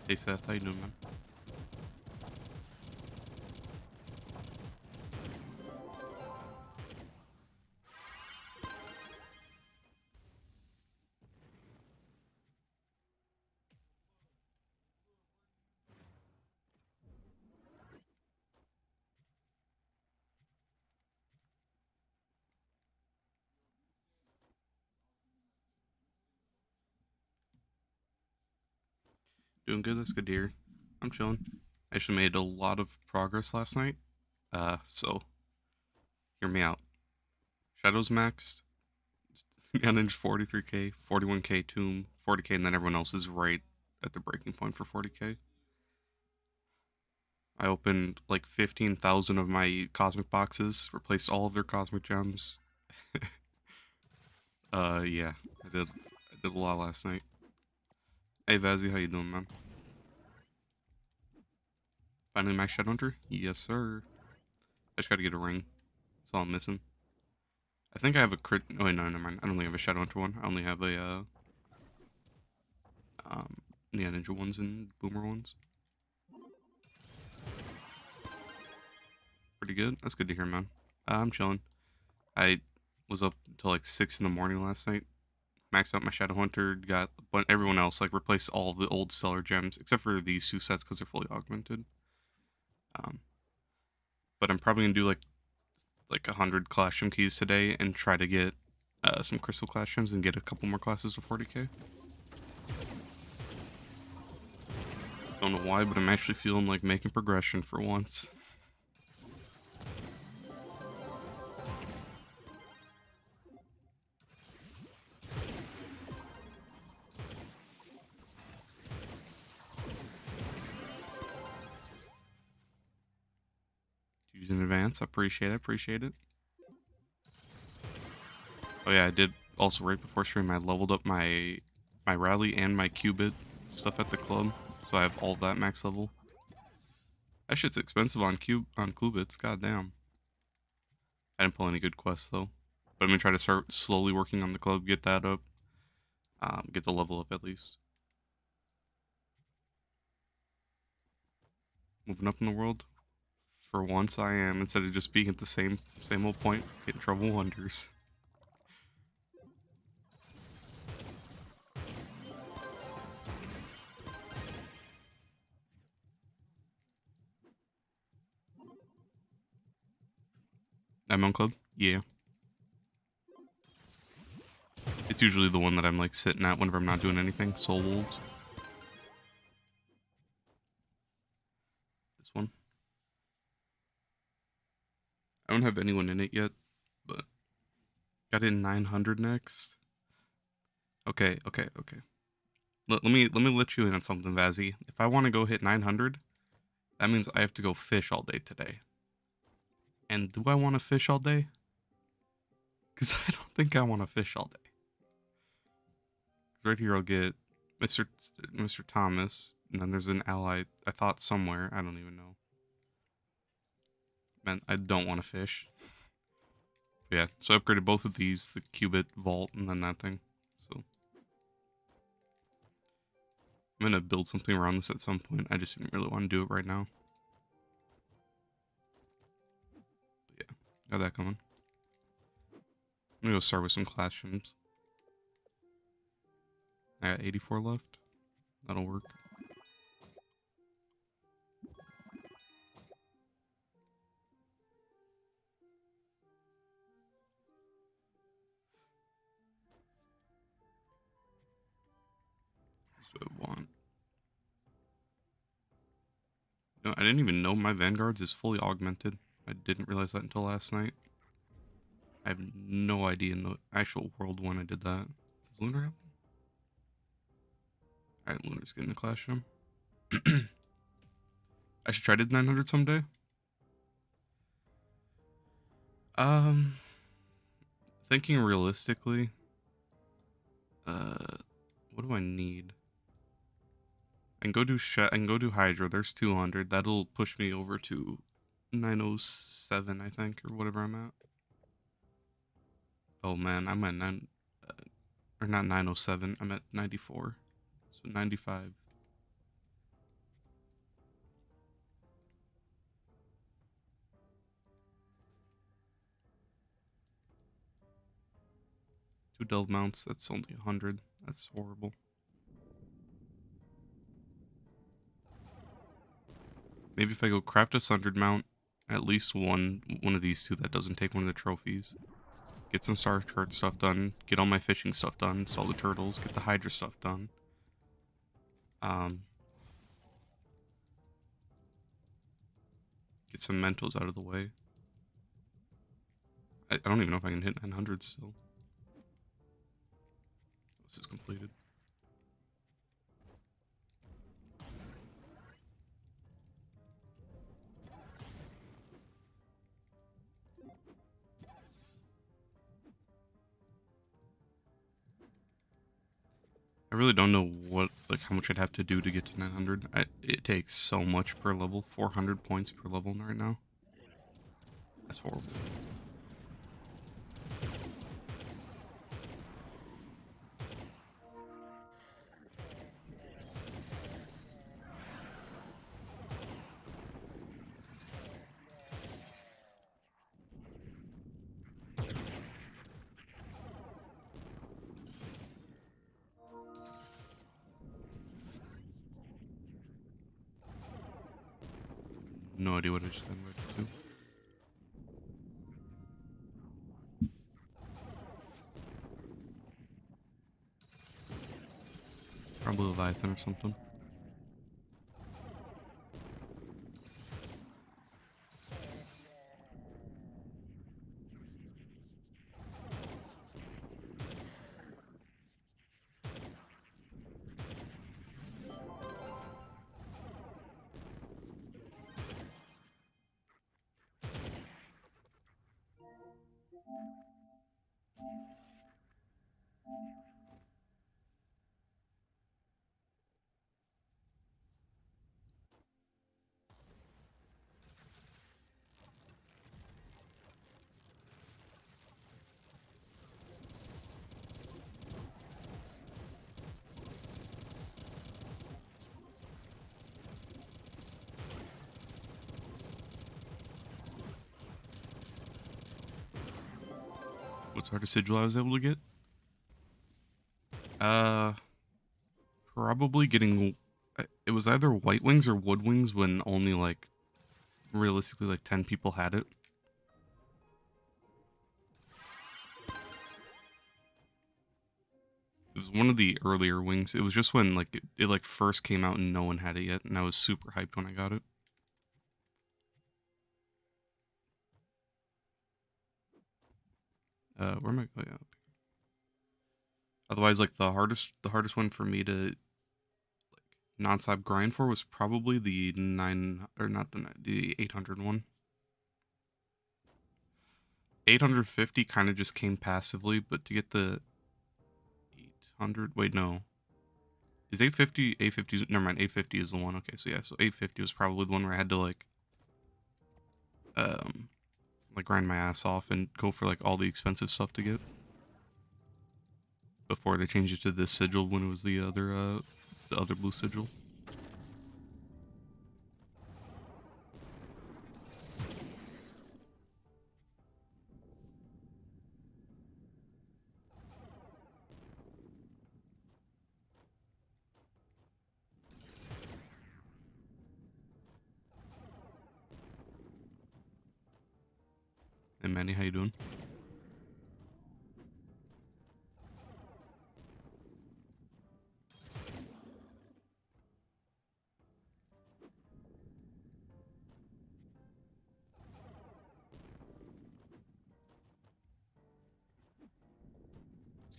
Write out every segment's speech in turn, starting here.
Hey Seth, how you doing, man? Doing good. That's good to hear. I'm chilling. I actually made a lot of progress last night. So hear me out. Shadows maxed. Managed 43k, 41k tomb, 40k, and then everyone else is right at the breaking point for 40k. I opened like 15,000 of my cosmic boxes, replaced all of their cosmic gems. Yeah, I did. I did a lot last night. Hey Vazzy, how you doing, man? Finally max Shadowhunter? Yes, sir. I just gotta get a ring. That's all I'm missing. I think I have a crit. Oh, wait, no, never mind. I don't think I have a Shadowhunter one. I only have a, um, yeah, Ninja ones and Boomer ones. Pretty good. That's good to hear, man. I'm chilling. I was up until like 6 in the morning last night. Maxed out my Shadowhunter. Got everyone else, like, replaced all of the old Stellar gems, except for these two sets because they're fully augmented. Um, but I'm probably gonna do like 100 Clash Gem keys today and try to get some Crystal Clash Gems and get a couple more classes to 40k. Don't know why, but I'm actually feeling like making progression for once. Use in advance. I appreciate it. Appreciate it. Oh yeah, I did also right before stream. I leveled up my rally and my qubit stuff at the club, so I have all that max level. That shit's expensive on qubits. Goddamn. I didn't pull any good quests though, but I'm gonna try to start slowly working on the club, get that up, get the level up at least. Moving up in the world. For once, I am instead of just being at the same old point, getting trouble wonders. I'm on club. Yeah. It's usually the one that I'm like sitting at whenever I'm not doing anything. Soul Wolves. This one. I don't have anyone in it yet, but got in 900 next. Okay, okay, okay. Let me let you in on something, Vazzy. If I want to go hit 900, that means I have to go fish all day today. And do I want to fish all day? Because I don't think I want to fish all day. Right here, I'll get Mr. Thomas, and then there's an ally I thought somewhere. I don't even know. Man, I don't want to fish. But yeah, so I upgraded both of these, the Qubit Vault and then that thing. So I'm gonna build something around this at some point. I just didn't really want to do it right now. But yeah, got that coming. I'm gonna go start with some classrooms. I got 84 left. That'll work. That's what I want. You know, I didn't even know my Vanguards is fully augmented. I didn't realize that until last night. I have no idea in the actual world when I did that. Does Lunar have one? Alright, Lunar's getting a classroom. I should try to do 900 someday. Um, Thinking realistically, what do I need? I can go do I can go do Hydra. There's 200. That'll push me over to 907, I think, or whatever I'm at. Oh man, I'm at or not 907. I'm at 94. So 95. 2 delve mounts, that's only 100. That's horrible. Maybe if I go craft a Sundered mount, at least one of these two that doesn't take one of the trophies. Get some Star Turret stuff done. Get all my fishing stuff done. Sell the turtles. Get the Hydra stuff done. Get some Mentos out of the way. I don't even know if I can hit 900 still. This is completed. I really don't know how much I'd have to do to get to 900. It takes so much per level. 400 points per level right now. That's horrible. No idea what I just got invited to. Probably Leviathan or something. What's hardest sigil I was able to get? Probably getting. It was either White Wings or Wood Wings when only realistically 10 people had it. It was one of the earlier wings. It was just when it first came out and no one had it yet, and I was super hyped when I got it. Where am I? Oh yeah. Otherwise, the hardest one for me to non-stop grind for was probably the 800 one. 850 kind of just came passively, but to get the 800, wait, no. Is 850, 850, never mind, 850 is the one. Okay, so yeah, so 850 was probably the one where I had to grind my ass off and go for all the expensive stuff to get. Before they changed it to this sigil when it was the other blue sigil. Hey Manny, how you doing?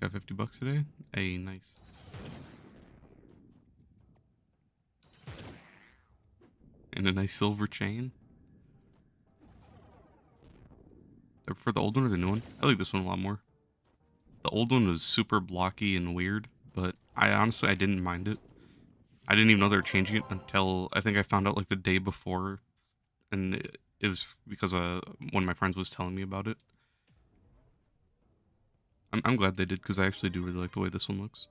Got 50 bucks today? Hey, nice. And a nice silver chain. For the old one or the new one? I like this one a lot more. The old one was super blocky and weird, but I honestly didn't mind it. I didn't even know they were changing it until I think I found out the day before, and it was because one of my friends was telling me about it. I'm glad they did because I actually do really like the way this one looks.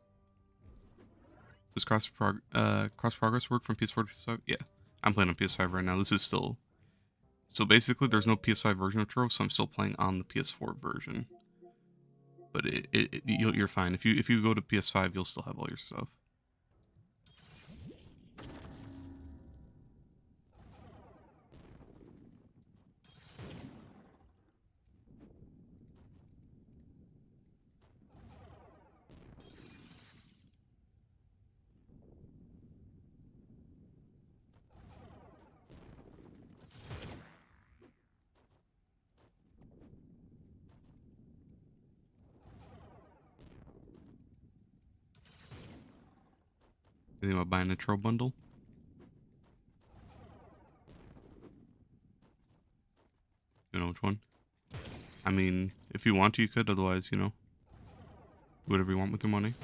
Does cross progress work from PS4 to PS5? Yeah, I'm playing on PS5 right now. This is still so basically there's no PS5 version of Trove, so I'm still playing on the PS4 version. but you're fine. If you go to PS5, you'll still have all your stuff. You think about buying a Trove bundle? You know which one? I mean, if you want to, you could. Otherwise, do whatever you want with your money.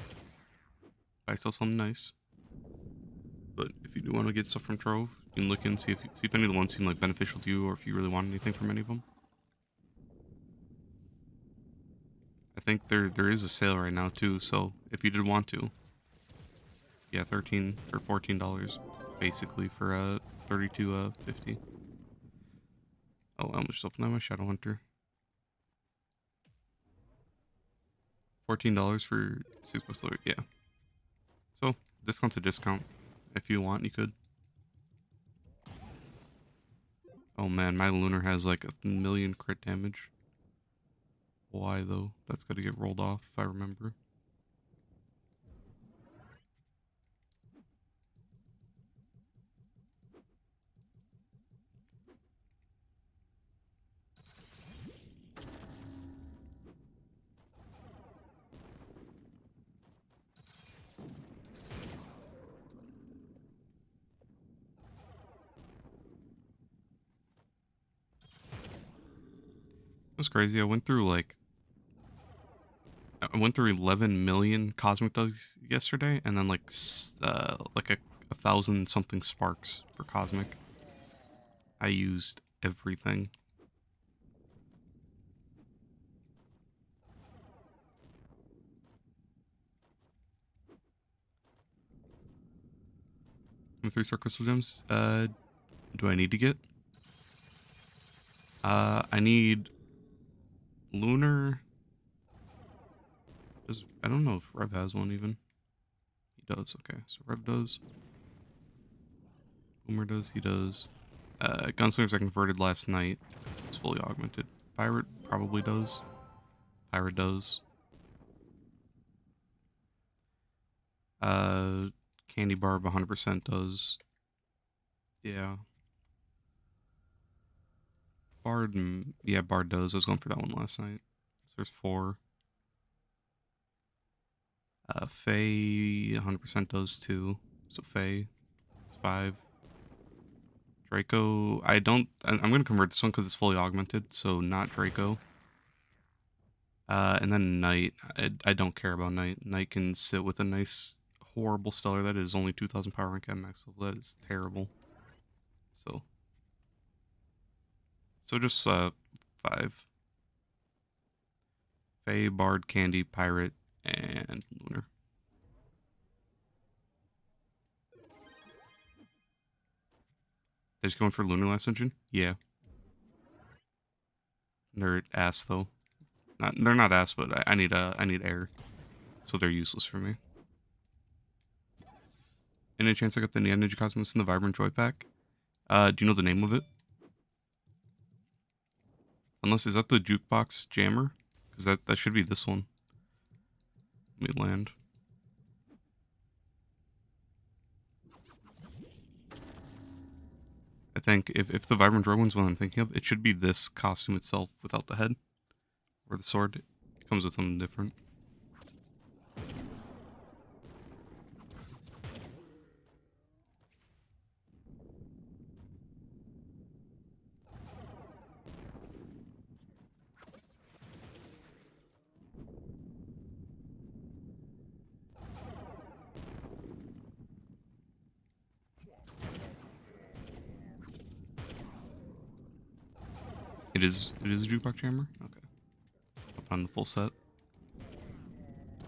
Buy yourself something nice. But if you do want to get stuff from Trove, you can look and see if any of the ones seem like beneficial to you, or if you really want anything from any of them. I think there is a sale right now too. So if you did want to, yeah, $13 or $14 basically for 32.50. Oh, I'm just opening my Shadow Hunter. $14 for 6 bucks. Yeah. So discount's a discount. If you want, you could. Oh man, my Lunar has like 1,000,000 crit damage. Why though? That's got to get rolled off if I remember. That's crazy. I went through 11 million cosmic dugs yesterday, and then like a thousand something sparks for cosmic. I used everything. And 3-star crystal gems. Do I need to get? I need lunar. I don't know if Rev has one even. He does. Okay, so Rev does. Boomer does. He does. Gunslingers I converted last night because it's fully augmented. Pirate probably does. Pirate does. Uh, Candy Barb 100% does. Yeah. Bard, yeah, Bard does. I was going for that one last night. So there's 4. Faye 100% does too. So Faye, it's 5. Draco, I'm going to convert this one because it's fully augmented, so not Draco. And then Knight, I don't care about Knight. Knight can sit with a nice, horrible Stellar that is only 2,000 power rank at max level. That is terrible. So just 5. Faye, Bard, Candy, Pirate, and Lunar. They're just going for Lunar last engine? Yeah. They're ass though. They're not ass, but I need air, so they're useless for me. Any chance I got the Neon Ninja Cosmos in the Vibrant Joy Pack? Do you know the name of it? Unless is that the Jukebox Jammer? Because that should be this one. Let me land. I think if the Vibrant Joy one's what I'm thinking of, it should be this costume itself without the head or the sword. It comes with something different. It is a Jukebox Jammer? Okay. I'll find the full set.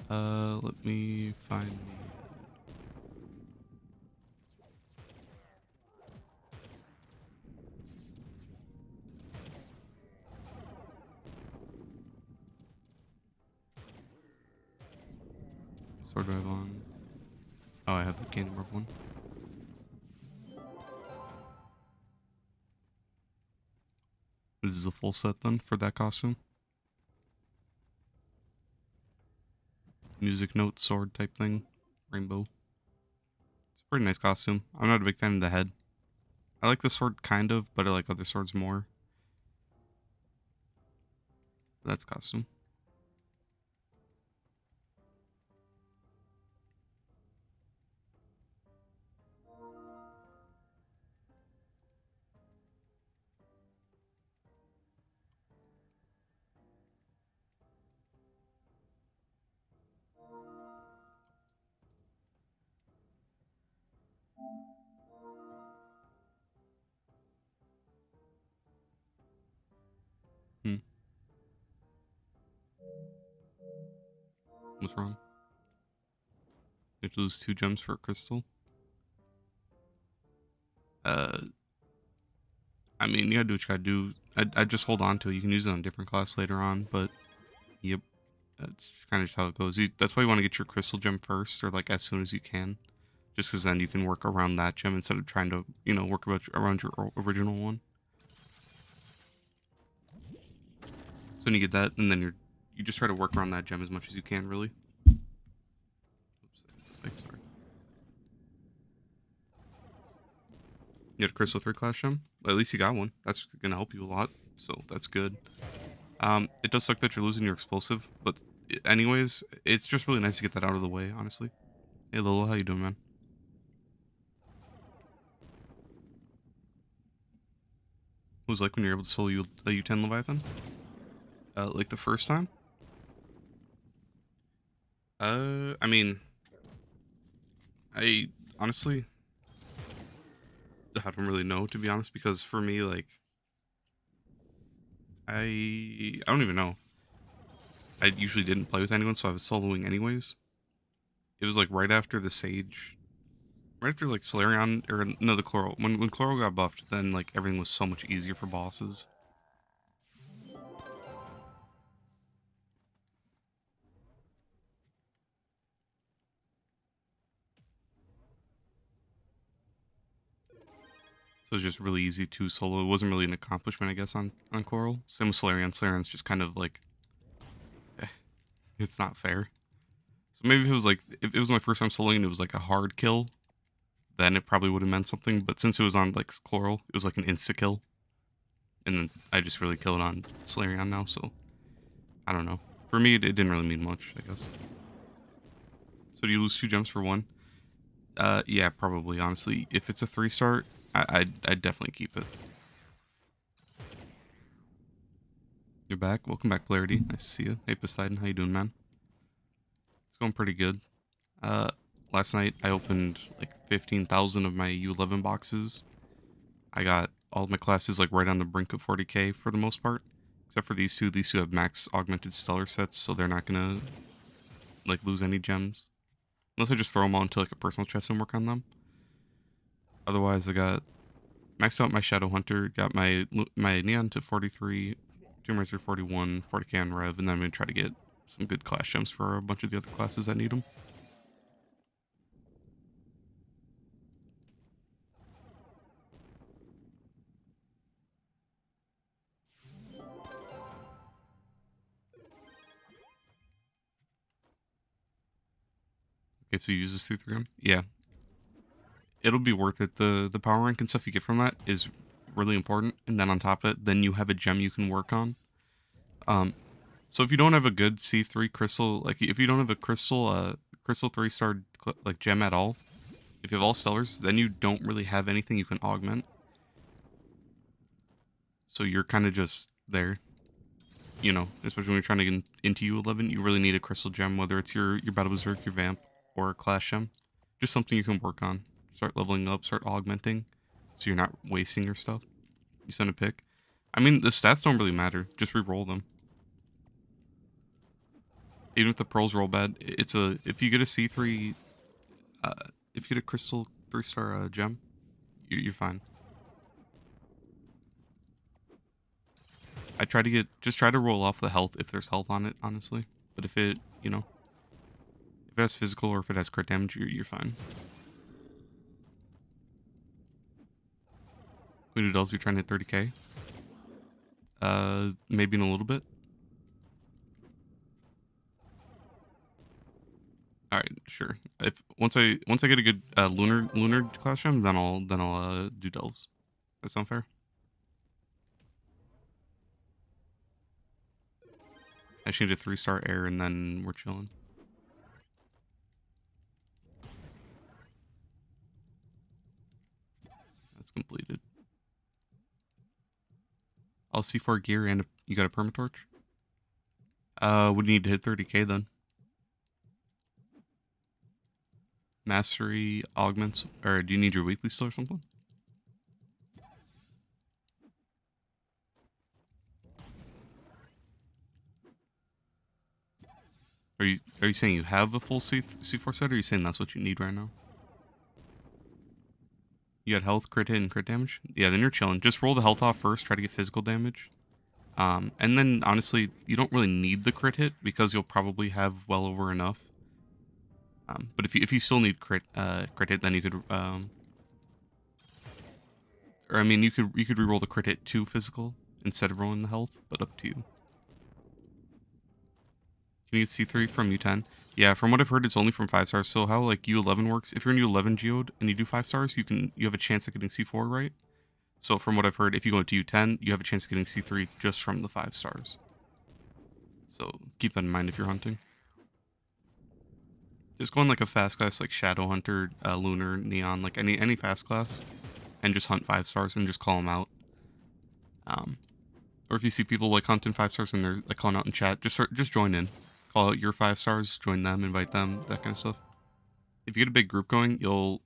Let me find sword do I have on? Oh, I have the candy barb one. This is a full set then for that costume. Music note sword type thing. Rainbow. It's a pretty nice costume. I'm not a big fan of the head. I like the sword kind of, but I like other swords more. That's costume. Hmm. What's wrong? You have to lose 2 gems for a crystal. Uh, I mean, you gotta do what you gotta do. I just hold on to it. You can use it on a different class later on, but yep, that's kind of just how it goes. That's why you want to get your crystal gem first, or like as soon as you can, just because then you can work around that gem instead of trying to, work around your original one. So when you get that, and then you just try to work around that gem as much as you can, really. Oops, sorry. You had a crystal 3 class gem. Well, at least you got one. That's gonna help you a lot, so that's good. It does suck that you're losing your explosive, but anyways, it's just really nice to get that out of the way, honestly. Hey Lolo, how you doing, man? It was like when you're able to solo a U10 Leviathan? Like the first time? I mean, I honestly, I don't really know, to be honest, because for me, like, I don't even know. I usually didn't play with anyone, so I was soloing anyways. It was like right after the Sage, right after like Solarion, or no, the Chloral. When Chloral got buffed, then like everything was so much easier for bosses. So it was just really easy to solo. It wasn't really an accomplishment, I guess, on Coral. Same with Solarion. Solarion's just kind of like, eh, it's not fair. So maybe if it was like, if it was my first time soloing and it was like a hard kill, then it probably would have meant something. But since it was on like Coral, it was like an insta kill. And then I just really killed on Solarion now, so I don't know. For me, it didn't really mean much, I guess. So do you lose 2 gems for 1? Yeah, probably, honestly. If it's a 3-star, I'd definitely keep it. You're back. Welcome back, Polarity. Nice to see you. Hey, Poseidon. How you doing, man? It's going pretty good. Uh, Last night I opened like 15,000 of my U11 boxes. I got all of my classes like right on the brink of 40k for the most part, except for these two. These two have max augmented stellar sets, so they're not gonna like lose any gems unless I just throw them all into like a personal chest and work on them. Otherwise, I got maxed out my Shadow Hunter, got my Neon to 43, Doom Razer 41, 40k on Rev, and then I'm gonna try to get some good class gems for a bunch of the other classes that need them. Okay, so you use this through 3M? Yeah, it'll be worth it. The power rank and stuff you get from that is really important, and then on top of it, then you have a gem you can work on. Um, so if you don't have a good C3 crystal, like if you don't have a crystal 3-star like gem at all, if you have all stellars, then you don't really have anything you can augment. So you're kind of just there, especially when you're trying to get into U11, you really need a crystal gem, whether it's your Battle Berserk, your Vamp, or a Clash gem. Just something you can work on. Start leveling up, start augmenting, so you're not wasting your stuff. You send a pick. I mean, the stats don't really matter. Just re-roll them. Even if the pearls roll bad, if you get a C3, uh, if you get a crystal 3-star gem, you're fine. I try to just try to roll off the health if there's health on it, honestly. But if If it has physical or if it has crit damage, you're fine. We do delves, you're trying to hit 30k. Maybe in a little bit. All right, sure. If once I get a good lunar class gem, then I'll do delves. That sound fair? I just need a 3-star air and then we're chilling. That's completed. I'll C4 gear and you got a permatorch? We need to hit 30k then. Mastery augments, or do you need your weekly still or something? Are you saying you have a full C4 set, or are you saying that's what you need right now? You got health, crit hit, and crit damage? Yeah, then you're chilling. Just roll the health off first, try to get physical damage. And then honestly, you don't really need the crit hit because you'll probably have well over enough. But if you still need crit hit, then you could or I mean you could reroll the crit hit to physical instead of rolling the health, but up to you. Can you get C3 from U10? Yeah, from what I've heard, it's only from 5 stars. So how like U11 works? If you're in U11 geode and you do 5 stars, you have a chance of getting C4, right? So from what I've heard, if you go into U10, you have a chance of getting C3 just from the 5 stars. So keep that in mind if you're hunting. Just go in like a fast class like Shadow Hunter, Lunar, Neon, like any fast class, and just hunt 5 stars and just call them out. Or if you see people like hunting 5 stars and they're like calling out in chat, just join in. Call out your 5 stars, join them, invite them, that kind of stuff. If you get a big group going, you'll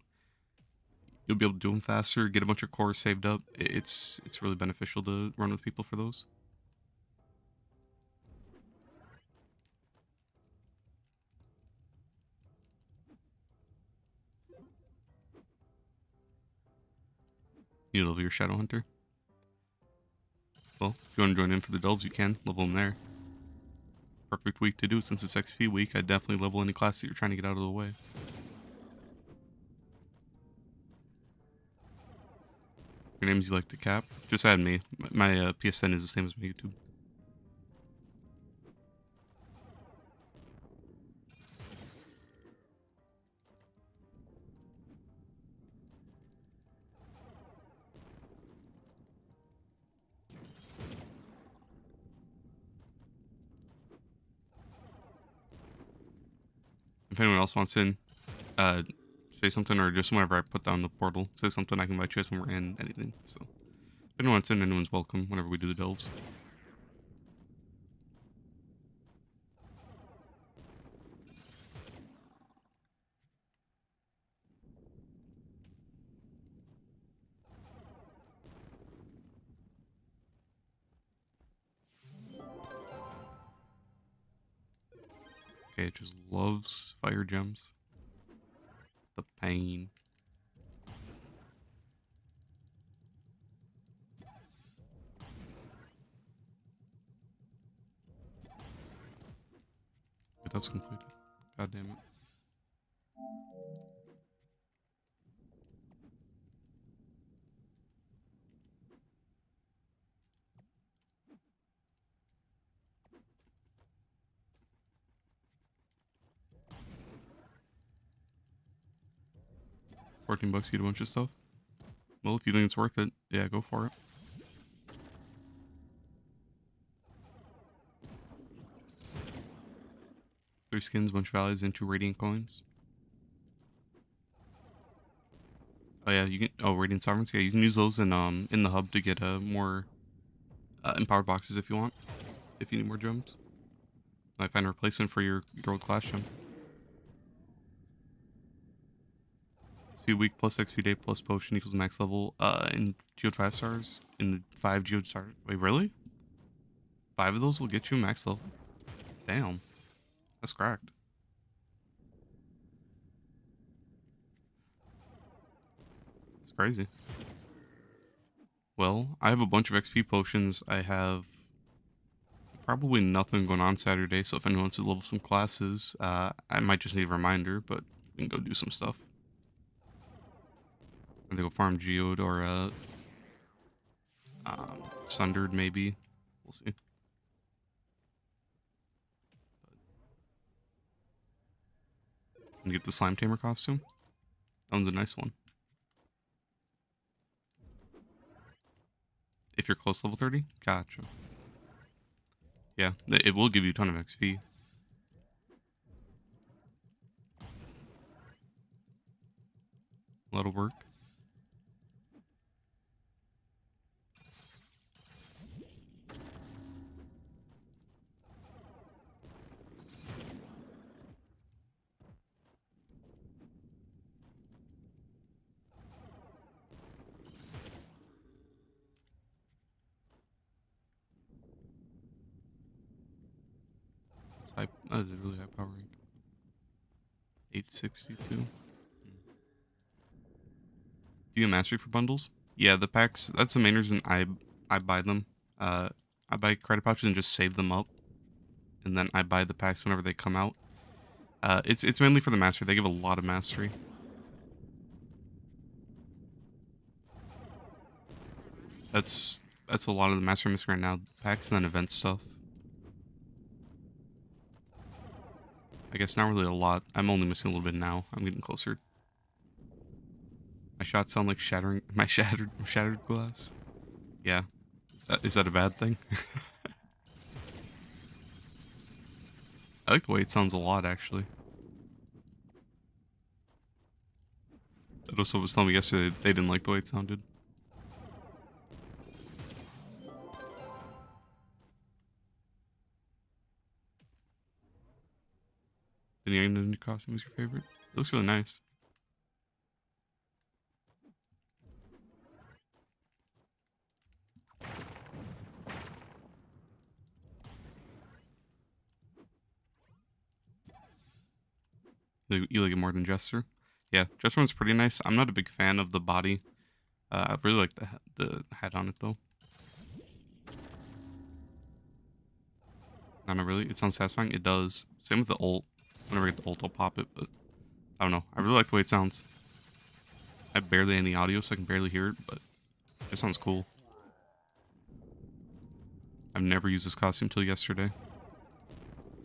be able to do them faster, get a bunch of cores saved up. It's really beneficial to run with people for those. You level your Shadow Hunter. Well, if you want to join in for the delves, you can. Level them there. Perfect week to do it since it's XP week. I'd definitely level any class that you're trying to get out of the way. Your names you like to cap? Just add me. My PSN is the same as my YouTube. If anyone else wants in, uh, say something, or just whenever I put down the portal, say something, I can invite you guys when we're in, anything. So, if anyone wants in, anyone's welcome whenever we do the delves. Okay, it just loves fire gems. The pain. But that's completed. God damn it. $14, you get a bunch of stuff. Well, if you think it's worth it, yeah, go for it. 3 skins, bunch of values, and 2 radiant coins. Oh yeah, you can. Oh, radiant sovereigns. Yeah, you can use those in the hub to get more empowered boxes if you want. If you need more gems, like find a replacement for your old class gem. XP week plus XP day plus potion equals max level. In Geode 5 stars. In the 5 Geode stars. Wait, really? 5 of those will get you max level. Damn, that's cracked. It's crazy. Well, I have a bunch of XP potions. I have probably nothing going on Saturday, so if anyone wants to level some classes, I might just need a reminder, but we can go do some stuff. I think go farm Geode or Sundered maybe. We'll see. And get the Slime Tamer costume. That one's a nice one. If you're close to level 30? Gotcha. Yeah, it will give you a ton of XP. A lot of work. That's high. That is a really high power rank. 862. Do you get mastery for bundles? Yeah, the packs. That's the main reason I buy them. I buy credit pouches and just save them up, and then I buy the packs whenever they come out. It's mainly for the mastery. They give a lot of mastery. That's a lot of the mastery missing right now. Packs and then event stuff. I guess not really a lot. I'm only missing a little bit now. I'm getting closer. My shots sound like shattering. My shattered glass. Yeah. Is that a bad thing? I like the way it sounds a lot, actually. I know someone was telling me yesterday they didn't like the way it sounded. The new costume is your favorite? It looks really nice. You like it more than Jester? Yeah, Jester one's pretty nice. I'm not a big fan of the body. I really like the head on it though. Not really. It sounds satisfying. It does. Same with the ult. Whenever I get the ult, I'll pop it, but I don't know. I really like the way it sounds. I have barely any audio, so I can barely hear it, but it sounds cool. I've never used this costume until yesterday.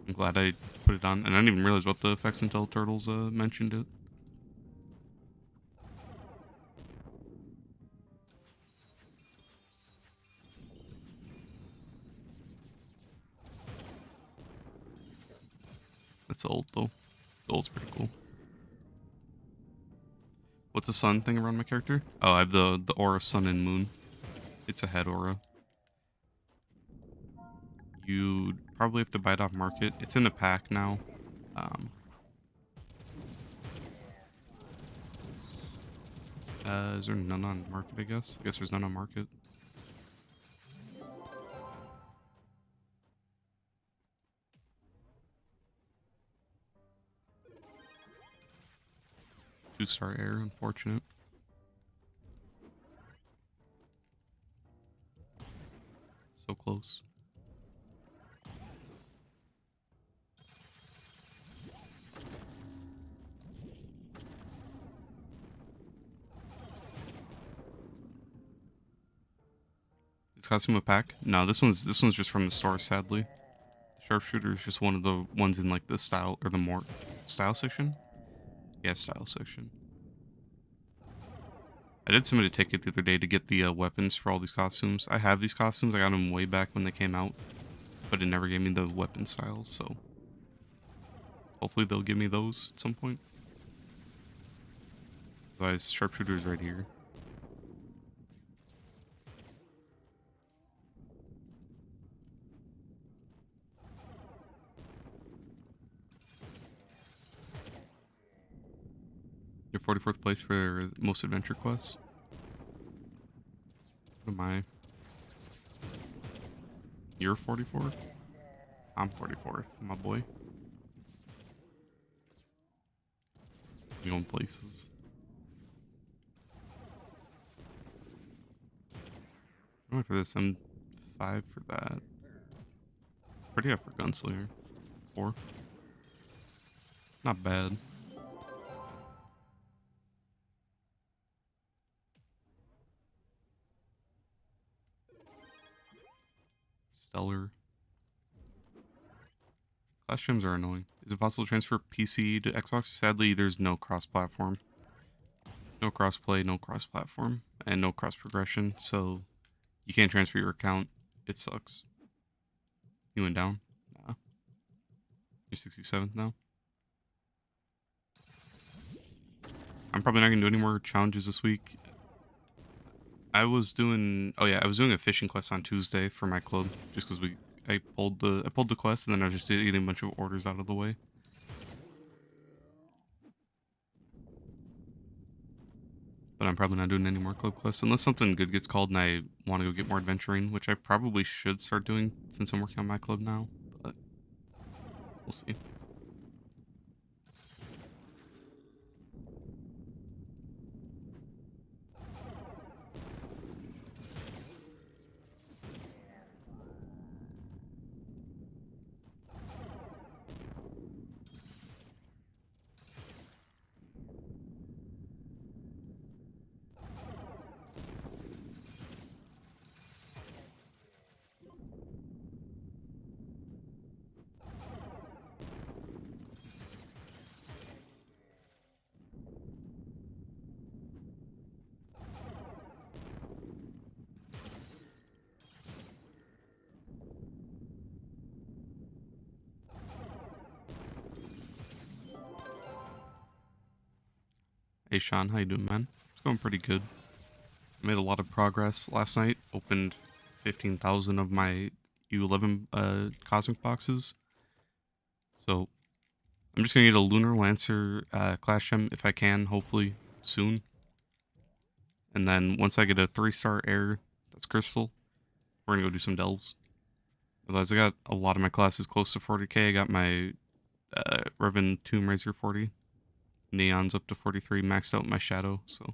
I'm glad I put it on, and I didn't even realize what the effects until Turtles mentioned it. That's the ult though. The ult's pretty cool. What's the sun thing around my character? Oh, I have the aura sun and moon. It's a head aura. You probably have to buy it off market. It's in a pack now. Is there none on market, I guess? I guess there's none on market. Two-star air, unfortunate. So close. This costume a pack? No, this one's just from the store, sadly. Sharpshooter is just one of the ones in like the style or the more style section. Yeah, style section. I did submit a ticket the other day to get the weapons for all these costumes. I have these costumes. I got them way back when they came out, but it never gave me the weapon styles. So hopefully they'll give me those at some point. Otherwise, sharpshooter is right here. Your 44th place for most adventure quests. What am I? You're 44? I'm 44th, my boy. You going places. I'm for this. I'm 5 for that. Pretty high for Gunslinger. 4. Not bad. Stellar. Class gems are annoying. Is it possible to transfer PC to Xbox? Sadly, there's no cross-platform. No cross-play, no cross-platform, and no cross-progression, so you can't transfer your account. It sucks. You went down? Nah. You're 67th now? I'm probably not gonna do any more challenges this week. I was doing a fishing quest on Tuesday for my club, just because I pulled the quest and then I was just getting a bunch of orders out of the way. But I'm probably not doing any more club quests unless something good gets called and I want to go get more adventuring, which I probably should start doing since I'm working on my club now. But we'll see. Hey Sean, how you doing, man? It's going pretty good. I made a lot of progress last night. Opened 15,000 of my U11 cosmic boxes. So I'm just gonna get a Lunar Lancer class gem if I can, hopefully soon. And then once I get a 3-star air that's crystal, we're gonna go do some delves. Otherwise, I got a lot of my classes close to 40k. I got my Revan Tomb Raiser 40, Neon's up to 43, maxed out my Shadow, so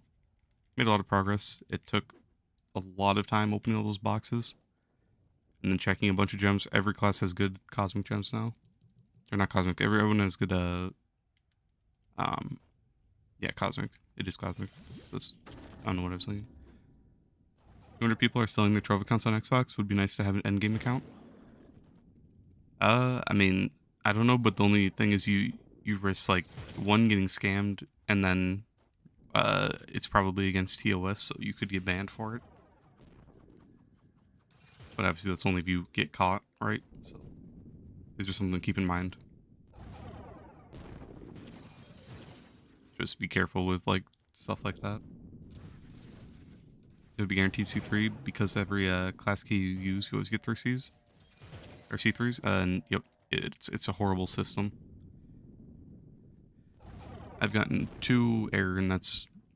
made a lot of progress. It took a lot of time opening all those boxes and then checking a bunch of gems. Every class has good cosmic gems now. Or not cosmic, everyone has good yeah, cosmic. It is cosmic. I don't know what I was saying. 200 people are selling their Trove accounts on Xbox. Would be nice to have an Endgame account. I mean, I don't know, but the only thing is you risk like one getting scammed, and then it's probably against TOS, so you could get banned for it. But obviously, that's only if you get caught, right? So these are something to keep in mind. Just be careful with like stuff like that. It would be guaranteed C3 because every class key you use, you always get 3Cs or C3s, and yep, it's a horrible system. I've gotten 2 air and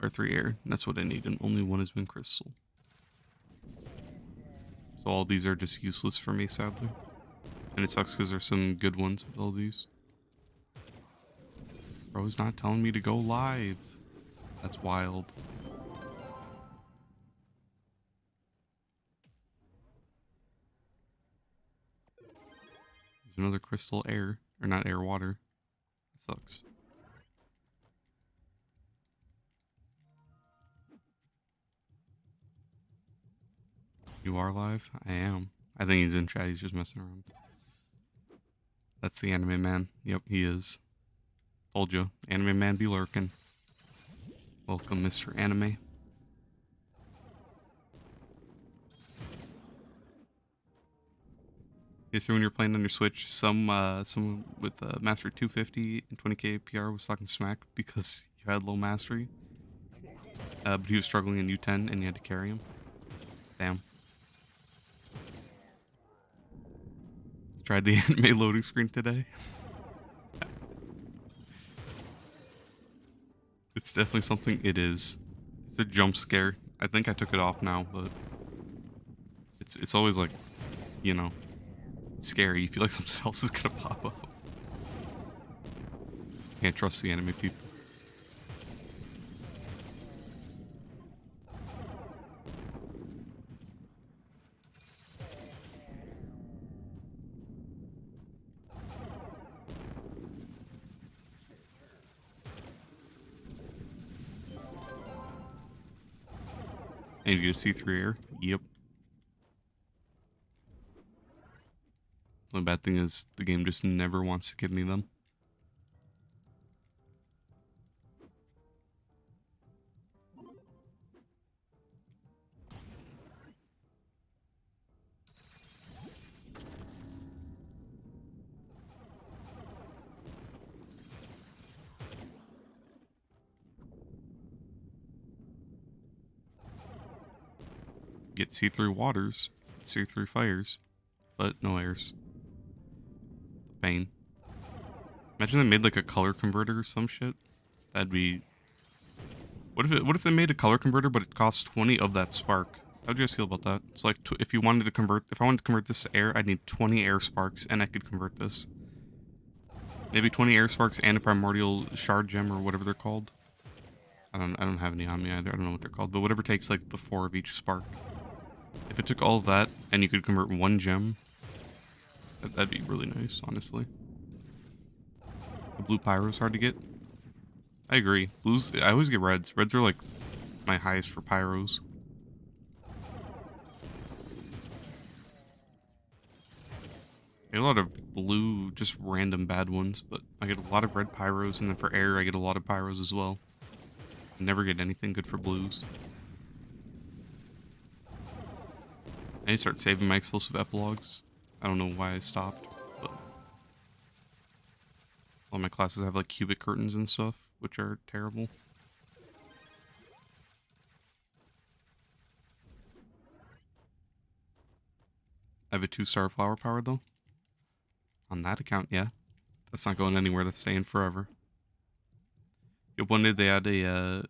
or 3 air, and that's what I need, and only 1 has been crystal. So all these are just useless for me, sadly. And it sucks because there's some good ones with all these. Bro's not telling me to go live. That's wild. There's another crystal air. Or not air, water. It sucks. You are live? I am. I think he's in chat. He's just messing around. That's the anime man. Yep, he is. Told you. Anime man be lurking. Welcome, Mr. Anime. Okay, so when you're playing on your Switch, someone with Mastery 250 and 20k PR was talking smack because you had low mastery. But he was struggling in U10 and you had to carry him. Damn. Tried the anime loading screen today. It's definitely something. It is. It's a jump scare. I think I took it off now, but it's always like, you know, it's scary. You feel like something else is gonna pop up. Can't trust the anime people. And you get to see through air. Yep. The only bad thing is the game just never wants to give me them. Get see-through waters, see-through fires, but no airs. Pain. Imagine they made like a color converter or some shit. That'd be. What if they made a color converter, but it costs 20 of that spark? How do you guys feel about that? It's like if I wanted to convert this to air, I'd need 20 air sparks, and I could convert this. Maybe 20 air sparks and a primordial shard gem or whatever they're called. I don't have any on me either. I don't know what they're called, but whatever takes like the 4 of each spark. If it took all of that and you could convert 1 gem, that'd be really nice, honestly. The blue pyro is hard to get. I agree. Blues, I always get reds. Reds are like my highest for pyros. I get a lot of blue, just random bad ones, but I get a lot of red pyros, and then for air, I get a lot of pyros as well. I never get anything good for blues. I need to start saving my explosive epilogues. I don't know why I stopped, but all my classes have like cubic curtains and stuff, which are terrible. I have a 2-star flower power though. On that account, yeah. That's not going anywhere, that's staying forever. If one day they add a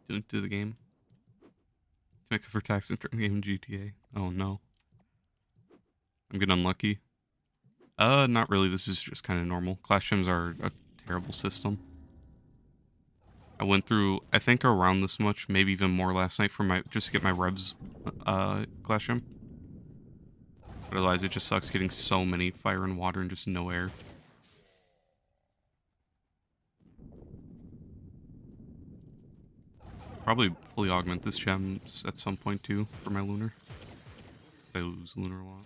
to the game. To make up for tax in game in GTA. Oh no. I'm getting unlucky. Not really. This is just kind of normal. Clash gems are a terrible system. I went through, I think, around this much, maybe even more last night for my just to get my revs clash gem. But otherwise, it just sucks getting so many fire and water and just no air. Probably fully augment this gem at some point too for my lunar. I lose lunar a lot.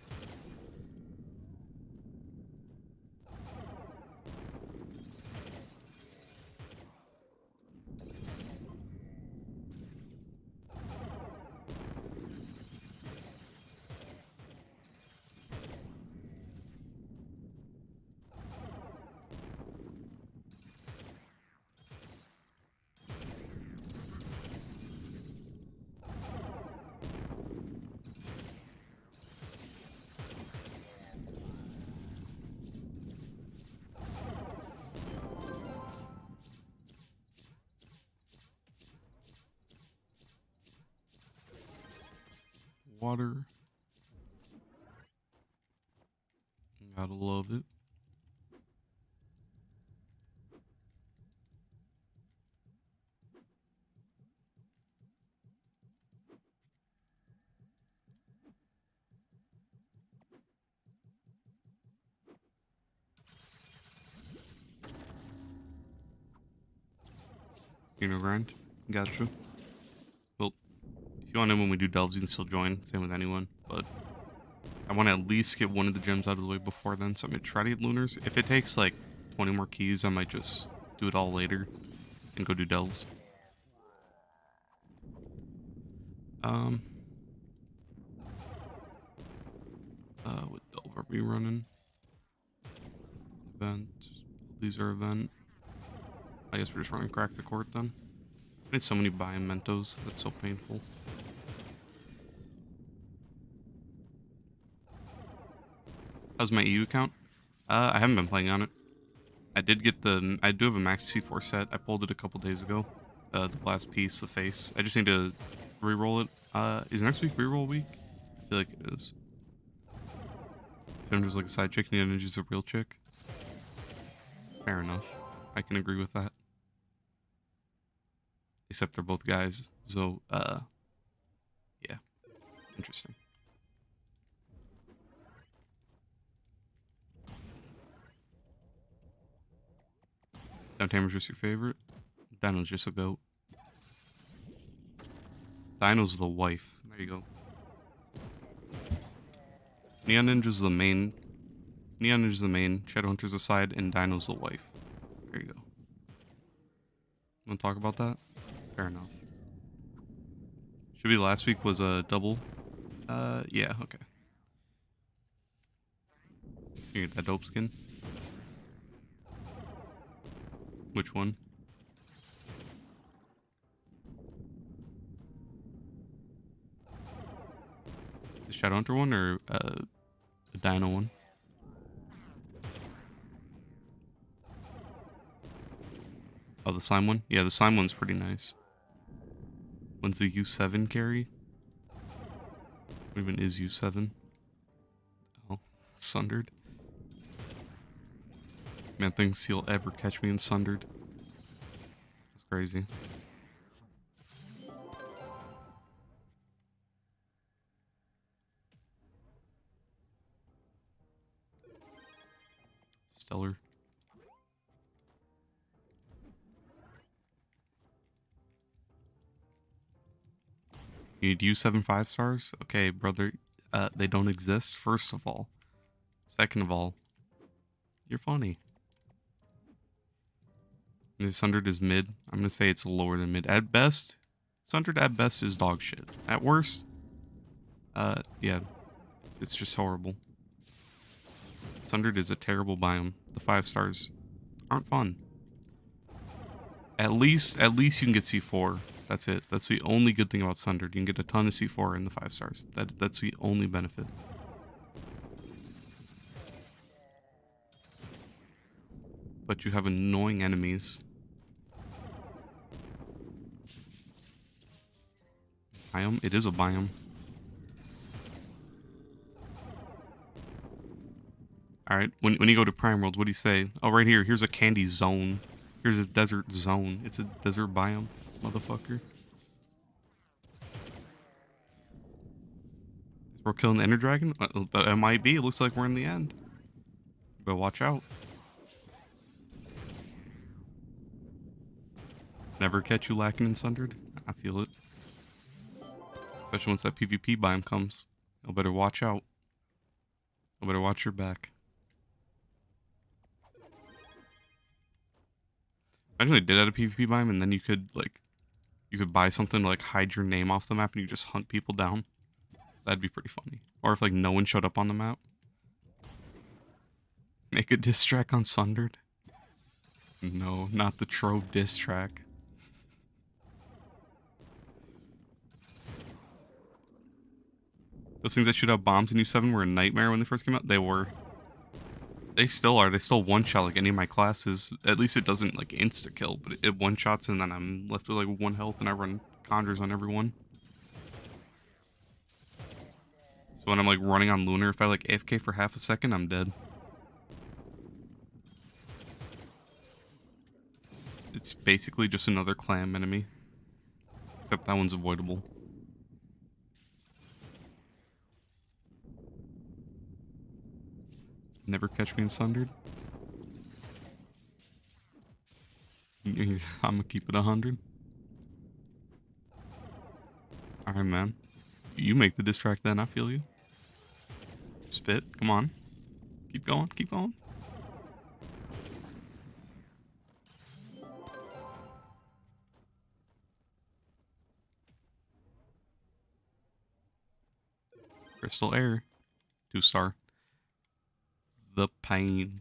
Water. Gotta love it. You know, grind. Gotcha. Well, if you want to when we do delves, you can still join. Same with anyone. But I want to at least get one of the gems out of the way before then, so I'm gonna try to get lunars. If it takes like 20 more keys, I might just do it all later and go do delves. What delve are we running? Event. These are event. I guess we're just running crack the court then. I need so many Biome Mentos. That's so painful. How's my EU account? I haven't been playing on it. I do have a max C4 set. I pulled it a couple days ago. The last piece, the face. I just need to re-roll it. Is next week re-roll week? I feel like it is. Jennifer's like a side chick and Energy's a real chick. Fair enough. I can agree with that. Except they're both guys. So, yeah. Interesting. Down Tamer's just your favorite? Dino's just a goat. Dino's the wife. There you go. Neon Ninja's the main. Neon Ninja's the main. Shadowhunter's the side, and Dino's the wife. There you go. Want to talk about that? Fair enough. Should be last week was a double. Yeah, okay. You get that dope skin. Which one? The Shadowhunter one or the Dino one? Oh, the slime one? Yeah, the slime one's pretty nice. When's the U7 carry? What even is U7? Oh, Sundered. Man, thinks he'll ever catch me in Sundered. That's crazy. Stellar. You need U7 5 stars? Okay, brother. They don't exist, first of all. Second of all, you're funny. If Sundered is mid, I'm gonna say it's lower than mid. At best, Sundered at best is dog shit. At worst, yeah, it's just horrible. Sundered is a terrible biome. The 5 stars aren't fun. At least you can get C4. That's it. That's the only good thing about Sundered. You can get a ton of C4 in the 5 stars. That's the only benefit. But you have annoying enemies. Biome? It is a biome. Alright, when you go to Prime World, what do you say? Oh, right here. Here's a candy zone. Here's a desert zone. It's a desert biome, motherfucker. We're killing the Ender Dragon? It might be. It looks like we're in the end. But watch out. Never catch you lacking in Sundered. I feel it. Especially once that PvP biome comes. You better watch out. You better watch your back. Imagine they did add a PvP biome and then you could buy something to like hide your name off the map and you just hunt people down. That'd be pretty funny. Or if like no one showed up on the map. Make a diss track on Sundered. No, not the Trove diss track. Those things that shoot out bombs in U7 were a nightmare when they first came out. They were. They still are. They still one-shot like any of my classes. At least it doesn't like insta-kill, but it one-shots and then I'm left with like 1 health and I run conjures on everyone. So when I'm like running on Lunar, if I like AFK for half a second, I'm dead. It's basically just another clam enemy. Except that one's avoidable. Never catch me in Sundered. I'm gonna keep it 100. Alright, man. You make the diss track then, I feel you. Spit, come on. Keep going, keep going. Crystal Air. 2-star. The pain.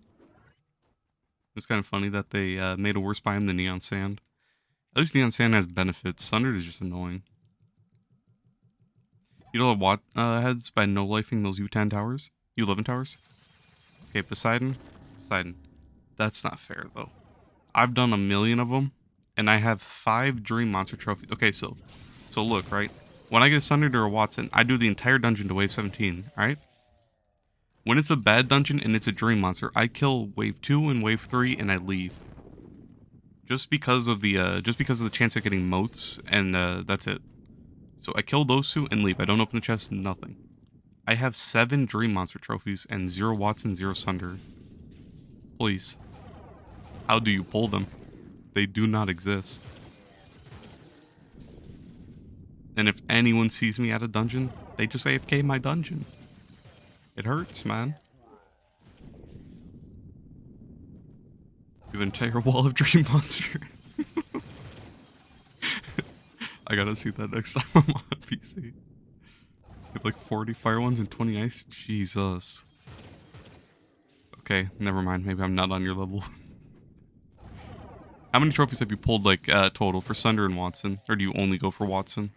It's kind of funny that they made a worse biome than Neon Sand. At least Neon Sand has benefits. Sundered is just annoying. You know what heads by no-lifing those U10 towers? U11 towers? Okay, Poseidon. Poseidon. That's not fair, though. I've done 1,000,000 of them, and I have 5 Dream Monster trophies. Okay, so look, right? When I get a Sundered or a Watson, I do the entire dungeon to wave 17, right? When it's a bad dungeon and it's a Dream Monster, I kill wave 2 and wave 3 and I leave. Just because of the chance of getting moats, and that's it. So I kill those 2 and leave. I don't open the chest, nothing. I have 7 Dream Monster trophies and 0 Watson, 0 Sunder. Please. How do you pull them? They do not exist. And if anyone sees me at a dungeon, they just AFK my dungeon. It hurts, man. You have an entire wall of dream monster. I gotta see that next time I'm on PC. You have like 40 fire ones and 20 ice? Jesus. Okay, never mind. Maybe I'm not on your level. How many trophies have you pulled, like, total for Sunder and Watson? Or do you only go for Watson?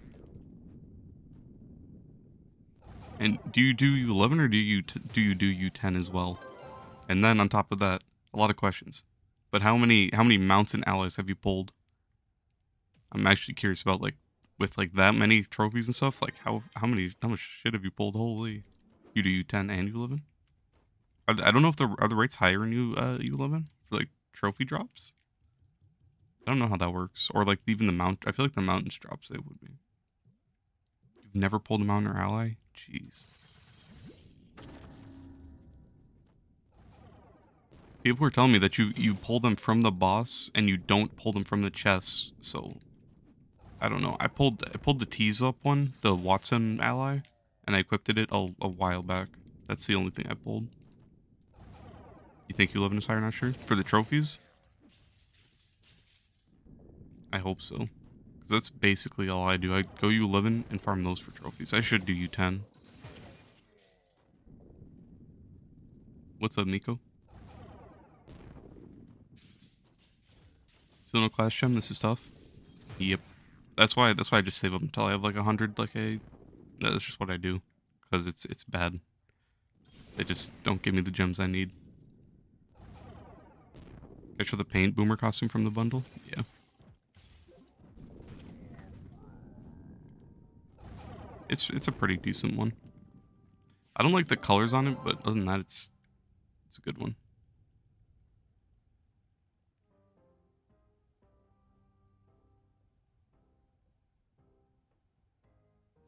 And do you do U11 or do you do U10 as well? And then on top of that, a lot of questions. But how many mounts and allies have you pulled? I'm actually curious about, like, with like that many trophies and stuff, like how much shit have you pulled? Holy. You do U10 and U11? I don't know if are the rates higher in U11 for like trophy drops? I don't know how that works. Or like even the mount. I feel like the mountains drops they would be. You've never pulled a mountain or ally? Jeez. People were telling me that you pull them from the boss and you don't pull them from the chest. So I don't know. I pulled the tease up one, the Watson ally, and I equipped it a while back. That's the only thing I pulled. You think U11 is higher? Not sure. For the trophies? I hope so. Because that's basically all I do. I go U11 and farm those for trophies. I should do U10. What's up, Nico? Still no class gem? This is tough. Yep. That's why I just save up until I have like 100. Like that's just what I do. Because it's bad. They just don't give me the gems I need. I show the paint boomer costume from the bundle? Yeah. It's a pretty decent one. I don't like the colors on it, but other than that, it's a good one.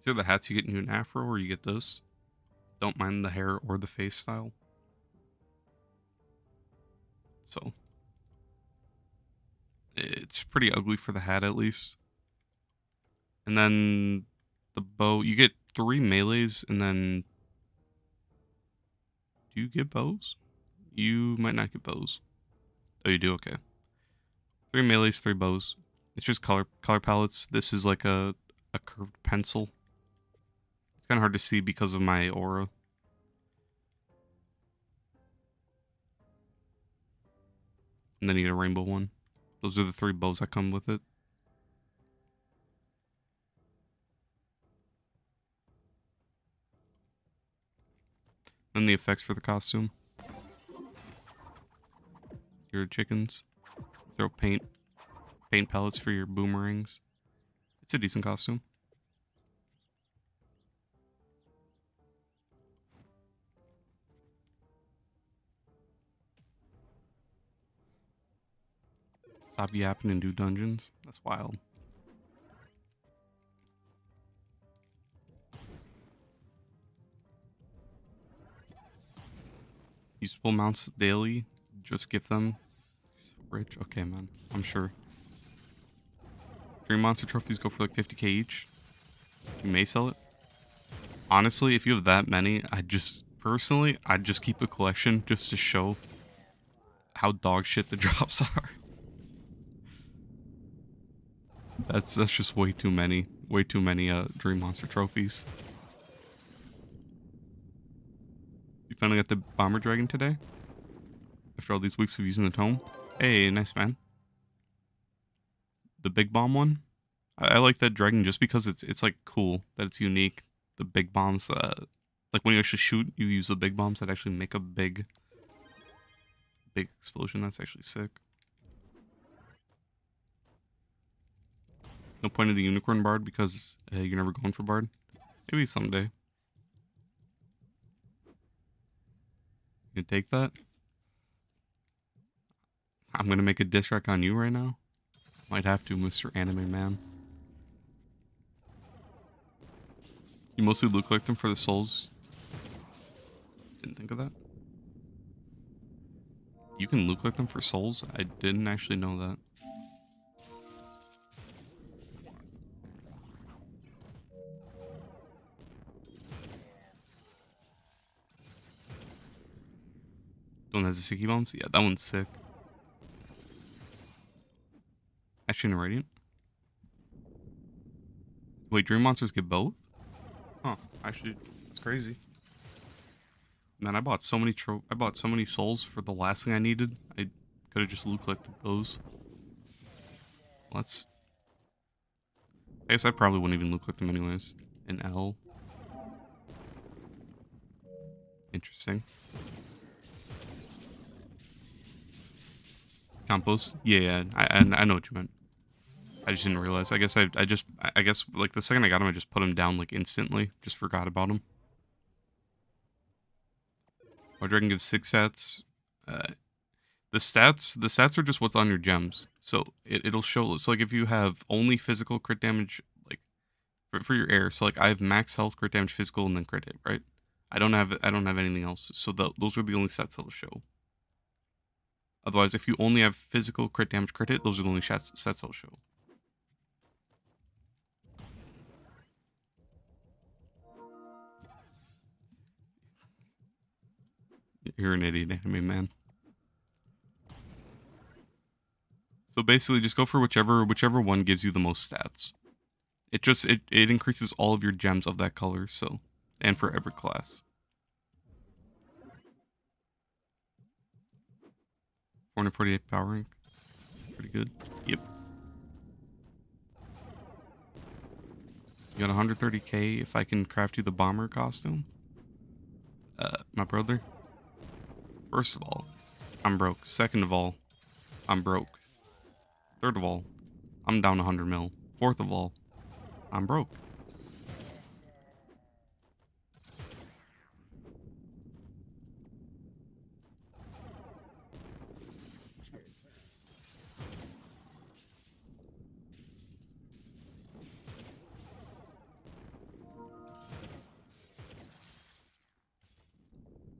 These are the hats you get in an afro, or you get this. Don't mind the hair or the face style. So it's pretty ugly for the hat at least. And then the bow, you get 3 melees, and then do you get bows? You might not get bows. Oh, you do? Okay. 3 melees, 3 bows. It's just color palettes. This is like a curved pencil. It's kind of hard to see because of my aura. And then you get a rainbow one. Those are the 3 bows that come with it. Then the effects for the costume. Your chickens. Throw paint pellets for your boomerangs. It's a decent costume. Stop yapping and do dungeons. That's wild. Use full mounts daily. Just gift them. So rich. Okay, man. I'm sure. Dream monster trophies go for like 50k each. You may sell it. Honestly, if you have that many, I'd just keep a collection just to show how dog shit the drops are. That's just way too many. Way too many Dream Monster trophies. You finally got the Bomber Dragon today? After all these weeks of using the tome? Hey, nice man. The big bomb one? I like that dragon just because it's like cool that it's unique. The big bombs, like when you actually shoot, you use the big bombs that actually make a big explosion. That's actually sick. No point in the unicorn bard because you're never going for bard. Maybe someday. You can take that. I'm gonna make a diss track on you right now. Might have to, Mr. Anime Man. You mostly loot collect them for the souls. Didn't think of that. You can loot collect them for souls? I didn't actually know that. one has the sticky bombs? Yeah, that one's sick. Actually, in Radiant. Wait, Dream Monsters get both? Huh. Actually, that's crazy. Man, I bought so many souls for the last thing I needed. I could have just loot collected those. Let's. I guess I probably wouldn't even loot collect them anyways. An L. Interesting. Compost? Yeah, I know what you meant. I just didn't realize. I guess like the second I got him, I just put him down like instantly. Just forgot about him. Our dragon gives 6 stats. Uh, the stats are just what's on your gems. So it'll show. So like if you have only physical crit damage, like for your air. So like I have max health, crit damage, physical, and then crit hit. Right. I don't have anything else. So those are the only stats that'll show. Otherwise, if you only have physical, crit damage, crit hit, those are the only stats that'll show. You're an idiot, anime man. So basically, just go for whichever one gives you the most stats. It increases all of your gems of that color. So, and for every class. 448 power rank, pretty good. Yep. You got 130k if I can craft you the bomber costume. My brother. First of all, I'm broke. Second of all, I'm broke. Third of all, I'm down 100 mil. Fourth of all, I'm broke.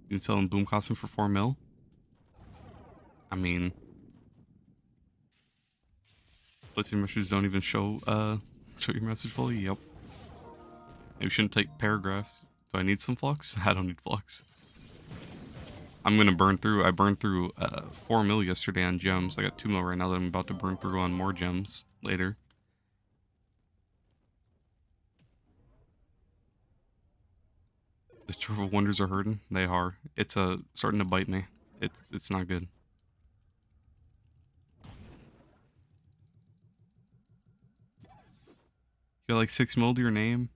You can sell him boom costume for 4 mil. I mean, but your messages don't even show your message fully. Yep. Maybe we shouldn't take paragraphs. Do I need some flux? I don't need flux. I'm gonna burn through. I burned through 4 mil yesterday on gems. I got 2 mil right now that I'm about to burn through on more gems later. The Trove of Wonders are hurting. They are. It's starting to bite me. It's not good. You got like 6 mil to your name?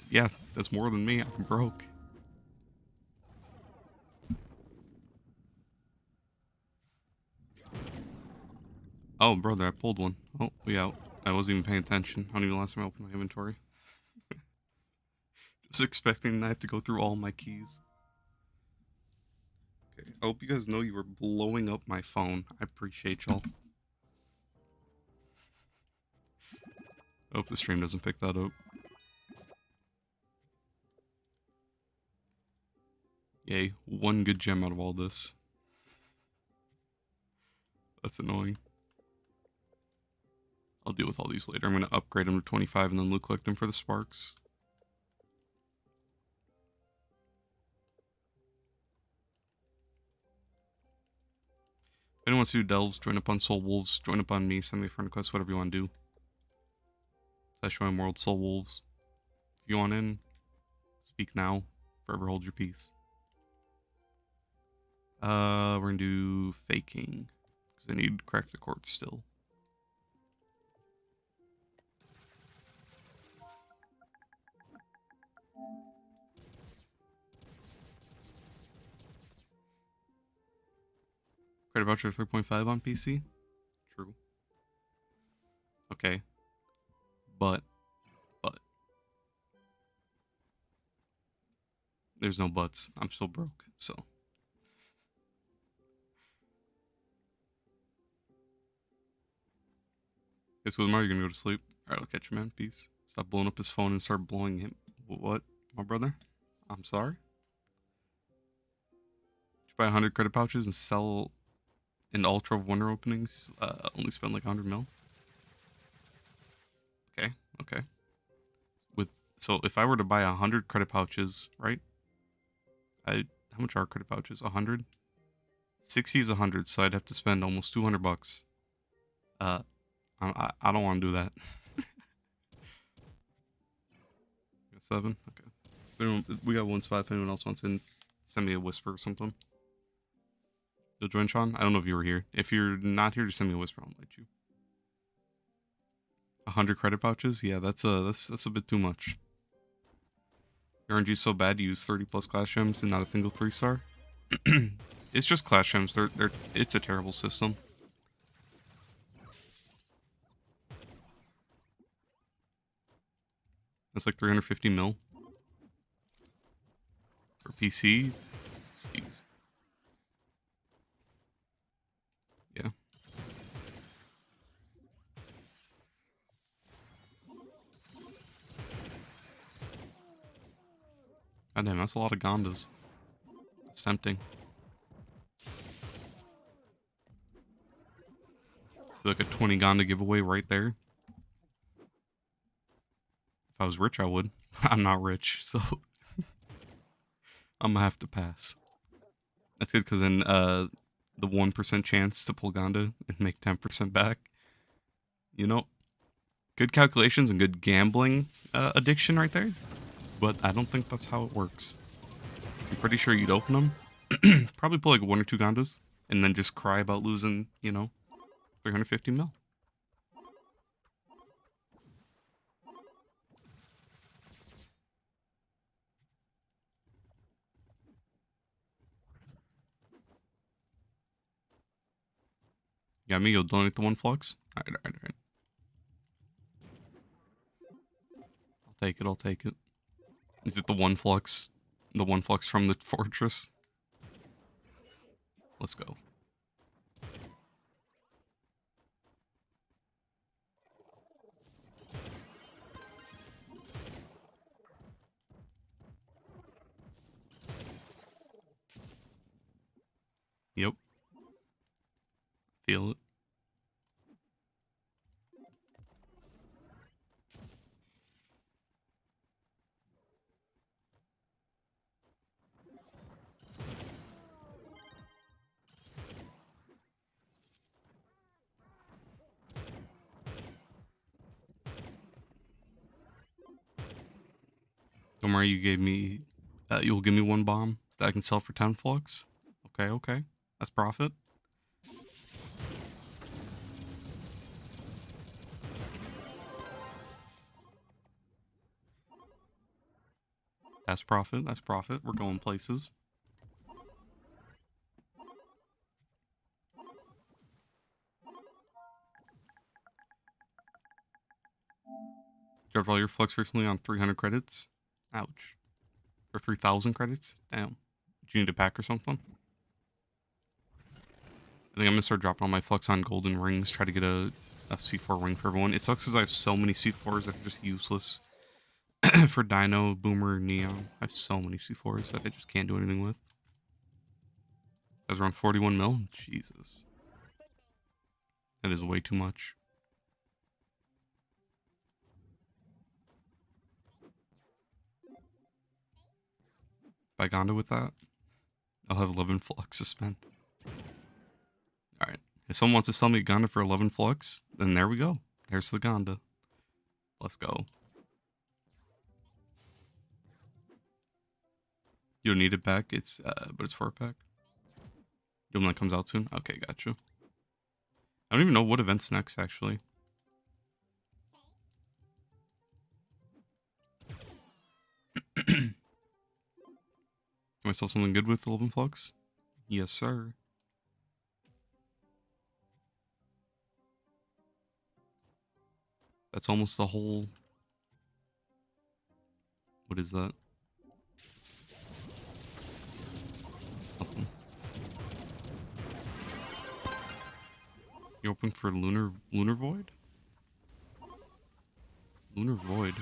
Yeah, that's more than me. I'm broke. Oh, brother, I pulled one. Oh, we out. I wasn't even paying attention. I don't even last time I opened my inventory. Just expecting I have to go through all my keys. Okay, I hope you guys know you were blowing up my phone. I appreciate y'all. I hope the stream doesn't pick that up. Yay, one good gem out of all this. That's annoying. I'll deal with all these later. I'm going to upgrade them to 25 and then loot collect them for the sparks. If anyone wants to do delves, join up on Soul Wolves, join up on me, send me a friend request, whatever you want to do. Session World Soul Wolves. If you want in, speak now. Forever hold your peace. We're gonna do faking. Because I need to crack the quartz still. Credit voucher 3.5 on PC? True. Okay. But. There's no buts. I'm still broke, so. Guess what, Mario? You're gonna go to sleep? Alright, I'll catch you, man. Peace. Stop blowing up his phone and start blowing him. What? My brother? I'm sorry? Did you buy 100 credit pouches and sell in all Trove Wonder openings? Only spend like 100 mil? Okay, okay. So if I were to buy 100 credit pouches, right? How much are credit pouches? 100? 60 is 100, so I'd have to spend almost 200 bucks. Uh, I don't want to do that. 7? Okay. We got one spot if anyone else wants to send me a whisper or something. You'll join, Sean? I don't know if you were here. If you're not here, just send me a whisper. I'll let you. 100 credit pouches? Yeah, that's a bit too much. Your RNG's so bad you use 30 plus class gems and not a single 3-star? It's just class gems. It's a terrible system. That's like 350 mil for PC. Jeez. Yeah. God damn, that's a lot of Gondas. It's tempting. Like a 20 Gonda giveaway right there. If I was rich, I would. I'm not rich, so I'm gonna have to pass. That's good because then the 1% chance to pull Gonda and make 10% back. You know, good calculations and good gambling addiction right there. But I don't think that's how it works. I'm pretty sure you'd open them, probably pull like 1 or 2 Gondas, and then just cry about losing, 350 mil. Yeah, me, you'll donate the 1 flux? Alright. I'll take it. Is it the 1 flux? The 1 flux from the fortress? Let's go. Yep. Feel it. Don't worry, you'll give me 1 bomb that I can sell for 10 flux? Okay. That's profit. That's profit. We're going places. Dropped all your flux recently on 300 credits? Ouch. Or 3,000 credits? Damn. Do you need a pack or something? I think I'm gonna start dropping all my flux on golden rings, try to get a C4 ring for everyone. It sucks because I have so many C4s that are just useless. For Dino, Boomer, Neon. I have so many C4s that I just can't do anything with. That was around 41 mil? Jesus. That is way too much. By Gonda with that, I'll have 11 flux to spend. Alright. If someone wants to sell me a Gonda for 11 flux, then there we go. There's the Gonda. Let's go. You don't need it back. But it's 4-pack. You know when that comes out soon? Okay, gotcha. I don't even know what event's next, actually. Can I sell something good with 11 flux? Yes, sir. That's almost the whole... What is that? Nothing. You open for Lunar Void? Lunar Void?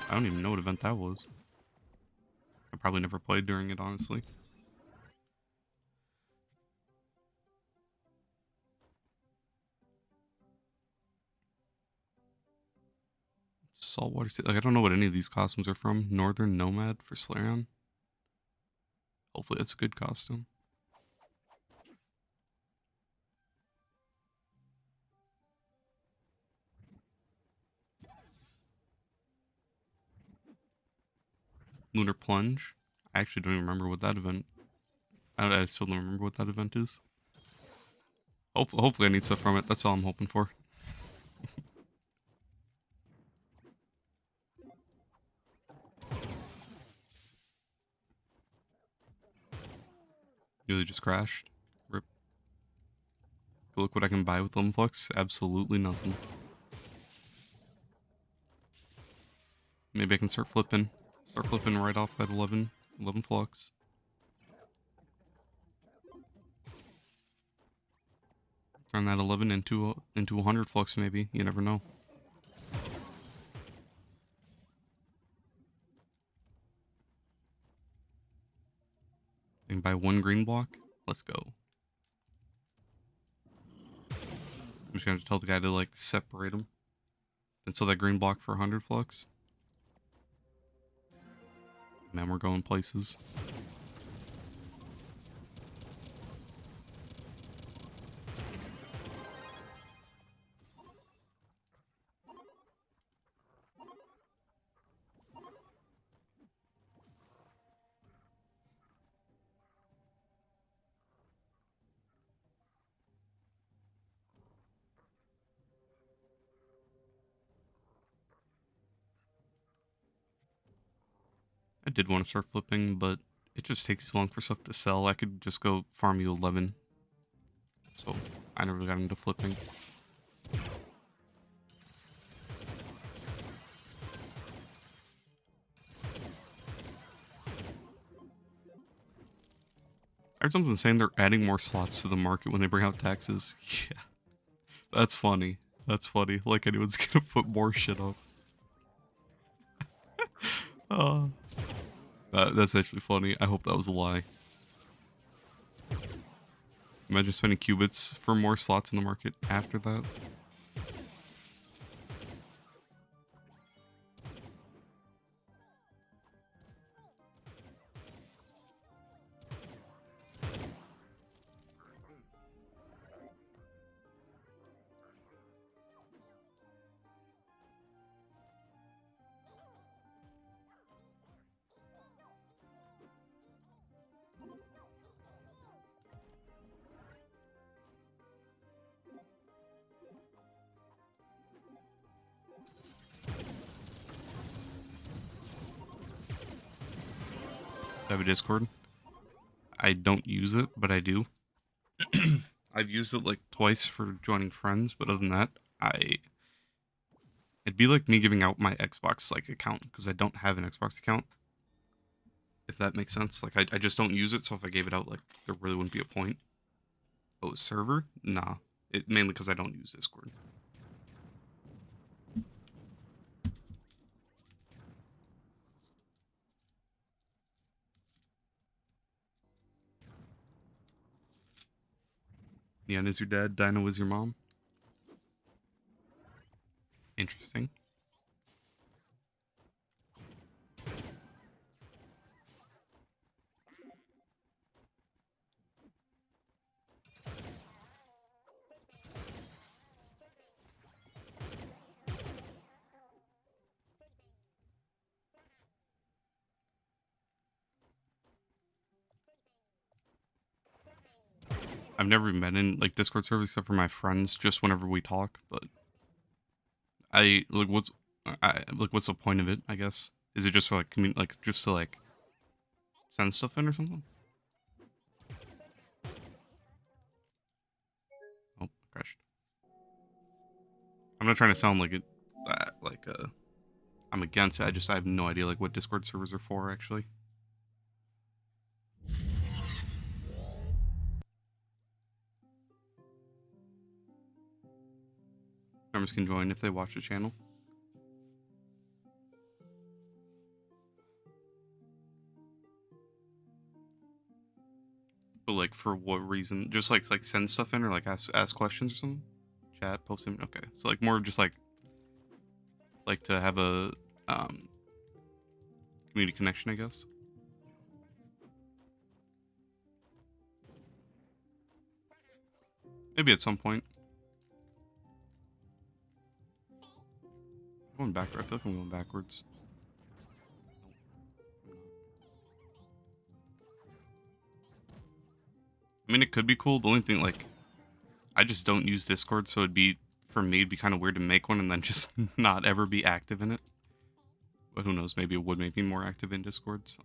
I don't even know what event that was. I probably never played during it, honestly. Saltwater City. Like, I don't know what any of these costumes are from. Northern Nomad for Slarion. Hopefully that's a good costume. Lunar Plunge. I actually don't even remember what that event. I still don't remember what that event is. Hopefully I need stuff from it. That's all I'm hoping for. Nearly just crashed. Rip. Look what I can buy with Flux. Absolutely nothing. Maybe I can start flipping. Start flipping right off that 11 Flux. Turn that 11 into 100 Flux maybe. You never know. I can buy one green block. Let's go. I'm just gonna tell the guy to like separate them. And sell that green block for 100 Flux. Man, we're going places. I did want to start flipping, but it just takes too long for stuff to sell. I could just go farm you 11. So I never got into flipping. I heard something saying they're adding more slots to the market when they bring out taxes. Yeah, that's funny. That's funny. Like anyone's gonna put more shit up. uh, that's actually funny. I hope that was a lie. Imagine spending qubits for more slots in the market after that. I have a Discord. I don't use it, but I do. I've used it like twice for joining friends, but other than that, it'd be like me giving out my Xbox like account because I don't have an Xbox account. If that makes sense. Like I just don't use it, so if I gave it out, like there really wouldn't be a point. Oh, server? Nah. It mainly because I don't use Discord. Neon is your dad, Dino is your mom. Interesting. I've never been in like Discord servers except for my friends, just whenever we talk. But I like what's the point of it? I guess is it just for like like just to like send stuff in or something? Oh, crashed. I'm not trying to sound like it, I'm against it. I have no idea like what Discord servers are for actually. Members can join if they watch the channel. But like for what reason? Just like send stuff in or like ask questions or something? Chat, post them. Okay. So like more just like to have a community connection, I guess. Maybe at some point. I'm going backward. I feel like I'm going backwards. I mean, it could be cool. The only thing, like, I just don't use Discord, so it'd be, for me, it'd be kind of weird to make one and then just not ever be active in it. But who knows? Maybe it would make me more active in Discord. So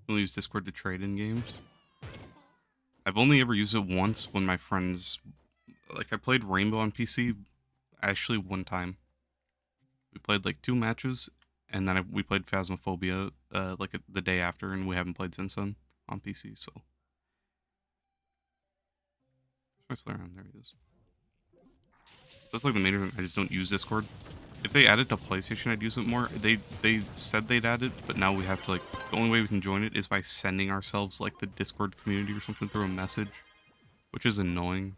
we'll use Discord to trade in games. I've only ever used it once when my friends, like, I played Rainbow on PC. Actually, one time we played like 2 matches, and then we played Phasmophobia like the day after, and we haven't played since then on PC. So my Slayer on there he is. So that's like the main reason I just don't use Discord. If they add it to PlayStation, I'd use it more. They said they'd add it, but now we have to, like, the only way we can join it is by sending ourselves like the Discord community or something through a message, which is annoying.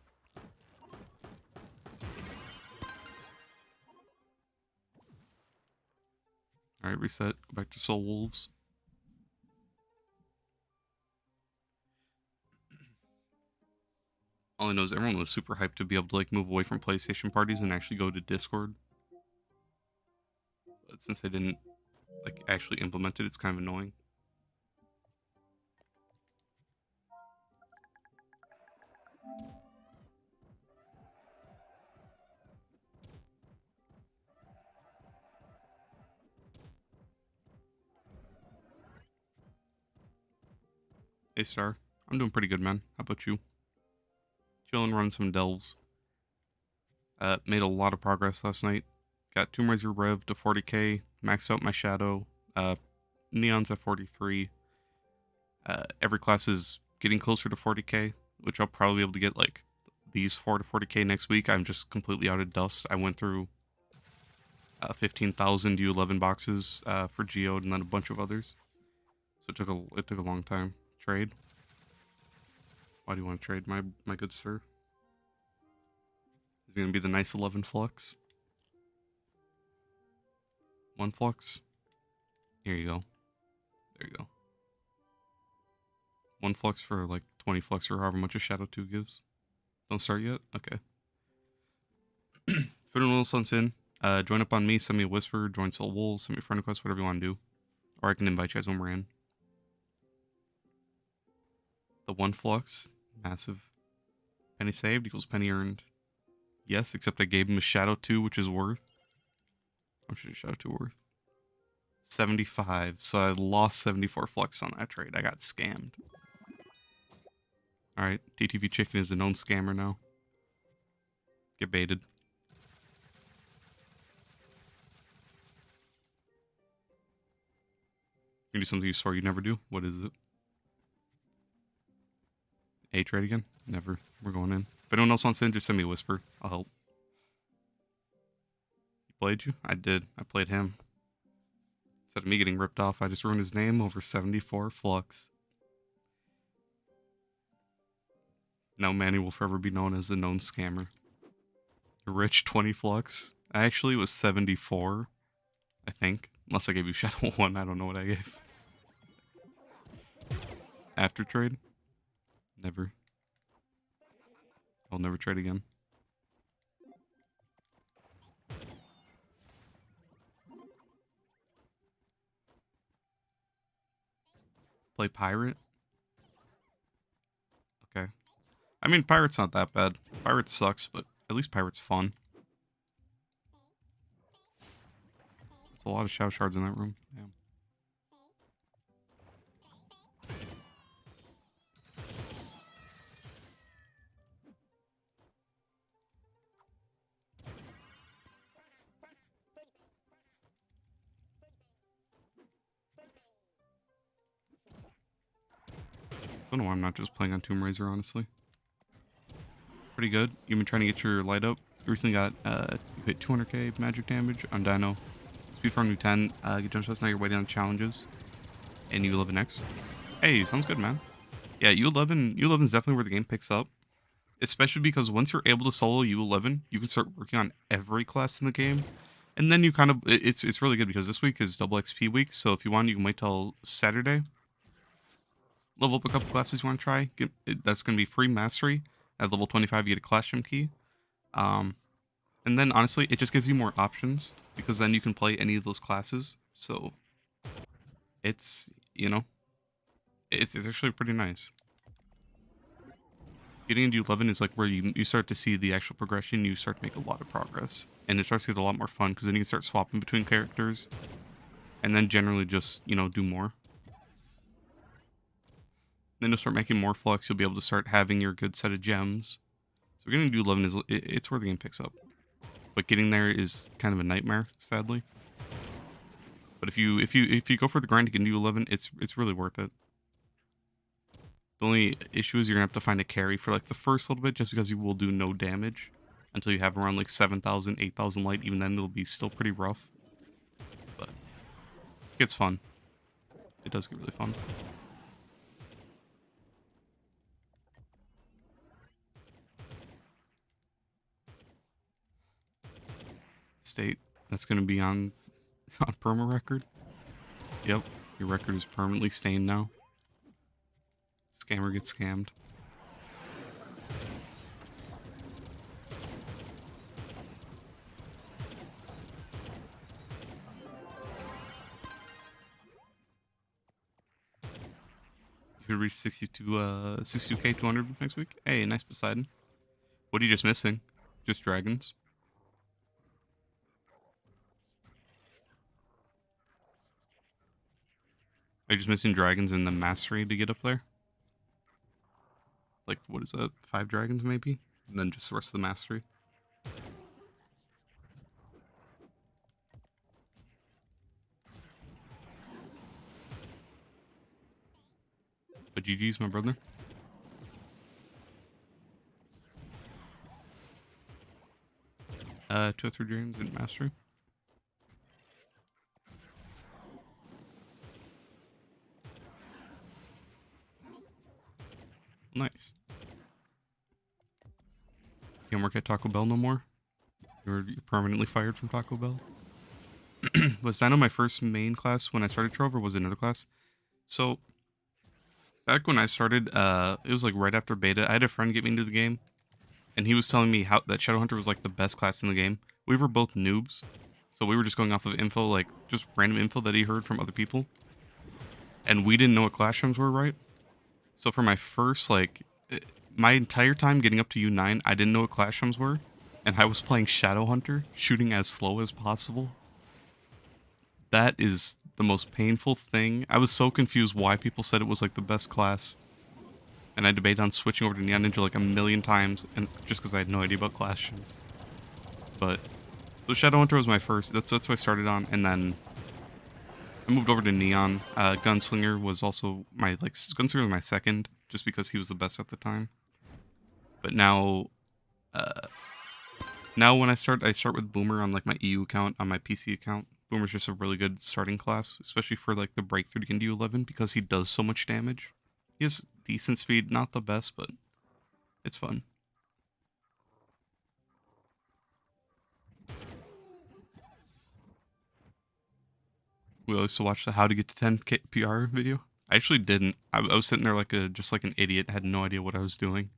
All right, reset. Go back to Soul Wolves. All I know is everyone was super hyped to be able to, like, move away from PlayStation parties and actually go to Discord. But since I didn't, like, actually implement it, it's kind of annoying. Hey, Star. I'm doing pretty good, man. How about you? Chilling, running some delves. Made a lot of progress last night. Got Tomb Raider Rev to 40k. Maxed out my Shadow. Neon's at 43. Every class is getting closer to 40k, which I'll probably be able to get, like, these 4 to 40k next week. I'm just completely out of dust. I went through 15,000 U11 boxes for Geode and then a bunch of others. So it took a long time. Trade. Why do you want to trade, my good sir? Is it gonna be the nice 11 flux? 1 flux? Here you go. There you go. 1 flux for like 20 flux or however much a Shadow 2 gives. Don't start yet? Okay. If anyone else wants in, join up on me, send me a whisper, join Soul Wolves, send me a friend request, whatever you want to do. Or I can invite you guys when we're in. The 1 flux, massive. Penny saved equals penny earned. Yes, except I gave him a Shadow 2, which is worth. How much is a Shadow 2 worth? 75. So I lost 74 flux on that trade. I got scammed. Alright, TTV Chicken is a known scammer now. Get baited. You do something you swore you'd never do? What is it? A trade again? Never. We're going in. If anyone else wants in, just send me a whisper. I'll help. He played you? I did. I played him. Instead of me getting ripped off, I just ruined his name over 74 flux. Now Manny will forever be known as a known scammer. Rich 20 flux. Actually, it was 74. I think. Unless I gave you Shadow 1. I don't know what I gave. After trade? Never. I'll never trade again. Play Pirate? Okay. I mean, Pirate's not that bad. Pirate sucks, but at least Pirate's fun. It's a lot of Shadow Shards in that room. Damn. Don't know why I'm not just playing on Tomb Raider, honestly. Pretty good. You've been trying to get your light up. You recently got, you hit 200k magic damage on Dino. Speed farm new 10. Get jump shots, now you're waiting on challenges. And U11X. Hey, sounds good, man. Yeah, U11 is definitely where the game picks up. Especially because once you're able to solo U11, you can start working on every class in the game. And then you kind of, it's really good because this week is double XP week. So if you want, you can wait till Saturday. Level up a couple classes you want to try. That's going to be free mastery. At level 25, you get a class gem key. And then honestly, it just gives you more options because then you can play any of those classes. So it's, it's actually pretty nice. Getting into 11 is like where you start to see the actual progression. You start to make a lot of progress, and it starts to get a lot more fun because then you can start swapping between characters, and then generally just do more. Then you'll start making more flux. You'll be able to start having your good set of gems. So getting into 11 it's where the game picks up, but getting there is kind of a nightmare, sadly. But if you go for the grind to get into 11, it's really worth it. The only issue is you're gonna have to find a carry for like the first little bit, just because you will do no damage until you have around like 7,000, 8,000 light. Even then, it'll be still pretty rough. But it gets fun. It does get really fun. State that's gonna be on perma record. Yep, your record is permanently stained now. Scammer gets scammed. You should reach 62k 200 next week. Hey, nice Poseidon. What are you just missing? Just dragons? Are you just missing dragons in the mastery to get up there? Like, what is that? 5 dragons, maybe? And then just the rest of the mastery? But GG's, my brother. 2 or 3 dragons in mastery. Nice. You can't work at Taco Bell no more? You're permanently fired from Taco Bell? Was Dino my first main class when I started Trove, or was it another class? So, back when I started, it was like right after beta. I had a friend get me into the game, and he was telling me how that Shadowhunter was like the best class in the game. We were both noobs, so we were just going off of info, like just random info that he heard from other people. And we didn't know what class gems were, right? So for my first, my entire time getting up to U9, I didn't know what class gems were. And I was playing Shadowhunter, shooting as slow as possible. That is the most painful thing. I was so confused why people said it was like the best class. And I debated on switching over to Neon Ninja like a million times, and just because I had no idea about class gems. But, so Shadowhunter was my first, that's what I started on, and then I moved over to Neon. Gunslinger was also Gunslinger was my second, just because he was the best at the time. But now, when I start with Boomer on like my EU account, on my PC account. Boomer's just a really good starting class, especially for like the breakthrough to get into 11, because he does so much damage. He has decent speed, not the best, but it's fun. We always watch the how to get to 10K PR video. I actually didn't. I was sitting there just like an idiot, had no idea what I was doing.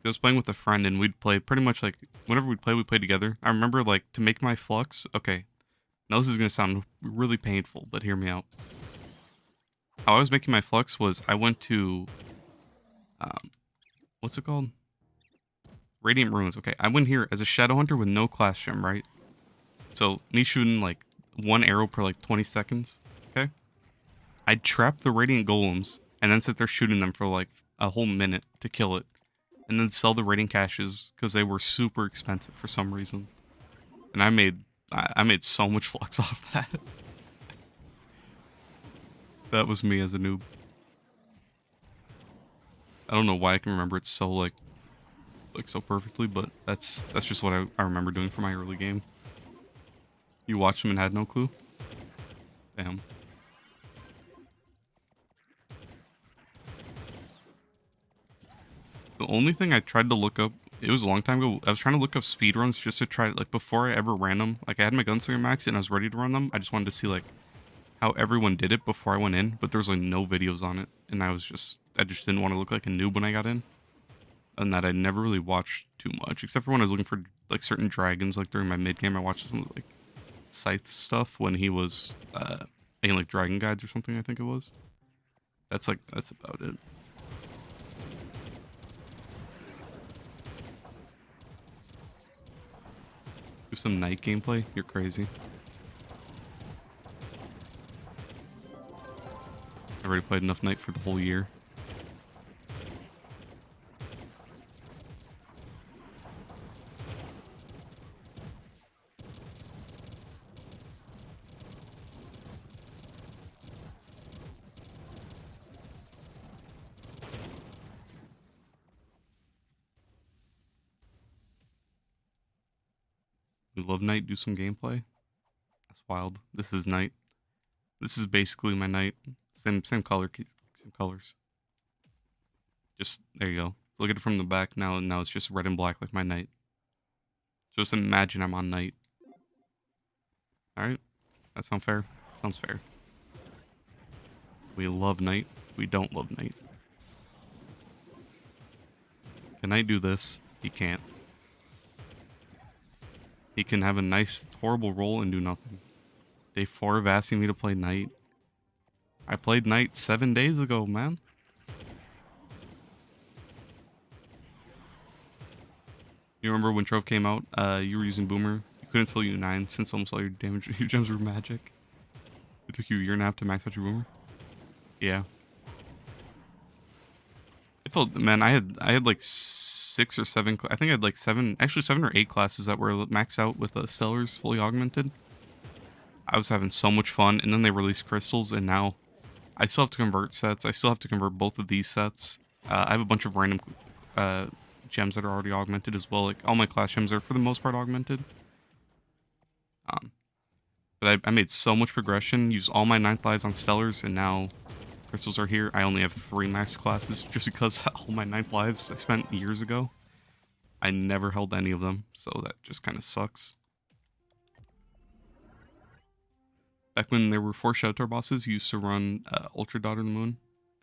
I was playing with a friend, and we'd play pretty much like whenever we'd play together. I remember like to make my flux. Okay, now this is gonna sound really painful, but hear me out. How I was making my flux was I went to, what's it called? Radiant Ruins. Okay, I went here as a Shadowhunter with no class gem, right? So me shooting like 1 arrow per like 20 seconds. Okay, I'd trap the Radiant Golems and then sit there shooting them for like a whole minute to kill it. And then sell the raiding caches because they were super expensive for some reason. And I made so much flux off that. That was me as a noob. I don't know why I can remember it so like so perfectly, but that's just what I remember doing for my early game. You watched them and had no clue? Damn. The only thing I tried to look up, it was a long time ago, I was trying to look up speedruns just to try, like, before I ever ran them. Like, I had my Gunslinger max and I was ready to run them. I just wanted to see, like, how everyone did it before I went in, but there was, like, no videos on it. And I just didn't want to look like a noob when I got in. And that I never really watched too much, except for when I was looking for like certain dragons. Like during my mid game, I watched some like Scythe stuff when he was making like dragon guides or something. I think it was. That's about it. Do some night gameplay. You're crazy. I already played enough night for the whole year. We love night. Do some gameplay. That's wild. This is night. This is basically my night. Same color, same colors. Just there you go. Look at it from the back now. Now it's just red and black like my night. Just imagine I'm on night. All right, that sounds fair. Sounds fair. We love night. We don't love night. Can I do this? He can't. He can have a nice, horrible roll and do nothing. Day 4 of asking me to play night. I played night 7 days ago, man. You remember when Trove came out? You were using Boomer. You couldn't sell U9 since almost all your damage, your gems were magic. It took you a year and a half to max out your Boomer. Yeah. It felt, man, I had like 6 or 7, I think I had like 7, actually 7 or 8 classes that were maxed out with the Stellars fully augmented. I was having so much fun, and then they released crystals, and now I still have to convert sets. I still have to convert both of these sets. I have a bunch of random gems that are already augmented as well. Like all my class gems are for the most part augmented. But I made so much progression, used all my 9th lives on Stellars, and now crystals are here. I only have 3 max classes just because all my 9th lives I spent years ago. I never held any of them, so that just kind of sucks. Back when there were 4 Shadow Tower bosses, you used to run Ultra Daughter of the Moon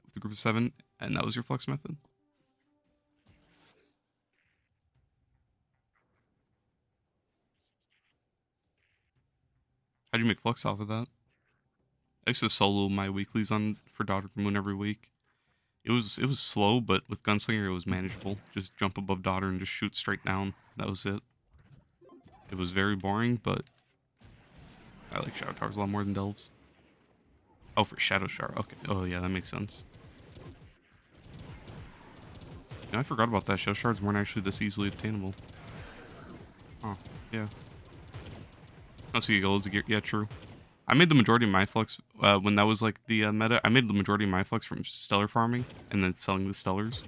with a group of 7, and that was your flex method. How'd you make flux off of that? I used to solo my weeklies on for Daughter of the Moon every week. It was slow, but with Gunslinger it was manageable. Just jump above Daughter and just shoot straight down. That was it. It was very boring, but I like Shadow Towers a lot more than Delves. Oh, for Shadow Shard. Okay. Oh yeah, that makes sense. I forgot about that. Shadow Shards weren't actually this easily obtainable. Oh, yeah. Oh, so you go loads of gear. Yeah, true. I made the majority of my flux when that was like the meta. I made the majority of my flux from stellar farming and then selling the stellars.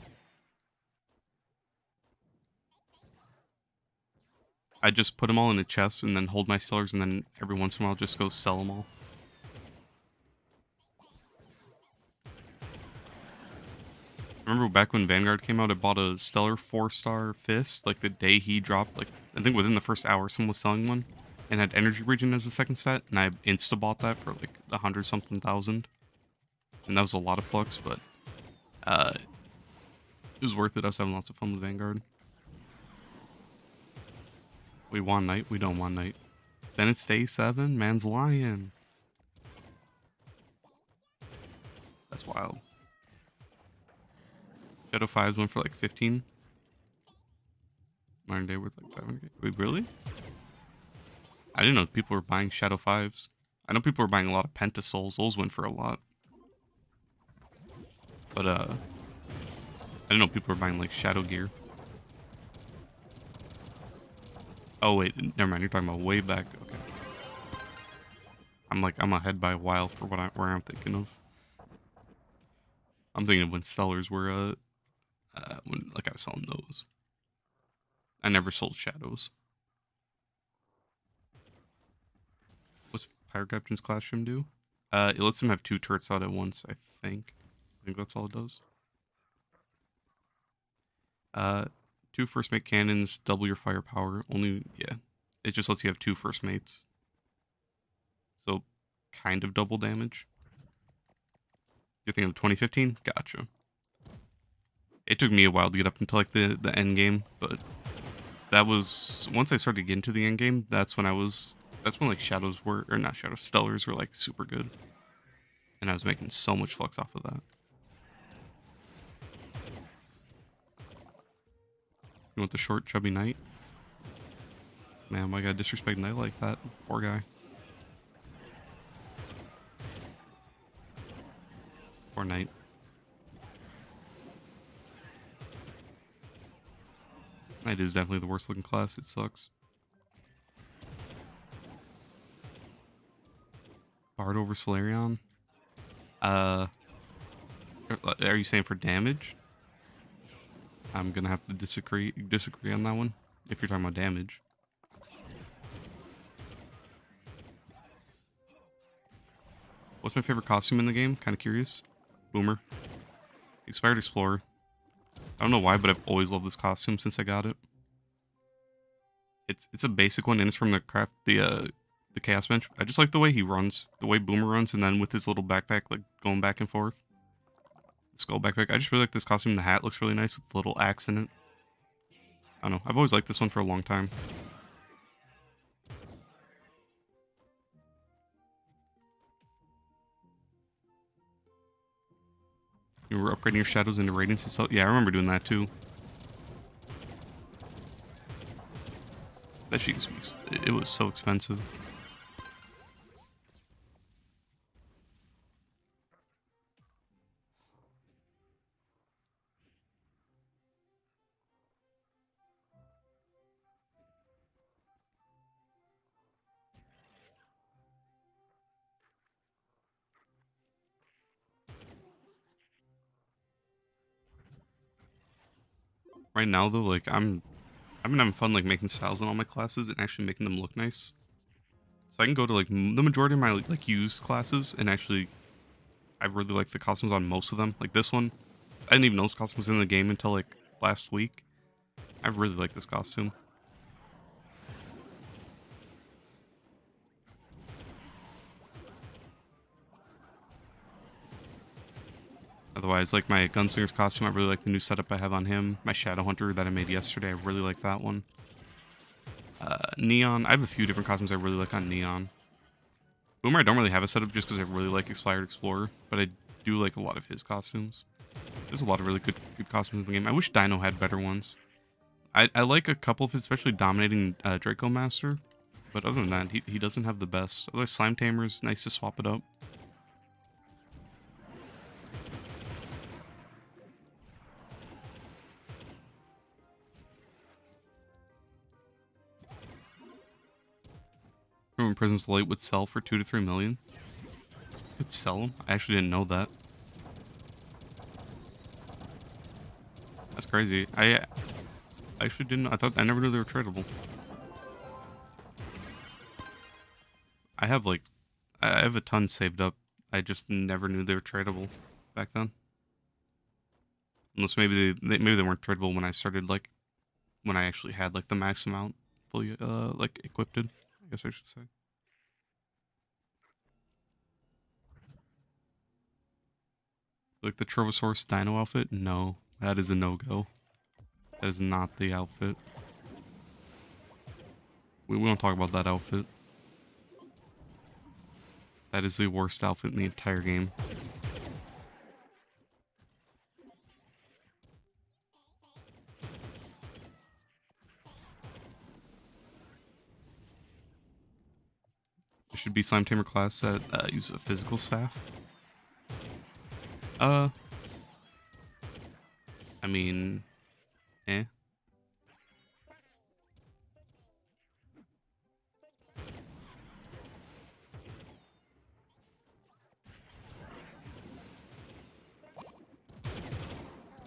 I just put them all in a chest and then hold my stellars and then every once in a while just go sell them all. Remember back when Vanguard came out, I bought a stellar 4-star fist like the day he dropped. Like I think within the first hour, someone was selling one. And had energy region as a second set, and I insta bought that for like 100 something thousand, and that was a lot of flux, but it was worth it. I was having lots of fun with Vanguard. We want night, we don't want night. Then it's day 7, man's lying. That's wild. Shadow 5s went for like 15. Modern day worth like 500. Wait, really? I didn't know people were buying Shadow 5s. I know people were buying a lot of Pentasouls. Those went for a lot. But, I didn't know people were buying, like, Shadow gear. Oh, wait. Never mind. You're talking about way back. Okay. I'm ahead by a while for where I'm thinking of. I'm thinking of when sellers were, when, like, I was selling those. I never sold Shadows. What's Pirate Captain's class gem do? It lets them have 2 turrets out at once, I think. I think that's all it does. 2 first mate cannons, double your firepower. Only, yeah. It just lets you have 2 first mates. So, kind of double damage. You're thinking of 2015? Gotcha. It took me a while to get up until, like, the end game, but that was once I started getting to the end game. That's when like shadows were, or not shadows, stellars were like super good, and I was making so much flux off of that. You want the short chubby knight? Man, why gotta disrespect knight like that? Poor guy. Poor knight. Knight is definitely the worst looking class. It sucks. Bard over Solarion. Are you saying for damage? I'm gonna have to disagree on that one. If you're talking about damage. What's my favorite costume in the game? Kind of curious. Boomer. Expired Explorer. I don't know why, but I've always loved this costume since I got it. It's a basic one, and it's from the Chaos Bench. I just like the way he runs, the way Boomer runs, and then with his little backpack, like going back and forth. The skull backpack. I just really like this costume. The hat looks really nice with the little axe in it. I don't know. I've always liked this one for a long time. You were upgrading your shadows into radiance itself. Yeah, I remember doing that too. That shit it was so expensive. Right now though, like I've been having fun like making styles on all my classes and actually making them look nice. So I can go to like the majority of my like used classes and actually I really like the costumes on most of them. Like this one, I didn't even know this costume was in the game until like last week. I really like this costume. Otherwise, like my Gunslinger's costume, I really like the new setup I have on him. My Shadow Hunter that I made yesterday, I really like that one. Neon, I have a few different costumes I really like on Neon. Boomer, I don't really have a setup just because I really like Expired Explorer, but I do like a lot of his costumes. There's a lot of really good costumes in the game. I wish Dino had better ones. I like a couple of his, especially Dominating Draco Master, but other than that, he doesn't have the best. Otherwise, Slime Tamer's nice to swap it up. Remember when Prism's Light would sell for 2 to 3 million? Could sell them? I actually didn't know that. That's crazy. I actually didn't. I never knew they were tradable. I have like, I have a ton saved up. I just never knew they were tradable back then. Unless maybe maybe they weren't tradable when I started, like when I actually had like the max amount fully like equipped. I guess I should say. Like the Trovosaurus Dino outfit? No, that is a no-go. That is not the outfit. We won't talk about that outfit. That is the worst outfit in the entire game. It should be Slime Tamer class that uses a physical staff. I mean, eh.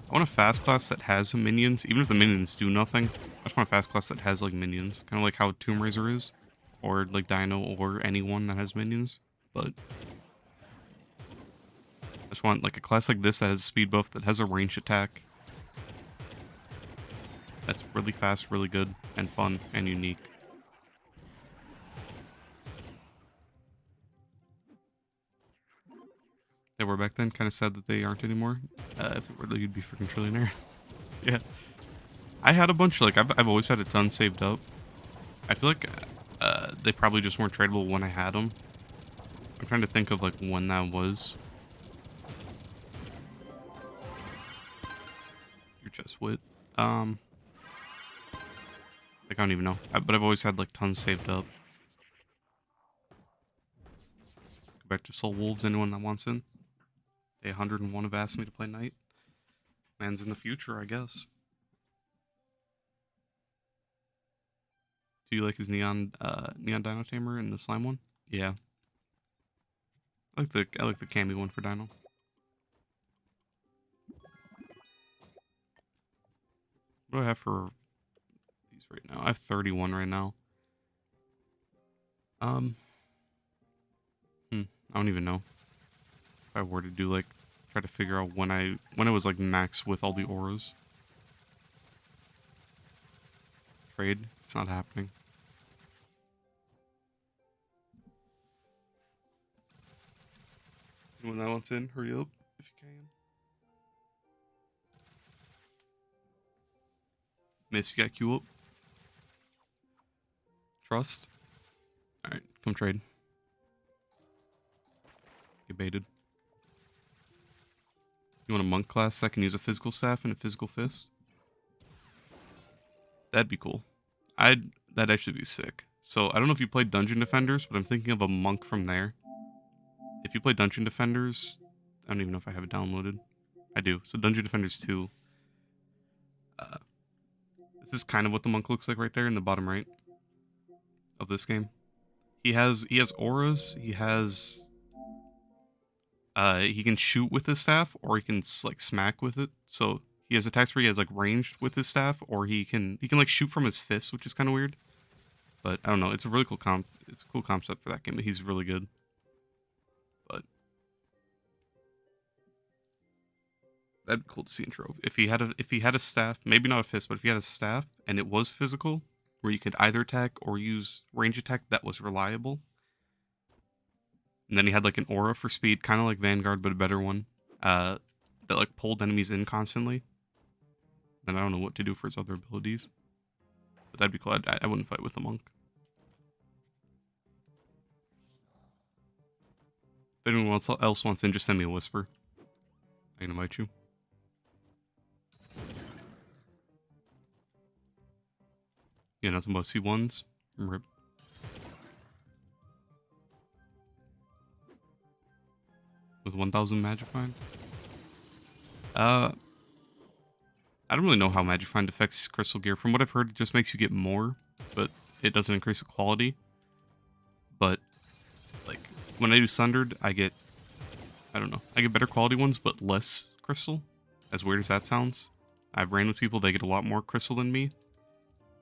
I want a fast class that has some minions, even if the minions do nothing. I just want a fast class that has like minions, kind of like how Tomb Raiser is, or like Dino, or anyone that has minions. But I just want like a class like this that has a speed buff, that has a range attack, that's really fast, really good, and fun, and unique. They were back then. Kind of sad that they aren't anymore. If it were, you'd be freaking trillionaire. Yeah. I had a bunch, like, I've always had a ton saved up. I feel like, they probably just weren't tradable when I had them. I'm trying to think of, like, when that was. Your chest wit. Um, like, I don't even know. But I've always had, like, tons saved up. Go back to Soul Wolves, anyone that wants in. Day 101 have asked me to play Knight. Man's in the future, I guess. Do you like his neon Dino Tamer and the slime one? Yeah. I like the Cammy one for Dino. What do I have for these right now? I have 31 right now. Um, I don't even know. If I were to do like try to figure out when I was like max with all the auras. Trade. It's not happening. Anyone that wants in, hurry up if you can. Miss, you got Q up. Trust. Alright, come trade. Get baited. You want a monk class that can use a physical staff and a physical fist? That'd be cool. That'd actually be sick. So I don't know if you played Dungeon Defenders, but I'm thinking of a monk from there. If you play Dungeon Defenders, I don't even know if I have it downloaded. I do. So Dungeon Defenders 2. Uh, this is kind of what the monk looks like right there in the bottom right of this game. He has auras. He has he can shoot with his staff, or he can like smack with it. So he has attacks where he has like ranged with his staff, or he can like shoot from his fist, which is kind of weird. But I don't know. It's a really cool It's a cool concept for that game. But he's really good. But that'd be cool to see in Trove. If he had a staff, maybe not a fist, but if he had a staff and it was physical, where you could either attack or use range attack that was reliable. And then he had like an aura for speed, kind of like Vanguard, but a better one. That like pulled enemies in constantly. Then I don't know what to do for his other abilities. But that'd be cool. I wouldn't fight with the monk. If anyone else wants in, just send me a whisper. I can invite you. Yeah, nothing but C1s. Rip. With 1,000 Magic Find. I don't really know how Magic Find affects Crystal Gear. From what I've heard, it just makes you get more, but it doesn't increase the quality. But, like, when I do Sundered, I get better quality ones, but less crystal. As weird as that sounds. I've ran with people, they get a lot more crystal than me.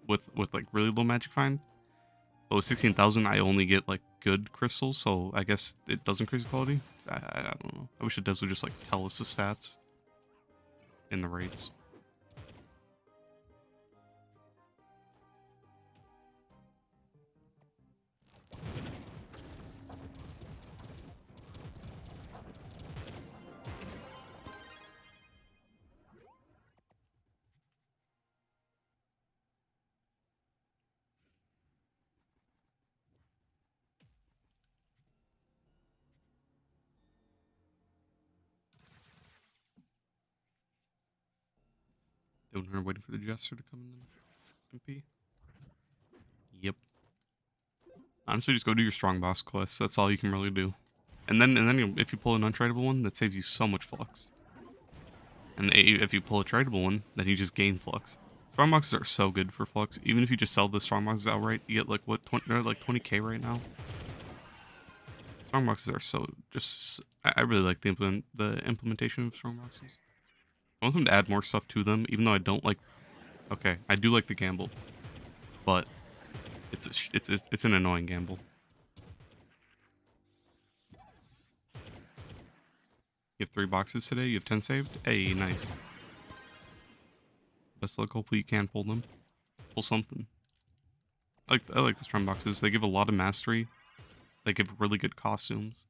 With like, really low Magic Find. But with 16,000, I only get, like, good crystals, so I guess it does increase the quality. I don't know. I wish it does would just, like, tell us the stats in the raids. Doing her waiting for the Jester to come in MP. Yep. Honestly, just go do your strong boss quest. That's all you can really do. And then if you pull an untradeable one, that saves you so much flux. And if you pull a tradeable one, then you just gain flux. Strong boxes are so good for flux. Even if you just sell the strong boxes outright, you get like what 20, they're like 20k right now. Strong boxes are so just. I really like the implementation of strong boxes. I want them to add more stuff to them, even though I don't like. Okay, I do like the gamble, but it's an annoying gamble. You have 3 boxes today. You have 10 saved. Hey, nice. Best of luck. Hopefully you can pull them. Pull something. I like the strong boxes. They give a lot of mastery. They give really good costumes.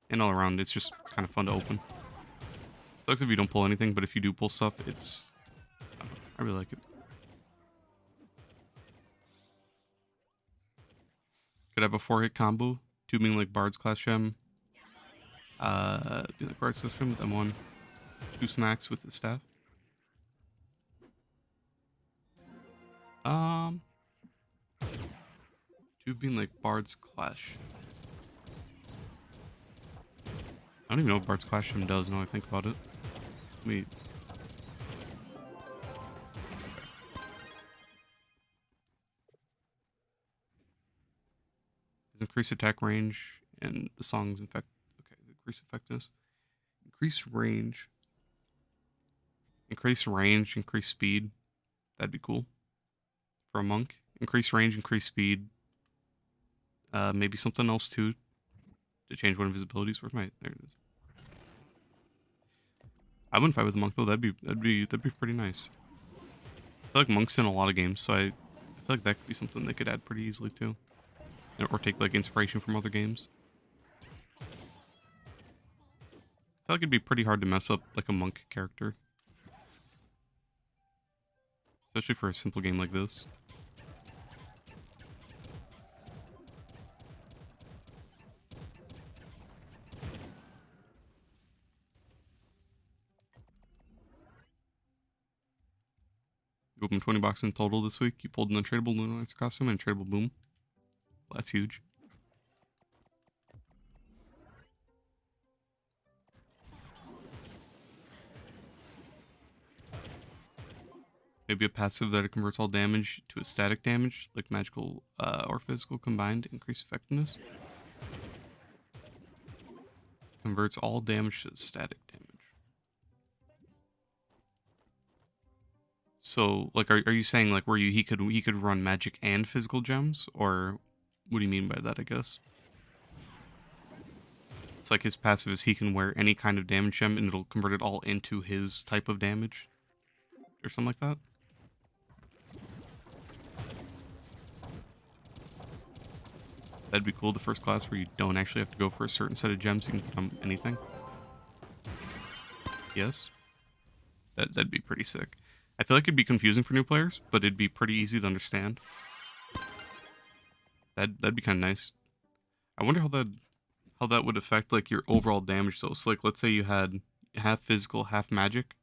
And all around, it's just kind of fun to open. Sucks if you don't pull anything, but if you do pull stuff, it's... I really like it. Could have a 4-hit combo. 2 being like Bard's Class Gem. Being like Bard's Class Gem, then 1. 2 smacks with the staff. Um, 2 being like Bard's Clash. I don't even know what Bard's Clash Gem does now I think about it. Let me. Increase attack range and the song's effect. Okay, increase effectiveness. Increase range. Increase range, increase speed. That'd be cool. For a monk. Increase range, increase speed. Maybe something else too. To change one of his abilities. Where's my there it is. I wouldn't fight with a monk though, that'd be pretty nice. I feel like monk's in a lot of games, so I feel like that could be something they could add pretty easily too. Or take like inspiration from other games. I feel like it'd be pretty hard to mess up like a monk character. Especially for a simple game like this. You opened 20 boxes in total this week. You pulled an untradeable Lunalizer costume and a tradable boom. Well, that's huge. Maybe a passive that converts all damage to a static damage, like magical or physical combined, increase effectiveness. Converts all damage to static damage. So, like, are you saying like where he could run magic and physical gems, or what do you mean by that? I guess it's like his passive is he can wear any kind of damage gem and it'll convert it all into his type of damage, or something like that. That'd be cool. The first class where you don't actually have to go for a certain set of gems, you can put on anything. Yes, that'd be pretty sick. I feel like it'd be confusing for new players, but it'd be pretty easy to understand. That'd be kind of nice. I wonder how that would affect like your overall damage though. So like let's say you had half physical, half magic.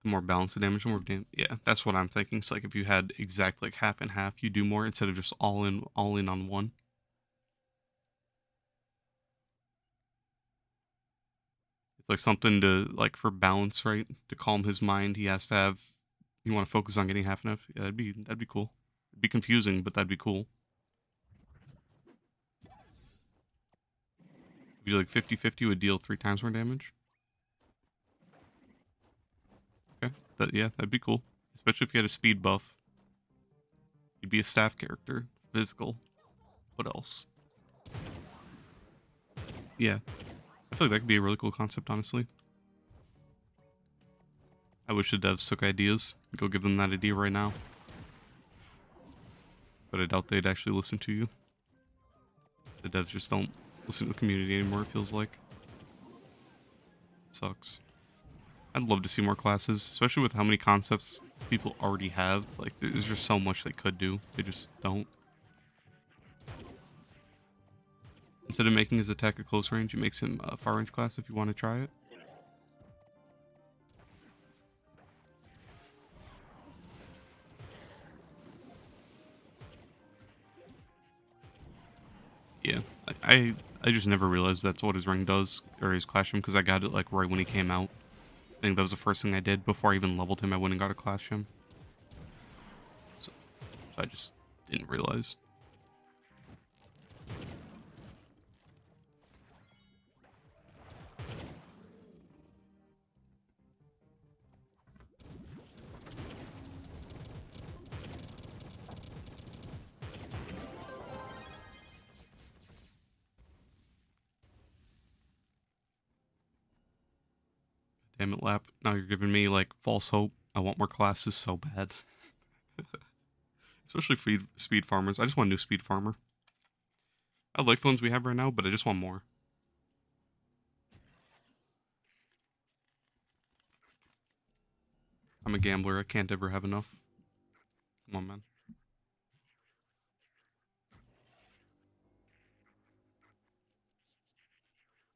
The more balanced the damage, the more damage. Yeah, that's what I'm thinking. So like if you had exact like half and half, you do more instead of just all in on one. It's like something to like for balance, right? To calm his mind, he has to have. You want to focus on getting half and half. Yeah, that'd be cool. It'd be confusing, but that'd be cool. If you like 50-50 would deal 3 times more damage. Okay, yeah, that'd be cool. Especially if you had a speed buff. You'd be a staff character, physical. What else? Yeah, I feel like that could be a really cool concept, honestly. I wish the devs took ideas. Go give them that idea right now. But I doubt they'd actually listen to you. The devs just don't listen to the community anymore, it feels like. It sucks. I'd love to see more classes, especially with how many concepts people already have. Like, there's just so much they could do. They just don't. Instead of making his attack a close range, it makes him a far range class if you want to try it. Yeah, I just never realized that's what his ring does, or his clash gem, because I got it like right when he came out. I think that was the first thing I did before I even leveled him. I went and got a clash gem. So I just didn't realize. Damn it, Lap. Now you're giving me like false hope. I want more classes so bad. Especially speed farmers. I just want a new speed farmer. I like the ones we have right now, but I just want more. I'm a gambler. I can't ever have enough. Come on, man.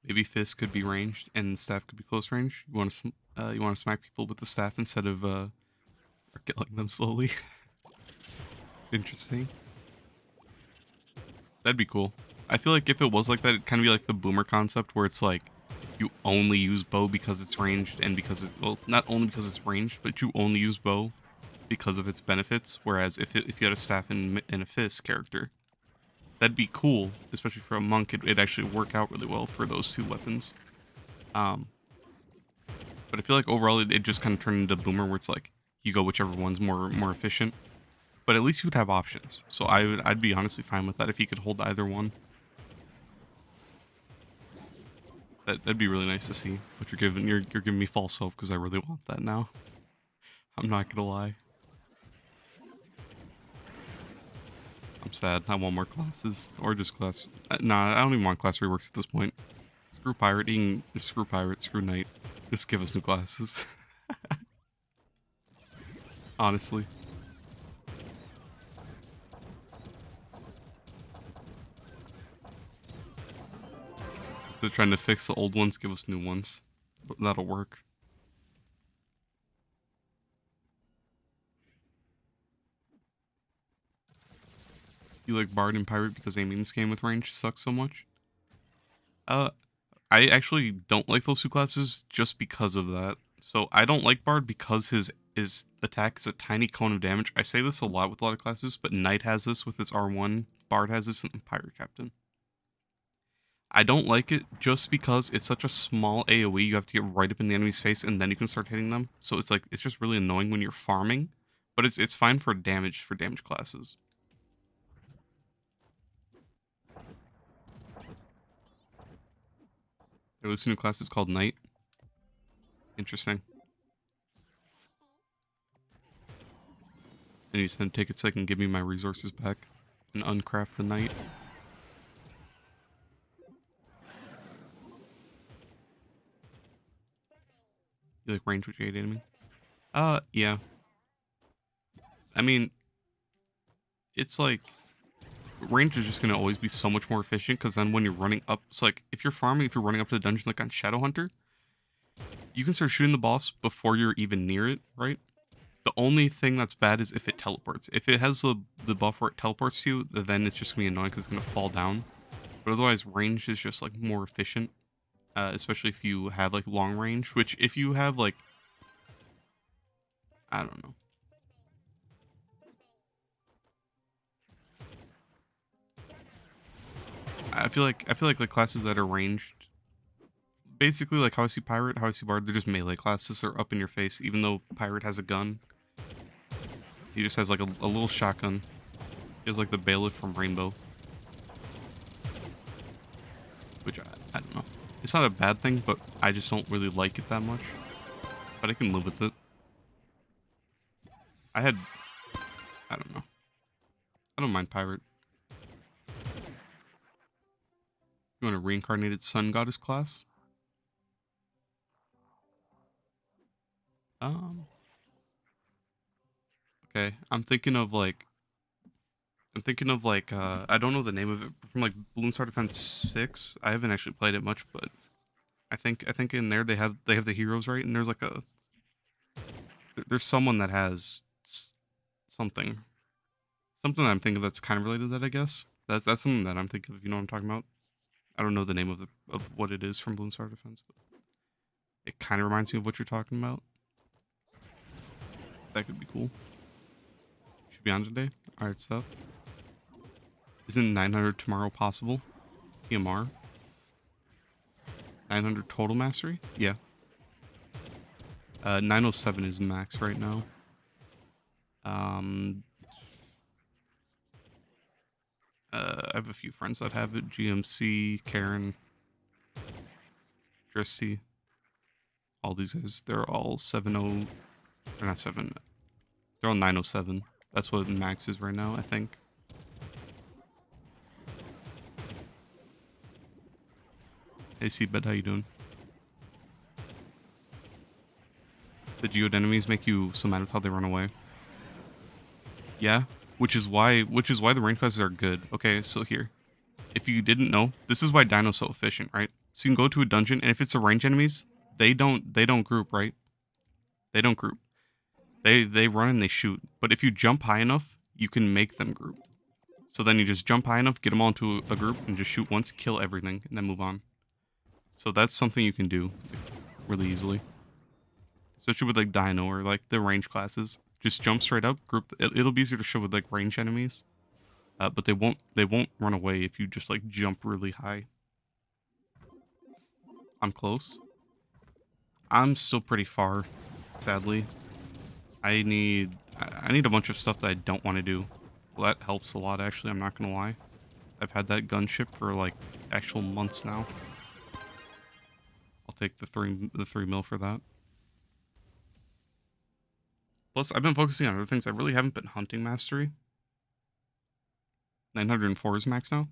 Maybe fist could be ranged and staff could be close range. You want to smack people with the staff instead of killing them slowly. Interesting. That'd be cool. I feel like if it was like that, it'd kind of be like the boomer concept where it's like you only use bow because it's ranged and because it, well, not only because it's ranged, but you only use bow because of its benefits. Whereas if you had a staff in a fist character, that'd be cool, especially for a monk. It'd actually work out really well for those two weapons. Um, but I feel like overall it just kind of turned into boomer where it's like you go whichever one's more efficient. But at least you would have options. So I'd be honestly fine with that if you could hold either one. That'd be really nice to see. But you're giving me false hope because I really want that now. I'm not gonna lie. I'm sad. I want more classes or just class. Nah, I don't even want class reworks at this point. Screw pirating. Screw pirate. Screw knight. Just give us new classes. Honestly. They're trying to fix the old ones, give us new ones. That'll work. You like Bard and Pirate because aiming this game with range sucks so much? Uh, I actually don't like those two classes just because of that. So I don't like Bard because his attack is a tiny cone of damage. I say this a lot with a lot of classes, but Knight has this with its R1, Bard has this, and Pirate Captain. I don't like it just because it's such a small AoE. You have to get right up in the enemy's face and then you can start hitting them. So it's like it's just really annoying when you're farming, but it's fine for damage classes. This new class is called Knight. Interesting. I need to take it so I can give me my resources back and uncraft the Knight. You like range with 8 enemy? Yeah. I mean, it's like range is just gonna always be so much more efficient because then when you're running up, it's like if you're farming, if you're running up to the dungeon like on Shadowhunter, you can start shooting the boss before you're even near it, right? The only thing that's bad is if it teleports. If it has the buff where it teleports to you, then it's just gonna be annoying because it's gonna fall down. But otherwise, range is just like more efficient, especially if you have like long range. Which if you have like, I don't know. I feel like the classes that are ranged, basically like how I see Pirate, how I see Bard, they're just melee classes. They're up in your face. Even though Pirate has a gun, he just has like a little shotgun. He has like the Bailiff from Rainbow, which I don't know. It's not a bad thing, but I just don't really like it that much. But I can live with it. I don't know. I don't mind Pirate. You want a reincarnated sun goddess class? Um. Okay, I don't know the name of it from like Balloon Star Defense 6. I haven't actually played it much, but I think in there they have the heroes, right? And there's like there's someone that has something something that I'm thinking of that's kind of related to that, I guess. That's something that I'm thinking of, you know what I'm talking about? I don't know the name of what it is from Balloon Star Defense, but it kind of reminds me of what you're talking about. That could be cool. Should be on today. Alright, so isn't 900 tomorrow possible? PMR? 900 total mastery? Yeah. 907 is max right now. I have a few friends that have it. GMC, Karen, Dristy. All these guys, they're all 70. They're not 7. They're all 907. That's what max is right now, I think. Hey, Seabed, how you doing? The geode enemies make you so mad with how they run away. Yeah, which is why the range classes are good. Okay, so here, if you didn't know, this is why Dino's so efficient, right? So you can go to a dungeon, and if it's a range enemies, they don't group, right? They don't group. They run and they shoot. But if you jump high enough, you can make them group. So then you just jump high enough, get them all into a group, and just shoot once, kill everything, and then move on. So that's something you can do like, really easily, especially with like Dino or like the range classes. Just jump straight up, group. It'll be easier to show with like range enemies, but they won't run away if you just like jump really high. I'm close. I'm still pretty far, sadly. I need a bunch of stuff that I don't want to do. Well, that helps a lot actually. I'm not gonna lie. I've had that gunship for like actual months now. I'll take the 3 mil for that. Plus, I've been focusing on other things. I really haven't been hunting mastery. 904 is max now.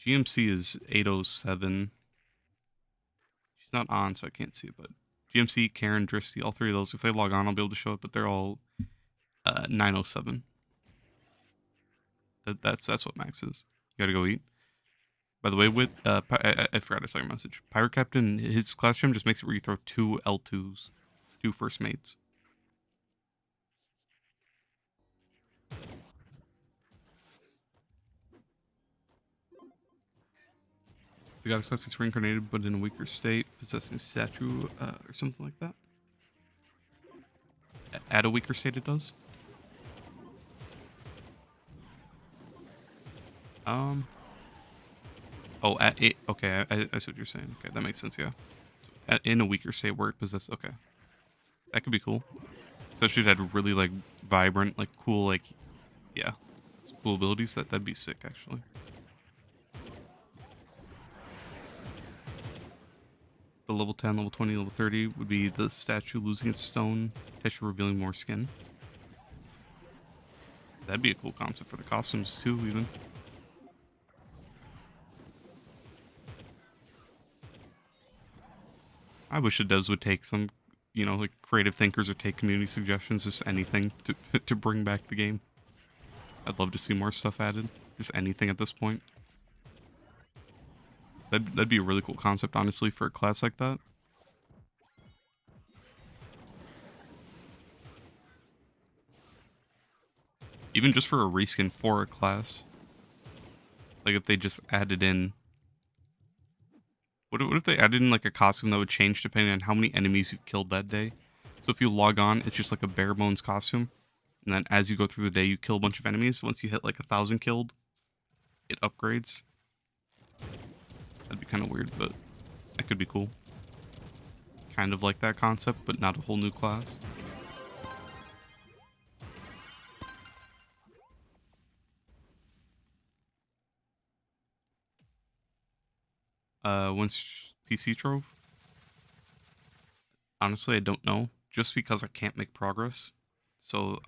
GMC is 807. She's not on, so I can't see it. But GMC, Karen, Dristy, all three of those. If they log on, I'll be able to show it. But they're all 907. That's what max is. You gotta go eat. By the way, with I forgot to say your message. Pirate Captain, his class gem just makes it where you throw 2 L2s, 2 first mates. The goddess class gets reincarnated, but in a weaker state, possessing a statue or something like that. At a weaker state, it does. Um. Oh, at it. Okay, I see what you're saying. Okay, that makes sense. Yeah. In a weaker state where it possesses. Okay, that could be cool. Especially if it had really like vibrant, like cool, like yeah, cool abilities. That'd be sick actually. The level 10, level 20, level 30 would be the statue losing its stone, texture revealing more skin. That'd be a cool concept for the costumes too, even. I wish the devs would take some, like creative thinkers or take community suggestions, just anything to to bring back the game. I'd love to see more stuff added. Just anything at this point. That'd be a really cool concept, honestly, for a class like that. Even just for a reskin for a class. Like if they just added in. What if they added in like a costume that would change depending on how many enemies you've killed that day? So if you log on, it's just like a bare bones costume. And then as you go through the day, you kill a bunch of enemies. Once you hit like 1,000 killed, it upgrades. That'd be kind of weird, but that could be cool. Kind of like that concept, but not a whole new class. Once PC Trove? Honestly, I don't know. Just because I can't make progress. So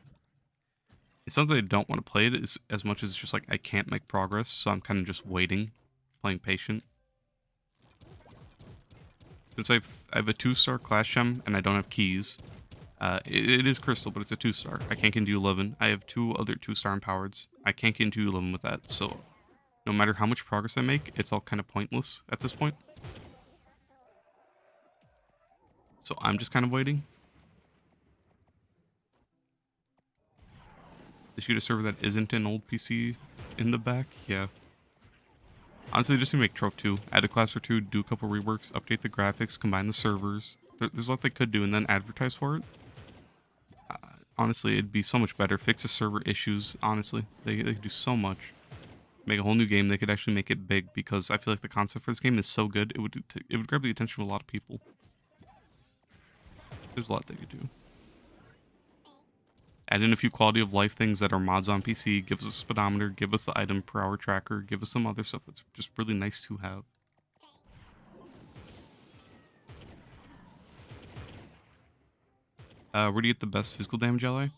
it's not that I don't want to play it as much as it's just like I can't make progress, so I'm kind of just waiting, playing patient. Since I have a 2-star class gem and I don't have keys, it is crystal, but it's a 2-star. I can't get into 11. I have 2 other 2-star empowereds. I can't get into 11 with that, so no matter how much progress I make, it's all kind of pointless at this point. So I'm just kind of waiting. They shoot a server that isn't an old PC in the back? Yeah. Honestly, just to make Trove 2. Add a class or 2, do a couple reworks, update the graphics, combine the servers. There's a lot they could do, and then advertise for it. Honestly, it'd be so much better. Fix the server issues, honestly. They could do so much. Make a whole new game. They could actually make it big, because I feel like the concept for this game is so good, it would grab the attention of a lot of people. There's a lot they could do. Add in a few quality of life things that are mods on PC. Give us a speedometer. Give us the item per hour tracker. Give us some other stuff that's just really nice to have. Where do you get the best physical damage ally?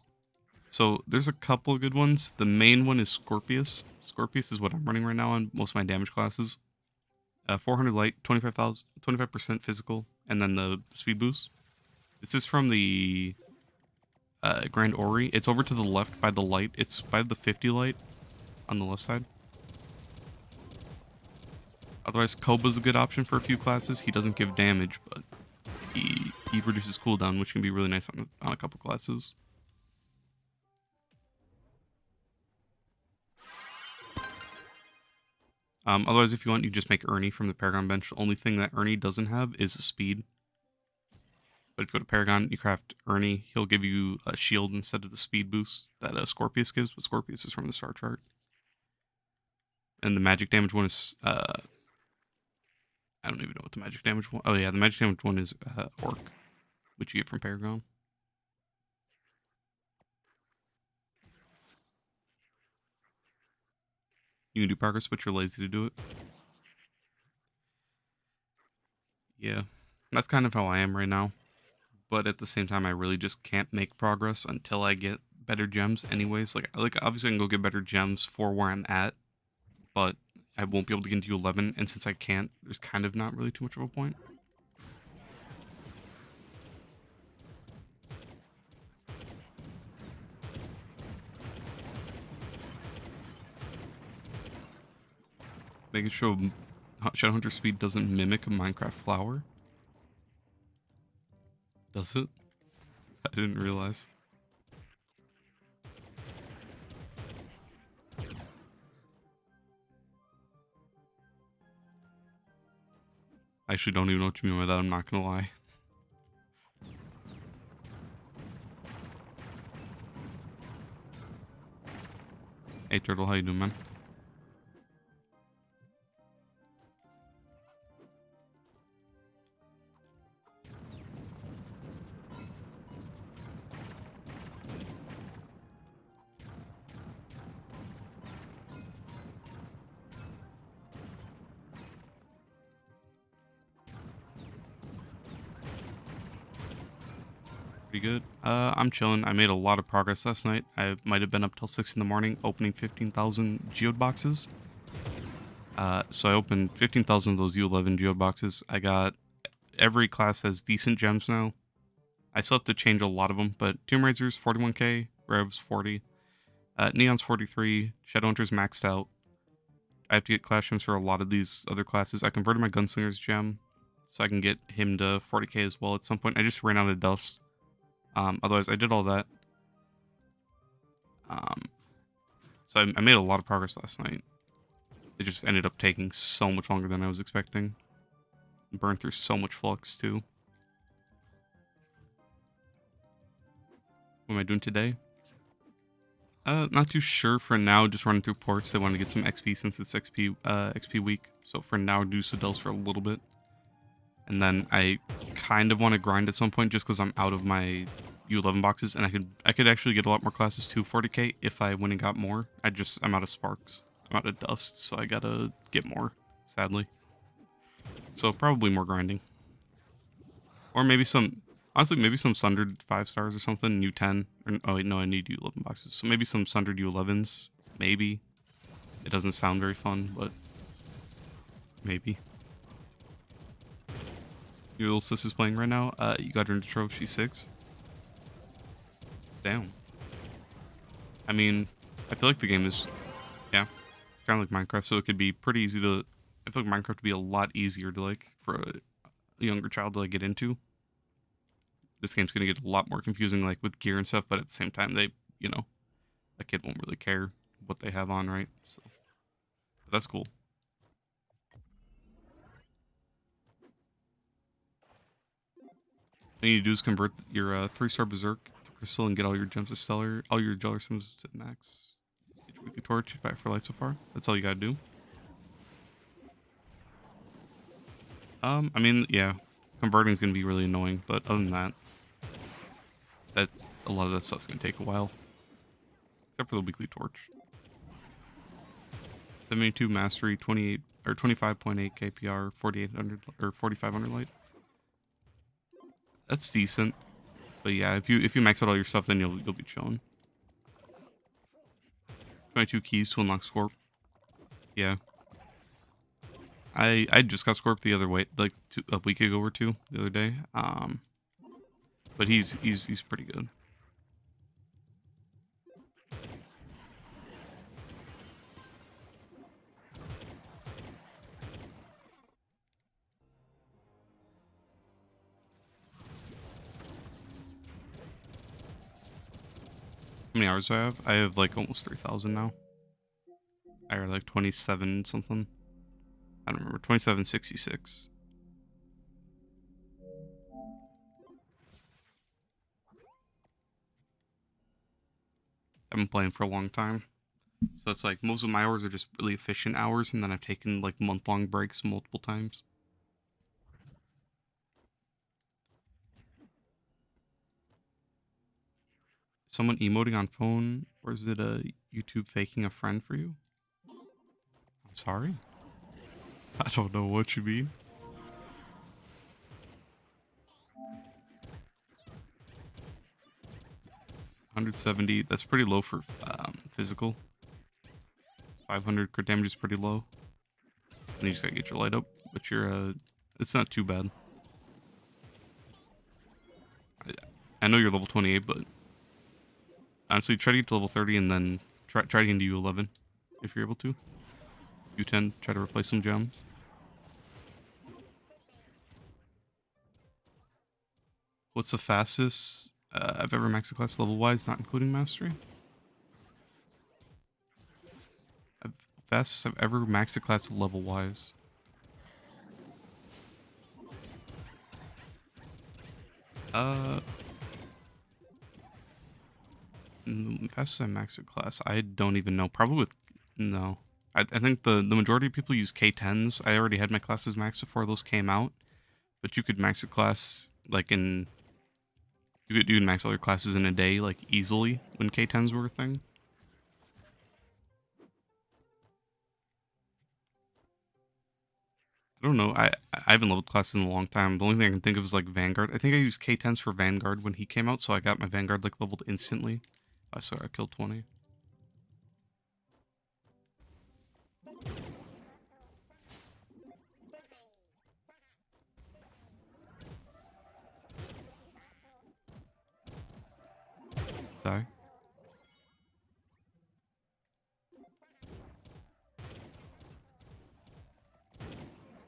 So there's a couple of good ones. The main one is Scorpius. Scorpius is what I'm running right now on most of my damage classes. 400 light, 25% physical, and then the speed boost. This is from the Grand Ori. It's over to the left by the light. It's by the 50 light on the left side. Otherwise, Koba's a good option for a few classes. He doesn't give damage, but he reduces cooldown, which can be really nice on a couple classes. Otherwise, if you want, you just make Ernie from the Paragon bench. The only thing that Ernie doesn't have is speed. But if you go to Paragon, you craft Ernie. He'll give you a shield instead of the speed boost that Scorpius gives, but Scorpius is from the star chart. And the magic damage one is, I don't even know what the magic damage one... Oh yeah, the magic damage one is Orc, which you get from Paragon. You can do progress, but you're lazy to do it. Yeah, that's kind of how I am right now. But at the same time, I really just can't make progress until I get better gems anyways. Like obviously I can go get better gems for where I'm at, but I won't be able to get into 11, and since I can't, there's kind of not really too much of a point. Making sure Shadowhunter speed doesn't mimic a Minecraft flower. Does it? I didn't realize. I actually don't even know what you mean by that, I'm not gonna lie. Hey Turtle, how you doing, man? Pretty good. I'm chilling. I made a lot of progress last night. I might have been up till 6 in the morning opening 15,000 geode boxes. So I opened 15,000 of those U11 geode boxes. I got... Every class has decent gems now. I still have to change a lot of them, but Tomb Raiders 41k, Revs 40, Neon's 43, Shadowhunter's maxed out. I have to get class gems for a lot of these other classes. I converted my Gunslinger's gem, so I can get him to 40k as well at some point. I just ran out of dust. Otherwise, I did all that. So I made a lot of progress last night. It just ended up taking so much longer than I was expecting. Burned through so much flux, too. What am I doing today? Not too sure for now. Just running through ports. They want to get some XP since it's XP week. So for now, do Sedels for a little bit. And then I kind of want to grind at some point just because I'm out of my U11 boxes, and I could actually get a lot more classes to 40k if I went and got more. I'm out of sparks. I'm out of dust, so I gotta get more, sadly. So probably more grinding. Or maybe honestly, maybe some Sundered 5 stars or something, U10. Oh wait, no, I need U11 boxes. So maybe some Sundered U11s, maybe. It doesn't sound very fun, but maybe. Your little sis is playing right now. You got her into Trove, she's 6. Damn. I mean, I feel like the game is, yeah, it's kind of like Minecraft, so it could be pretty easy to, I feel like Minecraft would be a lot easier to, like, for a younger child to, like, get into. This game's gonna get a lot more confusing, like, with gear and stuff, but at the same time, they, you know, a kid won't really care what they have on, right? So, but that's cool. All you need to do is convert your 3-star Berserk to Crystal and get all your gems to Stellar, all your Jeller Sims to max. Get your weekly torch back for light so far. That's all you gotta do. I mean, yeah, converting is gonna be really annoying, but other than that, a lot of that stuff's gonna take a while. Except for the weekly torch. 72 mastery, 28 or 25.8 KPR, 4800 or 4500 light. That's decent. But yeah, if you max out all your stuff, then you'll be chilling. 22 keys to unlock Scorp. Yeah. I just got Scorp the other way, like a week ago or two, the other day. But he's pretty good. How many hours do I have? I have like almost 3,000 now. I have like 27 something. I don't remember. 2766. I've been playing for a long time. So it's like most of my hours are just really efficient hours, and then I've taken like month-long breaks multiple times. Someone emoting on phone, or is it a YouTube faking a friend for you? I'm sorry. I don't know what you mean. 170. That's pretty low for physical. 500 crit damage is pretty low. And you just gotta get your light up, but it's not too bad. I know you're level 28, but honestly, try to get to level 30 and then try to get into U11 if you're able to. U10, try to replace some gems. What's the fastest I've ever maxed a class level wise, not including mastery? Fastest I've ever maxed a class level wise. Uh, Fastest I maxed a class, I don't even know. Probably with no. I think the majority of people use K10s. I already had my classes maxed before those came out, but you could max a class like in you could max all your classes in a day like easily when K10s were a thing. I don't know. I haven't leveled classes in a long time. The only thing I can think of is like Vanguard. I think I used K10s for Vanguard when he came out, so I got my Vanguard like leveled instantly. I swear I killed 20. Die.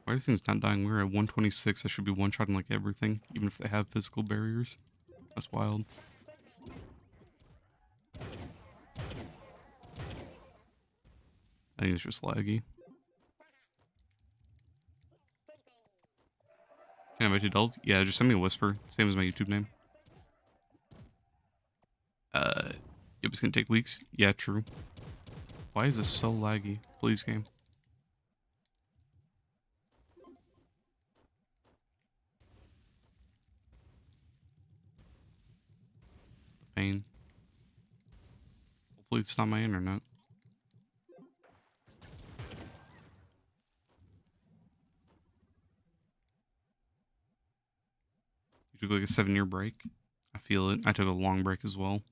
Why are things not dying? We're at 126. I should be one-shotting like everything, even if they have physical barriers. That's wild. I think it's just laggy. Can I invite you to Delve? Yeah, just send me a whisper. Same as my YouTube name. Yep, it's gonna take weeks. Yeah, true. Why is this so laggy? Please, game. Pain. Hopefully it's not my internet. You took like a 7-year break. I feel it. I took a long break as well.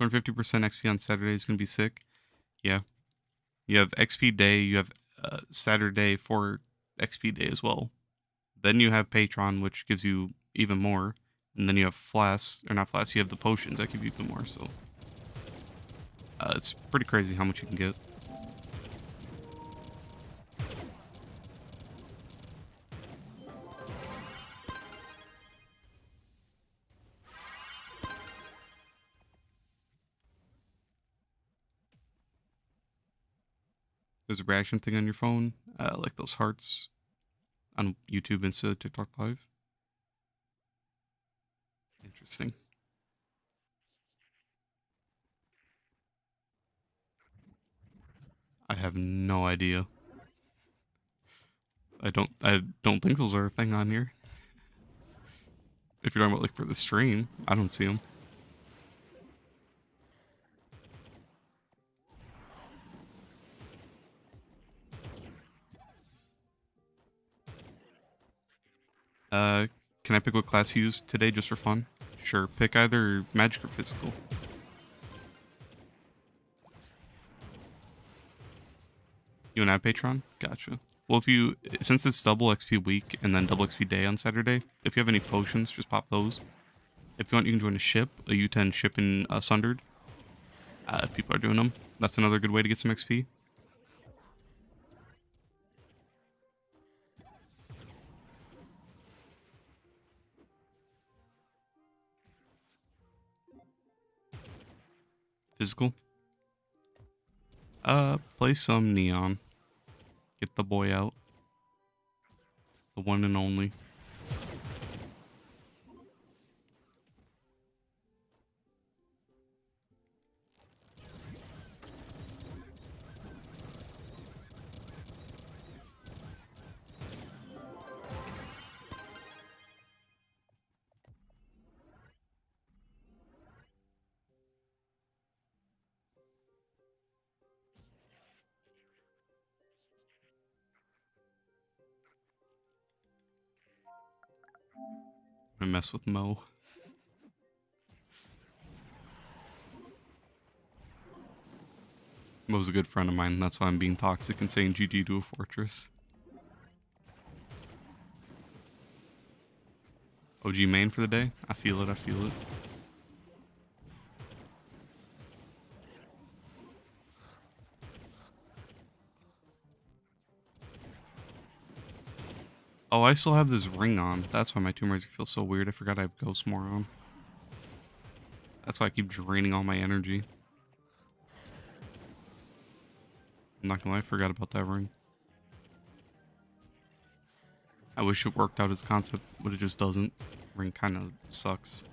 250% XP on Saturday is gonna be sick. Yeah. You have XP day. You have Saturday for XP day as well. Then you have Patron, which gives you even more. And then you have Flasks, or not Flasks, you have the potions that give you even more. So it's pretty crazy how much you can get. There's a reaction thing on your phone, like those hearts on YouTube instead of TikTok Live. Interesting. I have no idea. I don't think those are a thing on here. If you're talking about like for the stream, I don't see them. Can I pick what class you use today just for fun? Sure, pick either magic or physical. You and I Patron? Gotcha. Well, since it's double XP week and then double XP day on Saturday, if you have any potions, just pop those. If you want, you can join a ship, a U10 ship in Sundered. If people are doing them, that's another good way to get some XP. Physical. Play some Neon. Get the boy out. The one and only. I mess with Mo. Mo's a good friend of mine. That's why I'm being toxic and saying GG to a fortress. OG main for the day. I feel it. I feel it. Oh, I still have this ring on. That's why my Tomb Raider feels so weird. I forgot I have Ghost More on. That's why I keep draining all my energy. I'm not gonna lie, I forgot about that ring. I wish it worked out as concept, but it just doesn't. Ring kind of sucks.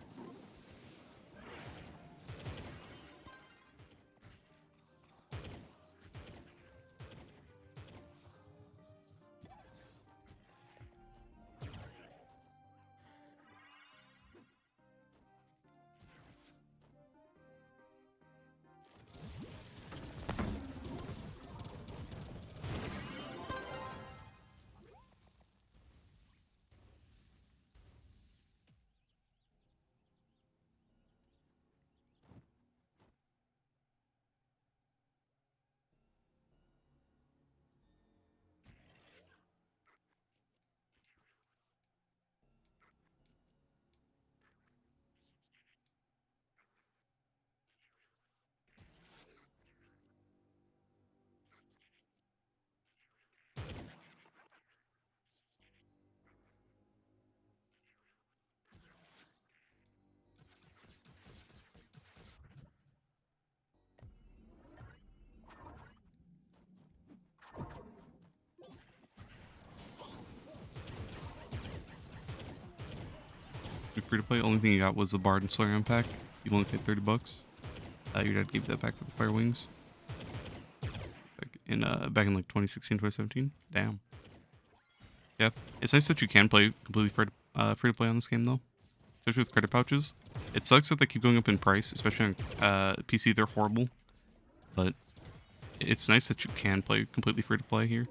Free to play. Only thing you got was the Bard and Slayer pack. You only paid $30. Your dad gave you that back for the Fire Wings. Back in like 2016, 2017. Damn. Yeah, it's nice that you can play completely free to play on this game though, especially with credit pouches. It sucks that they keep going up in price, especially on PC. They're horrible, but it's nice that you can play completely free to play here.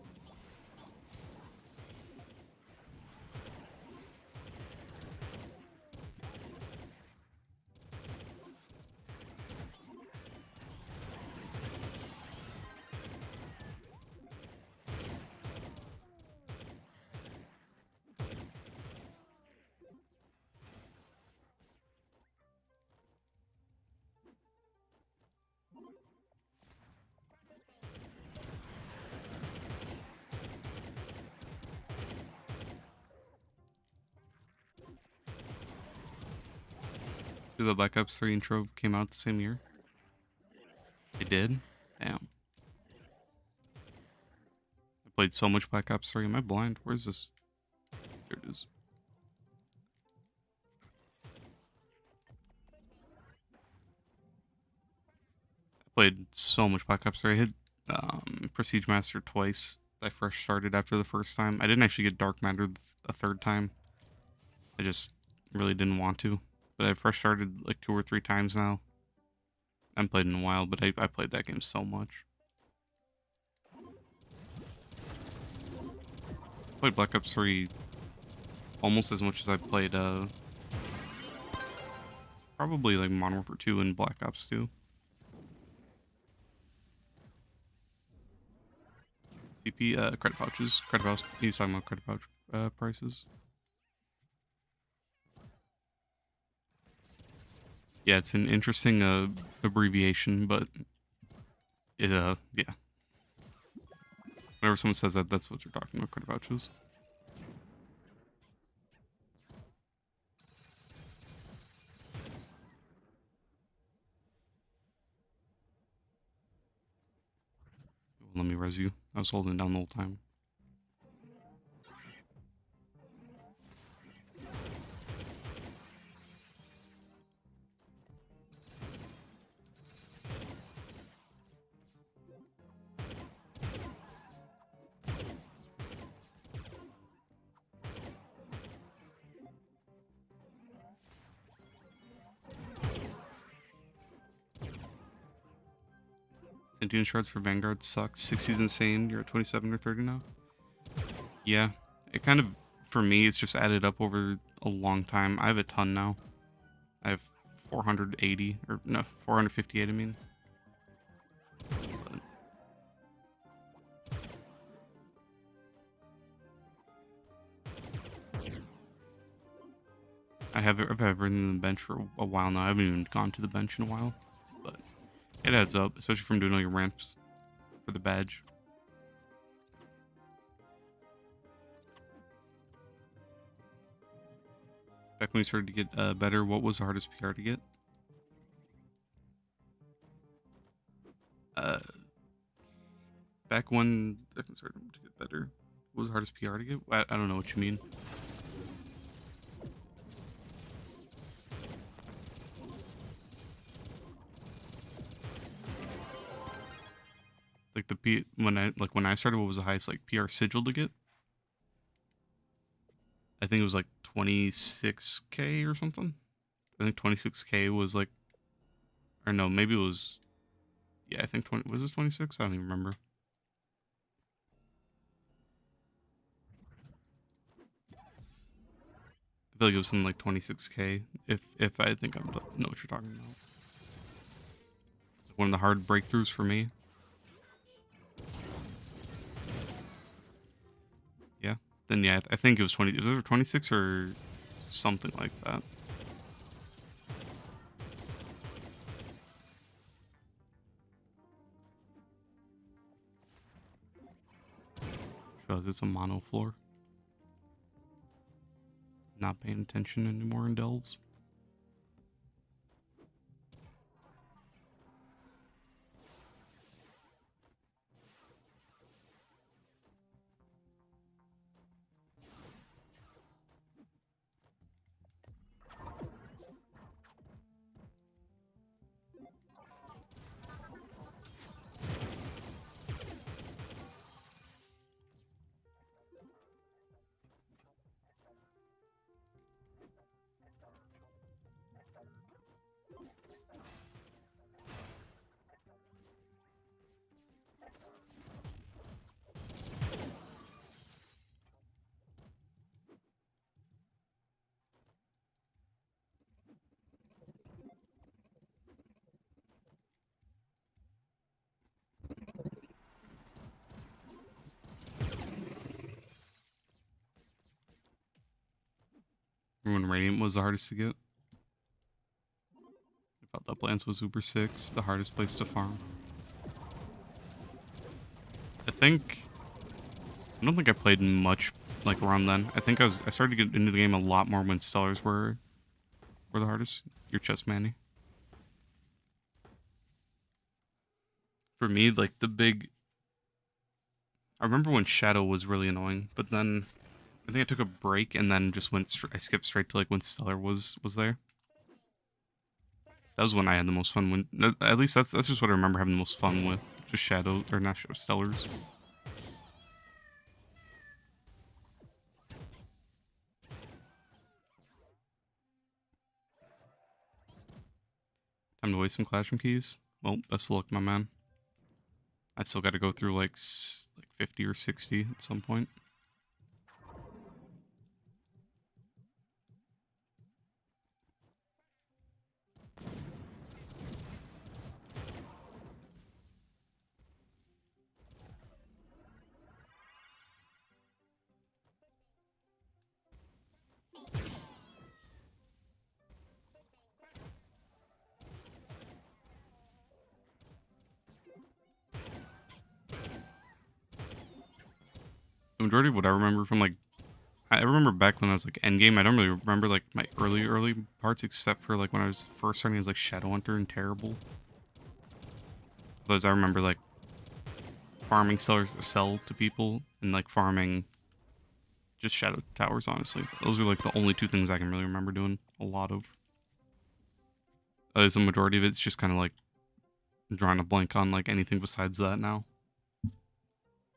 The Black Ops 3 and Trove came out the same year. It did? Damn. I played so much Black Ops 3. Am I blind? Where's this? There it is. I played so much Black Ops 3. I hit Prestige Master twice. I first started after the first time. I didn't actually get Dark Matter a third time. I just really didn't want to. But I've fresh started like 2 or 3 times now. I haven't played in a while, but I played that game so much. I played Black Ops 3 almost as much as I played probably like Modern Warfare 2 and Black Ops 2. CP credit pouches. Credit pouch. He's talking about credit pouch prices. Yeah, it's an interesting abbreviation, but it yeah. Whenever someone says that, that's what they're talking about. Credit pouches. Let me res you. I was holding down the whole time. Sentient shards for Vanguard sucks. 60's insane. You're at 27 or 30 now. Yeah, it kind of, for me, it's just added up over a long time. I have a ton now. I have 480, or no, 458, I mean. But I've had everything in the bench for a while now. I haven't even gone to the bench in a while. But it adds up, especially from doing all your ramps for the badge. Back when we started to get better, what was the hardest PR to get? Back when I started to get better, what was the hardest PR to get? I don't know what you mean. Like when I started, what was the highest like PR sigil to get? I think it was like 26K or something. I think 26K was like, or no, maybe it was. Yeah, I think 20 was this 26. I don't even remember. I feel like it was something like 26K. If I think I know what you're talking about. One of the hard breakthroughs for me. Yeah. Then yeah, I think it was 20. Was it 26 or something like that? Because it's a mono floor. Not paying attention anymore in delves. Remember when Radiant was the hardest to get? I thought Uplands was Uber 6, the hardest place to farm. I don't think I played much like around then. I think I started to get into the game a lot more when Stellars were the hardest. Your chest, Manny. For me, like I remember when Shadow was really annoying, but then I think I took a break and then just I skipped straight to like when Stellar was there. That was when I had the most fun. When at least that's just what I remember having the most fun with. Just Shadow or not Shadow, Stellars. Time to waste some Classroom keys. Well, best of luck, my man. I still got to go through like 50 or 60 at some point. The majority of what I remember from like, I remember back when I was like Endgame. I don't really remember like my early parts except for like when I was first starting as like Shadowhunter and Terrible. Because I remember like farming sellers to sell to people and like farming just shadow towers. Honestly, those are like the only two things I can really remember doing a lot of. As a majority of it's just kind of like drawing a blank on like anything besides that now.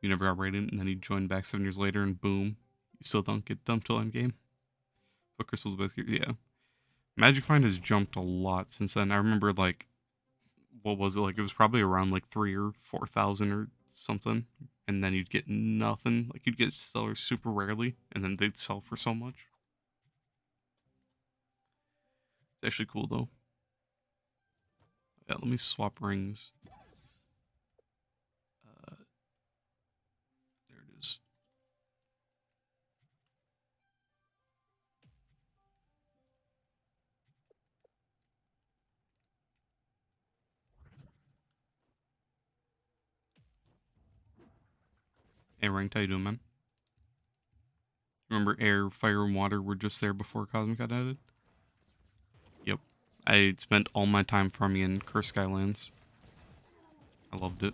You never got raided, and then you joined back 7 years later, and boom, you still don't get dumped till endgame. But Crystal's best gear, yeah. Magic Find has jumped a lot since then. I remember like, what was it like? It was probably around like 3 or 4,000 or something, and then you'd get nothing. Like you'd get sellers super rarely, and then they'd sell for so much. It's actually cool though. Yeah, let me swap rings. There it is. Hey, ranked, how you doing, man? Remember air, fire, and water were just there before Cosmic got added? Yep. I spent all my time farming in Cursed Skylands. I loved it.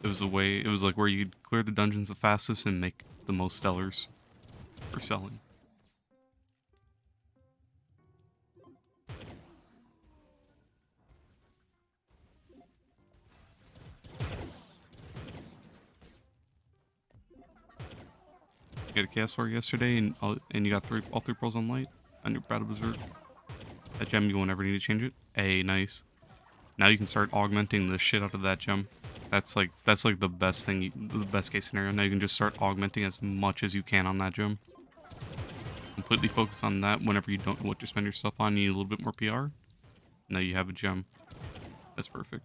It was a way, it was like where you'd clear the dungeons the fastest and make the most stellars for selling. You got a chaos war yesterday and you got all three pearls on light on your battle berserk. That gem, you won't ever need to change it. Hey, nice. Now you can start augmenting the shit out of that gem. That's like the best thing, the best case scenario. Now you can just start augmenting as much as you can on that gem. Completely focus on that whenever you don't know what to spend your stuff on. You need a little bit more PR. Now you have a gem. That's perfect.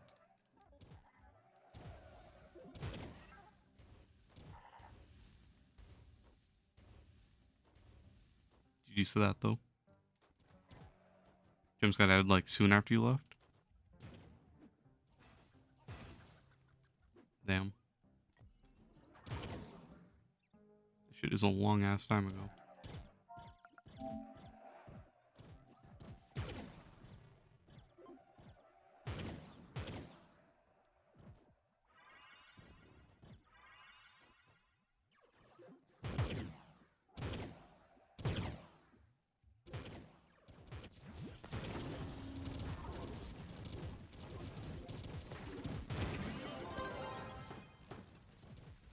GG to that though. Gems got added like soon after you left. Damn. This shit is a long ass time ago.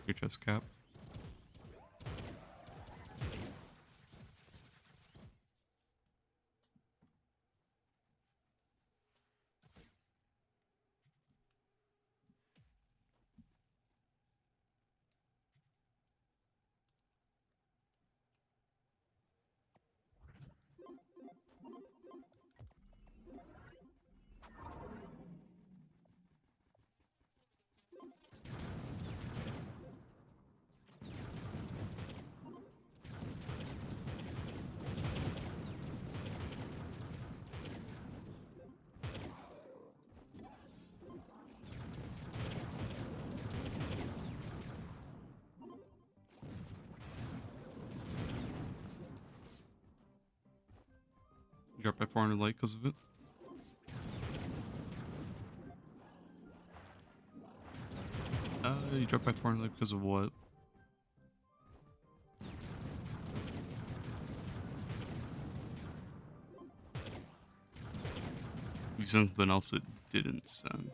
Your chest cap. You dropped by 400 light because of it. You dropped by 400 light because of what? You sent something else that didn't send.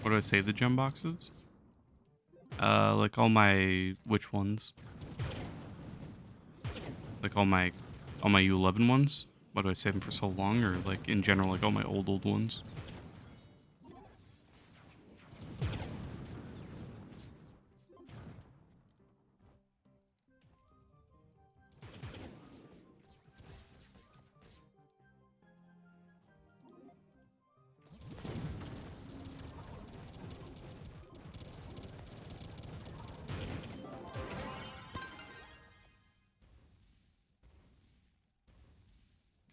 What do I save the gem boxes? Like all my which ones? Like all my U11 ones? Why do I save them for so long? Or like in general, like all my old ones?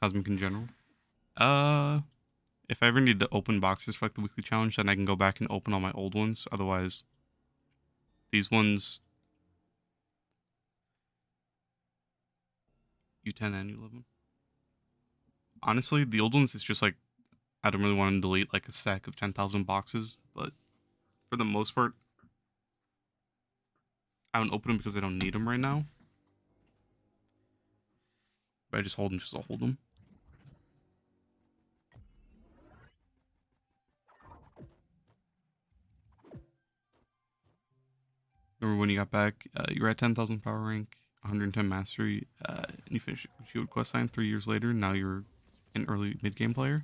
Cosmic in general. Uh, if I ever need to open boxes for like the weekly challenge, then I can go back and open all my old ones. Otherwise, these ones, U10 and U11. Honestly, the old ones, it's just like I don't really want to delete like a stack of 10,000 boxes, but for the most part, I don't open them because I don't need them right now. But I just hold them just to hold them. Remember when you got back, you were at 10,000 power rank, 110 mastery, and you finished Shield quest line 3 years later. Now you're an early mid-game player.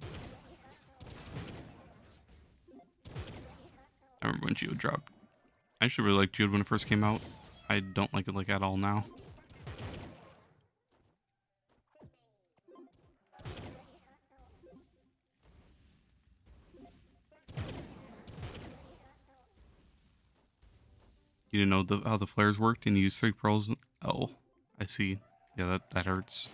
I remember when Geode dropped. I actually really liked Geode when it first came out. I don't like it like at all now. You didn't know how the flares worked and you used 3 pearls? Oh, I see. Yeah, that hurts.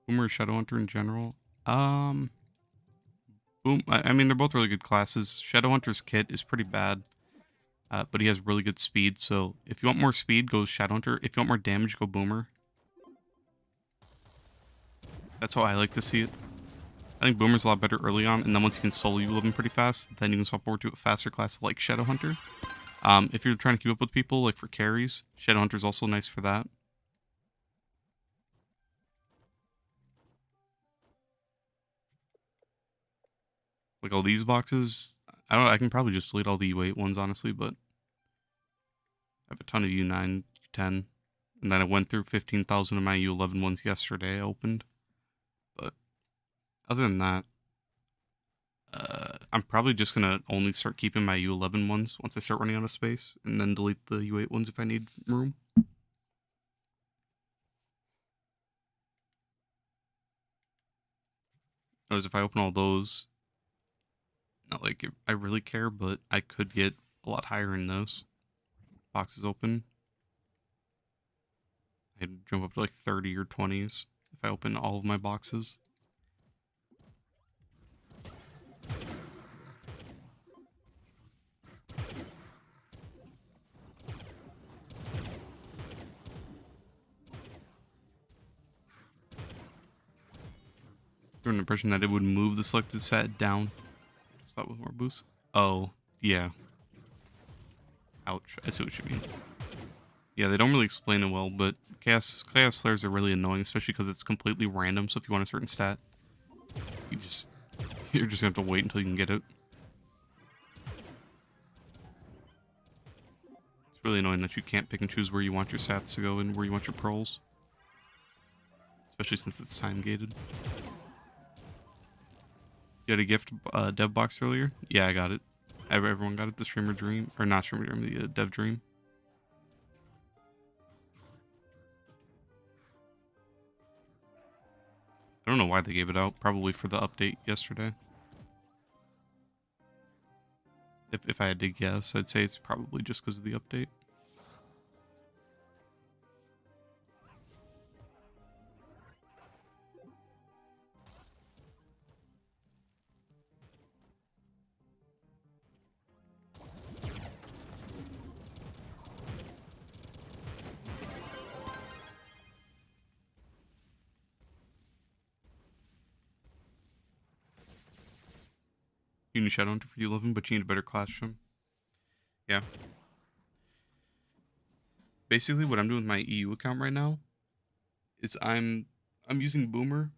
Boomer or Shadowhunter in general? I mean, they're both really good classes. Shadowhunter's kit is pretty bad, but he has really good speed. So if you want more speed, go Shadowhunter. If you want more damage, go Boomer. That's how I like to see it. I think Boomer's a lot better early on, and then once you can solo U11 pretty fast, then you can swap over to a faster class like Shadowhunter. If you're trying to keep up with people, like for carries, Shadowhunter's also nice for that. Like all these boxes, I can probably just delete all the U8 ones, honestly, but I have a ton of U9, U10, and then I went through 15,000 of my U11 ones yesterday I opened. But other than that, I'm probably just gonna only start keeping my U11 ones once I start running out of space, and then delete the U8 ones if I need room. Otherwise, if I open all those, not like I really care, but I could get a lot higher in those boxes open. I'd jump up to like 30 or 20s if I open all of my boxes. An impression that it would move the selected set down. Stop with more boosts. Oh, yeah. Ouch. I see what you mean. Yeah, they don't really explain it well, but chaos flares are really annoying, especially because it's completely random. So if you want a certain stat, you're just gonna have to wait until you can get it. It's really annoying that you can't pick and choose where you want your stats to go and where you want your pearls, especially since it's time gated. You had a gift dev box earlier? Yeah, I got it. Everyone got it. The streamer dream, or not streamer dream, the dev dream. I don't know why they gave it out. Probably for the update yesterday. If I had to guess, I'd say it's probably just because of the update. You need Shadowhunter for U11, but you need a better classroom. Yeah. Basically, what I'm doing with my EU account right now is I'm using Boomer,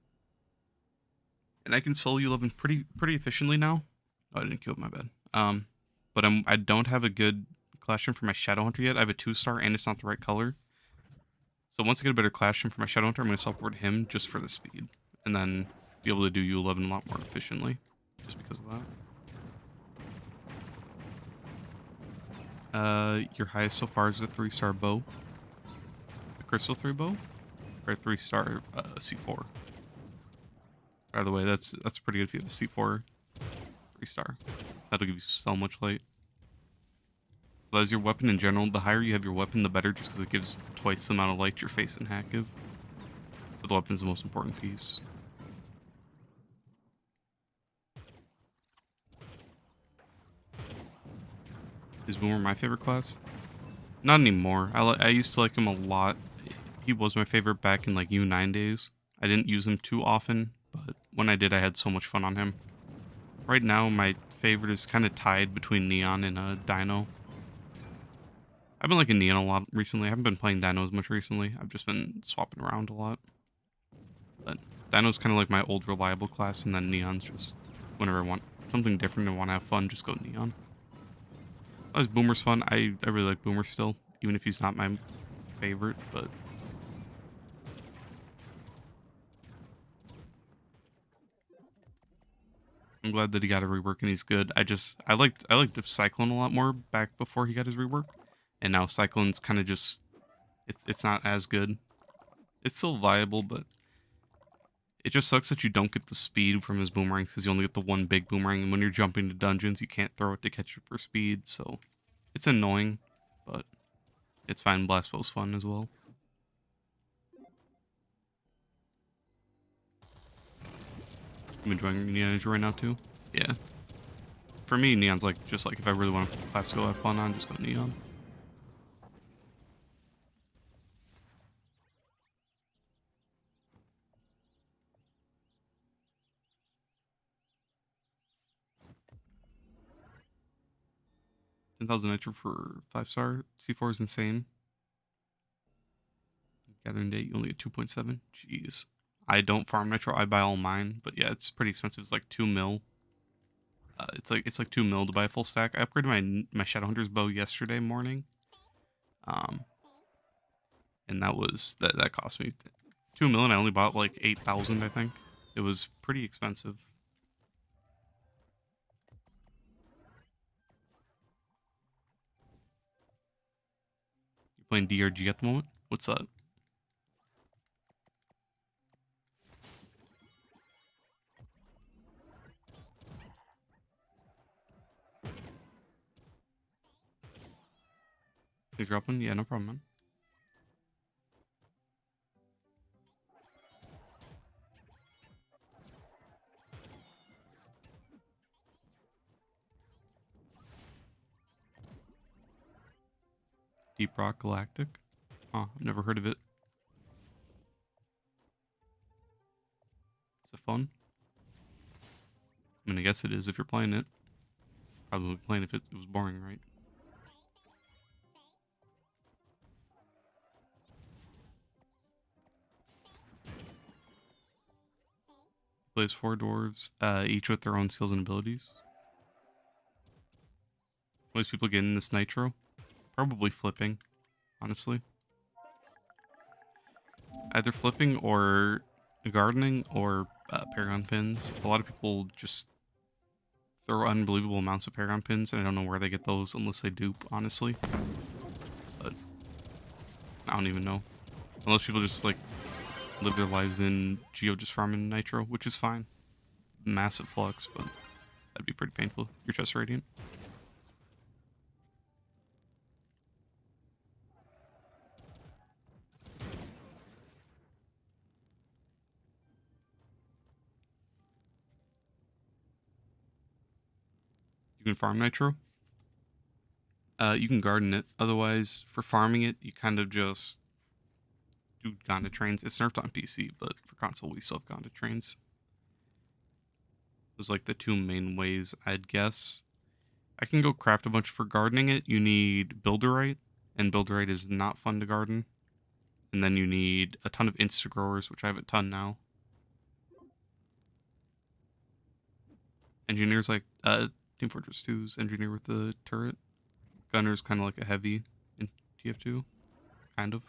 and I can solo U11 pretty efficiently now. Oh, I didn't kill it, my bad. But I don't have a good classroom for my Shadowhunter yet. I have a 2-star, and it's not the right color. So once I get a better class trim for my Shadowhunter, I'm going to support him just for the speed. And then be able to do U11 a lot more efficiently. Just because of that. Your highest so far is a 3-star bow. The Crystal 3 bow? Or 3-star C4. By the way, that's pretty good if you have a C4 3-star. That'll give you so much light. But as your weapon in general, the higher you have your weapon, the better, just because it gives twice the amount of light your face and hat give. So the weapon's the most important piece. Is Boomer my favorite class? Not anymore. I used to like him a lot. He was my favorite back in like U9 days. I didn't use him too often, but when I did, I had so much fun on him. Right now, my favorite is kind of tied between Neon and Dino. I've been liking Neon a lot recently. I haven't been playing Dino as much recently. I've just been swapping around a lot. But Dino's kind of like my old reliable class, and then Neon's just whenever I want something different and want to have fun, just go Neon. As Boomer's fun. I really like Boomer still, even if he's not my favorite, but I'm glad that he got a rework and he's good. I liked Cyclone a lot more back before he got his rework, and now Cyclone's kind of just it's not as good. It's still viable, but it just sucks that you don't get the speed from his boomerangs because you only get the one big boomerang, and when you're jumping to dungeons, you can't throw it to catch it for speed. So it's annoying, but it's fine. Blast Bow's fun as well. I'm enjoying Neon Energy right now too. Yeah. For me, Neon's like just like if I really want a class to go have fun on, just go Neon. $10,000 nitro for 5-star. C4 is insane. Gathering date, you only get 2.7. Jeez. I don't farm nitro. I buy all mine, but yeah, it's pretty expensive. It's like 2 mil. It's like 2 mil to buy a full stack. I upgraded my Shadowhunter's bow yesterday morning. And that cost me 2 mil, and I only bought like 8,000. I think it was pretty expensive. You playing DRG at the moment? What's that? You dropping? Yeah, no problem, man. Deep Rock Galactic. Huh, I've never heard of it. Is it fun? I mean, I guess it is if you're playing it. Probably playing if it was boring, right? Plays 4 dwarves, each with their own skills and abilities. Most people get in this nitro. Probably flipping, honestly. Either flipping or gardening or Paragon pins. A lot of people just throw unbelievable amounts of Paragon pins, and I don't know where they get those unless they dupe, honestly. But I don't even know. Unless people just like live their lives in Geo just farming nitro, which is fine. Massive flux, but that'd be pretty painful. Your chest radiant. You can farm nitro. You can garden it. Otherwise, for farming it, you kind of just do Gonda trains. It's nerfed on PC, but for console, we still have Gonda trains. Those are like the two main ways, I'd guess. I can go craft a bunch for gardening it. You need Builderite, and Builderite is not fun to garden. And then you need a ton of Insta-growers, which I have a ton now. Engineers like Team Fortress 2's engineer with the turret. Gunner's kind of like a heavy in TF2, kind of.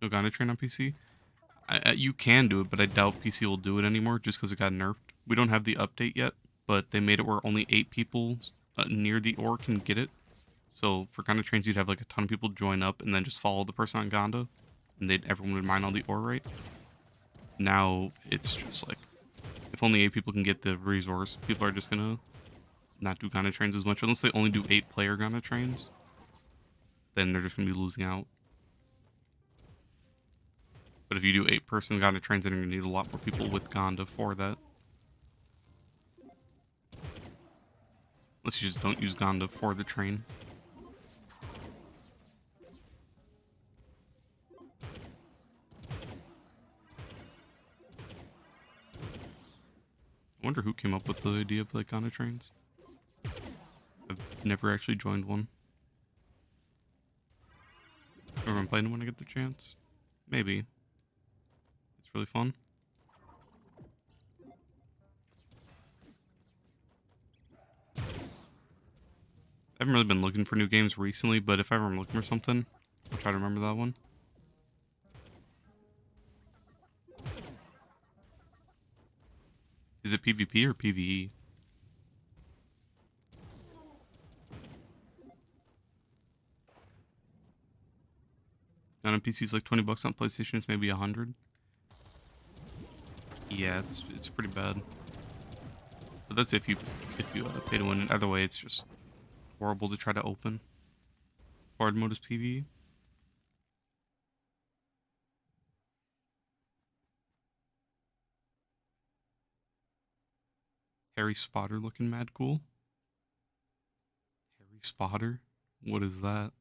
No Gonna Train on PC. You can do it, but I doubt PC will do it anymore just because it got nerfed. We don't have the update yet, but they made it where only 8 people near the ore can get it. So for Gonna Trains, you'd have like a ton of people join up and then just follow the person on Gonda, and everyone would mine all the ore, right? Now it's just like if only 8 people can get the resource, people are just gonna not do Gonna Trains as much unless they only do 8-player Gonna Trains. Then they're just gonna be losing out. But if you do 8-person Gonna Trains, then you're gonna need a lot more people with Gonda for that. Unless you just don't use Gonda for the train. I wonder who came up with the idea of like Gonna Trains. I've never actually joined one. Ever been playing them when I get the chance? Maybe. It's really fun. I haven't really been looking for new games recently, but if ever I'm looking for something, I'll try to remember that one. Is it PvP or PvE? And on PC it's like 20 bucks, on PlayStation it's maybe 100. Yeah, it's pretty bad. But that's if you pay to win. Either way, it's just horrible to try to open. Hard mode is PvE. Harry Spotter looking mad cool. Harry Spotter? What is that?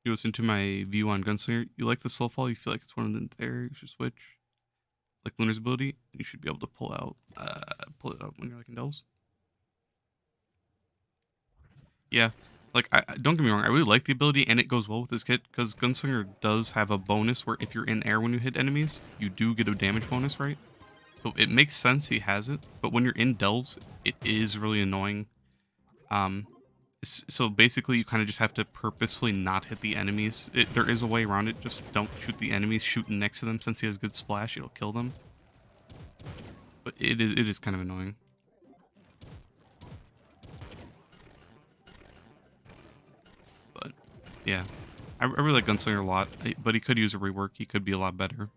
You listen to my view on Gunslinger. You like the slow fall? You feel like it's one of the there. You should switch. Like Lunar's ability, you should be able to pull it out when you're like in Delves. Yeah, like don't get me wrong, I really like the ability and it goes well with this kit because Gunslinger does have a bonus where if you're in air when you hit enemies, you do get a damage bonus, right? So it makes sense he has it, but when you're in Delves, it is really annoying. Um, so basically, you kind of just have to purposefully not hit the enemies. There is a way around it. Just don't shoot the enemies. Shoot next to them. Since he has good splash, it'll kill them. But it is kind of annoying. But yeah, I really like Gunslinger a lot. But he could use a rework. He could be a lot better.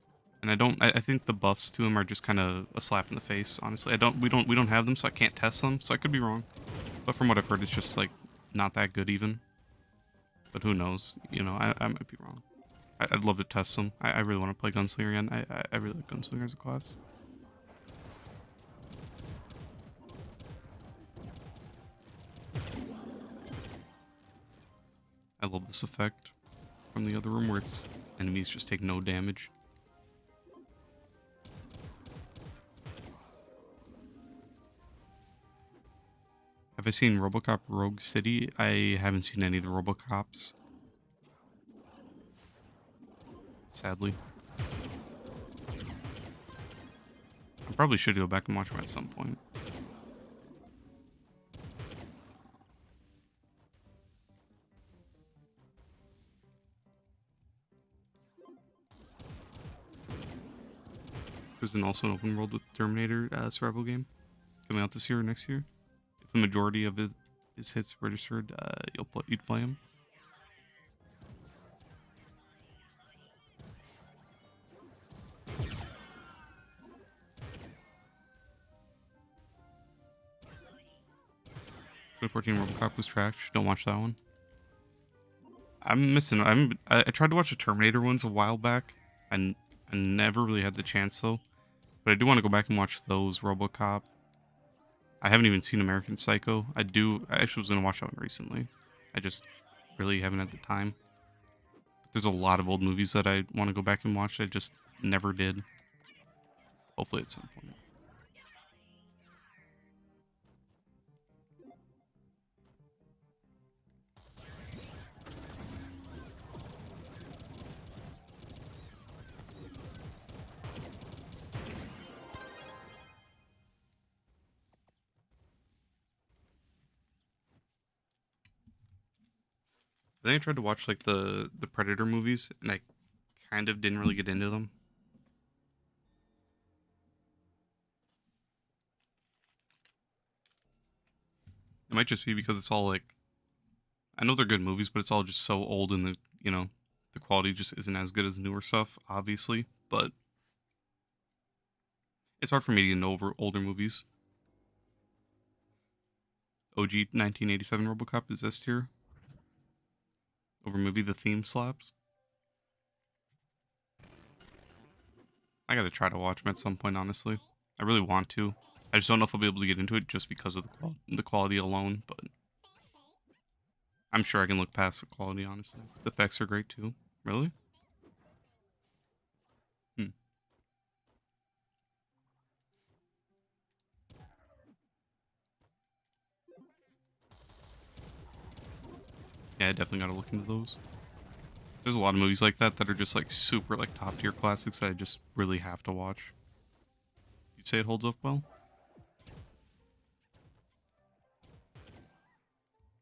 And I think the buffs to him are just kind of a slap in the face. Honestly, we don't have them, so I can't test them. So I could be wrong. But from what I've heard, it's just like not that good even. But who knows? You know, I might be wrong. I'd love to test them. I really want to play Gunslinger again. I really like Gunslinger as a class. I love this effect from the other room where it's enemies just take no damage. Have I seen RoboCop Rogue City? I haven't seen any of the RoboCops. Sadly. I probably should go back and watch them at some point. There's also an open world with Terminator survival game coming out this year or next year. If the majority of his hits registered, you'd play him. RoboCop was trash. Don't watch that one. I'm missing. I tried to watch the Terminator ones a while back, and I never really had the chance though. But I do want to go back and watch those RoboCop. I haven't even seen American Psycho. I actually was gonna watch that one recently. I just really haven't had the time. There's a lot of old movies that I want to go back and watch. I just never did. Hopefully at some point. Then I tried to watch like the Predator movies, and I kind of didn't really get into them. It might just be because it's all like I know they're good movies, but it's all just so old, and the quality just isn't as good as newer stuff, obviously. But it's hard for me to get into over older movies. OG 1987 RoboCop is S tier over movie. The theme slaps. I gotta try to watch them at some point. Honestly, I really want to. I just don't know if I'll be able to get into it just because of the quality alone. But I'm sure I can look past the quality. Honestly, the effects are great too. Really? Hmm. Yeah, I definitely gotta look into those. There's a lot of movies like that that are just like super like top tier classics that I just really have to watch. You'd say it holds up well?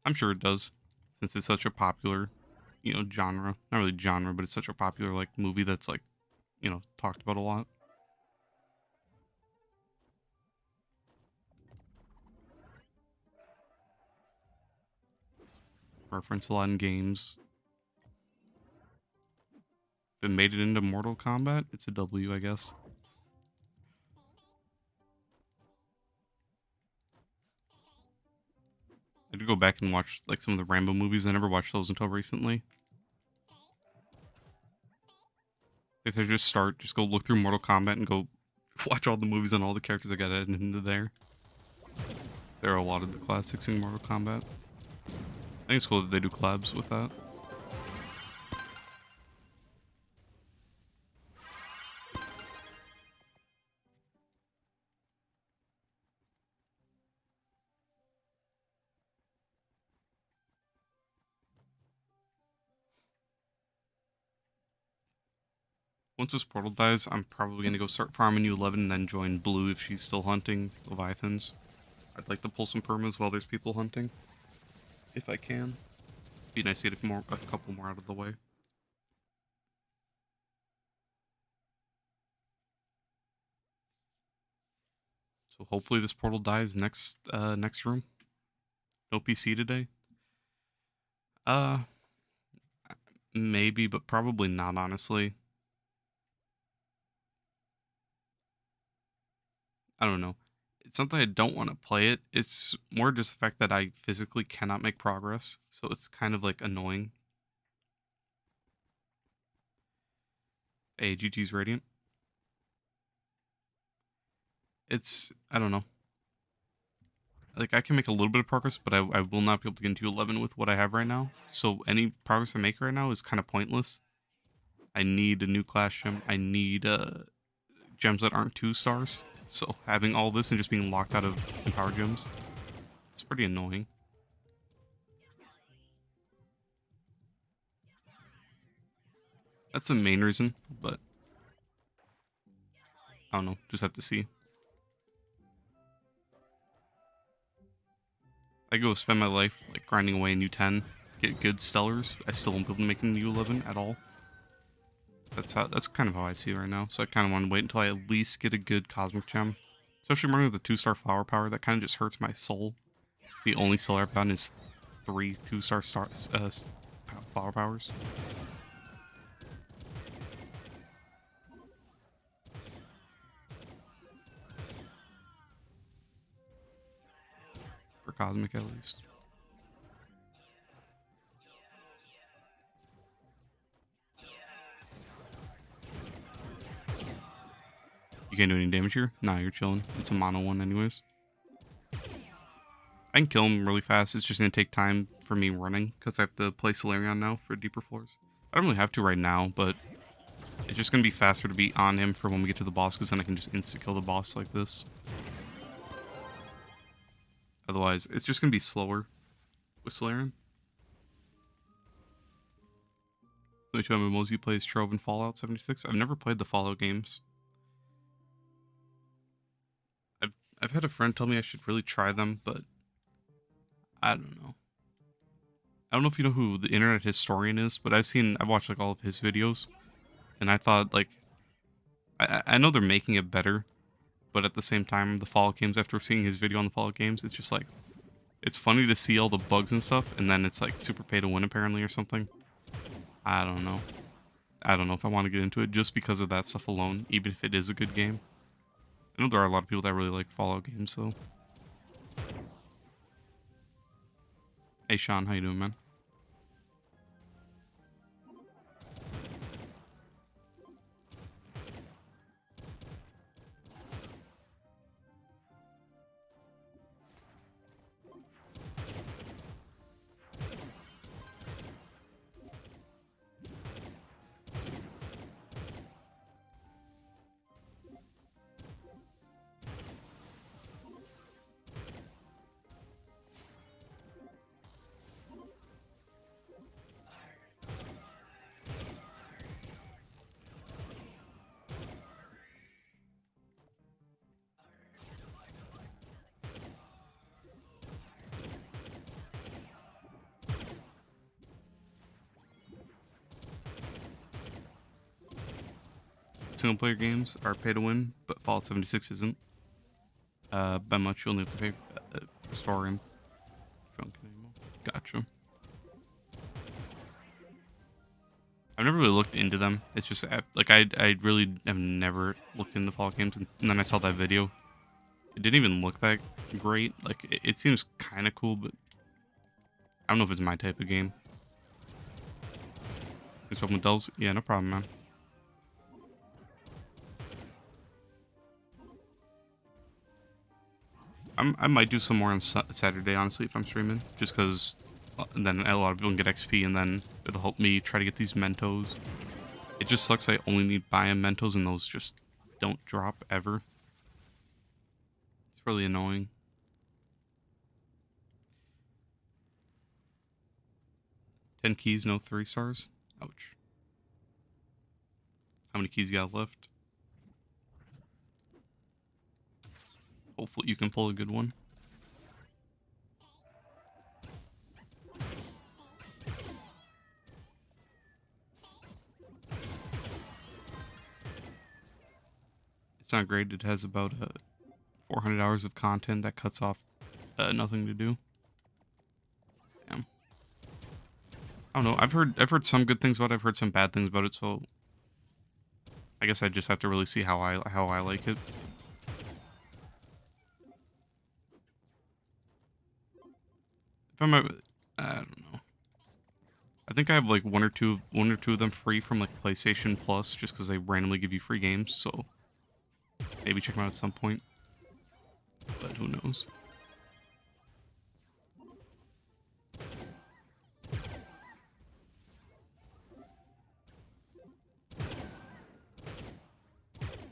I'm sure it does, since it's such a popular, genre. Not really genre, but it's such a popular like movie that's like, talked about a lot. Reference a lot in games. If it made it into Mortal Kombat, it's a W, I guess. I did go back and watch like some of the Rambo movies. I never watched those until recently. If I just go look through Mortal Kombat and go watch all the movies and all the characters I got added into there. There are a lot of the classics in Mortal Kombat. I think it's cool that they do collabs with that. Once this portal dies, I'm probably gonna go start farming U11 and then join Blue if she's still hunting Leviathans. I'd like to pull some permas while there's people hunting, if I can. Be nice to get a couple more out of the way. So hopefully this portal dies next room. No PC today. Uh, maybe, but probably not. Honestly, I don't know. It's something I don't want to play it. It's more just the fact that I physically cannot make progress, so it's kind of like annoying. Hey, GT's Radiant. I don't know. Like I can make a little bit of progress, but I will not be able to get into 11 with what I have right now. So any progress I make right now is kind of pointless. I need a new class gem. I need gems that aren't 2 stars. So having all this and just being locked out of empower gems, it's pretty annoying. That's the main reason, but I don't know. Just have to see. I go spend my life like grinding away in U10, get good stellars. I still won't be able to make it into U11 at all. That's kind of how I see it right now. So I kind of want to wait until I at least get a good cosmic gem. Especially running with the 2-star flower power, that kind of just hurts my soul. The only stellar I've gotten is 3 2-star flower powers. For cosmic at least. You can't do any damage here? Nah, you're chilling. It's a mono one anyways. I can kill him really fast. It's just going to take time for me running because I have to play Solarion now for deeper floors. I don't really have to right now, but it's just going to be faster to be on him for when we get to the boss because then I can just insta-kill the boss like this. Otherwise, it's just going to be slower with Solarion. Let me show him Mosey plays Trove and Fallout 76. I've never played the Fallout games. I've had a friend tell me I should really try them, but I don't know. I don't know if you know who the internet historian is, but I've watched like all of his videos, and I thought like I know they're making it better, but at the same time, the Fallout games. After seeing his video on the Fallout games, it's just like it's funny to see all the bugs and stuff, and then it's like super pay to win apparently or something. I don't know. I don't know if I want to get into it just because of that stuff alone, even if it is a good game. I know there are a lot of people that really like Fallout games, though. Hey, Sean, how you doing, man? Single player games are pay to win, but Fallout 76 isn't. By much, you only have to pay for storing. Drunk anymore. Gotcha. I've never really looked into them. It's just like I really have never looked into Fallout games, and then I saw that video. It didn't even look that great. Like it seems kind of cool, but I don't know if it's my type of game. Thanks for opening Dells. Yeah, no problem, man. I might do some more on Saturday, honestly, if I'm streaming, just because then a lot of people can get XP, and then it'll help me try to get these Mentos. It just sucks I only need Biome Mentos, and those just don't drop ever. It's really annoying. 10 keys, no 3 stars. Ouch. How many keys you got left? Hopefully you can pull a good one. It's not great. It has about 400 hours of content that cuts off nothing to do. Damn. I don't know. I've heard some good things about it. I've heard some bad things about it. So I guess I just have to really see how I like it. If I'm, I don't know. I think I have like one or two of them free from like PlayStation Plus, just because they randomly give you free games. So maybe check them out at some point. But who knows?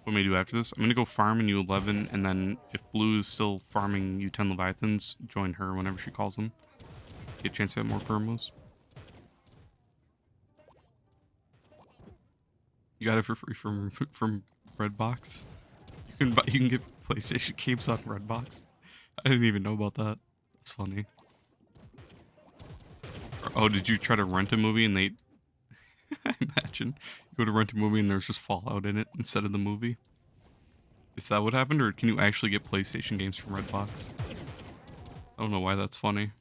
What am I do after this? I'm gonna go farm in U11, and then if Blue is still farming U10 Leviathans, join her whenever she calls them. Get a chance to have more permos. You got it for free from Redbox. You can get PlayStation games on Redbox. I didn't even know about that. That's funny. Oh, did you try to rent a movie and they? I imagine you go to rent a movie and there's just Fallout in it instead of the movie. Is that what happened, or can you actually get PlayStation games from Redbox? I don't know why that's funny.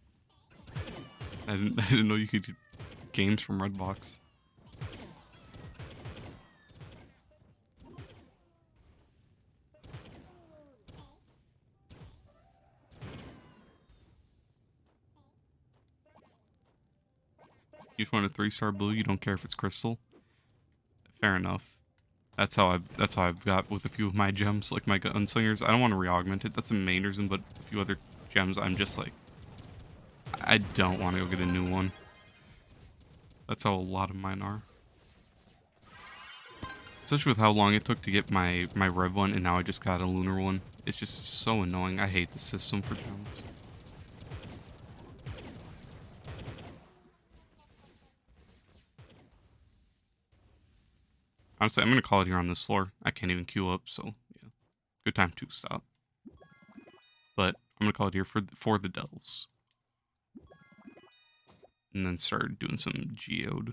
I didn't know you could get games from Redbox. You just want a 3-star Blue. You don't care if it's crystal. Fair enough. That's how I've got with a few of my gems, like my gunslingers. I don't want to re-augment it. That's a main reason, but a few other gems, I'm just like, I don't want to go get a new one. That's how a lot of mine are. Especially with how long it took to get my Rev one, and now I just got a Lunar one. It's just so annoying. I hate the system for gems. Honestly, I'm going to call it here on this floor. I can't even queue up, so yeah. Good time to stop. But I'm going to call it here for the delves. and then started doing some geode.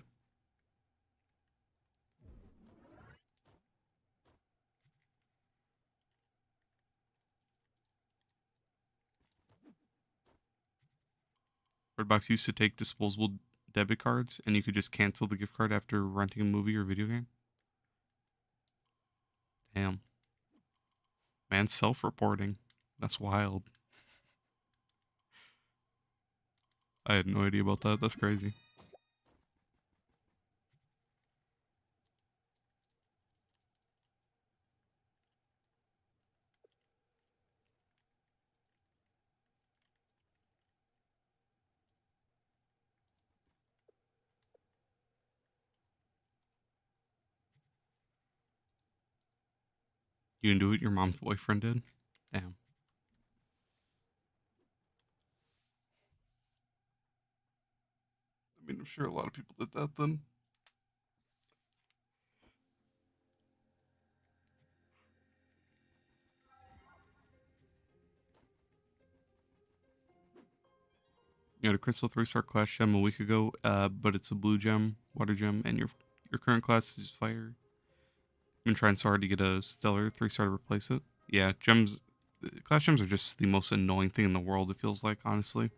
Redbox used to take disposable debit cards, and you could just cancel the gift card after renting a movie or video game. Damn, man, self-reporting. That's wild. I had no idea about that. That's crazy. You can do what your mom's boyfriend did. Damn. I mean, I'm sure a lot of people did that then. You had a crystal 3-star class gem a week ago, but it's a blue gem, water gem, and your current class is fire. I've been trying so hard to get a stellar 3-star to replace it. Yeah, gems, class gems are just the most annoying thing in the world. It feels like, honestly.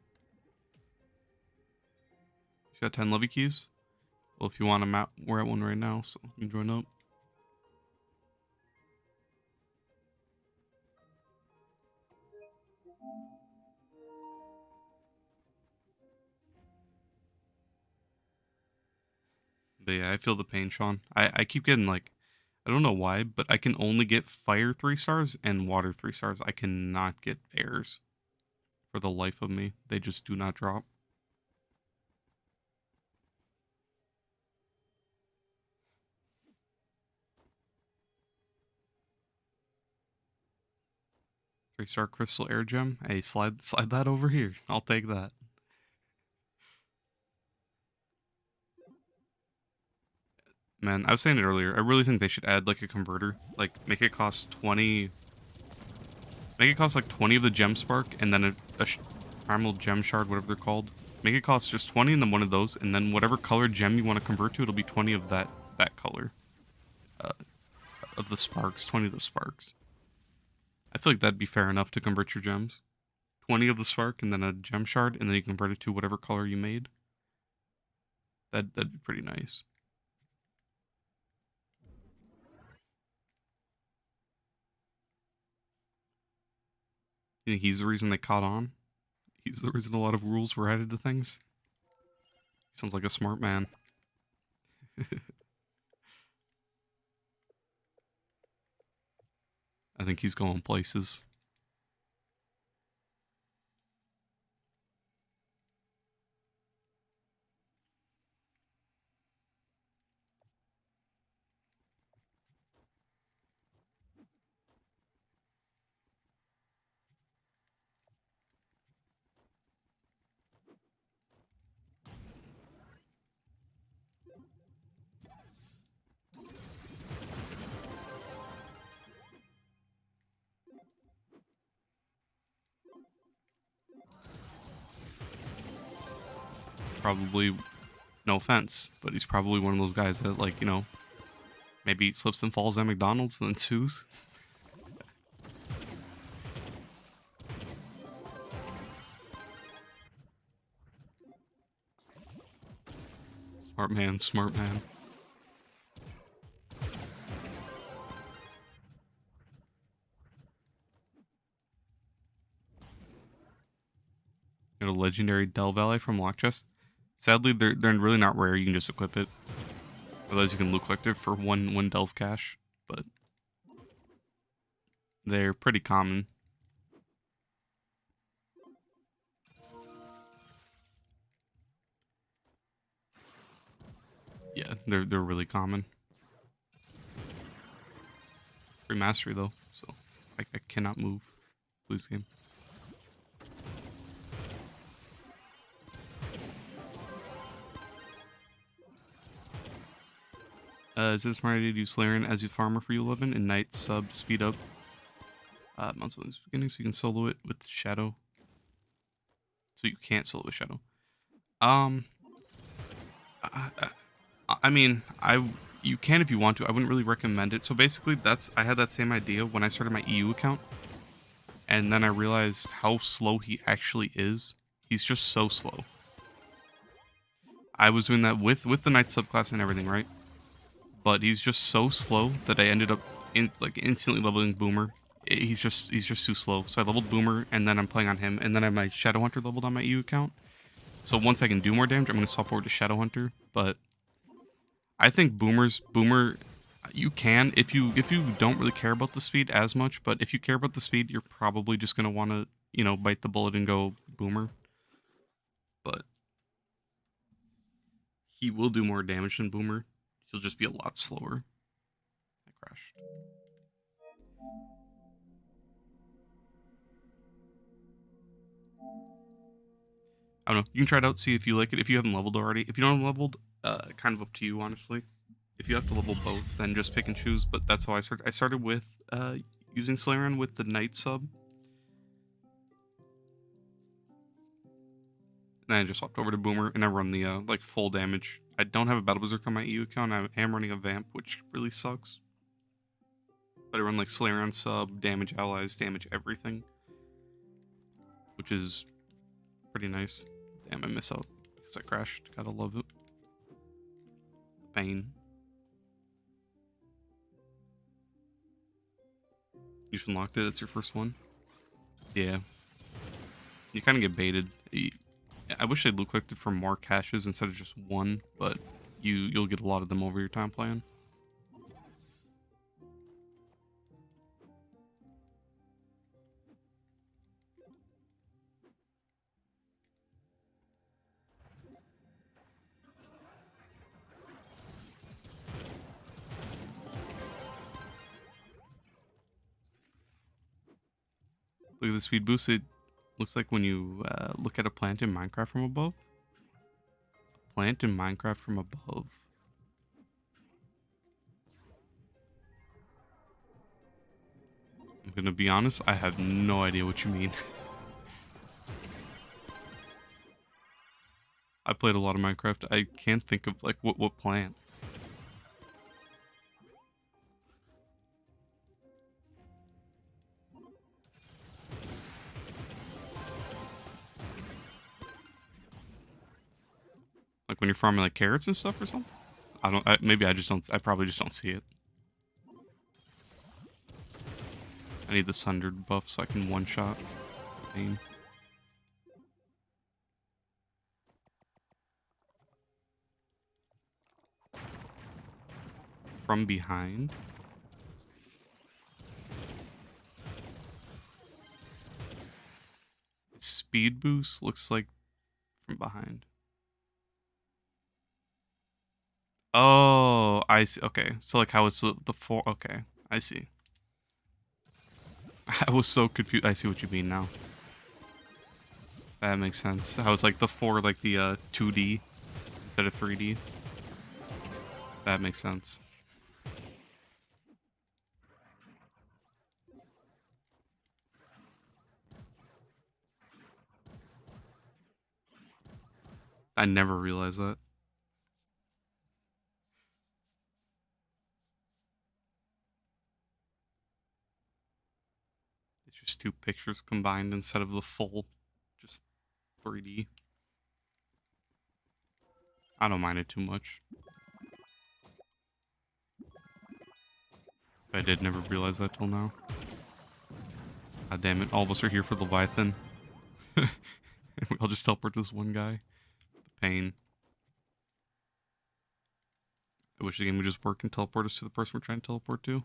You got 10 levy keys. Well, if you want a map, we're at one right now, so you can join up. But yeah, I feel the pain, Sean. I keep getting like, I don't know why, but I can only get fire 3-stars and water 3-stars. I cannot get airs for the life of me. They just do not drop. Three-star crystal air gem. Hey, slide that over here. I'll take that. Man, I was saying it earlier. I really think they should add like a converter. Like make it cost 20. Make it cost like 20 of the gem spark and then a primal gem shard, whatever they're called. Make it cost just 20 and then one of those, and then whatever color gem you want to convert to, it'll be 20 of that color. Uh, of the sparks, 20 of the sparks. I feel like that'd be fair enough to convert your gems. 20 of the spark and then a gem shard, and then you convert it to whatever color you made. That'd be pretty nice. You think he's the reason they caught on? He's the reason a lot of rules were added to things? He sounds like a smart man. I think he's going places. Probably, no offense, but he's probably one of those guys that, like, maybe slips and falls at McDonald's and then sues. Smart man, smart man. Got a legendary Del Valle from Lock Chest. Sadly, they're really not rare. You can just equip it. Otherwise, you can loot collective for one Delve cash, but they're pretty common. Yeah, they're really common. Free mastery though, so I cannot move. Please game. Is it a smart idea to use Slarian as your farmer for U11 and Knight sub to speed up Mount Williams beginning so you can solo it with Shadow? So you can't solo with Shadow. I, I mean, you can if you want to. I wouldn't really recommend it. So basically, I had that same idea when I started my EU account, and then I realized how slow he actually is. He's just so slow. I was doing that with the knight subclass and everything, right? But he's just so slow that I ended up instantly leveling Boomer. He's just too slow. So I leveled Boomer, and then I'm playing on him, and then I have my Shadow Hunter leveled on my EU account. So once I can do more damage, I'm gonna swap over to Shadow Hunter. But I think Boomer. You can if you don't really care about the speed as much, but if you care about the speed, you're probably just gonna want to bite the bullet and go Boomer. But he will do more damage than Boomer. He'll just be a lot slower. I crashed. I don't know. You can try it out, see if you like it. If you haven't leveled already, if you don't have leveled, kind of up to you, honestly. If you have to level both, then just pick and choose. But that's how I started. I started with using Slayeron with the Knight sub, and then I just swapped over to Boomer, and I run the like full damage. I don't have a Battle Berserk on my EU account. I am running a Vamp, which really sucks. But I run like Slayeron sub, damage allies, damage everything, which is pretty nice. Damn, I miss out because I crashed. Gotta love it. Pain. You just unlocked it. It's your first one. Yeah. You kind of get baited. I wish they'd look collected for more caches instead of just one, but you'll get a lot of them over your time playing. Look at the speed boost. It looks like when you look at a plant in Minecraft from above. A plant in Minecraft from above. I'm gonna be honest, I have no idea what you mean. I played a lot of Minecraft. I can't think of like what plant. Like when you're farming like carrots and stuff or something? Maybe I just don't. I probably just don't see it. I need this 100 buff so I can one shot. Pain. From behind. Speed boost looks like from behind. Oh, I see. Okay, so like how it's the four. Okay, I see. I was so confused. I see what you mean now. That makes sense. How it's like the four, like the 2D instead of 3D. That makes sense. I never realized that. It's just two pictures combined instead of the full, just 3D. I don't mind it too much. I did never realize that till now. God damn it, all of us are here for Leviathan. I'll just teleport to this one guy. The pain. I wish the game would just work and teleport us to the person we're trying to teleport to.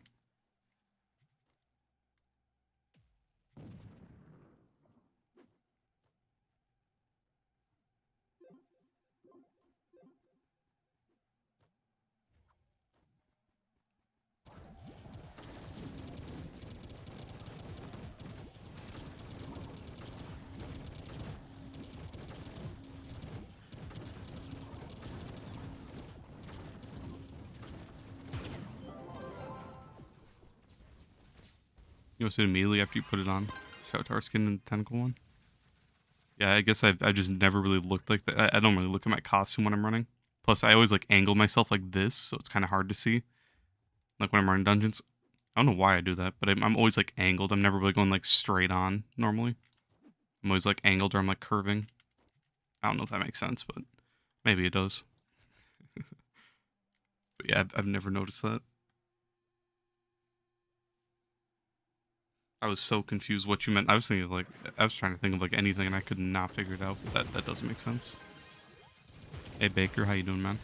You know, so immediately after you put it on, shout to our skin and the tentacle one. Yeah, I guess I just never really looked like that. I don't really look at my costume when I'm running. Plus, I always like angle myself like this, so it's kind of hard to see. Like when I'm running dungeons, I don't know why I do that, but I'm always like angled. I'm never really going like straight on normally. I'm always like angled or I'm like curving. I don't know if that makes sense, but maybe it does. But yeah, I've never noticed that. I was so confused what you meant. I was thinking of like I was trying to think of like anything and I could not figure it out. But that doesn't make sense. Hey Baker, how you doing, man?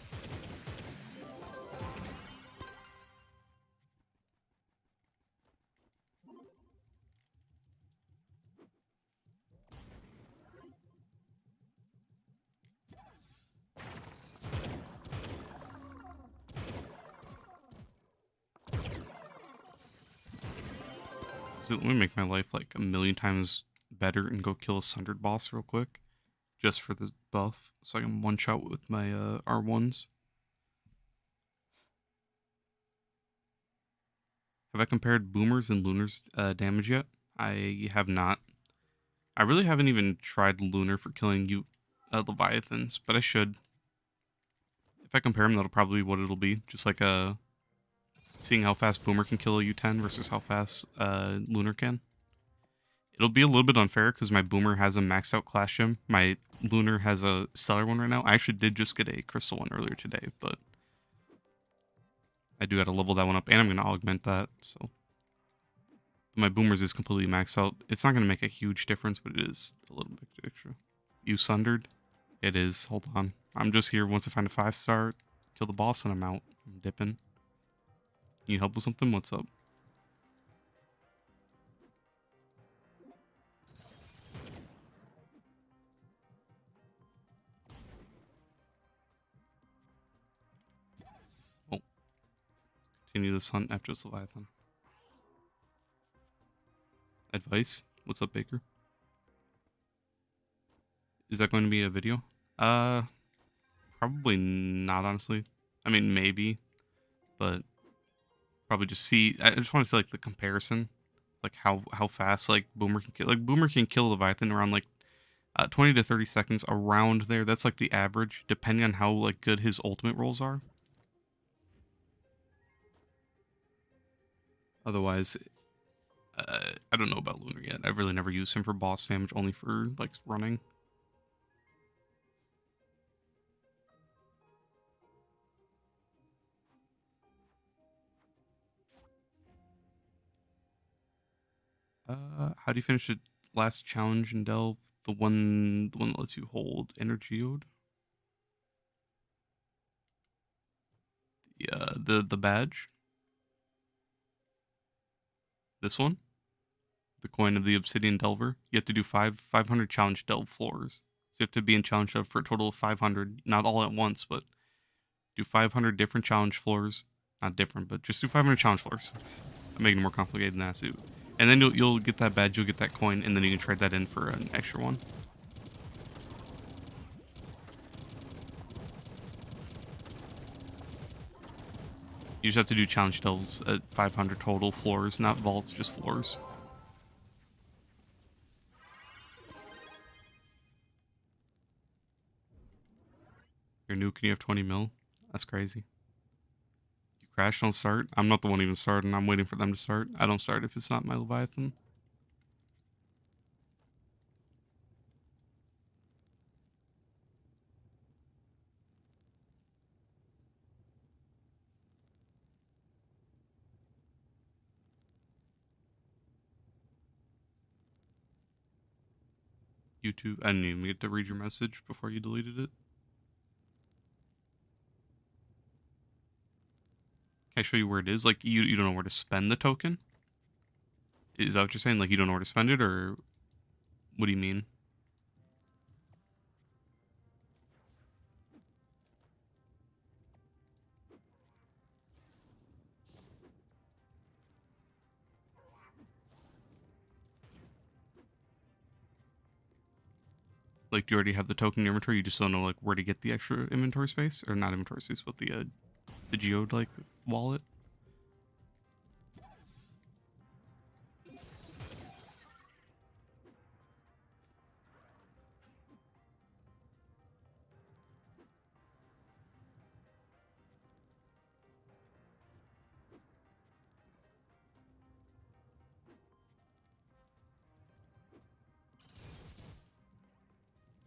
So let me make my life like a million times better and go kill a Sundered boss real quick, just for this buff, so I can one shot with my R1s. Have I compared boomers and lunars damage yet? I have not. I really haven't even tried lunar for killing you leviathans, but I should. If I compare them, that'll probably be what it'll be. Just like seeing how fast boomer can kill a U10 versus how fast lunar can. It'll be a little bit unfair because my boomer has a maxed out class gem. My lunar has a stellar one right now. I actually did just get a crystal one earlier today, but I do got to level that one up, and I'm going to augment that. So my boomers is completely maxed out. It's not going to make a huge difference, but it is a little bit extra. You sundered? It is. Hold on. I'm just here once I find a 5-star, kill the boss, and I'm out. I'm dipping. Need help with something? What's up? Oh, continue this hunt after this Leviathan. Advice? What's up, Baker? Is that going to be a video? Uh, Probably not, honestly. I mean, maybe, but probably just see. I just want to see like the comparison, like how fast like Boomer can kill. Like Boomer can kill Leviathan around like 20 to 30 seconds around there. That's like the average, depending on how like good his ultimate rolls are. Otherwise, I don't know about Lunar yet. I've really never used him for boss damage, only for like running. How do you finish the last challenge in Delve? The one that lets you hold Energiode. The badge. This one, the coin of the Obsidian Delver. You have to do 500 challenge delve floors. So you have to be in challenge delve for a total of 500, not all at once, but do 500 different challenge floors. Not different, but just do 500 challenge floors. I'm making it more complicated than that, too. And then you'll get that badge, you'll get that coin, and then you can trade that in for an extra one. You just have to do challenge delves at 500 total floors, not vaults, just floors. You're new, can you have 20 mil? That's crazy. You crash, don't start? I'm not the one even starting, I'm waiting for them to start. I don't start if it's not my Leviathan. YouTube, I didn't even get to read your message before you deleted it. Can I show you where it is? Like, you don't know where to spend the token? Is that what you're saying? Like, you don't know where to spend it, or what do you mean? Like, do you already have the token in your inventory? You just don't know, like, where to get the extra inventory space? Or not inventory space, but the geode, like, wallet?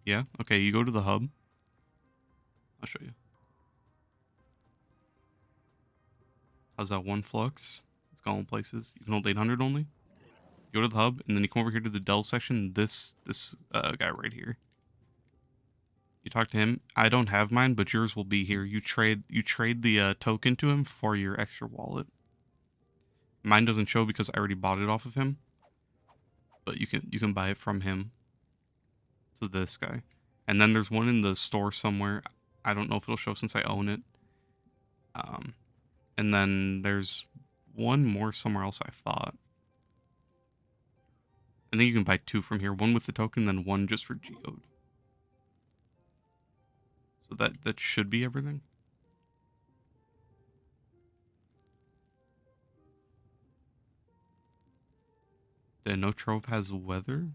Yeah? Okay, you go to the hub. I'll show you. How's that one flux? It's going places. You can hold 800 only. Go to the hub, and then you come over here to the delve section. This guy right here. You talk to him. I don't have mine, but yours will be here. You trade the token to him for your extra wallet. Mine doesn't show because I already bought it off of him. But you can buy it from him. To this guy. And then there's one in the store somewhere. I don't know if it'll show since I own it. And then there's one more somewhere else, I thought. I think you can buy two from here. One with the token, then one just for geode. So that should be everything. Then no Trove has weather.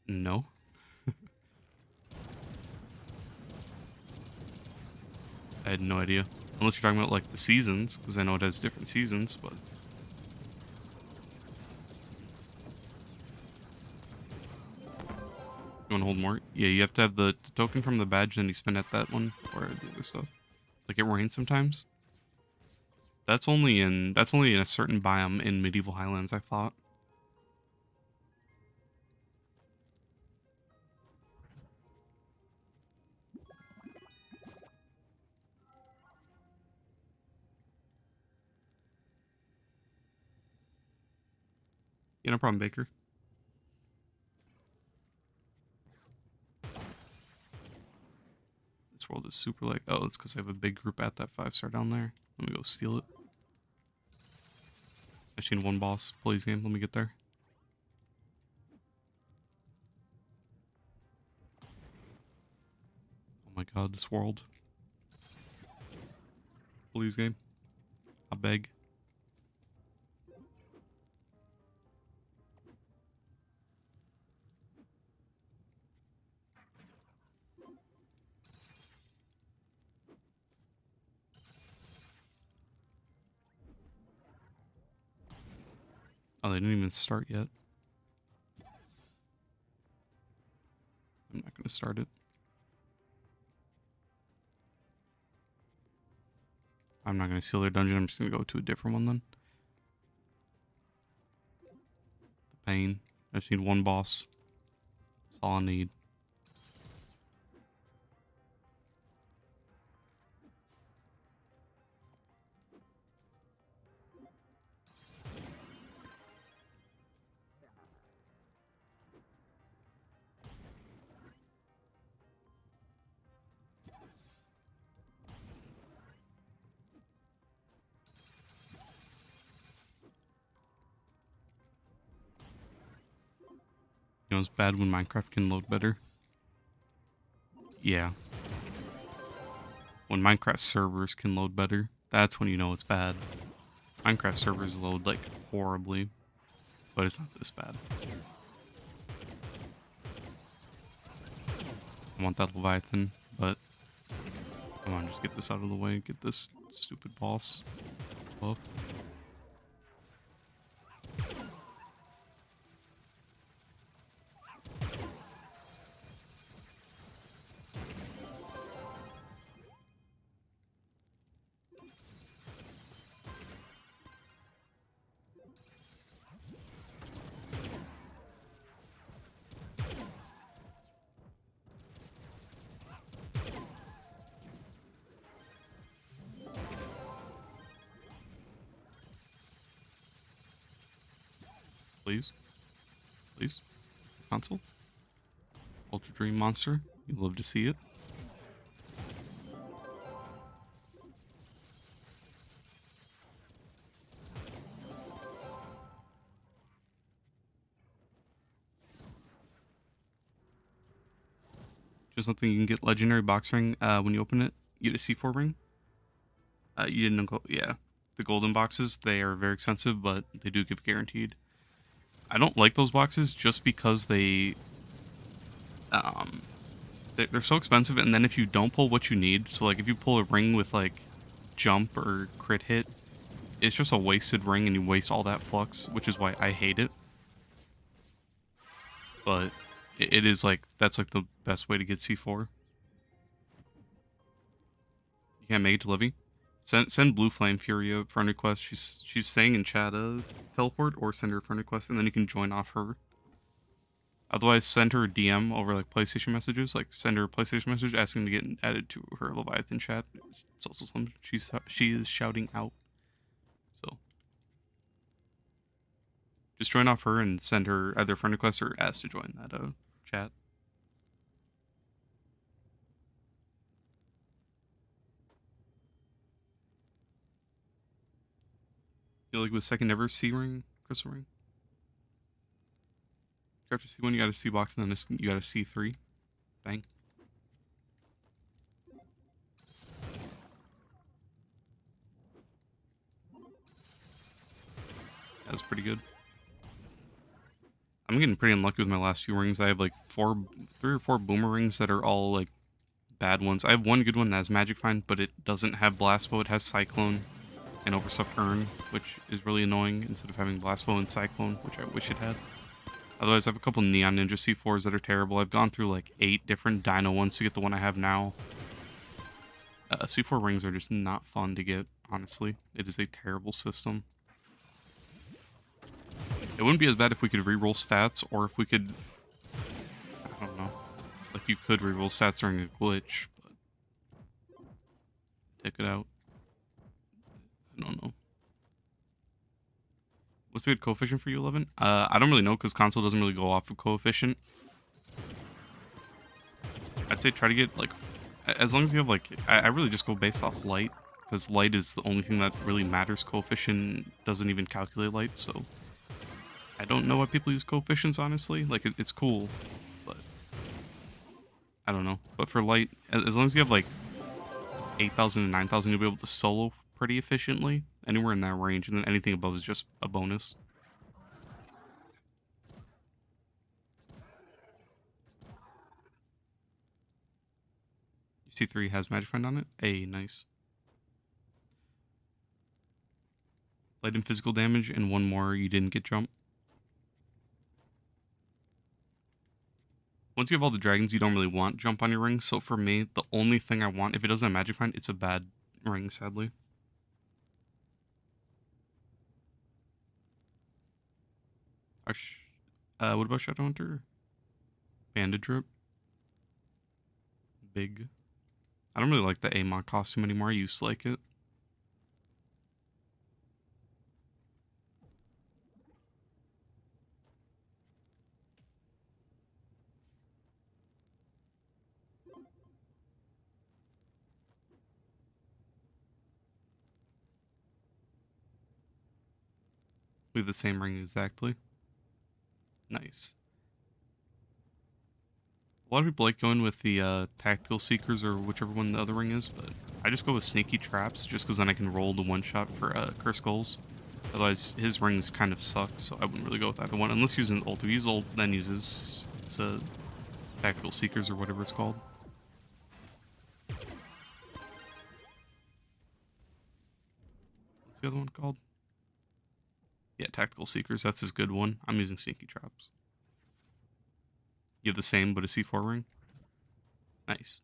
No. I had no idea. Unless you're talking about like the seasons, because I know it has different seasons, but you want to hold more? Yeah, you have to have the token from the badge, then you spend at that one or the other stuff. Like it rains sometimes. That's only in a certain biome in Medieval Highlands, I thought. Yeah, no problem, Baker. This world is super like, oh, it's because I have a big group at that 5-star down there. Let me go steal it. I've seen one boss please game. Let me get there. Oh my god, this world. Please game. I beg. Oh, they didn't even start yet. I'm not going to start it. I'm not going to seal their dungeon. I'm just going to go to a different one then. The pain. I just need one boss. That's all I need. You know, it's bad when Minecraft can load better. Yeah. When Minecraft servers can load better, that's when you know it's bad. Minecraft servers load, like, horribly. But it's not this bad. I want that Leviathan, but... Come on, just get this out of the way. Get this stupid boss buff. Please. Please. Console. Ultra Dream Monster. You love to see it. Just something you can get legendary box ring when you open it. You get a C4 ring. You didn't go, yeah. The golden boxes, they are very expensive, but they do give guaranteed. I don't like those boxes just because they're so expensive, and then if you don't pull what you need, so like if you pull a ring with like jump or crit hit, it's just a wasted ring and you waste all that flux, which is why I hate it. but it is like that's like the best way to get C4. You can't make it to Livy. Send Blue Flame Fury a friend request. She's saying in chat teleport or send her a friend request and then you can join off her. Otherwise, send her a DM over like PlayStation messages. Like send her a PlayStation message asking to get added to her Leviathan chat. It's also something she is shouting out. So just join off her and send her either friend request or ask to join that chat. You like with second ever C ring, crystal ring. After C1, you got a C box, and then you got a C3. Bang. That was pretty good. I'm getting pretty unlucky with my last few rings. I have like 3 or 4 boomerangs that are all like bad ones. I have one good one that has Magic Find, but it doesn't have Blast Bow. It has Cyclone and Overstuffed Urn, which is really annoying instead of having Blast Bow and Cyclone, which I wish it had. Otherwise, I have a couple Neon Ninja C4s that are terrible. I've gone through like 8 different Dino ones to get the one I have now. C4 rings are just not fun to get, honestly. It is a terrible system. It wouldn't be as bad if we could reroll stats, or if we could... I don't know. Like, you could reroll stats during a glitch, but... Take it out. I don't know. What's the good coefficient for you, 11? I don't really know, because console doesn't really go off of coefficient. I'd say try to get, like... As long as you have, like... I really just go based off light, because light is the only thing that really matters. Coefficient doesn't even calculate light, so... I don't know why people use coefficients, honestly. Like, it's cool, but... I don't know. But for light, as long as you have, like, 8,000 and 9,000, you'll be able to solo pretty efficiently. Anywhere in that range, and then anything above is just a bonus. C3 has Magic Find on it? Hey, nice. Light and physical damage, and one more you didn't get jump. Once you have all the dragons, you don't really want jump on your ring. So for me, the only thing I want, if it doesn't have Magic Find, it's a bad ring, sadly. What about Shadowhunter? Bandit Drip. Big. I don't really like the Amok costume anymore. I used to like it. We have the same ring exactly. Nice. A lot of people like going with the Tactical Seekers or whichever one the other ring is, but I just go with Sneaky Traps just because then I can roll the one-shot for Curse Skulls. Otherwise, his rings kind of suck, so I wouldn't really go with either one. Unless using ult. If you use ult, then uses Tactical Seekers or whatever it's called. What's the other one called? Yeah, Tactical Seekers. That's his good one. I'm using Sneaky Traps. You have the same, but a C4 ring? Nice.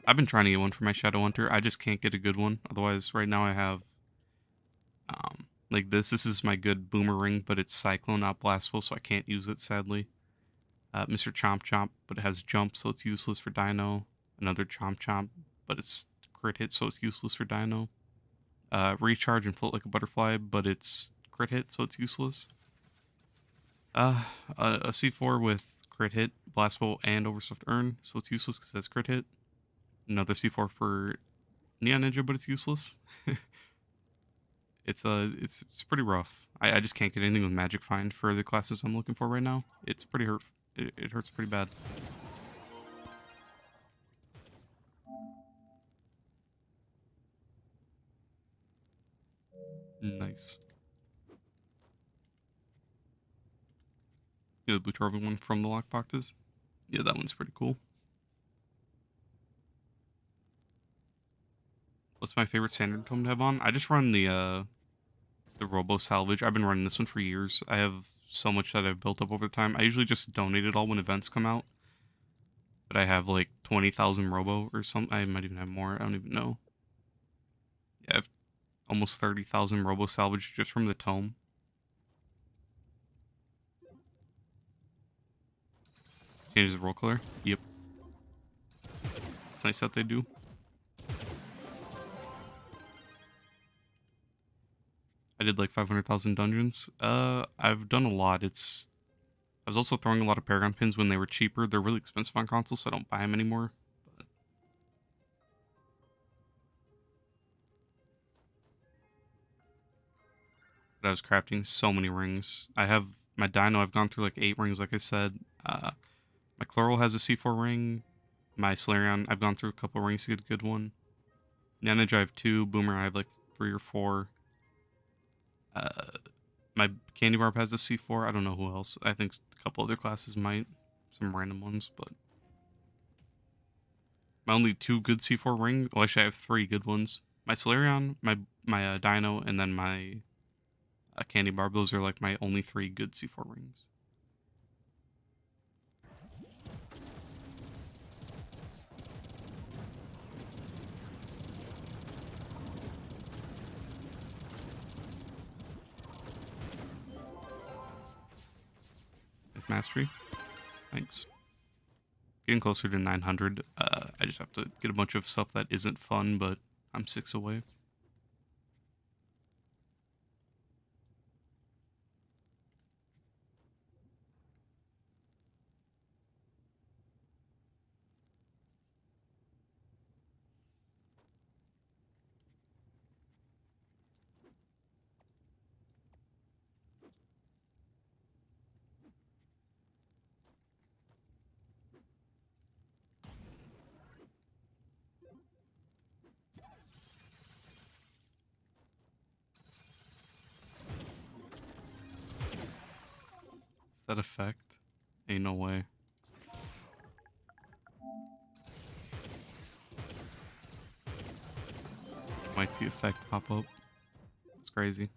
I've been trying to get one for my Shadowhunter. I just can't get a good one. Otherwise, right now I have... like this. This is my good boomerang, but it's Cyclone, not Blastful, so I can't use it, sadly. Mr. Chomp Chomp, but it has jump, so it's useless for Dino. Another Chomp Chomp, but it's crit hit, so it's useless for Dino. Recharge and float like a butterfly, but it's crit hit, so it's useless. A C4 with crit hit, Blast Bolt, and Overstuffed Urn, so it's useless because it has crit hit. Another C4 for Neon Ninja, but it's useless. It's pretty rough. I just can't get anything with Magic Find for the classes I'm looking for right now. It's pretty hurt. It hurts pretty bad. Nice. Yeah, the Blue Trove one from the lockboxes. Yeah, that one's pretty cool. What's my favorite standard tome to have on? I just run the Robo Salvage. I've been running this one for years. I have so much that I've built up over time. I usually just donate it all when events come out. But I have like 20,000 robo or something. I might even have more. I don't even know. Yeah, I have almost 30,000 robo salvage just from the tome. Changes the roll color. Yep. It's nice that they do. I did like 500,000 dungeons. I've done a lot. I was also throwing a lot of Paragon pins when they were cheaper. They're really expensive on console, so I don't buy them anymore. But I was crafting so many rings. I have my Dino. I've gone through like 8 rings, like I said. My Chloral has a C4 ring. My Solarion, I've gone through a couple rings to get a good one. Nanage, I have 2. Boomer, I have like 3 or 4. My Candy Barb has a C4. I don't know who else. I think a couple other classes might. Some random ones, but my only 2 good C4 rings. Well, actually, I have 3 good ones. My Solarion, my Dino, and then my Candy Barb. Those are like my only 3 good C4 rings. Nice mastery. Thanks. Getting closer to 900. I just have to get a bunch of stuff that isn't fun, but I'm 6 away. That effect? Ain't no way. Might see effect pop up. It's crazy.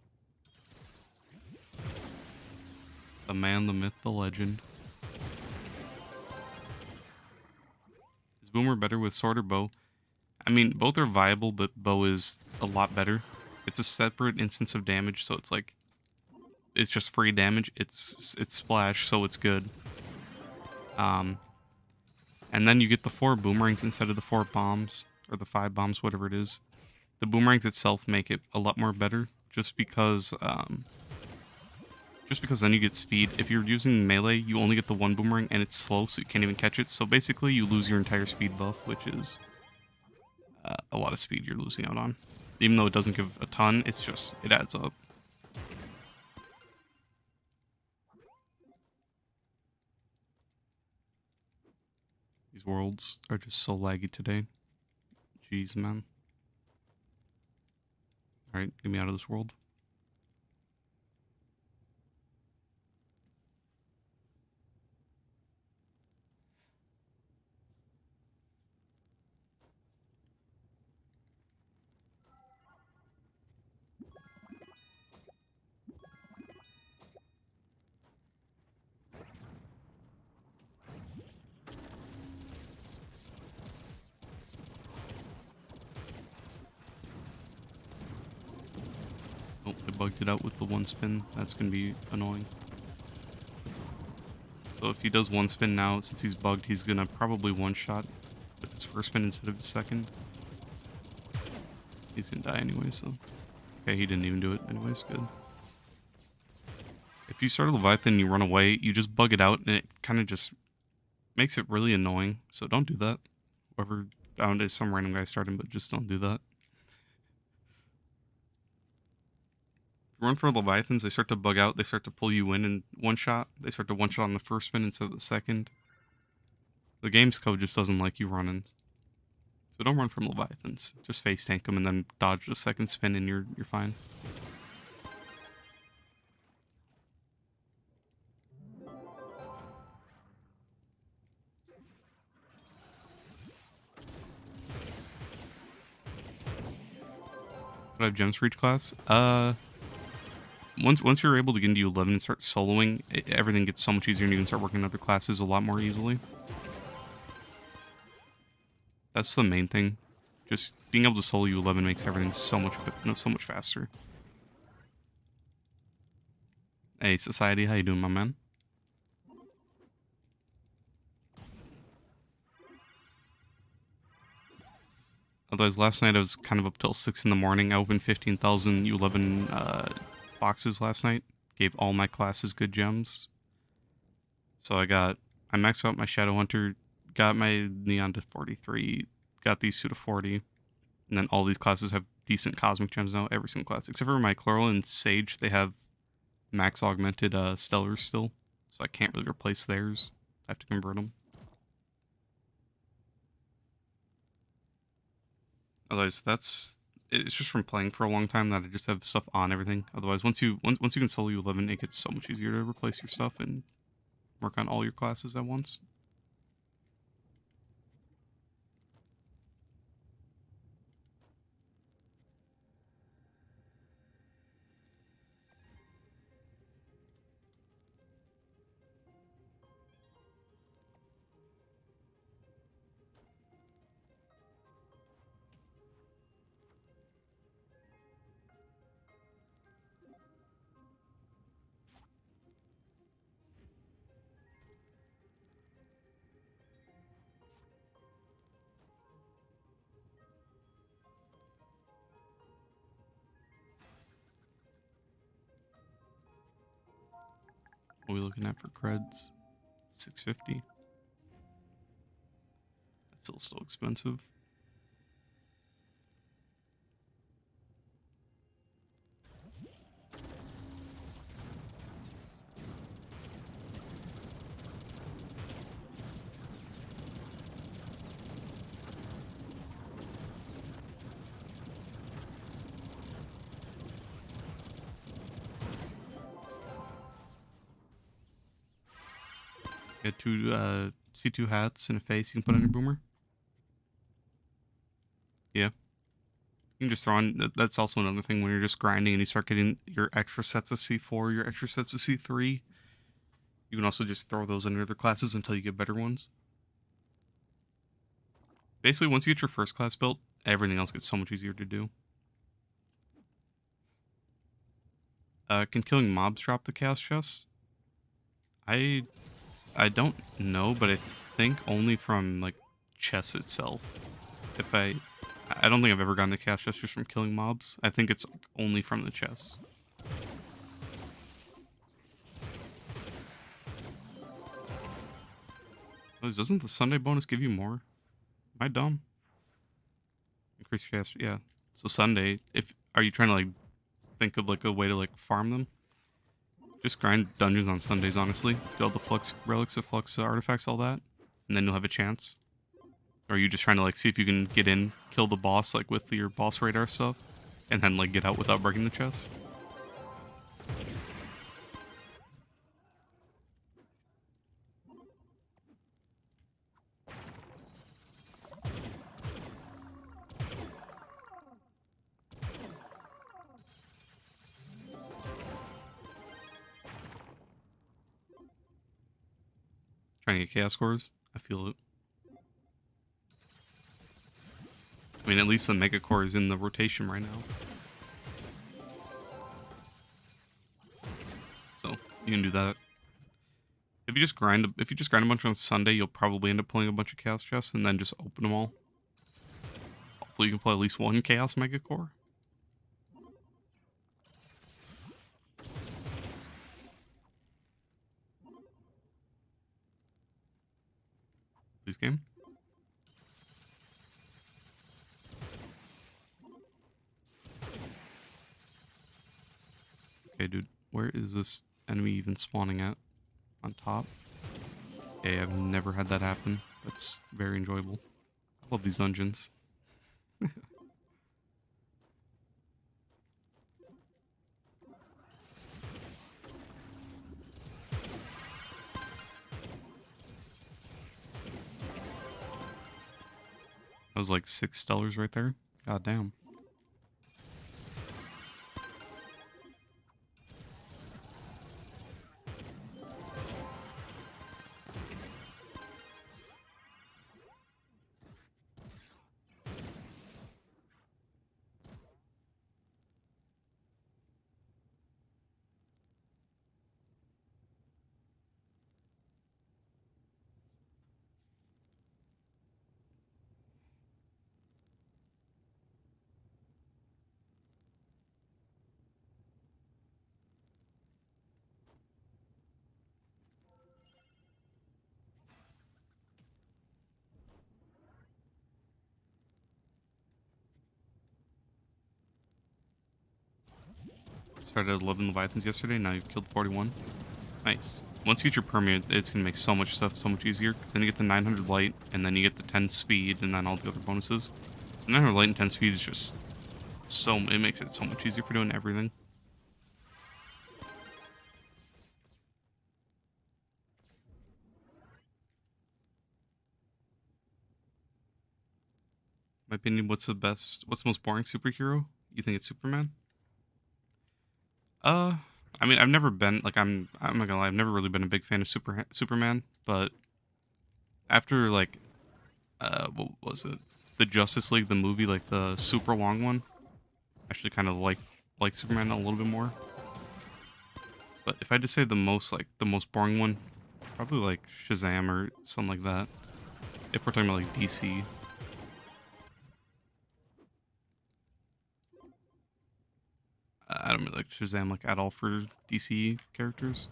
The man, the myth, the legend. Is Boomer better with sword or bow? I mean, both are viable, but bow is a lot better. It's a separate instance of damage, so it's like it's just free damage. It's splash, so it's good. And then you get the 4 boomerangs instead of the 4 bombs or the 5 bombs, whatever it is. The boomerangs itself make it a lot more better, just because then you get speed. If you're using melee, you only get the 1 boomerang, and it's slow, so you can't even catch it. So basically, you lose your entire speed buff, which is a lot of speed you're losing out on. Even though it doesn't give a ton, it adds up. These worlds are just so laggy today. Jeez, man. Alright, get me out of this world. Oh, I bugged it out with the 1 spin. That's going to be annoying. So if he does 1 spin now, since he's bugged, he's going to probably 1-shot with his first spin instead of his second. He's going to die anyway, so... Okay, he didn't even do it. Anyways, good. If you start a Leviathan and you run away, you just bug it out, and it kind of just makes it really annoying. So don't do that. Whoever... I don't know, some random guy starting, but just don't do that. Run for Leviathans, they start to bug out, they start to pull you in 1-shot. They start to 1-shot on the first spin instead of the second. The game's code just doesn't like you running. So don't run from Leviathans. Just face tank them and then dodge the second spin and you're fine. Do I have gems for each class? once you're able to get into 11 and start soloing, everything gets so much easier, and you can start working other classes a lot more easily. That's the main thing. Just being able to solo U11 makes everything so much faster. Hey, Society, how you doing, my man? Otherwise, last night I was kind of up till 6 in the morning. I opened 15,000 U11 boxes last night. Gave all my classes good gems. So I maxed out my Shadow Hunter, got my Neon to 43, got these two to 40, and then all these classes have decent cosmic gems now, every single class. Except for my Chloral and Sage, they have max augmented Stellars still, so I can't really replace theirs. I have to convert them. Otherwise, it's just from playing for a long time that I just have stuff on everything. Otherwise, once you can solo U11, it gets so much easier to replace your stuff and work on all your classes at once. What are we looking at for creds? 650. That's still so expensive. Get two C2 hats and a face you can put on your boomer. Yeah. You can just throw on, that's also another thing when you're just grinding and you start getting your extra sets of C4, your extra sets of C3. You can also just throw those in other classes until you get better ones. Basically, once you get your first class built, everything else gets so much easier to do. Can killing mobs drop the chaos chest? I don't know, but I think only from like chess itself. I don't think I've ever gotten the chaos chest just from killing mobs. I think it's only from the chess. Oh, doesn't the Sunday bonus give you more? Am I dumb? Increase your chaos, yeah. So Sunday, are you trying to like think of like a way to like farm them? Just grind dungeons on Sundays, honestly. Do all the flux relics, the flux artifacts, all that, and then you'll have a chance. Or are you just trying to like see if you can get in, kill the boss like with your boss radar stuff, and then like get out without breaking the chest? Trying to get chaos cores? I feel it. I mean, at least the mega core is in the rotation right now. So you can do that. If you just grind a bunch on Sunday, you'll probably end up pulling a bunch of chaos chests and then just open them all. Hopefully you can play at least one chaos mega core. Please, game. Okay, dude. Where is this enemy even spawning at? On top? Okay, I've never had that happen. That's very enjoyable. I love these dungeons. That was like 6 stellars right there. God damn. Started at 11 Leviathans yesterday, now you've killed 41. Nice. Once you get your permanent, it's going to make so much stuff so much easier, because then you get the 900 light, and then you get the 10 speed, and then all the other bonuses. 900 light and 10 speed is just so, it makes it so much easier for doing everything. In my opinion, what's the most boring superhero? You think it's Superman? Uh, I mean, I've never been, like, I'm not gonna lie, I've never really been a big fan of Superman, but after, like, what was it? The Justice League, the movie, like, the super long one, actually kind of like Superman a little bit more. But if I had to say the most boring one, probably like Shazam or something like that. If we're talking about like DC. I don't really like Shazam like at all for DC characters.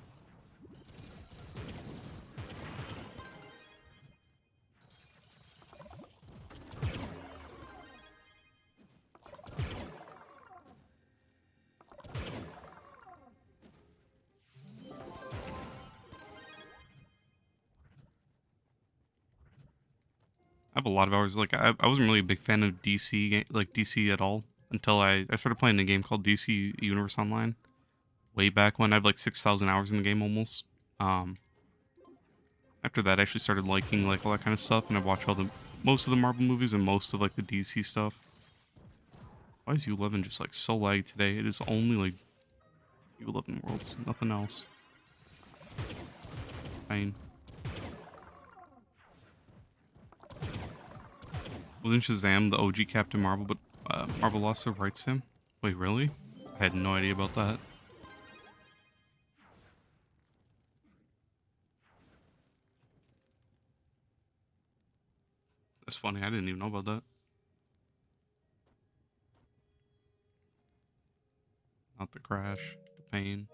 I have a lot of hours. Like I wasn't really a big fan of like DC at all until I started playing a game called DC Universe Online way back when. I had like 6,000 hours in the game almost. Um, After that, I actually started liking like all that kind of stuff, and I've watched most of the Marvel movies and most of like the DC stuff. Why is U11 just like so lagged today? It is only like U11 worlds, nothing else. I mean, wasn't Shazam the OG Captain Marvel, but Marvel lost their rights to him? Wait, really? I had no idea about that. That's funny. I didn't even know about that. Not the crash, the pain.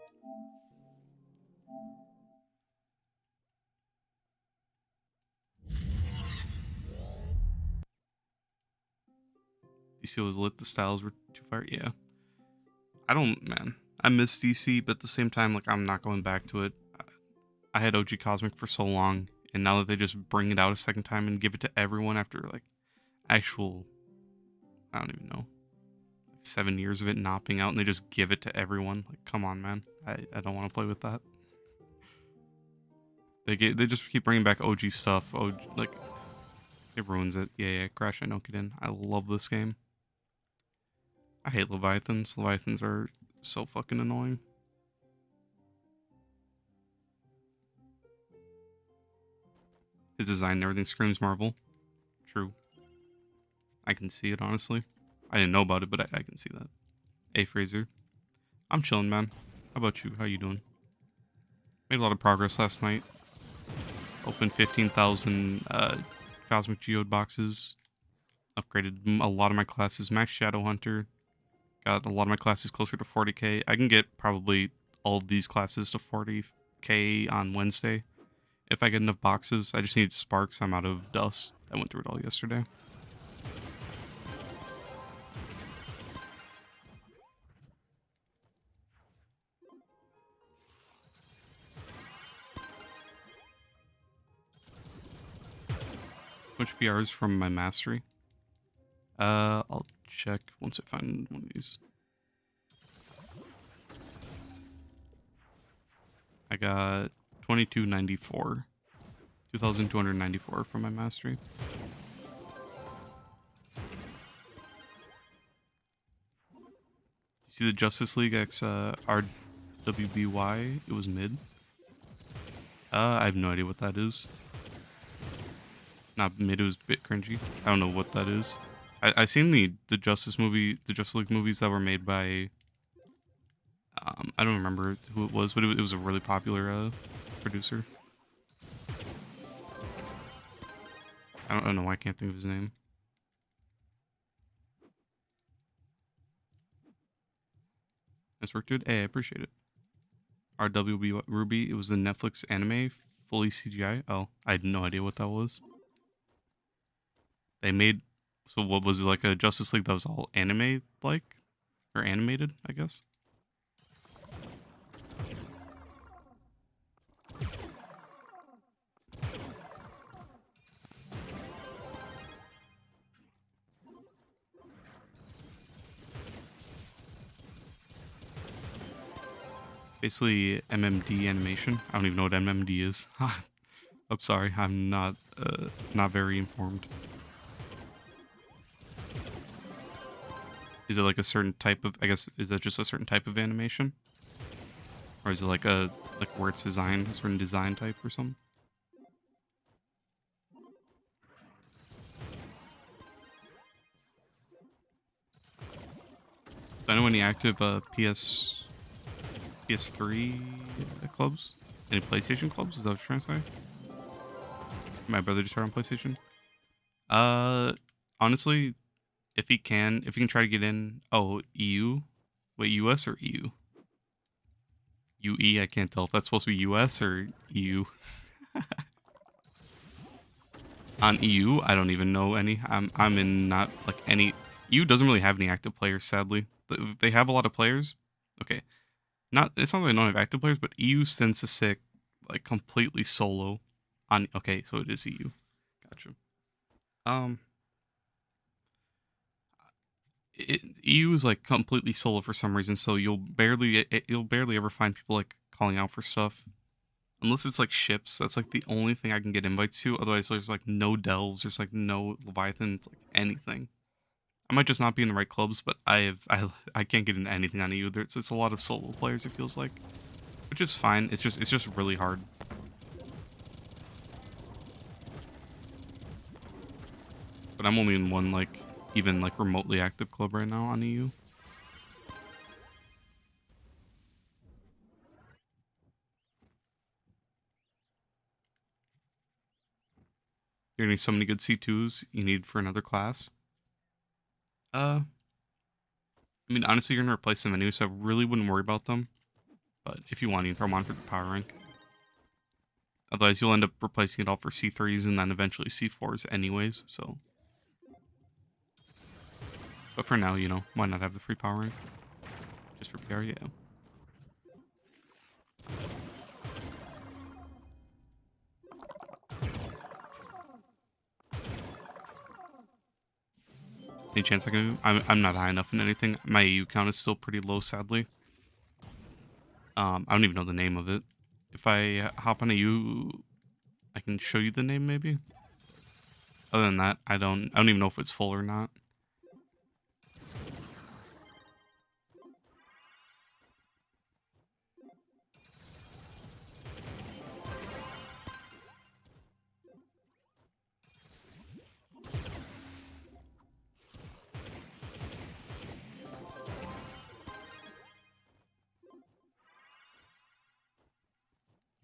DC was lit. The styles were too fire. Yeah. I don't, man. I miss DC, but at the same time, like I'm not going back to it. I had OG Cosmic for so long, and now that they just bring it out a second time and give it to everyone after like actual, I don't even know, 7 years of it not being out, and they just give it to everyone. Like, come on, man. I don't want to play with that. They just keep bringing back OG stuff. Like it ruins it. Yeah, Crash. I know, get in. I love this game. I hate Leviathans. Leviathans are so fucking annoying. His design and everything screams Marvel. True. I can see it, honestly. I didn't know about it, but I can see that. Hey, Fraser. I'm chilling, man. How about you? How you doing? Made a lot of progress last night. Opened 15,000 Cosmic Geode boxes. Upgraded a lot of my classes. Max Shadow Hunter. Got a lot of my classes closer to 40k. I can get probably all of these classes to 40k on Wednesday. If I get enough boxes, I just need sparks. I'm out of dust. I went through it all yesterday. Which PRs from my mastery? I'll check once I find one of these. I got 2294. 2,294 from my mastery. You see the Justice League X RWBY? It was mid. I have no idea what that is. Not mid, it was a bit cringy. I don't know what that is. I seen the Justice League movies that were made by I don't remember who it was, but it was a really popular producer. I don't know why I can't think of his name. Nice work, dude. Hey, I appreciate it. RWB Ruby, it was a Netflix anime, fully CGI. Oh, I had no idea what that was. They made, so what was it, like a Justice League that was all anime like? Or animated, I guess? Basically, MMD animation. I don't even know what MMD is. I'm sorry, I'm not very informed. Is it like a certain type of? I guess is that just a certain type of animation, or is it like where it's designed, a certain design type or something? Do I know any active PS3 clubs? Any PlayStation clubs? Is that what you're trying to say? My brother just started on PlayStation. Uh, honestly, if he can try to get in. Oh, EU. Wait, US or EU? UE. I can't tell if that's supposed to be US or EU. On EU, I don't even know any. I'm in not like any. EU doesn't really have any active players, sadly. They have a lot of players. Okay, not it's not that they don't have active players, but EU tends to sit like completely solo. On okay, so it is EU. Gotcha. Um, EU is like completely solo for some reason, so you'll barely ever find people like calling out for stuff unless it's like ships. That's like the only thing I can get invites to. Otherwise, there's like no delves. There's like no leviathans, like anything. I might just not be in the right clubs, but I can't get into anything on EU. There's it's a lot of solo players. It feels like, which is fine. It's just really hard. But I'm only in one like even like remotely active club right now on EU. You're gonna need so many good C2s you need for another class. Uh, I mean honestly, you're gonna replace them anyway, so I really wouldn't worry about them. But if you want, you can throw them on for the power rank. Otherwise, you'll end up replacing it all for C3s and then eventually C4s anyways. So, but for now, why not have the free power rank just for PR? Yeah. Any chance I can? I'm not high enough in anything. My EU count is still pretty low, sadly. I don't even know the name of it. If I hop on a U, I can show you the name maybe. Other than that, I don't even know if it's full or not.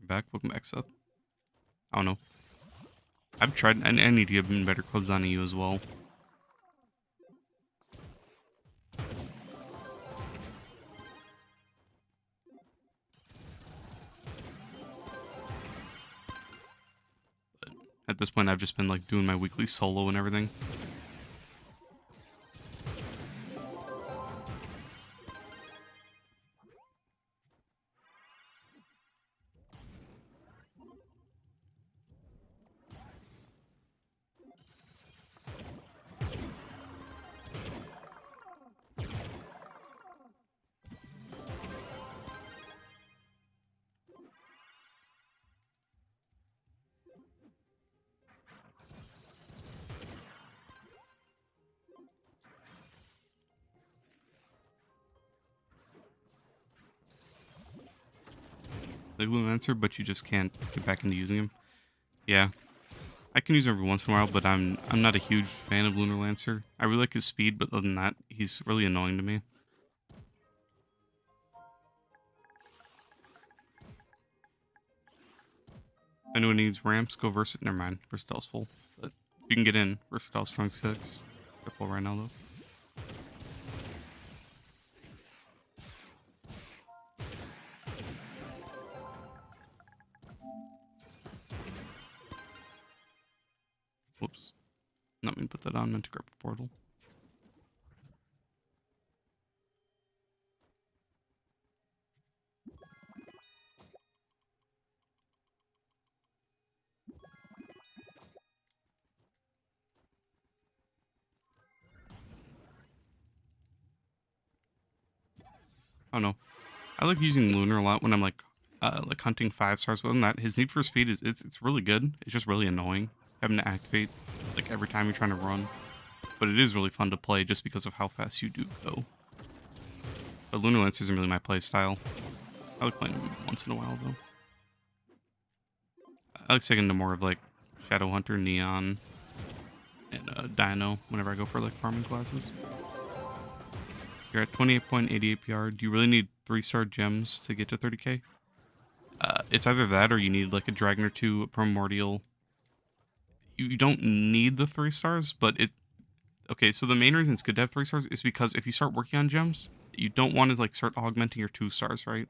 You're back. Welcome back, Seth. I don't know. I've tried. I need to get in better clubs on EU as well. At this point, I've just been like doing my weekly solo and everything. Like Lunar Lancer, but you just can't get back into using him. Yeah, I can use him every once in a while, but I'm not a huge fan of Lunar Lancer. I really like his speed, but other than that, he's really annoying to me. If anyone needs ramps, go Versa. Never mind, Versatile's full. But if you can get in, Versatile's strong 6. They're full right now though. Whoops. Not mean to put that on, meant to grab the portal. Oh no. I like using Lunar a lot when I'm like hunting 5 stars. But other than that, his need for speed is it's really good. It's just really annoying having to activate like every time you're trying to run. But it is really fun to play just because of how fast you do go. But Lunar Lancer isn't really my play style. I like playing him once in a while though. I like sticking to more of like Shadow Hunter, Neon, and Dino whenever I go for like farming classes. You're at 28.88 PR. Do you really need 3-star gems to get to 30k? It's either that or you need like a dragon or two, a primordial. You don't need the 3 stars, but it. Okay, so the main reason it's good to have 3 stars is because if you start working on gems, you don't want to like start augmenting your 2 stars, right?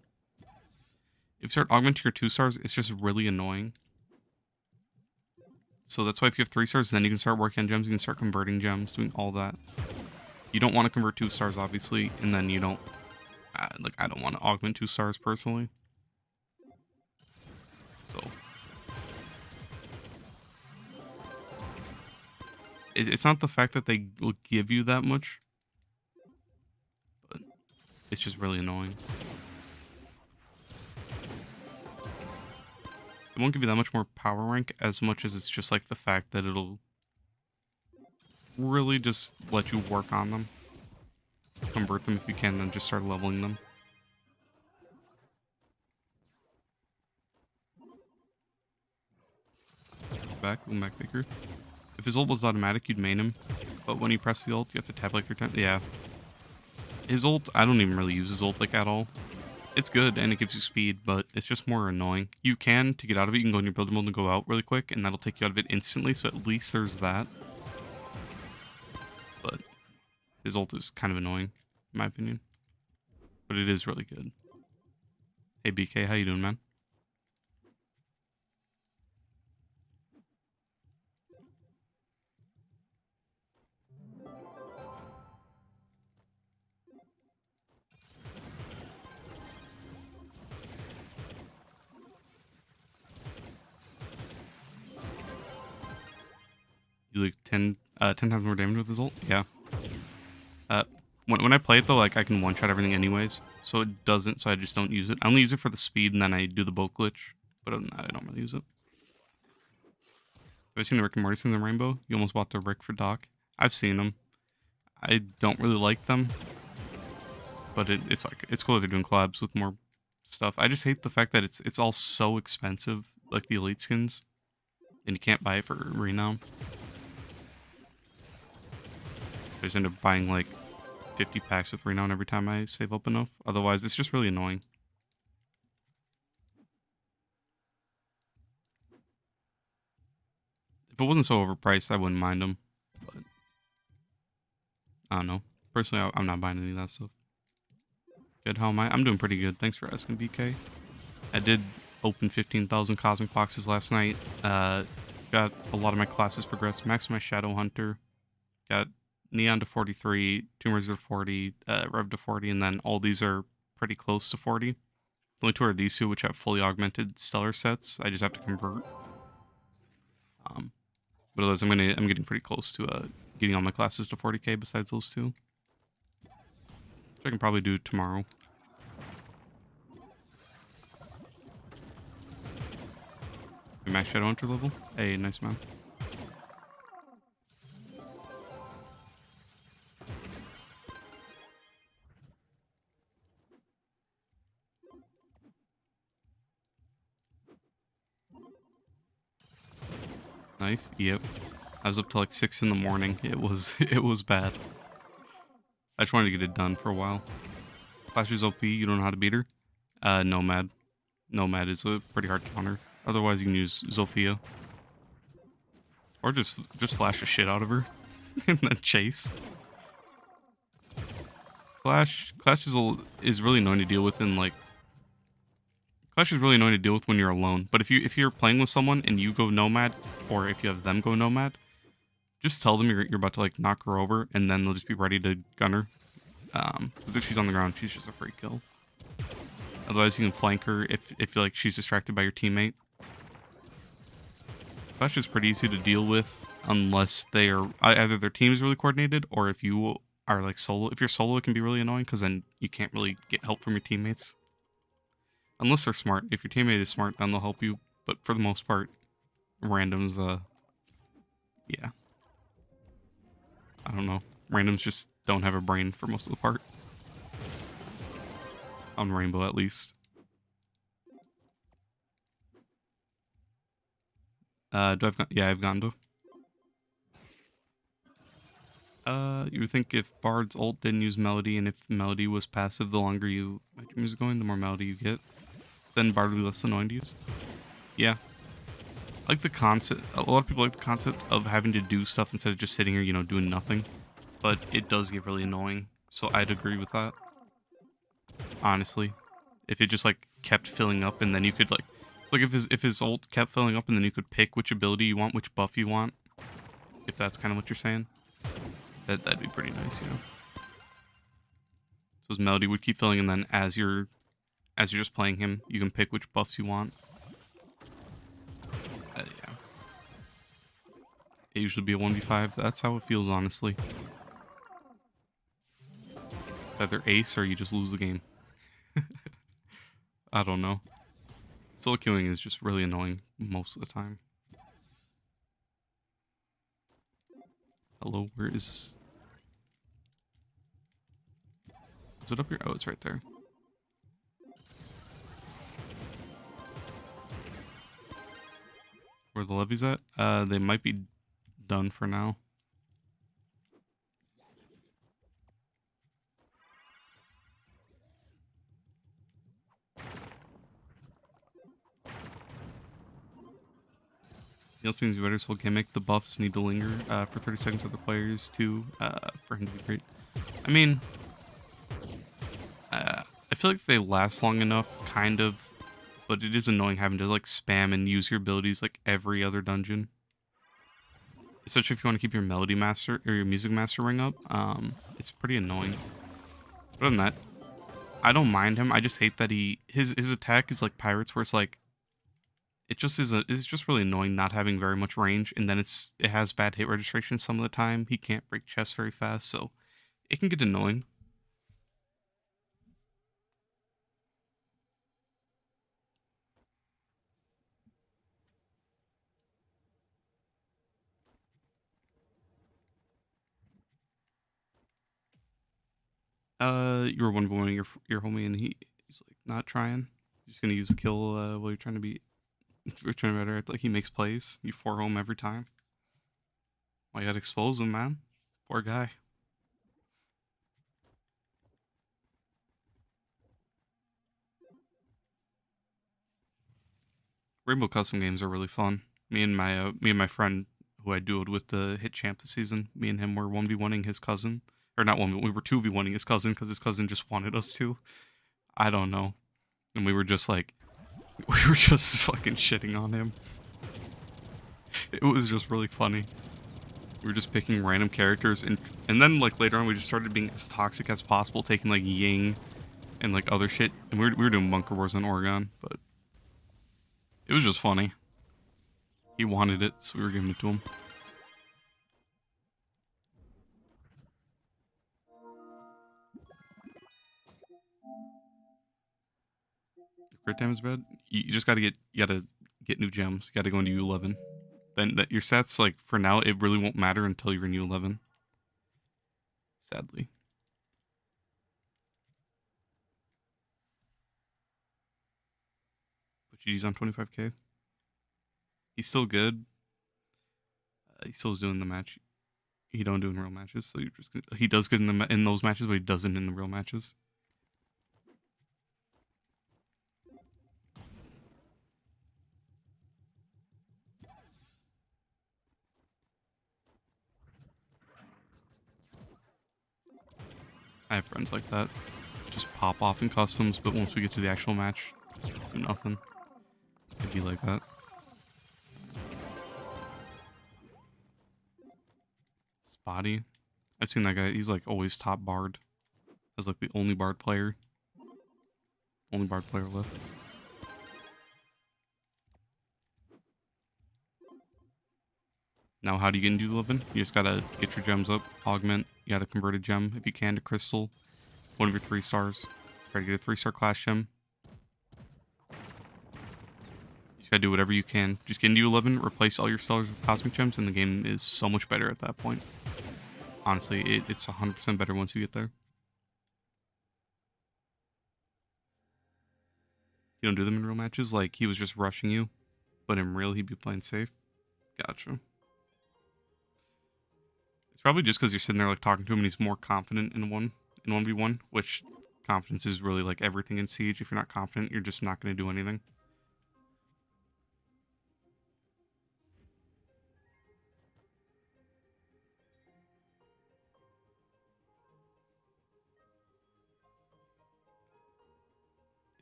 If you start augmenting your 2 stars, it's just really annoying. So that's why if you have 3 stars, then you can start working on gems. You can start converting gems, doing all that. You don't want to convert 2 stars, obviously, and then you don't. Like I don't want to augment 2 stars personally. So it's not the fact that they will give you that much, but it's just really annoying. It won't give you that much more power rank as much as it's just like the fact that it'll really just let you work on them. Convert them if you can, then just start leveling them. Welcome back, Baker. If his ult was automatic, you'd main him. But when you press the ult, you have to tap like 3 times. Yeah. His ult, I don't even really use his ult like at all. It's good and it gives you speed, but it's just more annoying. You can, to get out of it, you can go in your builder mode and go out really quick, and that'll take you out of it instantly, so at least there's that. But his ult is kind of annoying, in my opinion. But it is really good. Hey BK, how you doing, man? You like 10 times more damage with his ult? Yeah. When I play it though, like I can one-shot everything anyways, so it doesn't. So I just don't use it. I only use it for the speed, and then I do the boat glitch. But other than that, I don't really use it. Have you seen the Rick and Morty in the Rainbow? You almost bought the Rick for Doc. I've seen them. I don't really like them, but it's like it's cool that they're doing collabs with more stuff. I just hate the fact that it's all so expensive, like the elite skins, and you can't buy it for renown. I just end up buying like 50 packs with renown every time I save up enough. Otherwise, it's just really annoying. If it wasn't so overpriced, I wouldn't mind them. But I don't know. Personally, I'm not buying any of that stuff. Good, how am I? I'm doing pretty good. Thanks for asking, BK. I did open 15,000 cosmic boxes last night. Got a lot of my classes progressed. Maxed my Shadow Hunter. Got Neon to 43, Tumors to 40, Rev to 40, and then all these are pretty close to 40. The only two are these two, which have fully augmented stellar sets. I just have to convert. But otherwise, I'm getting pretty close to getting all my classes to 40k besides those two. Which I can probably do tomorrow. Max Shadow Hunter level. Hey, nice man. Nice. Yep. I was up till like 6 in the morning. It was it was bad. I just wanted to get it done for a while. Clash is OP. You don't know how to beat her. Nomad. Nomad is a pretty hard counter. Otherwise, you can use Zofia. Or just flash the shit out of her and then chase. Clash is really annoying to deal with in like. Clash is really annoying to deal with when you're alone. But if you're playing with someone and you go Nomad, or if you have them go Nomad, just tell them you're about to like knock her over, and then they'll just be ready to gun her. Because if she's on the ground, she's just a free kill. Otherwise, you can flank her if like she's distracted by your teammate. Clash is pretty easy to deal with unless they are either their team is really coordinated, or if you are like solo. If you're solo, it can be really annoying because then you can't really get help from your teammates. Unless they're smart. If your teammate is smart, then they'll help you. But for the most part, randoms, yeah. I don't know. Randoms just don't have a brain for most of the part. On Rainbow, at least. Yeah, I've gone to. You would think if Bard's ult didn't use Melody, and if Melody was passive, the longer you let your music going, the more Melody you get. Then Bard would be less annoying to use. Yeah. I like the concept. A lot of people like the concept of having to do stuff instead of just sitting here, doing nothing. But it does get really annoying. So I'd agree with that. Honestly. If it just like kept filling up and then you could like it's like if his ult kept filling up and then you could pick which ability you want, which buff you want. If that's kind of what you're saying. That'd be pretty nice, So his melody would keep filling and then as you're just playing him, you can pick which buffs you want. Yeah. It usually be a 1v5. That's how it feels, honestly. It's either ace or you just lose the game. I don't know. Solo queuing is just really annoying most of the time. Hello, where is this? Is it up here? Oh, it's right there. Where the levy's at? They might be done for now. Heal seems better, so gimmick. The buffs need to linger for 30 seconds for the players too, for him to be great. I mean, I feel like they last long enough, kind of, but it is annoying having to like spam and use your abilities like every other dungeon. Especially if you want to keep your melody master or your music master ring up. It's pretty annoying. Other than that, I don't mind him. I just hate that his attack is like pirates, where it's like it's just really annoying not having very much range, and then it has bad hit registration some of the time. He can't break chests very fast, so it can get annoying. You were one boning your homie, and he's like not trying. He's gonna use the kill while you're trying to be return better. Like he makes plays. You 4 home every time. Why you gotta expose him, man? Poor guy. Rainbow custom games are really fun. Me and my friend who I duoed with the hit champ this season. Me and him were 1v1ing his cousin, or not 1v. We were 2v1ing his cousin because his cousin just wanted us to. I don't know, and we were just like, we were just fucking shitting on him. It was just really funny. We were just picking random characters, and then like later on we just started being as toxic as possible, taking like Ying and like other shit, and we were doing Bunker Wars in Oregon, but it was just funny. He wanted it, so we were giving it to him. If crit damage is bad, you just gotta get new gems. You gotta go into U11. Then your stats, like for now, it really won't matter until you're in U11. Sadly. But GG's on 25k. He's still good. He still is doing the match. He don't do in real matches, so he does good in those matches, but he doesn't in the real matches. I have friends like that. Just pop off in customs, but once we get to the actual match, just do nothing. It'd be like that. Spotty. I've seen that guy. He's like always top bard. As like the only bard player. Only bard player left. Now how do you get into 11? You just gotta get your gems up, augment, you gotta convert a gem if you can to crystal. One of your 3 stars. Try to get a 3-star class gem. gotta do whatever you can. Just get into 11, replace all your stellars with cosmic gems, and the game is so much better at that point. Honestly, it's 100% better once you get there. You don't do them in real matches? Like, he was just rushing you, but in real, he'd be playing safe? Gotcha. It's probably just because you're sitting there, like, talking to him, and he's more confident in 1v1, which confidence is really, like, everything in Siege. If you're not confident, you're just not going to do anything.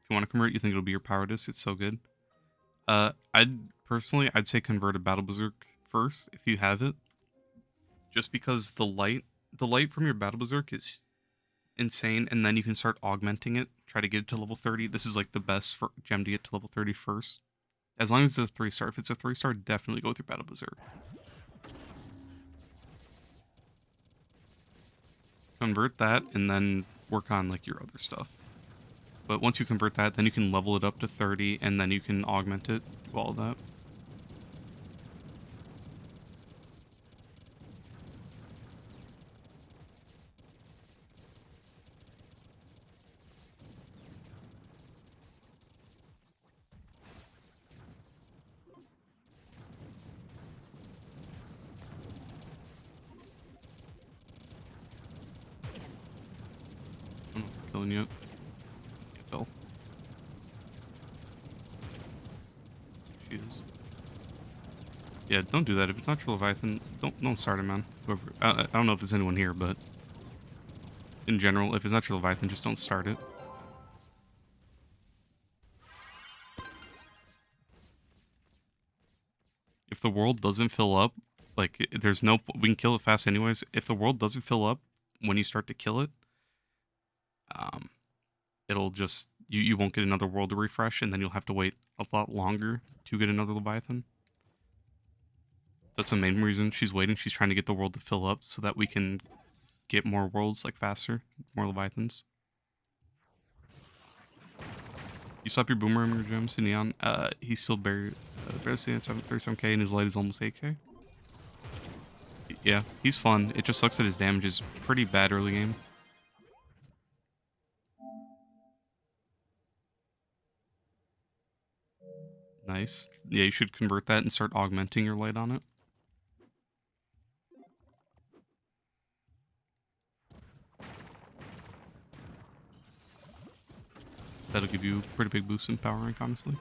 If you want to convert, you think it'll be your power disc. It's so good. I'd say convert a Battle Berserk first if you have it. Just because the light from your Battle Berserk is insane, and then you can start augmenting it. Try to get it to level 30. This is like the best for gem to get to level 30 first. As long as it's a 3-star. If it's a 3-star, definitely go with your Battle Berserk. Convert that, and then work on like your other stuff. But once you convert that, then you can level it up to 30, and then you can augment it, do all of that. I'm not killing yet. Can't tell. She is. Yeah, don't do that. If it's not your Leviathan, don't start it, man. Whoever, I don't know if there's anyone here, but in general, if it's not your Leviathan, just don't start it. If the world doesn't fill up, like, there's no... We can kill it fast anyways. If the world doesn't fill up when you start to kill it, it'll just... You won't get another world to refresh, and then you'll have to wait a lot longer to get another Leviathan. That's the main reason she's waiting. She's trying to get the world to fill up so that we can get more worlds, like, faster. More Leviathans. You swap your boomerang and your gems to Neon. He's still barely at 37k, and his light is almost 8k. Yeah, he's fun. It just sucks that his damage is pretty bad early game. Nice. Yeah, you should convert that and start augmenting your light on it. That'll give you a pretty big boost in power rank, honestly.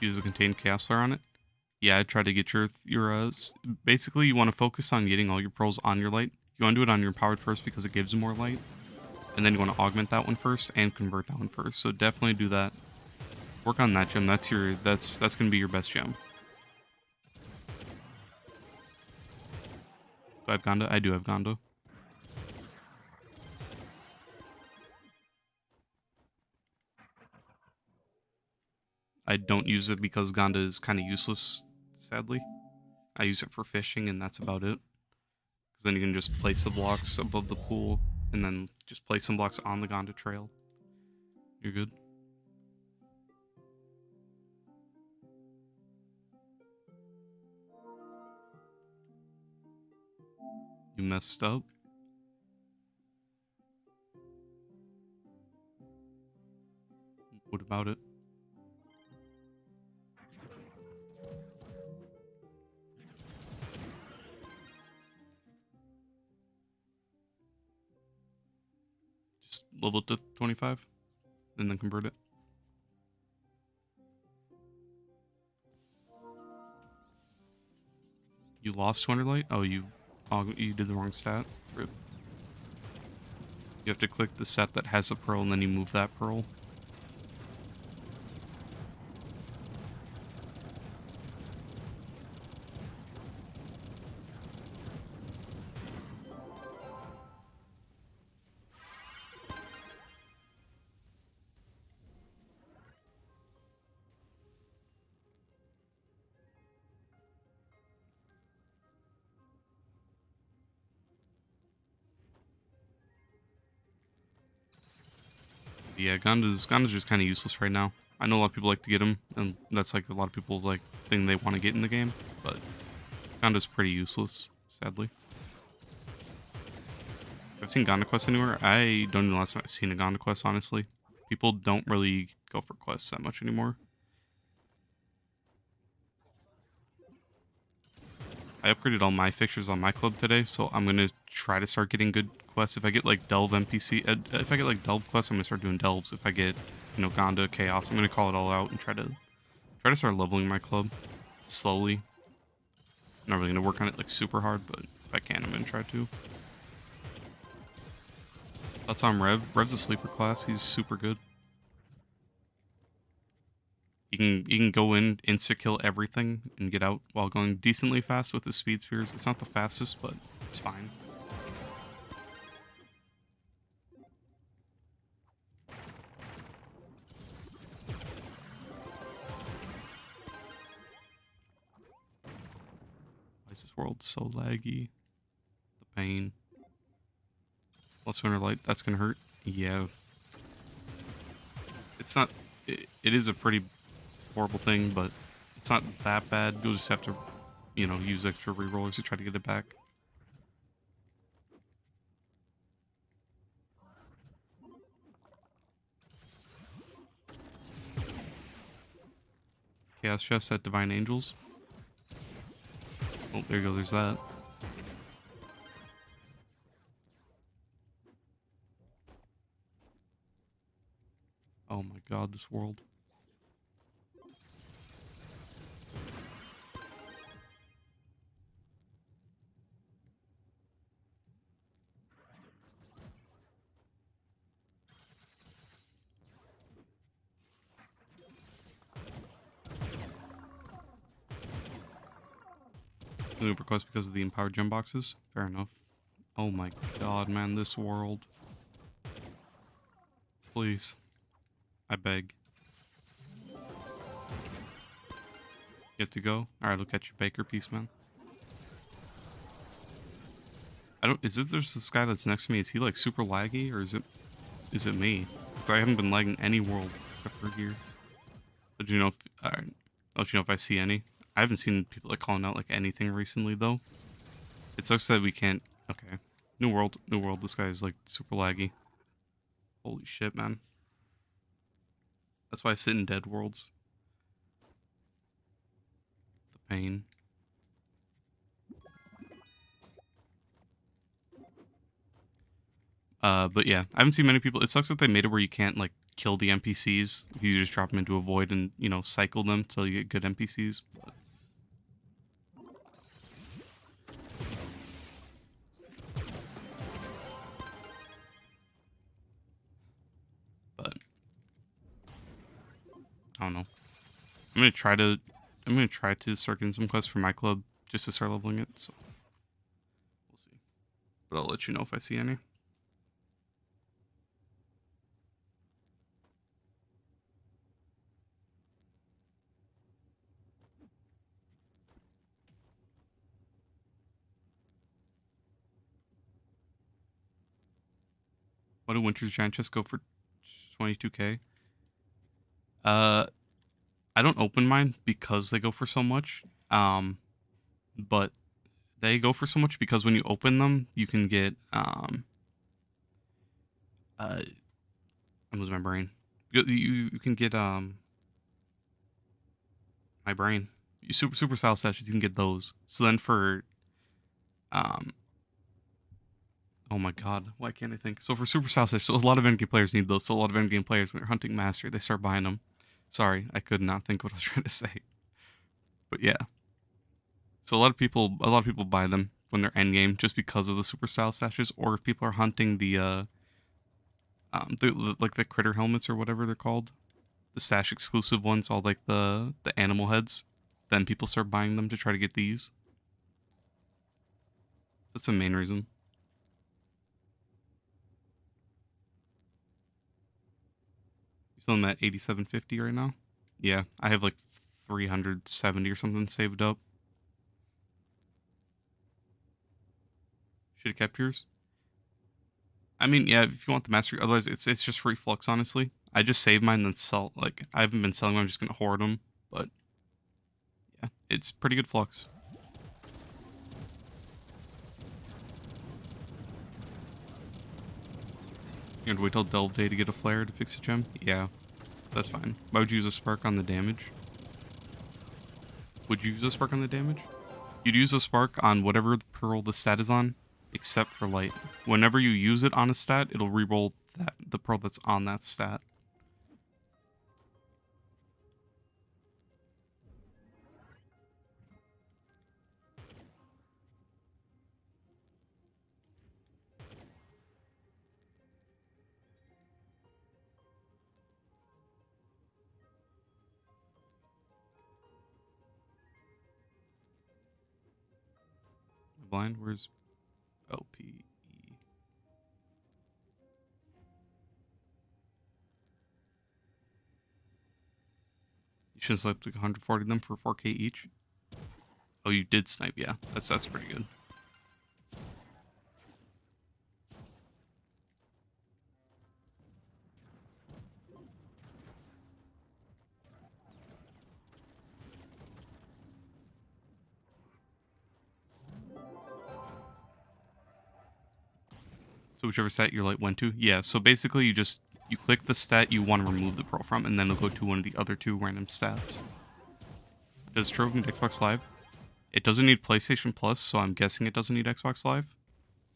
Use a contained chaos flare on it. Yeah, I'd try to get basically you want to focus on getting all your pearls on your light. You want to do it on your powered first because it gives more light. And then you want to augment that one first and convert that one first. So definitely do that. Work on that gem. That's gonna be your best gem. Do I have Gondo? I do have Gondo. I don't use it because Gonda is kind of useless, sadly. I use it for fishing, and that's about it. Because then you can just place the blocks above the pool, and then just place some blocks on the Gonda trail. You're good. You messed up. What about it? Just level it to 25, and then convert it. You lost 200 light? Oh, you did the wrong stat. Rip. You have to click the set that has the pearl, and then you move that pearl. Yeah, Gonda's just kind of useless right now. I know a lot of people like to get him, and that's like a lot of people's like thing they want to get in the game. But Gonda's pretty useless, sadly. I've seen Gonda quests anywhere. I don't know the last time I've seen a Gonda quest, honestly. People don't really go for quests that much anymore. I upgraded all my fixtures on my club today, so I'm gonna try to start getting good quests. If I get like Delve NPC, if I get like Delve quests, I'm gonna start doing Delves. If I get, Gonda Chaos, I'm gonna call it all out and try to start leveling my club slowly. I'm not really gonna work on it like super hard, but if I can, I'm gonna try to. That's on Rev. Rev's a sleeper class. He's super good. He can go in, insta kill everything, and get out while going decently fast with his speed spears. It's not the fastest, but it's fine. Why is this world so laggy? The pain. Let's Winter Light. That's gonna hurt. Yeah. It's not. It is a pretty horrible thing, but it's not that bad. You'll just have to, use extra rerollers to try to get it back. Chaos Chest at Divine Angels. Oh, there you go. There's that. Oh my god, this world. Doing request because of the empowered gem boxes. Fair enough. Oh my god, man, this world. Please. I beg. Get to go? Alright, look at your baker piece, man. Is it there's this guy that's next to me, is he like super laggy, or is it me? Because I haven't been lagging any world except for here. But alright, I'll let you know if I see any. I haven't seen people like calling out like anything recently though. It sucks that we can't. Okay, new world. This guy is like super laggy. Holy shit, man. That's why I sit in dead worlds. The pain. But yeah, I haven't seen many people. It sucks that they made it where you can't like kill the NPCs. You just drop them into a void and cycle them till you get good NPCs. But I don't know. I'm gonna try to start getting some quests for my club just to start leveling it. So we'll see. But I'll let you know if I see any. What do Winter's Giant Chests go for 22k? Uh, I don't open mine because they go for so much. But they go for so much because when you open them, you can get I lose my brain. You can get my brain. Super style sessions, you can get those. So then for um oh my god, why can't I think? So for super style sessions, so a lot of endgame players need those. So a lot of endgame players, when they're hunting mastery, they start buying them. Sorry, I could not think what I was trying to say. But yeah. So a lot of people buy them when they're endgame just because of the super style stashes, or if people are hunting like the critter helmets or whatever they're called, the stash exclusive ones, all like the animal heads. Then people start buying them to try to get these. That's the main reason. You selling them at 87.50 right now? Yeah, I have like 370 or something saved up. Should have kept yours. I mean, yeah, if you want the mastery, otherwise it's just free flux. Honestly, I just save mine and then sell. Like I haven't been selling them. I'm just gonna hoard them. But yeah, it's pretty good flux. And wait till Delve Day to get a flare to fix the gem. Yeah, that's fine. Why would you use a spark on the damage? Would you use a spark on the damage? You'd use a spark on whatever pearl the stat is on, except for light. Whenever you use it on a stat, it'll reroll the pearl that's on that stat. Blind, where's LPE? You should select like 140 of them for 4K each. Oh, you did snipe, yeah. That's pretty good. So whichever stat your light went to, yeah. So basically, you click the stat you want to remove the pearl from, and then it'll go to one of the other two random stats. Does Trove need Xbox Live? It doesn't need PlayStation Plus, so I'm guessing it doesn't need Xbox Live.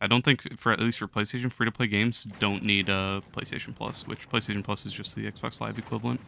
I don't think, for at least for PlayStation, free-to-play games don't need PlayStation Plus, which PlayStation Plus is just the Xbox Live equivalent.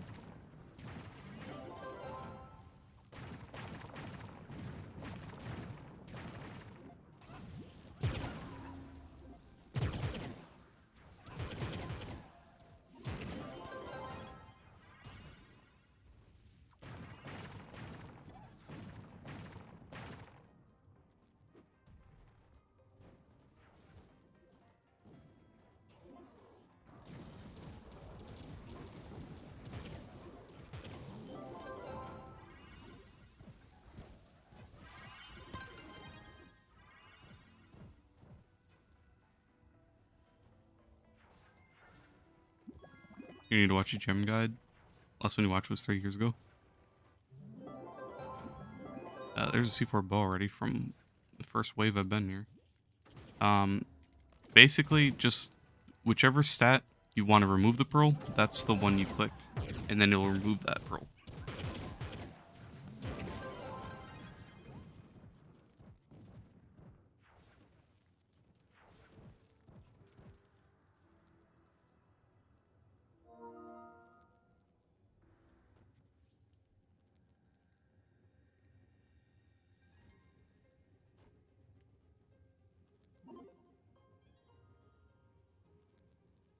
You need to watch a gem guide. Last one you watched was 3 years ago. There's a C4 bow already from the first wave I've been here. Basically, just whichever stat you want to remove the pearl, that's the one you click, and then it'll remove that pearl.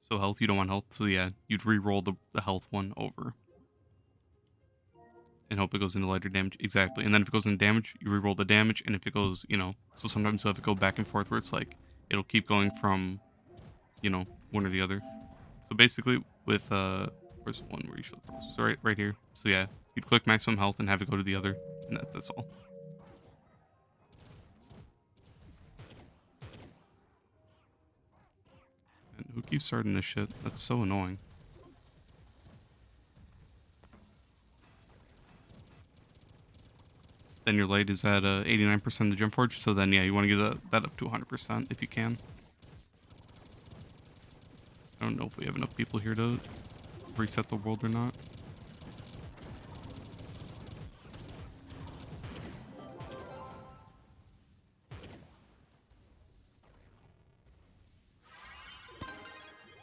So health, you don't want health, so yeah, you'd re-roll the health one over. And hope it goes into lighter damage. Exactly. And then if it goes into damage, you re-roll the damage, and if it goes, so sometimes you'll have to go back and forth where it's like, it'll keep going from, one or the other. So basically, with, where's one where you should, so right here. So yeah, you'd click maximum health and have it go to the other, and that's all. And who keeps starting this shit? That's so annoying. Then your light is at 89% of the gem forge, so then yeah, you want to get that up to 100% if you can. I don't know if we have enough people here to reset the world or not.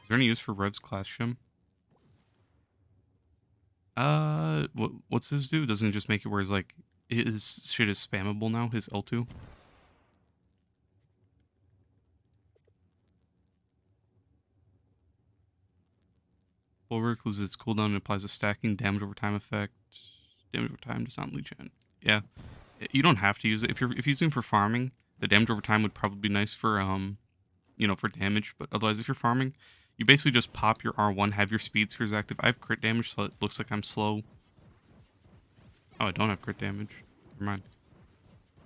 Is there any use for Rev's class shim? What's this do? Doesn't it just make it where it's like his shit is spammable now? His L2. Bulwark loses its cooldown and applies a stacking damage over time effect. Damage over time does not leech in. Yeah, you don't have to use it if you're using it for farming. The damage over time would probably be nice for for damage. But otherwise, if you're farming, you basically just pop your R1, have your speed spheres active. I have crit damage, so it looks like I'm slow. Oh, I don't have crit damage. Never mind.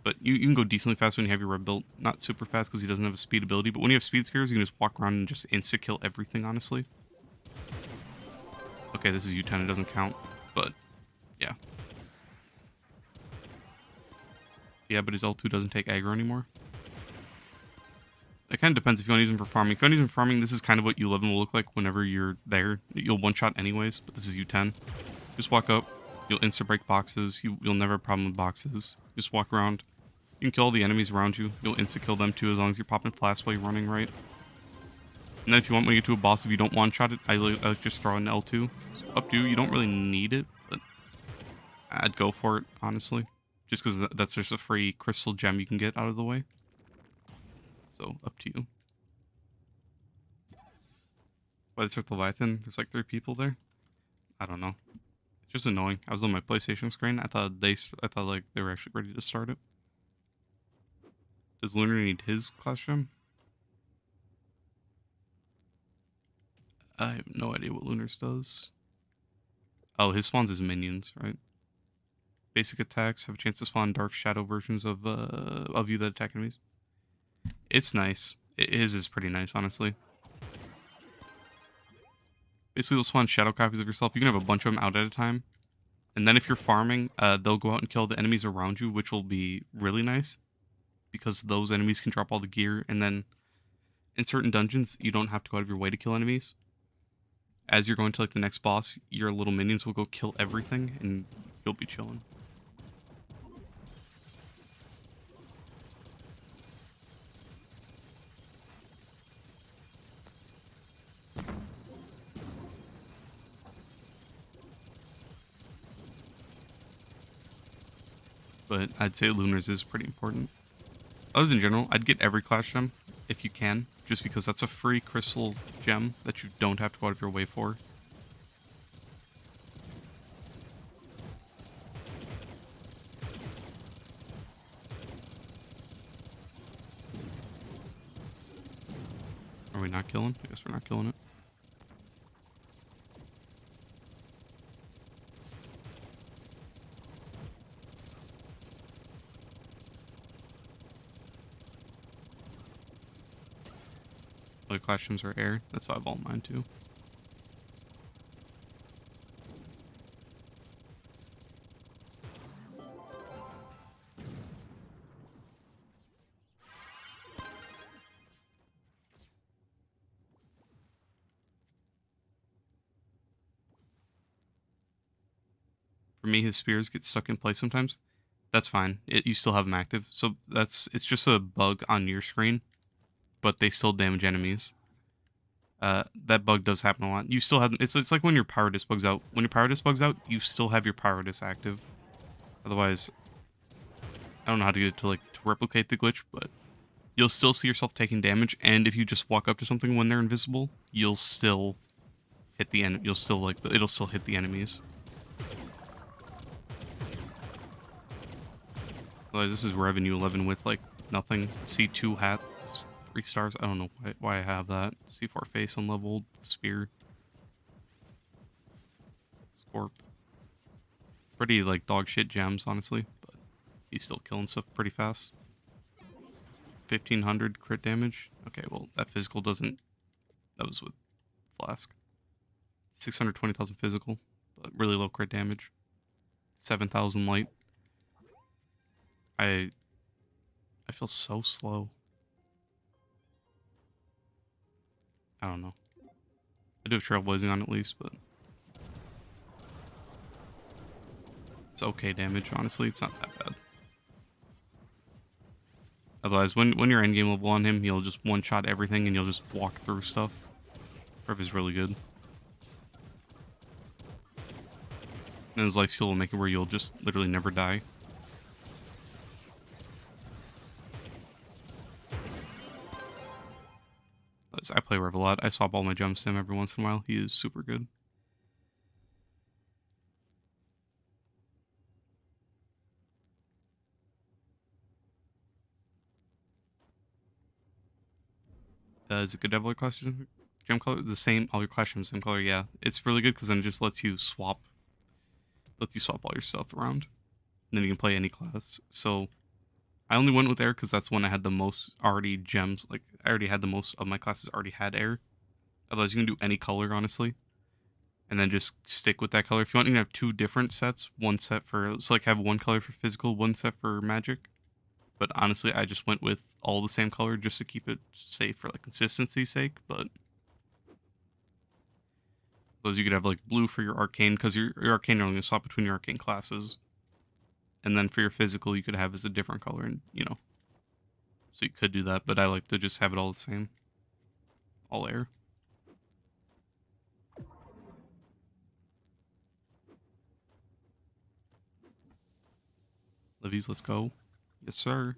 But you can go decently fast when you have your red built. Not super fast because he doesn't have a speed ability, but when you have speed spears, you can just walk around and just insta-kill everything, honestly. Okay, this is U10, it doesn't count, but yeah. Yeah, but his L2 doesn't take aggro anymore. It kind of depends if you want to use him for farming. If you want to use him for farming, this is kind of what U11 will look like whenever you're there. You'll one-shot anyways, but this is U10. Just walk up, you'll insta-break boxes, you'll never have a problem with boxes. Just walk around. You can kill all the enemies around you. You'll insta-kill them too as long as you're popping flasks while you're running right. And then if you want when you get to a boss, if you don't one-shot it, I like just throw an L2. So up to you. You don't really need it, but I'd go for it, honestly. Just because that's just a free crystal gem you can get out of the way. So, up to you. Why they start the Leviathan? There's like 3 people there. I don't know. It's just annoying. I was on my PlayStation screen. I thought like they were actually ready to start it. Does Lunar need his class gem? I have no idea what Lunar's does. Oh, his spawns his minions, right? Basic attacks have a chance to spawn dark shadow versions of you that attack enemies. It's nice. His is pretty nice, honestly. Basically, you'll spawn shadow copies of yourself. You can have a bunch of them out at a time. And then if you're farming, they'll go out and kill the enemies around you, which will be really nice. Because those enemies can drop all the gear. And then in certain dungeons, you don't have to go out of your way to kill enemies. As you're going to like the next boss, your little minions will go kill everything, and you'll be chilling. But I'd say Lunar's is pretty important. Others in general, I'd get every class gem if you can, just because that's a free crystal gem that you don't have to go out of your way for. Are we not killing? I guess we're not killing it. Other class gems are air. That's why I bought mine too. For me, his spears get stuck in place sometimes. That's fine. You still have them active. So it's just a bug on your screen, but they still damage enemies. That bug does happen a lot. You still have it's like when your power disc bugs out. When your power disc bugs out, you still have your power disc active. Otherwise, I don't know how to get it to replicate the glitch, but you'll still see yourself taking damage. And if you just walk up to something when they're invisible, you'll still hit the end. You'll still it'll still hit the enemies. Otherwise, this is revenue 11 with like nothing. C2 hat. 3 stars. I don't know why I have that. C4 face unleveled. Spear. Scorp. Pretty like dog shit gems, honestly. But he's still killing stuff pretty fast. 1500 crit damage. Okay, well, that physical doesn't... That was with Flask. 620,000 physical. But really low crit damage. 7,000 light. I feel so slow. I don't know. I do have Trailblazing on at least, but it's okay damage, honestly. It's not that bad. Otherwise, when you're endgame level on him, he'll just one-shot everything and you'll just walk through stuff. Trove is really good. And his life steal will make it where you'll just literally never die. I play Rev a lot. I swap all my gems to him every once in a while. He is super good. Is it good to have all your class gem color? The same, all your class gems, same color, yeah. It's really good because then it just lets you swap all your stuff around. And then you can play any class. So I only went with air because that's when I had the most already gems. Like, I already had the most of my classes already had air. Otherwise, you can do any color, honestly. And then just stick with that color. If you want, you can have two different sets. One set for, so like have one color for physical, one set for magic. But honestly, I just went with all the same color just to keep it safe for like consistency's sake. But those you could have like blue for your arcane because your arcane you're only gonna swap between your arcane classes. And then for your physical, you could have as a different color, and so you could do that. But I like to just have it all the same, all air. Livies, let's go. Yes, sir.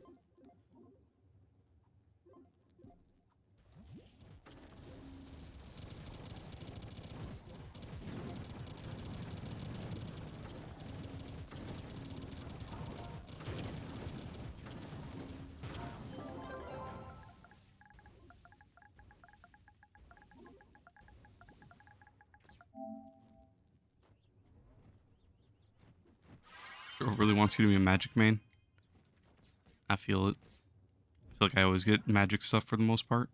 Trove really wants you to be a magic main. I feel it. I feel like I always get magic stuff for the most part.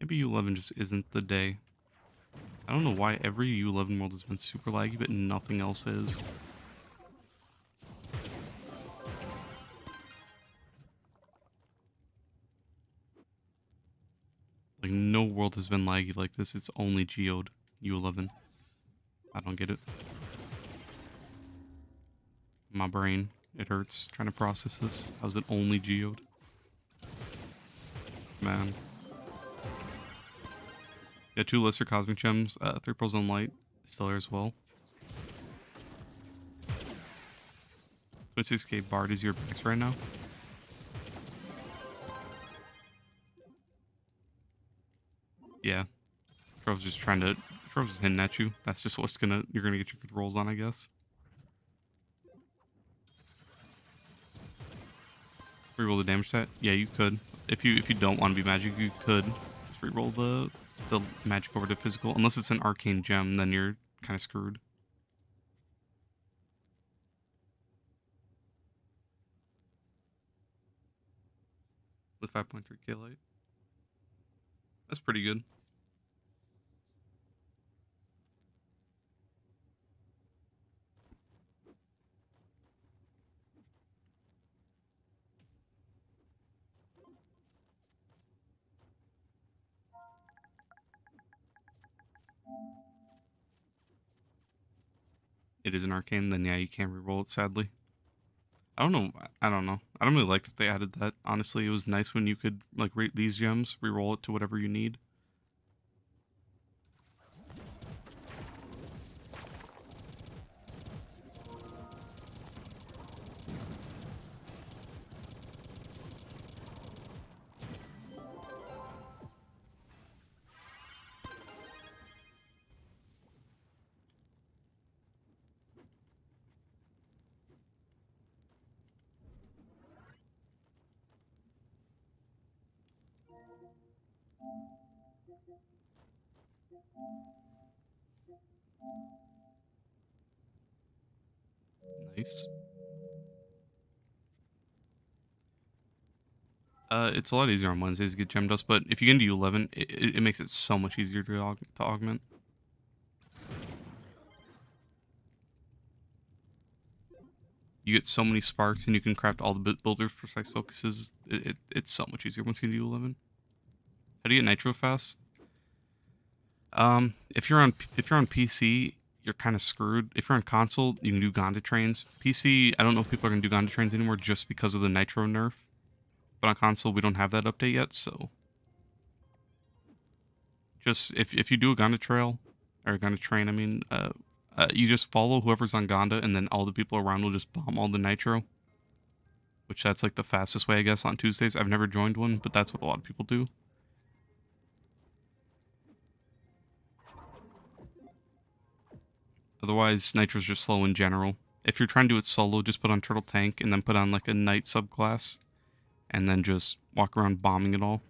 Maybe U11 just isn't the day. I don't know why every U11 world has been super laggy, but nothing else is. Like, no world has been laggy like this. It's only geode U11. I don't get it. My brain, it hurts trying to process this. How's it only geode? Man. Yeah, 2 lesser cosmic gems, 3 pearls on light, still there as well. 26k Bard is your max right now. Yeah. Trove's just hinting at you. That's just what's you're gonna get your good rolls on, I guess. Reroll the damage stat? Yeah, you could. If you don't want to be magic, you could just reroll the magic over to physical. Unless it's an arcane gem, then you're kind of screwed. With 5.3k light. That's pretty good. It is an arcane, then yeah, you can't reroll it, sadly. I don't know. I don't know. I don't really like that they added that. Honestly, it was nice when you could like rate these gems, reroll it to whatever you need. Nice. It's a lot easier on Wednesdays to get gem dust, but if you get into U11, it makes it so much easier to augment. You get so many sparks, and you can craft all the builders' precise focuses. It's so much easier once you get to U11. How do you get nitro fast? If you're on PC, you're kind of screwed. If you're on console, you can do Gonda trains. PC, I don't know if people are gonna do Gonda trains anymore just because of the nitro nerf. But on console, we don't have that update yet, so just if you do a Gonda trail or a Gonda train, I mean, you just follow whoever's on Gonda, and then all the people around will just bomb all the nitro. which that's like the fastest way, I guess, on Tuesdays. I've never joined one, but that's what a lot of people do. Otherwise, Nitro's just slow in general. If you're trying to do it solo, just put on Turtle Tank and then put on like a Knight subclass and then just walk around bombing it all.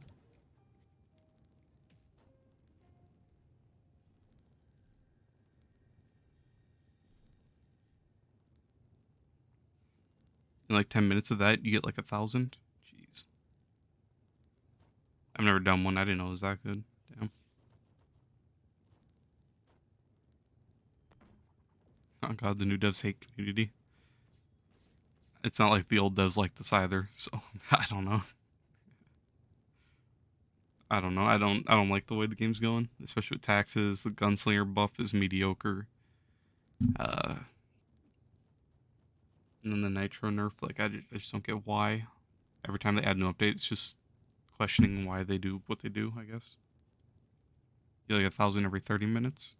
In like 10 minutes of that, you get like 1,000. Jeez. I've never done one. I didn't know it was that good. Damn. Oh god, the new devs hate community. It's not like the old devs like this either, so I don't know. I don't know. I don't like the way the game's going, especially with taxes. The gunslinger buff is mediocre. Uh and then the nitro nerf, like I just don't get why. Every time they add new updates, just questioning why they do what they do, I guess. You like 1,000 every 30 minutes?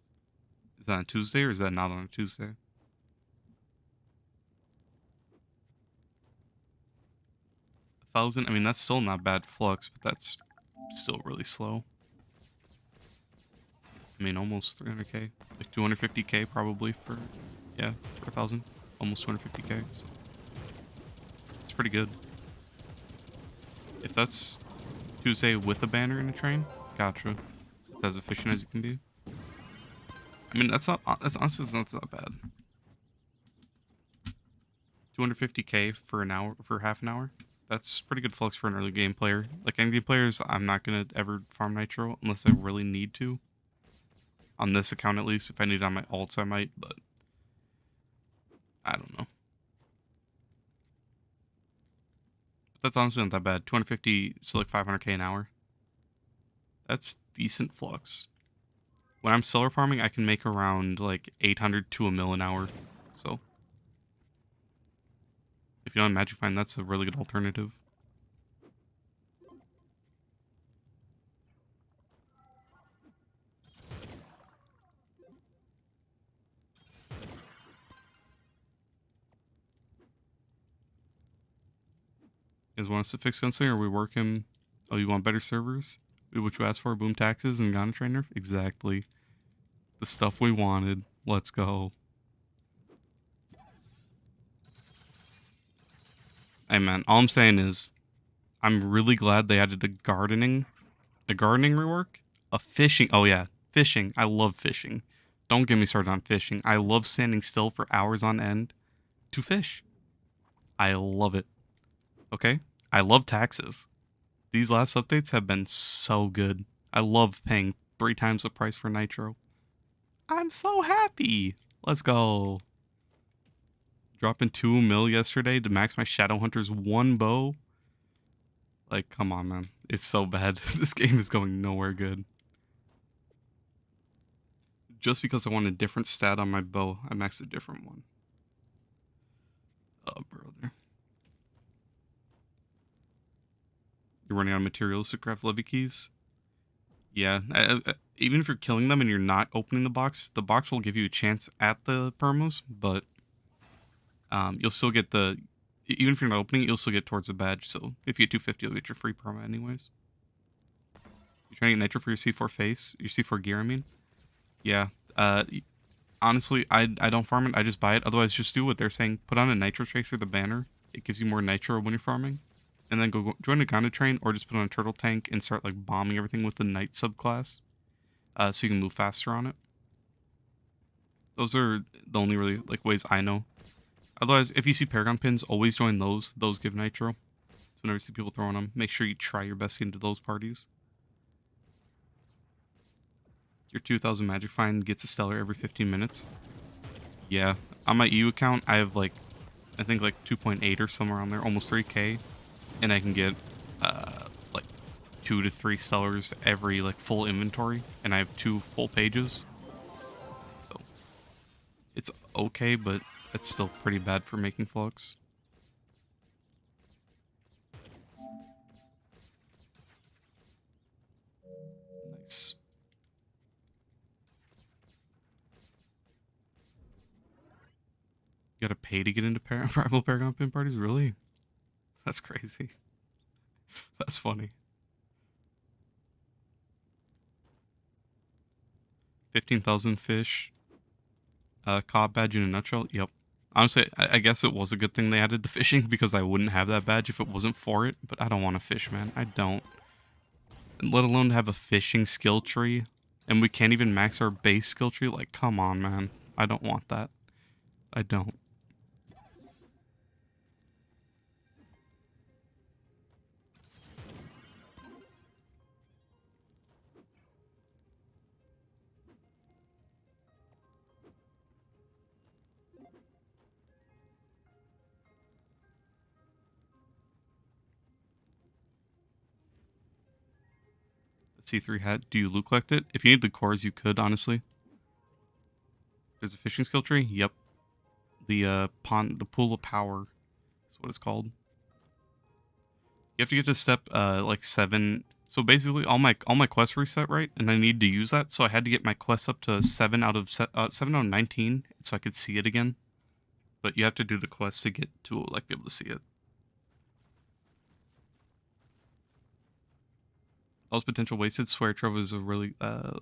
Is that on Tuesday or is that not on a Tuesday? 1,000? I mean, that's still not bad flux, but that's still really slow. I mean, almost 300k. Like 250k probably for, yeah, for 1,000. Almost 250k, so it's pretty good. If that's Tuesday with a banner in a train, gotcha. So it's as efficient as it can be. I mean, that's honestly not that bad. 250k for an hour, for half an hour. That's pretty good flux for an early game player. Like endgame players, I'm not gonna ever farm nitro unless I really need to. On this account, at least, if I need it on my alts, I might, but I don't know. But that's honestly not that bad. 250, so like 500k an hour. That's decent flux. When I'm seller farming, I can make around like 800 to a mil an hour. So if you don't have Magic Find, that's a really good alternative. You guys want us to fix Gunslinger or we work him? Oh, you want better servers? What you asked for? Boom taxes and Ghana trainer? Exactly. The stuff we wanted. Let's go. Hey man, all I'm saying is I'm really glad they added a gardening rework, a fishing. Oh yeah, fishing. I love fishing. Don't get me started on fishing. I love standing still for hours on end to fish. I love it. Okay? I love taxes. These last updates have been so good. I love paying 3 times the price for nitro. I'm so happy. Let's go. Dropping 2 mil yesterday to max my Shadowhunter's one bow. Like, come on, man. It's so bad. This game is going nowhere good. Just because I want a different stat on my bow, I maxed a different one. Oh, brother. You're running out of materials to craft levy keys? Yeah. Even if you're killing them and you're not opening the box will give you a chance at the permos, but you'll still get the... Even if you're not opening it, you'll still get towards the badge, so if you get 250, you'll get your free perma anyways. You're trying to get nitro for your C4 face? Your C4 gear, I mean? Yeah. Honestly, I don't farm it, I just buy it. Otherwise, just do what they're saying. Put on a nitro tracer, the banner. It gives you more nitro when you're farming. And then go join a Ganda train, or just put on a turtle tank and start like bombing everything with the Knight subclass. So you can move faster on it. Those are the only really like ways I know. Otherwise, if you see Paragon pins, always join those. Those give nitro. So whenever you see people throwing them, make sure you try your best into those parties. Your 2,000 magic find gets a stellar every 15 minutes. Yeah, on my EU account, I have like, I think like 2.8 or somewhere on there, almost 3k, and I can get like 2 to 3 stellars every like full inventory, and I have 2 full pages. So it's okay, but it's still pretty bad for making flux. Nice. You gotta pay to get into Primal Paragon pin parties? Really? That's crazy. That's funny. 15,000 fish. Cobb badge in a nutshell. Yep. Honestly, I guess it was a good thing they added the fishing because I wouldn't have that badge if it wasn't for it. But I don't want to fish, man. I don't. Let alone have a fishing skill tree. And we can't even max our base skill tree. Like, come on, man. I don't want that. I don't. C3 hat. Do you loot collect it? If you need the cores, you could, honestly. There's a fishing skill tree? Yep. The pool of power is what it's called. You have to get to step like 7. So basically all my quests reset, right? And I need to use that. So I had to get my quest up to 7 out of 19 so I could see it again. But you have to do the quest to get to like be able to see it. Those potential wasted. Swear Trove is a really yeah.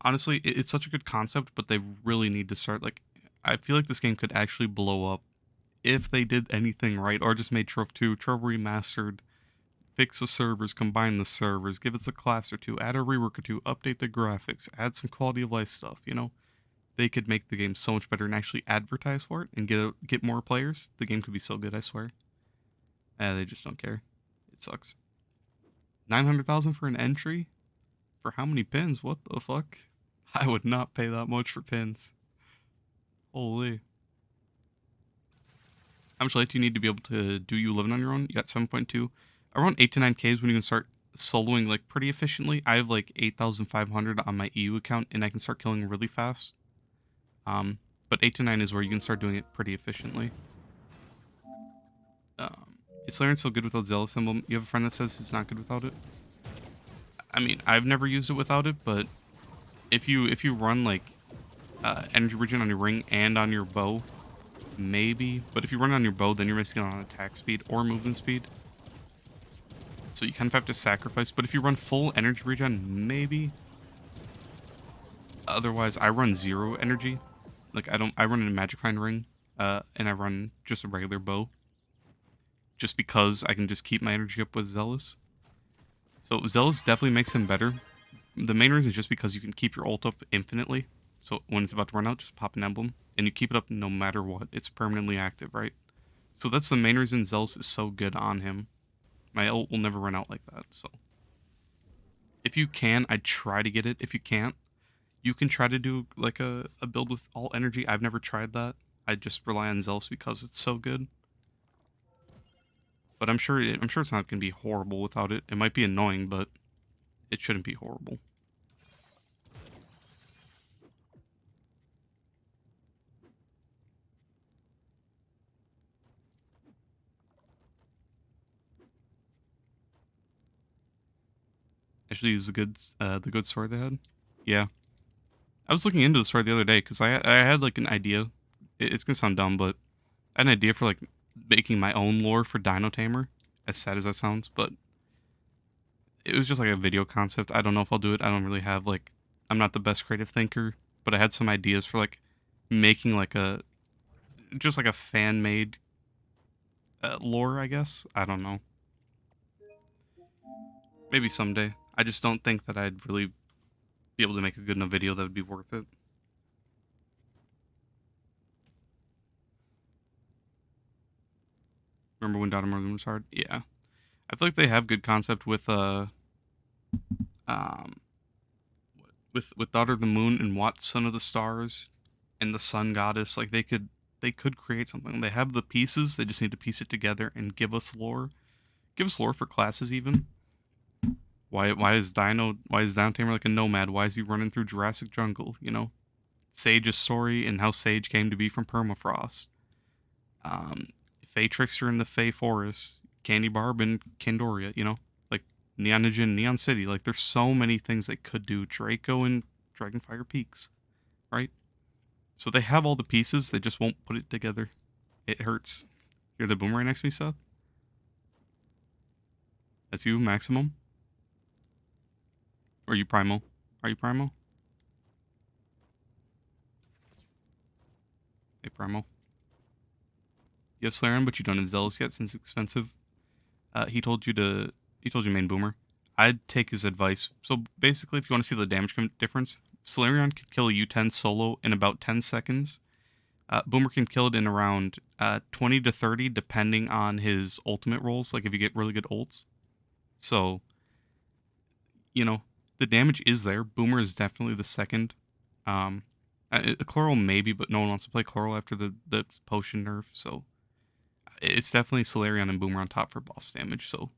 Honestly, it's such a good concept, but they really need to start like I feel like this game could actually blow up if they did anything right, or just made Trove 2, Trove remastered, fix the servers, combine the servers, give us a class or two, add a rework or two, update the graphics, add some quality of life stuff, you know? They could make the game so much better and actually advertise for it and get more players. The game could be so good, I swear. They just don't care. It sucks. 900,000 for an entry? For how many pins? What the fuck? I would not pay that much for pins. Holy. How much light do you need to be able to do you living on your own? You got 7.2. Around 8 to 9 Ks when you can start soloing like pretty efficiently. I have like 8,500 on my EU account and I can start killing really fast. But 8 to 9 is where you can start doing it pretty efficiently. Is Laren so good without Zealous Emblem? You have a friend that says it's not good without it? I mean, I've never used it without it, but if you run like energy regen on your ring and on your bow, maybe. But if you run on your bow, then you're missing out on attack speed or movement speed. So you kind of have to sacrifice. But if you run full energy regen, maybe. Otherwise, I run 0 energy. Like I run in a magic find ring, and I run just a regular bow. Just because I can just keep my energy up with Zealous. So Zealous definitely makes him better. The main reason is just because you can keep your ult up infinitely. So when it's about to run out, just pop an emblem. And you keep it up no matter what. It's permanently active, right? So that's the main reason Zealous is so good on him. My ult will never run out like that, so. If you can, I'd try to get it. If you can't, you can try to do like a build with all energy. I've never tried that. I just rely on Zealous because it's so good. But I'm sure it's not going to be horrible without it. It might be annoying, but it shouldn't be horrible. Actually, use the good sword they had. Yeah, I was looking into the sword the other day because I had like an idea. It's gonna sound dumb, but I had an idea for like making my own lore for Dino Tamer. As sad as that sounds, but it was just like a video concept. I don't know if I'll do it. I don't really have like I'm not the best creative thinker, but I had some ideas for like making like just like a fan made lore. I guess I don't know. Maybe someday. I just don't think that I'd really be able to make a good enough video that would be worth it. Remember when Data More was hard? Yeah. I feel like they have good concept with um with Daughter of the Moon and Wat Son of the Stars and the Sun Goddess. Like they could create something. They have the pieces. They just need to piece it together and give us lore. Give us lore for classes even. Why is Dino Tamer like a nomad? Why is he running through Jurassic Jungle? You know, Sage's story and how Sage came to be from permafrost. Um, Fey Trickster in the Fey Forest, Candy Barb and Candoria. You know, like Neon Ninja and Neon City. Like there's so many things they could do. Draco and Dragonfire Peaks, right? So they have all the pieces. They just won't put it together. It hurts. You're the boomer right next to me, Seth? That's you, maximum? Or are you primal? Are you primal? Hey, primal. You have Slaron, but you don't have Zealous yet since it's expensive. He told you main boomer. I'd take his advice. So basically, if you want to see the damage difference, Solarion can kill a U10 solo in about 10 seconds. Boomer can kill it in around 20 to 30, depending on his ultimate rolls, like if you get really good ults. So, the damage is there. Boomer is definitely the second. Chloral maybe, but no one wants to play Chloral after the potion nerf, so it's definitely Solarion and Boomer on top for boss damage, so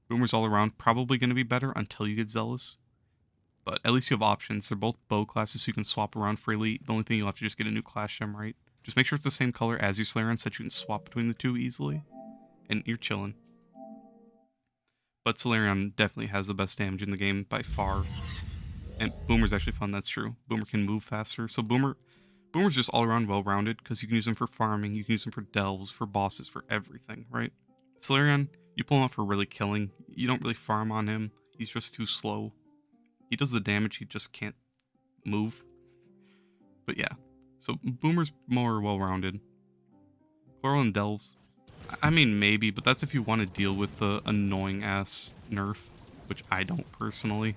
Boomer's all around probably going to be better until you get Zealous. But at least you have options. They're both bow classes, so you can swap around freely. The only thing you'll have to just get a new class gem, right? Just make sure it's the same color as your Solarion so that you can swap between the two easily. And you're chilling. But Solarion definitely has the best damage in the game by far. And Boomer's actually fun, that's true. Boomer can move faster. So Boomer's just all around well-rounded because you can use him for farming, you can use him for delves, for bosses, for everything, right? Solarion, you pull him out for really killing. You don't really farm on him. He's just too slow. He does the damage, he just can't move. But yeah, so Boomer's more well-rounded. Chloral and delves, I mean maybe, but that's if you want to deal with the annoying-ass nerf, which I don't personally.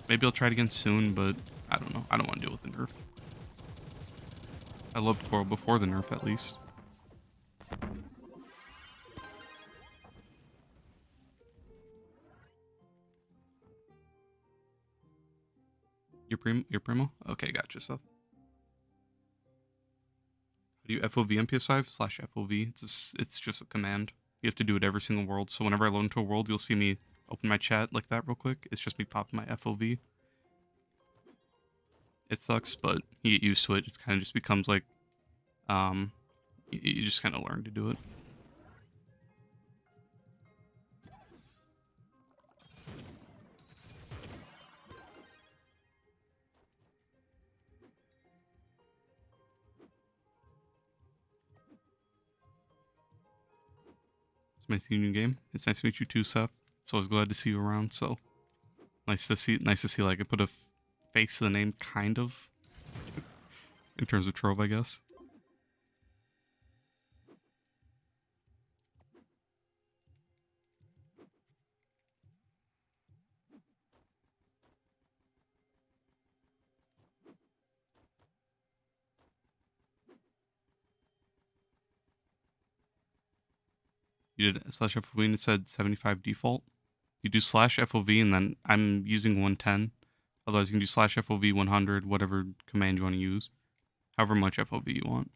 Maybe I'll try it again soon, but I don't know. I don't want to deal with the nerf. I loved Chloral before the nerf, at least. Your primo? Okay, gotcha, Seth. How do you FOV on PS5? /FOV. It's just a command. You have to do it every single world. So whenever I load into a world, you'll see me open my chat like that real quick. It's just me popping my FOV. It sucks, but you get used to it. It kind of just becomes like, you just kind of learn to do it. It's nice to see you in game. It's nice to meet you too, Seth. It's always glad to see you around. So nice to see like I put a face to the name, kind of, in terms of Trove, I guess. You did /FOV and it said 75 default. You do /FOV and then I'm using 110. Otherwise, you can do /FOV 100, whatever command you want to use. However much FOV you want.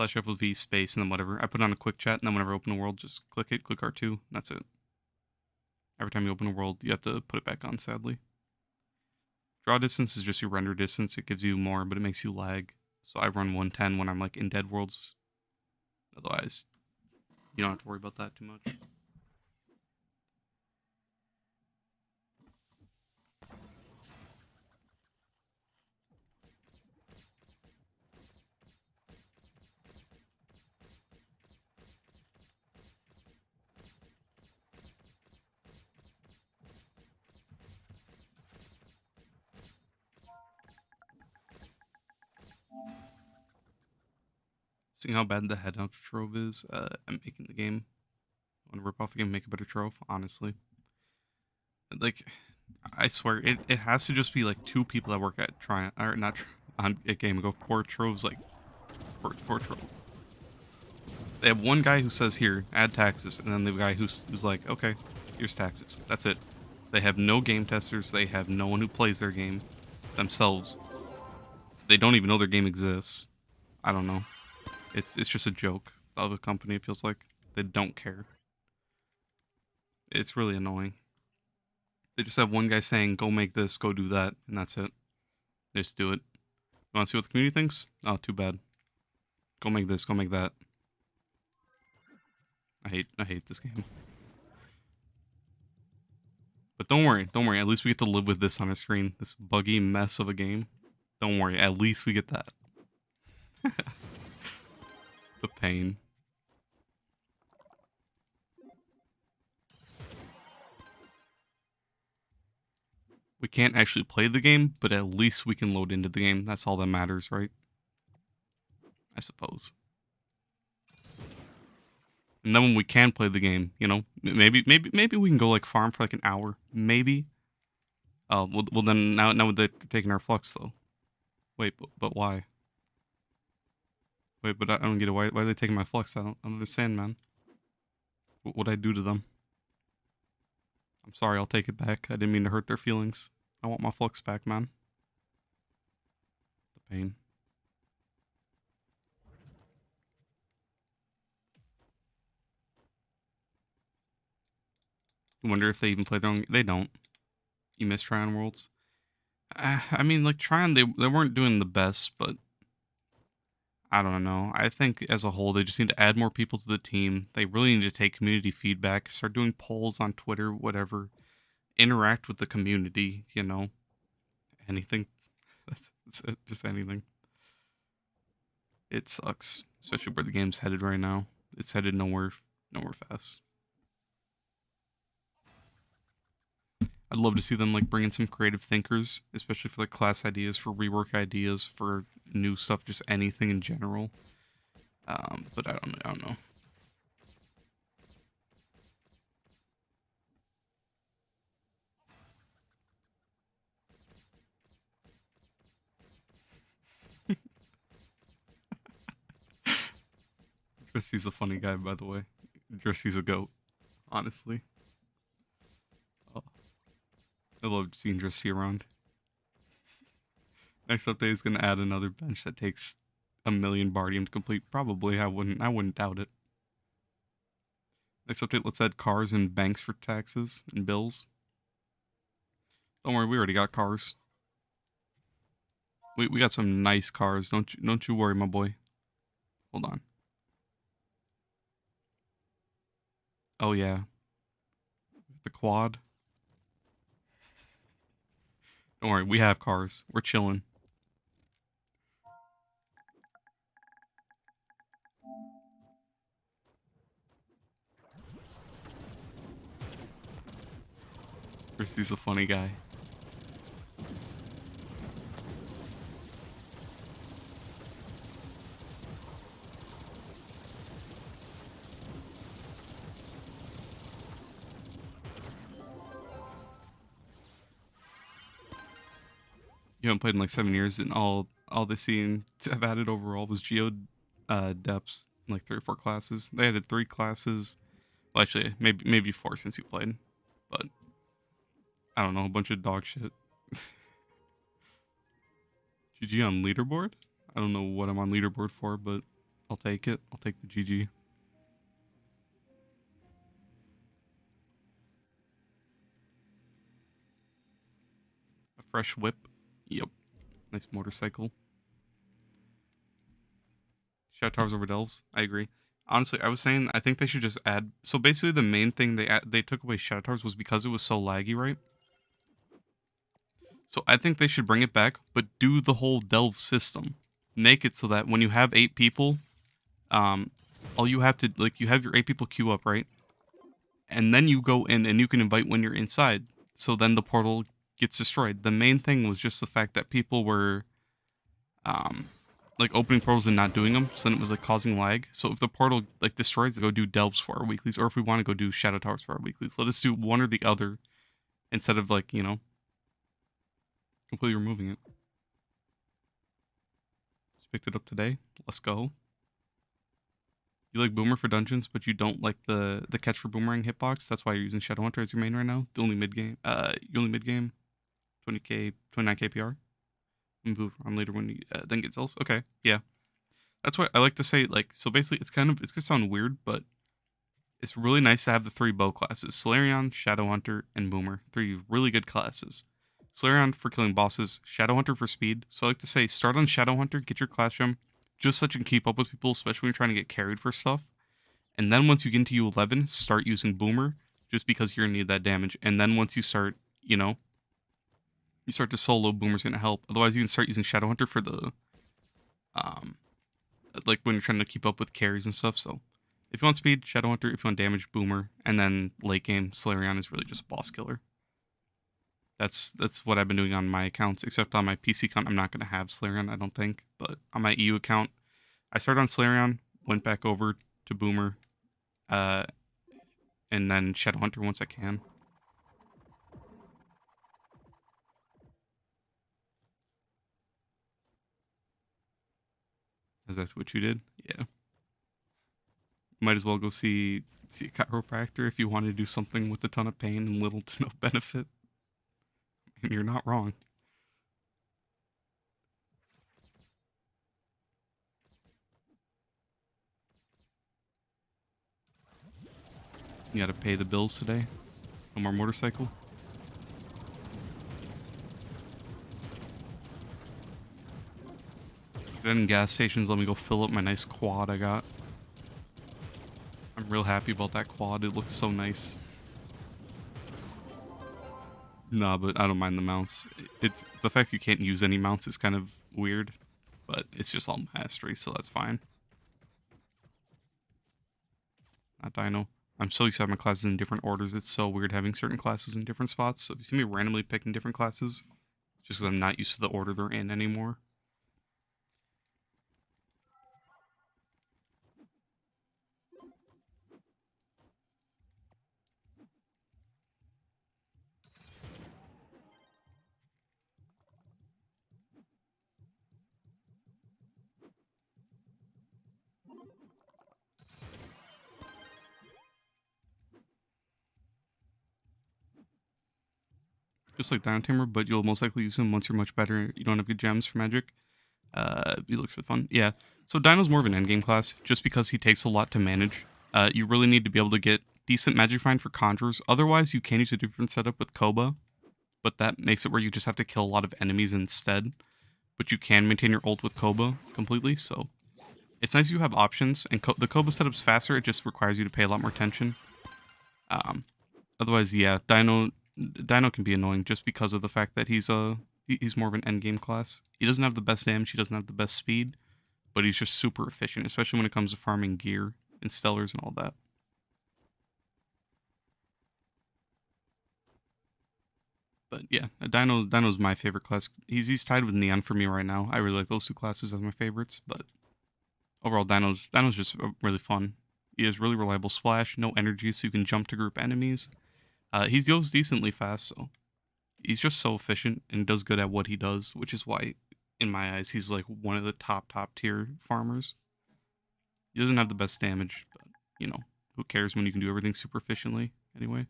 /FOV space and then whatever. I put on a quick chat and then whenever I open a world, just click it, click R2, and that's it. Every time you open a world, you have to put it back on, sadly. Draw distance is just your render distance. It gives you more, but it makes you lag. So I run 110 when I'm like in dead worlds. Otherwise, you don't have to worry about that too much. Seeing how bad the head of Trove is, I'm making the game. I want to rip off the game and make a better Trove, honestly. Like, I swear, it has to just be like two people that work at at Game and go for Trove's, like, for Trove. They have one guy who says, here, add taxes, and then the guy who's like, okay, here's taxes. That's it. They have no game testers, they have no one who plays their game themselves. They don't even know their game exists. I don't know. It's just a joke of a company, it feels like. They don't care. It's really annoying. They just have one guy saying, go make this, go do that, and that's it. They just do it. You want to see what the community thinks? Oh, too bad. Go make this, go make that. I hate this game. But don't worry, don't worry. At least we get to live with this on our screen. This buggy mess of a game. Don't worry, at least we get that. The pain. We can't actually play the game, but at least we can load into the game. That's all that matters, right? I suppose. And then when we can play the game, you know, maybe we can go like farm for like an hour, maybe. Well then now they're taking our flux though. Wait, but why? Wait, but I don't get it. Why are they taking my flux? I don't understand, man. What'd I do to them? I'm sorry, I'll take it back. I didn't mean to hurt their feelings. I want my flux back, man. The pain. You wonder if they even play their own. They don't. You miss Tryon Worlds. I mean, like Tryon, they weren't doing the best, but I don't know. I think as a whole, they just need to add more people to the team. They really need to take community feedback, start doing polls on Twitter, whatever. Interact with the community, you know. Anything. That's it. Just anything. It sucks, especially where the game's headed right now. It's headed nowhere fast. I'd love to see them like bring in some creative thinkers, especially for like class ideas, for rework ideas, for new stuff, just anything in general. But I don't know. Dressy's a funny guy, by the way. Dressy's a goat, honestly. Oh, I love seeing Dressy around. Next update is gonna add another bench that takes 1,000,000 bardium to complete. Probably, I wouldn't doubt it. Next update, let's add cars and banks for taxes and bills. Don't worry, we already got cars. We got some nice cars. Don't you worry, my boy. Hold on. Oh yeah, the quad. Don't worry, we have cars. We're chilling. Chrissy's a funny guy. You haven't played in like 7 years, and all they seem to have added overall was geo depths, like 3 or 4 classes. They added 3 classes. Well, actually, maybe 4 since you played, but I don't know, a bunch of dog shit. GG on leaderboard? I don't know what I'm on leaderboard for, but I'll take it. I'll take the GG. A fresh whip. Yep. Nice motorcycle. Shadow Towers over Delves. I agree. Honestly, I was saying I think they should just add. So basically, the main thing they took away Shadow Towers was because it was so laggy, right? So I think they should bring it back, but do the whole delve system. Make it so that when you have 8 people, all you have to like you have your 8 people queue up, right? And then you go in and you can invite when you're inside. So then the portal gets destroyed. The main thing was just the fact that people were like opening portals and not doing them, so then it was like causing lag. So if the portal like destroys, go do delves for our weeklies, or if we want to go do shadow towers for our weeklies, let us do one or the other instead of like, you know, completely removing it. Just picked it up today. Let's go. You like Boomer for dungeons, but you don't like the catch for boomerang hitbox. That's why you're using Shadowhunter as your main right now. The only mid game. You only mid game. 20k, 29k PR. Move on later when you then get Zels. Okay, yeah. That's why I like to say like so. Basically, it's gonna sound weird, but it's really nice to have the 3 bow classes: Solarion, Shadowhunter, and Boomer. 3 really good classes. Solarion for killing bosses, Shadowhunter for speed. So I like to say start on Shadowhunter, get your class gem, just so you can keep up with people, especially when you're trying to get carried for stuff. And then once you get into U11, start using Boomer, just because you're gonna need that damage. And then once you start, you start to solo, Boomer's gonna help. Otherwise, you can start using Shadowhunter for the um, like when you're trying to keep up with carries and stuff. So if you want speed, Shadowhunter. If you want damage, Boomer. And then late game, Slareon is really just a boss killer. That's what I've been doing on my accounts. Except on my PC account, I'm not gonna have Slareon, I don't think. But on my EU account, I started on Slareon, went back over to Boomer, uh, and then Shadowhunter once I can. Is that what you did? Yeah. Might as well go see a chiropractor if you want to do something with a ton of pain and little to no benefit. And you're not wrong. You gotta pay the bills today. No more motorcycle. Get in gas stations, let me go fill up my nice quad I got. I'm real happy about that quad, it looks so nice. Nah, but I don't mind the mounts. The fact you can't use any mounts is kind of weird, but it's just all mastery, so that's fine. Not Dino. I'm so used to having my classes in different orders, it's so weird having certain classes in different spots. So if you see me randomly picking different classes, just because I'm not used to the order they're in anymore. Just like Dino Tamer, but you'll most likely use him once you're much better. You don't have good gems for magic. He looks for fun. Yeah. So Dino's more of an endgame class, just because he takes a lot to manage. You really need to be able to get decent magic find for conjurers. Otherwise, you can use a different setup with Koba, but that makes it where you just have to kill a lot of enemies instead. But you can maintain your ult with Koba completely, so it's nice you have options. And the Koba setup's faster. It just requires you to pay a lot more attention. Otherwise, yeah, Dino can be annoying just because of the fact that he's more of an endgame class. He doesn't have the best damage, he doesn't have the best speed, but he's just super efficient, especially when it comes to farming gear and stellars and all that. But yeah, Dino's my favorite class. He's tied with Neon for me right now. I really like those two classes as my favorites, but overall Dino's just really fun. He has really reliable splash, no energy, so you can jump to group enemies. He goes decently fast, so he's just so efficient and does good at what he does, which is why, in my eyes, he's like one of the top tier farmers. He doesn't have the best damage, but who cares when you can do everything super efficiently anyway.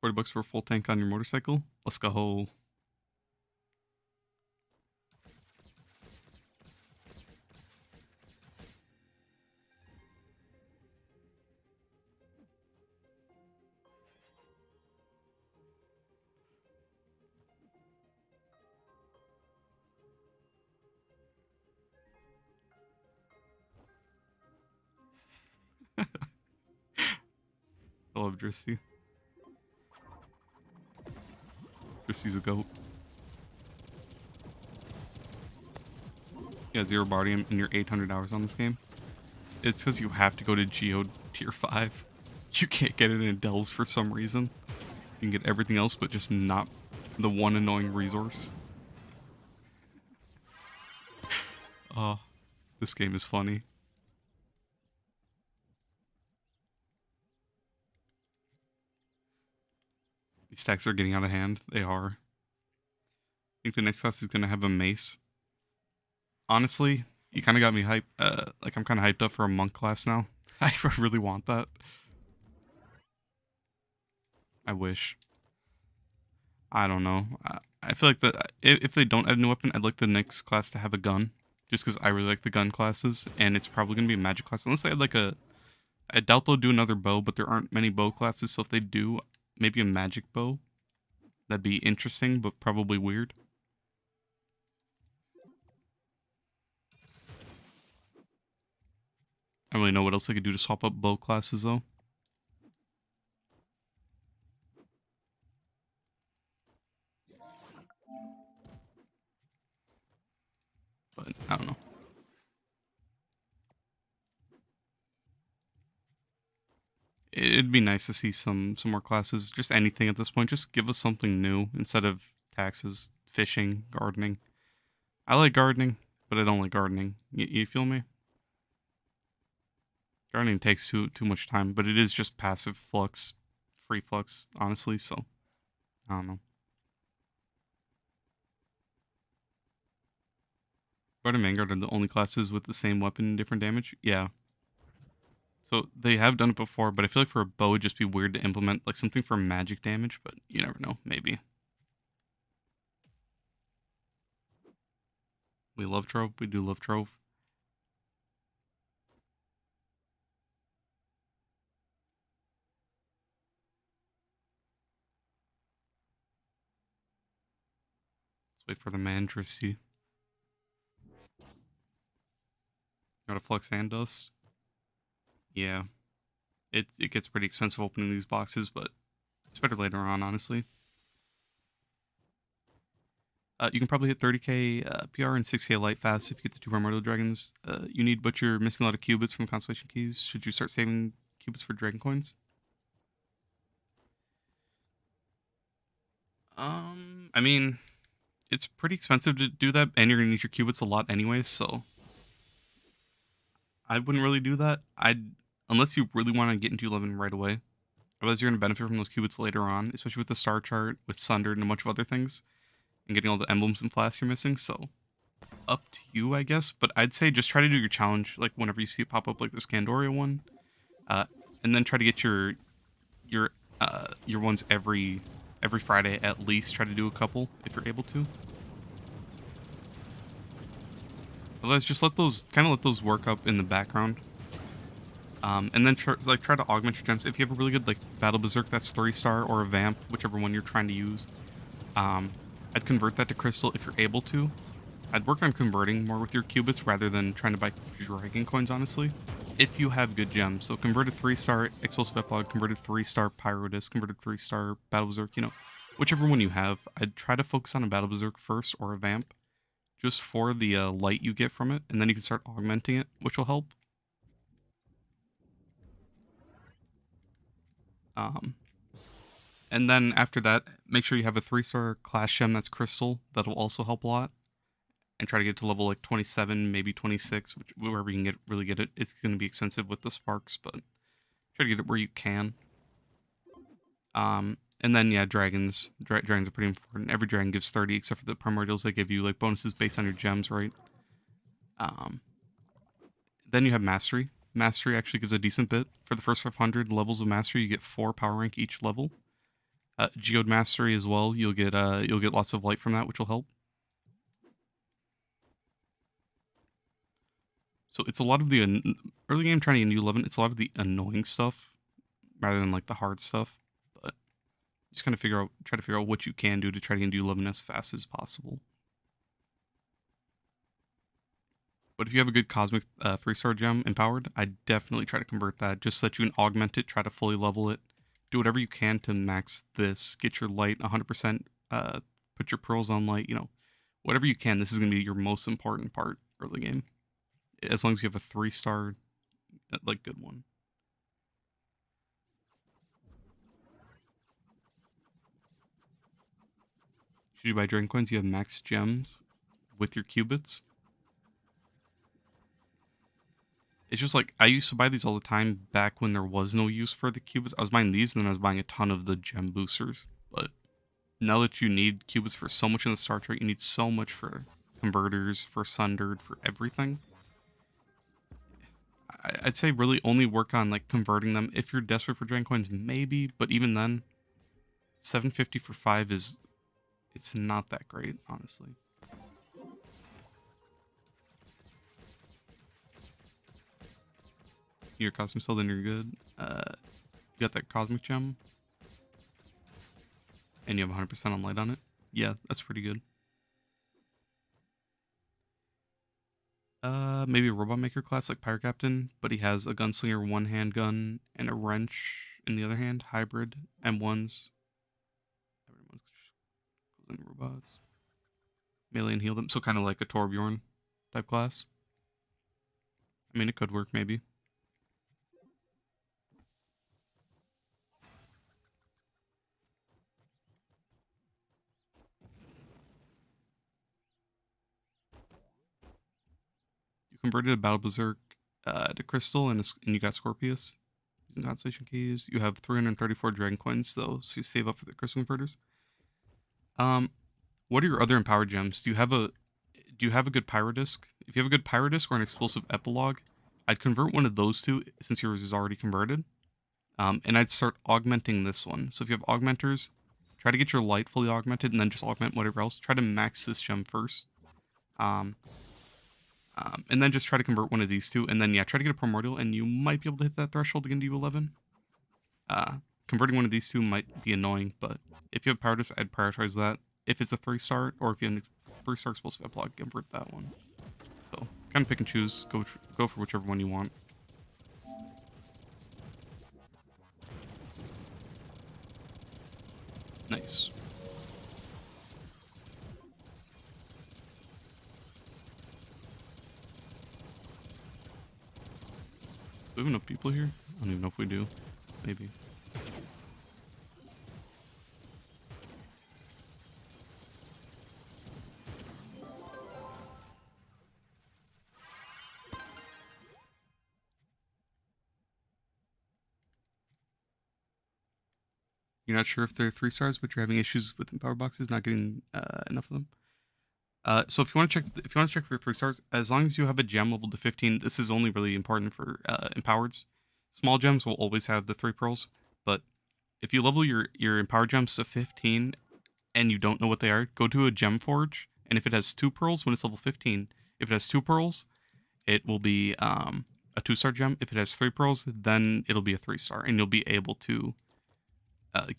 $40 for a full tank on your motorcycle. Let's go. I love Dristy. Dristy's a goat. Yeah, zero body in your 800 hours on this game. It's because you have to go to Geo tier 5. You can't get it in Delves for some reason. You can get everything else, but just not the one annoying resource. Oh, this game is funny. These stacks are getting out of hand. They are. I think the next class is going to have a mace. Honestly, you kind of got me hyped. Like, I'm kind of hyped up for a monk class now. I really want that. I wish. I don't know. I feel like that if they don't add a new weapon, I'd like the next class to have a gun. Just because I really like the gun classes, and it's probably going to be a magic class. Unless they had like a... I doubt they'll do another bow, but there aren't many bow classes, so if they do, maybe a magic bow. That'd be interesting, but probably weird. I don't really know what else I could do to swap up bow classes though. But I don't know. It'd be nice to see some more classes. Just anything at this point. Just give us something new instead of taxes, fishing, gardening. I like gardening, but I don't like gardening. You feel me? Gardening takes too much time, but it is just passive flux, free flux, honestly. So I don't know. Guard and Vanguard are the only classes with the same weapon and different damage. Yeah. So they have done it before, but I feel like for a bow it'd just be weird to implement like something for magic damage. But you never know. Maybe we love Trove. We do love Trove. Let's wait for the Mandracy. Got a Flux and Dust. Yeah. It gets pretty expensive opening these boxes, but it's better later on, honestly. You can probably hit 30k PR and 6k light fast if you get the two primordial dragons. You need, but you're missing a lot of qubits from constellation keys. Should you start saving qubits for dragon coins? I mean, it's pretty expensive to do that, and you're gonna need your qubits a lot anyway. So I wouldn't really do that. I'd unless you really want to get into 11 right away. Otherwise, you're gonna benefit from those qubits later on, especially with the star chart, with Sundered, and a bunch of other things, and getting all the emblems and flasks you're missing. So up to you, I guess. But I'd say just try to do your challenge, like whenever you see it pop up, like the Scandoria one, uh, and then try to get your ones every Friday at least. Try to do a couple if you're able to. Otherwise, just let those work up in the background. And then try to augment your gems. If you have a really good like Battle Berserk that's 3-star or a Vamp, whichever one you're trying to use, I'd convert that to Crystal if you're able to. I'd work on converting more with your qubits rather than trying to buy dragon coins, honestly. If you have good gems. So converted 3-star Explosive Epilogue, converted 3-star Pyrodis, converted 3-star Battle Berserk, whichever one you have, I'd try to focus on a Battle Berserk first or a Vamp, just for the light you get from it, and then you can start augmenting it, which will help. Um, and then after that, make sure you have a 3-star class gem that's Crystal. That'll also help a lot. And try to get to level like 27, maybe 26, wherever you can really get it. It's going to be expensive with the sparks, but try to get it where you can. And then yeah, dragons. Dragons are pretty important. Every dragon gives 30, except for the primordials. They give you like bonuses based on your gems, right? Um, then you have mastery. Mastery actually gives a decent bit. For the first 500 levels of mastery, you get 4 power rank each level. Geode mastery as well. You'll get lots of light from that, which will help. So it's a lot of the early game trying to get new 11. It's a lot of the annoying stuff rather than like the hard stuff. But just kind of try to figure out what you can do to try to get new 11 as fast as possible. But if you have a good cosmic 3-star gem empowered, I definitely try to convert that just so that you can augment it, try to fully level it, do whatever you can to max this, get your light 100%, put your pearls on light, whatever you can. This is going to be your most important part early game. As long as you have a 3-star, like good one. Should you buy dragon coins? You have max gems with your qubits. It's just like I used to buy these all the time back when there was no use for the qubits. I was buying these and then I was buying a ton of the gem boosters. But now that you need qubits for so much in the star chart, you need so much for converters, for sundered, for everything. I'd say really only work on like converting them if you're desperate for dragon coins, maybe. But even then, 750 for 5 it's not that great, honestly. You're cosmic cell, then you're good. You got that cosmic gem, and you have 100% on light on it. Yeah, that's pretty good. Maybe a robot maker class like Pirate Captain, but he has a gunslinger one handgun and a wrench in the other hand, hybrid M1s. Everyone's robots. Melee and heal them, so kind of like a Torbjorn type class. I mean, it could work maybe. You converted a Battle Berserk to Crystal, and you got Scorpius. Using Constellation Keys. You have 334 Dragon Coins, though, so you save up for the Crystal Converters. What are your other empowered gems? Do you have a good Pyro Disc? If you have a good Pyro Disc or an Explosive Epilogue, I'd convert one of those two since yours is already converted. And I'd start augmenting this one. So if you have augmenters, try to get your light fully augmented and then just augment whatever else. Try to max this gem first. Um, and then just try to convert one of these two. And then, yeah, try to get a Primordial, and you might be able to hit that threshold again to U11. Converting one of these two might be annoying, but if you have Power Disc, I'd prioritize that. If it's a 3-star, or if you have a 3-star explosive epilogue, convert that one. So, kind of pick and choose. Go for whichever one you want. Nice. Do we have enough people here? I don't even know if we do. Maybe. You're not sure if they're 3-stars, but you're having issues with empower boxes, not getting enough of them. So if you want to check for 3-stars, as long as you have a gem level to 15, this is only really important for empowereds. Small gems will always have the 3 pearls, but if you level your empowered gems to 15 and you don't know what they are, go to a gem forge, and if it has 2 pearls when it's level 15, if it has 2 pearls, it will be a 2-star gem. If it has 3 pearls, then it'll be a 3-star, and you'll be able to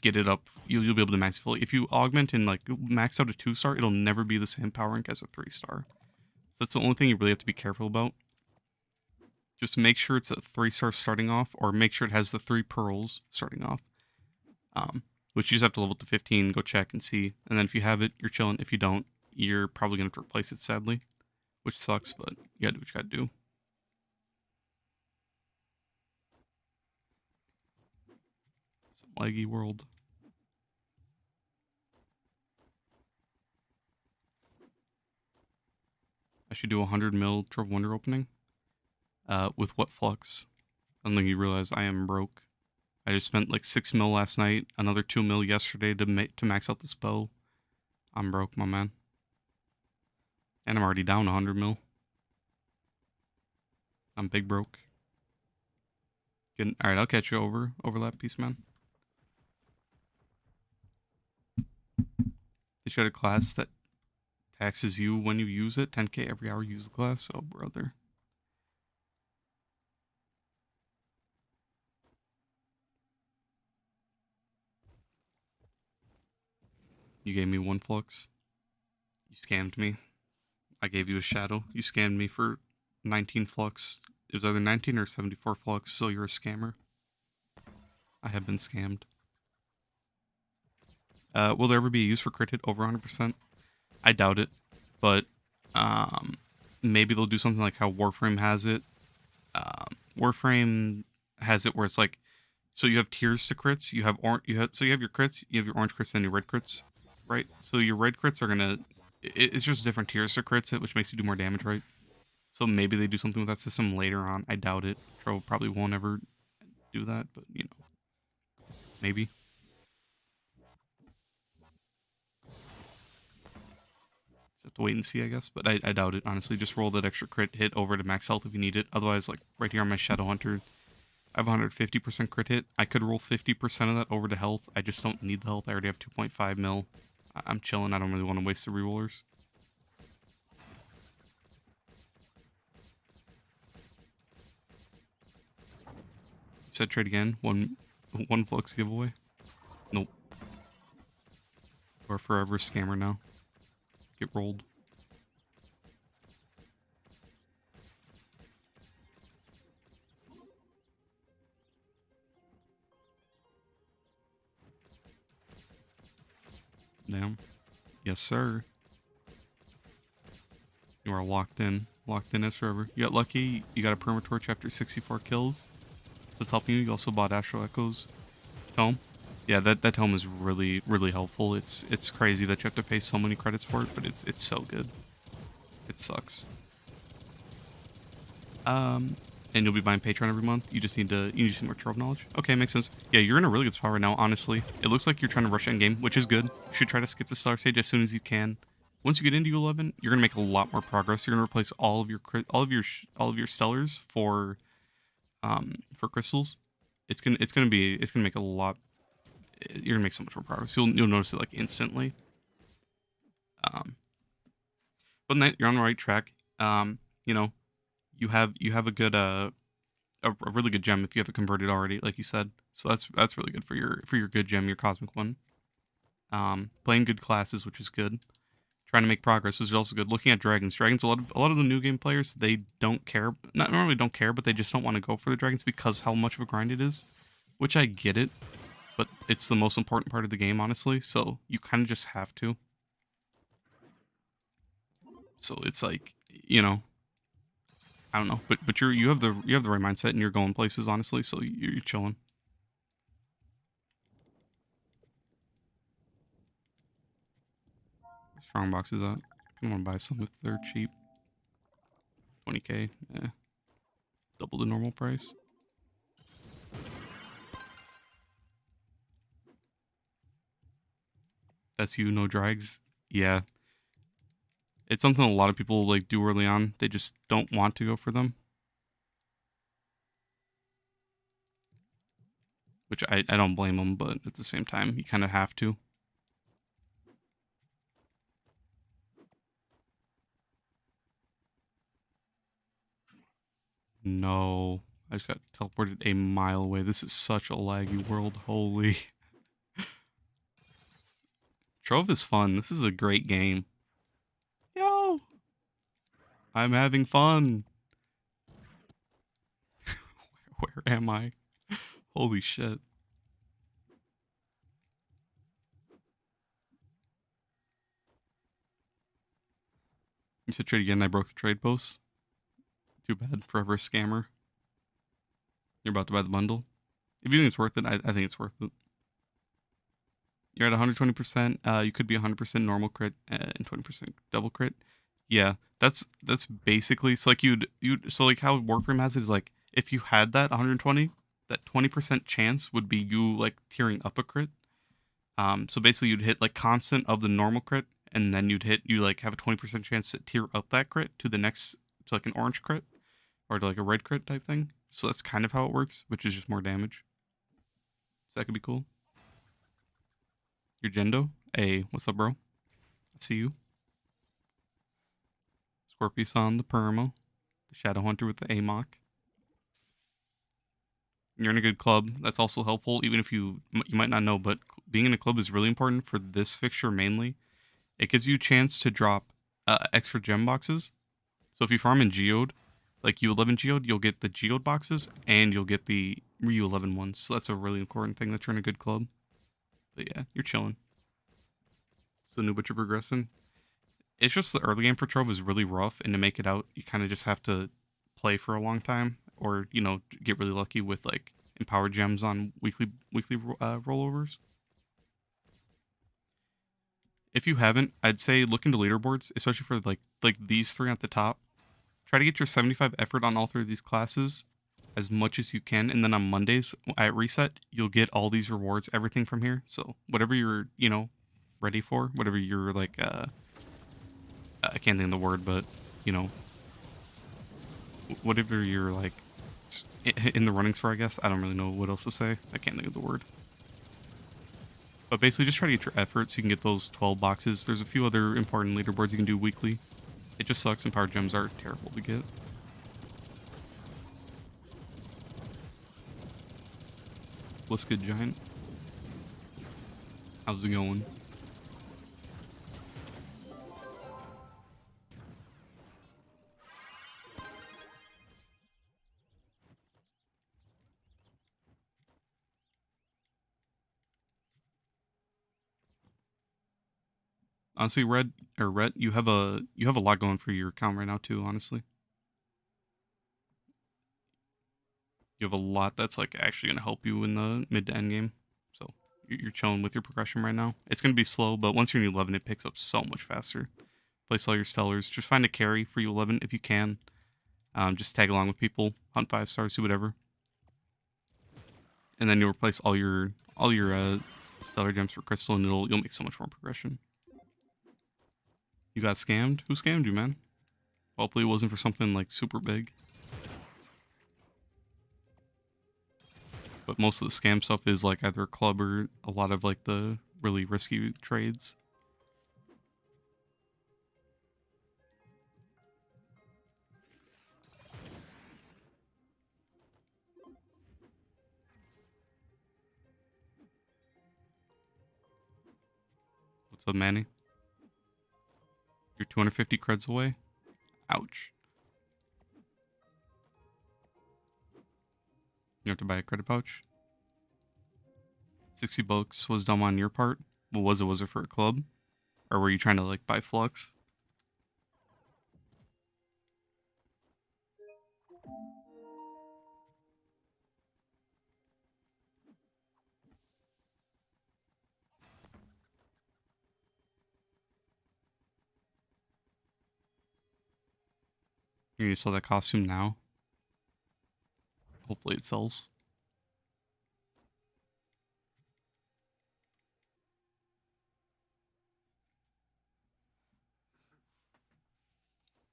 get it up. You'll be able to max fully. If you augment and like max out a 2-star, it'll never be the same power rank as a 3-star. So that's the only thing you really have to be careful about. Just make sure it's a 3-star starting off, or make sure it has the 3 pearls starting off. Which you just have to level to 15, go check and see. And then if you have it, you're chilling. If you don't, you're probably going to have to replace it, sadly. Which sucks, but you gotta do what you gotta do. Some laggy world. I should do a 100 mil Trove Wonder opening. With what flux? I don't think you realize I am broke. I just spent like 6 mil last night, another 2 mil yesterday to max out this bow. I'm broke, my man. And I'm already down 100 mil. I'm big broke. Alright, I'll catch you overlap piece, man. They should have a class that taxes you when you use it. 10k every hour you use the class. Oh, brother. You gave me 1 flux. You scammed me. I gave you a shadow. You scammed me for 19 flux. It was either 19 or 74 flux, so you're a scammer. I have been scammed. Will there ever be a use for crit hit over 100%? I doubt it, but maybe they'll do something like how Warframe has it. Warframe has it where it's like, so you have tiers to crits. You have your crits, you have your orange crits, and your red crits, right? So your red crits are gonna, it's just different tiers to crits, which makes you do more damage, right? So maybe they do something with that system later on. I doubt it. Trove probably won't ever do that, but you know, maybe. Have to wait and see, I guess. But I doubt it, honestly. Just roll that extra crit hit over to max health if you need it. Otherwise, like right here on my Shadow Hunter, I have 150% crit hit. I could roll 50% of that over to health. I just don't need the health. I already have 2.5 mil. I'm chilling. I don't really want to waste the rerollers. Said trade again. One flux giveaway. Nope. We're forever scammer now. Get rolled. Damn. Yes, sir. You are locked in. Locked in as forever. You got lucky. You got a permatorch after 64 kills. That's helping you. You also bought Astro Echo's tome. Yeah, that tome is really, really helpful. It's crazy that you have to pay so many credits for it, but it's so good. It sucks. And you'll be buying Patreon every month. You just need more Trove knowledge. Okay, makes sense. Yeah, you're in a really good spot right now, honestly. It looks like you're trying to rush Endgame, which is good. You should try to skip the Star Stage as soon as you can. Once you get into U11, you're gonna make a lot more progress. You're gonna replace all of your all of your stellars for crystals. It's gonna make a lot. You're gonna make so much more progress. You'll notice it like instantly. Um, but you're on the right track. You know, you have a really good gem if you have it converted already, like you said. So that's really good for your good gem, your cosmic one. Playing good classes, which is good. Trying to make progress is also good. Looking at dragons, a lot of the new game players, they don't care. Not normally don't care, but they just don't want to go for the dragons because how much of a grind it is. Which I get it, but it's the most important part of the game, honestly. So you kind of just have to. So it's like, I don't know, but you have the right mindset and you're going places, honestly. So you're chilling. Strong boxes out. I want to buy some if they're cheap. 20k, yeah, double the normal price. That's you, no drags. Yeah, it's something a lot of people like do early on. They just don't want to go for them, which I don't blame them. But at the same time, you kind of have to. No, I just got teleported a mile away. This is such a laggy world. Holy, Trove is fun. This is a great game. Yo, I'm having fun. Where am I? Holy shit. You said trade again. I broke the trade post. Too bad. Forever a scammer. You're about to buy the bundle. If you think it's worth it, I think it's worth it. You're at 120%. You could be 100% normal crit and 20% double crit. Yeah, that's basically so like you'd so like how Warframe has it is like if you had that 120, that 20% chance would be you like tearing up a crit. So basically you'd hit like constant of the normal crit, and then you like have a 20% chance to tear up that crit to the next to like an orange crit or to like a red crit type thing. So that's kind of how it works, which is just more damage. So that could be cool. Your Gendo. Hey, what's up, bro? I see you. Scorpius on the Permo. The Shadow Hunter with the Amok. You're in a good club. That's also helpful, even if you might not know, but being in a club is really important for this fixture mainly. It gives you a chance to drop extra gem boxes. So if you farm in Geode, like U11 Geode, you'll get the Geode boxes and you'll get the U11 ones. So that's a really important thing that you're in a good club. But yeah, you're chilling. So new, but you're progressing. It's just the early game for Trove is really rough, and to make it out, you kind of just have to play for a long time, or get really lucky with like empowered gems on weekly rollovers. If you haven't, I'd say look into leaderboards, especially for like these three at the top. Try to get your 75 effort on all three of these classes as much as you can, and then on Mondays at reset, you'll get all these rewards, everything from here. So whatever you're ready for, whatever you're like I can't think of the word, but you know, whatever you're like in the runnings for, I guess. I don't really know what else to say. I can't think of the word. But basically, just try to get your effort so you can get those 12 boxes. There's a few other important leaderboards you can do weekly. It just sucks, and power gems are terrible to get. What's good, Giant? How's it going? Honestly, Red, you have a lot going for your account right now too. Honestly, you have a lot that's like actually gonna help you in the mid to end game. So you're chilling with your progression right now. It's gonna be slow, but once you're in U11, it picks up so much faster. Place all your stellars. Just find a carry for U11 if you can. Just tag along with people, hunt 5 stars, do whatever, and then you'll replace all your stellar gems for crystal, and you'll make so much more progression. You got scammed? Who scammed you, man? Hopefully it wasn't for something like super big. But most of the scam stuff is like either a club or a lot of like the really risky trades. What's up, Manny? You're 250 creds away? Ouch. You have to buy a credit pouch? 60 bucks was dumb on your part. What was it? Was it for a club? Or were you trying to like buy flux? You need to sell that costume now. Hopefully it sells.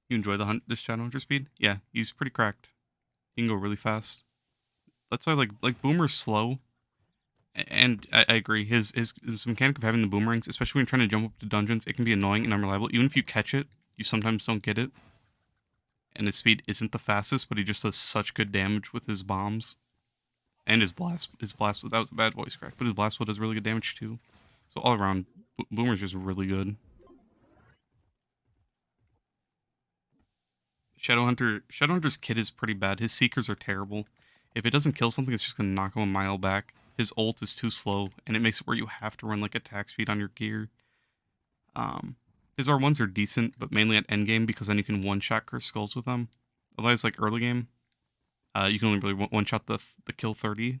You enjoy the hunt, this Shadow Hunter speed? Yeah, he's pretty cracked. He can go really fast. That's why like Boomer's slow. And I agree. His mechanic of having the boomerangs, especially when you're trying to jump up to dungeons, it can be annoying and unreliable. Even if you catch it, you sometimes don't get it. And his speed isn't the fastest, but he just does such good damage with his bombs. And his blast, that was a bad voice crack, but his blast does really good damage too. So all around, Boomer's just really good. Shadowhunter's kit is pretty bad. His seekers are terrible. If it doesn't kill something, it's just gonna knock him a mile back. His ult is too slow, and it makes it where you have to run like attack speed on your gear. Um, his R1s are decent, but mainly at endgame because then you can one-shot curse skulls with them. Otherwise, like early game, you can only really one-shot the kill 30.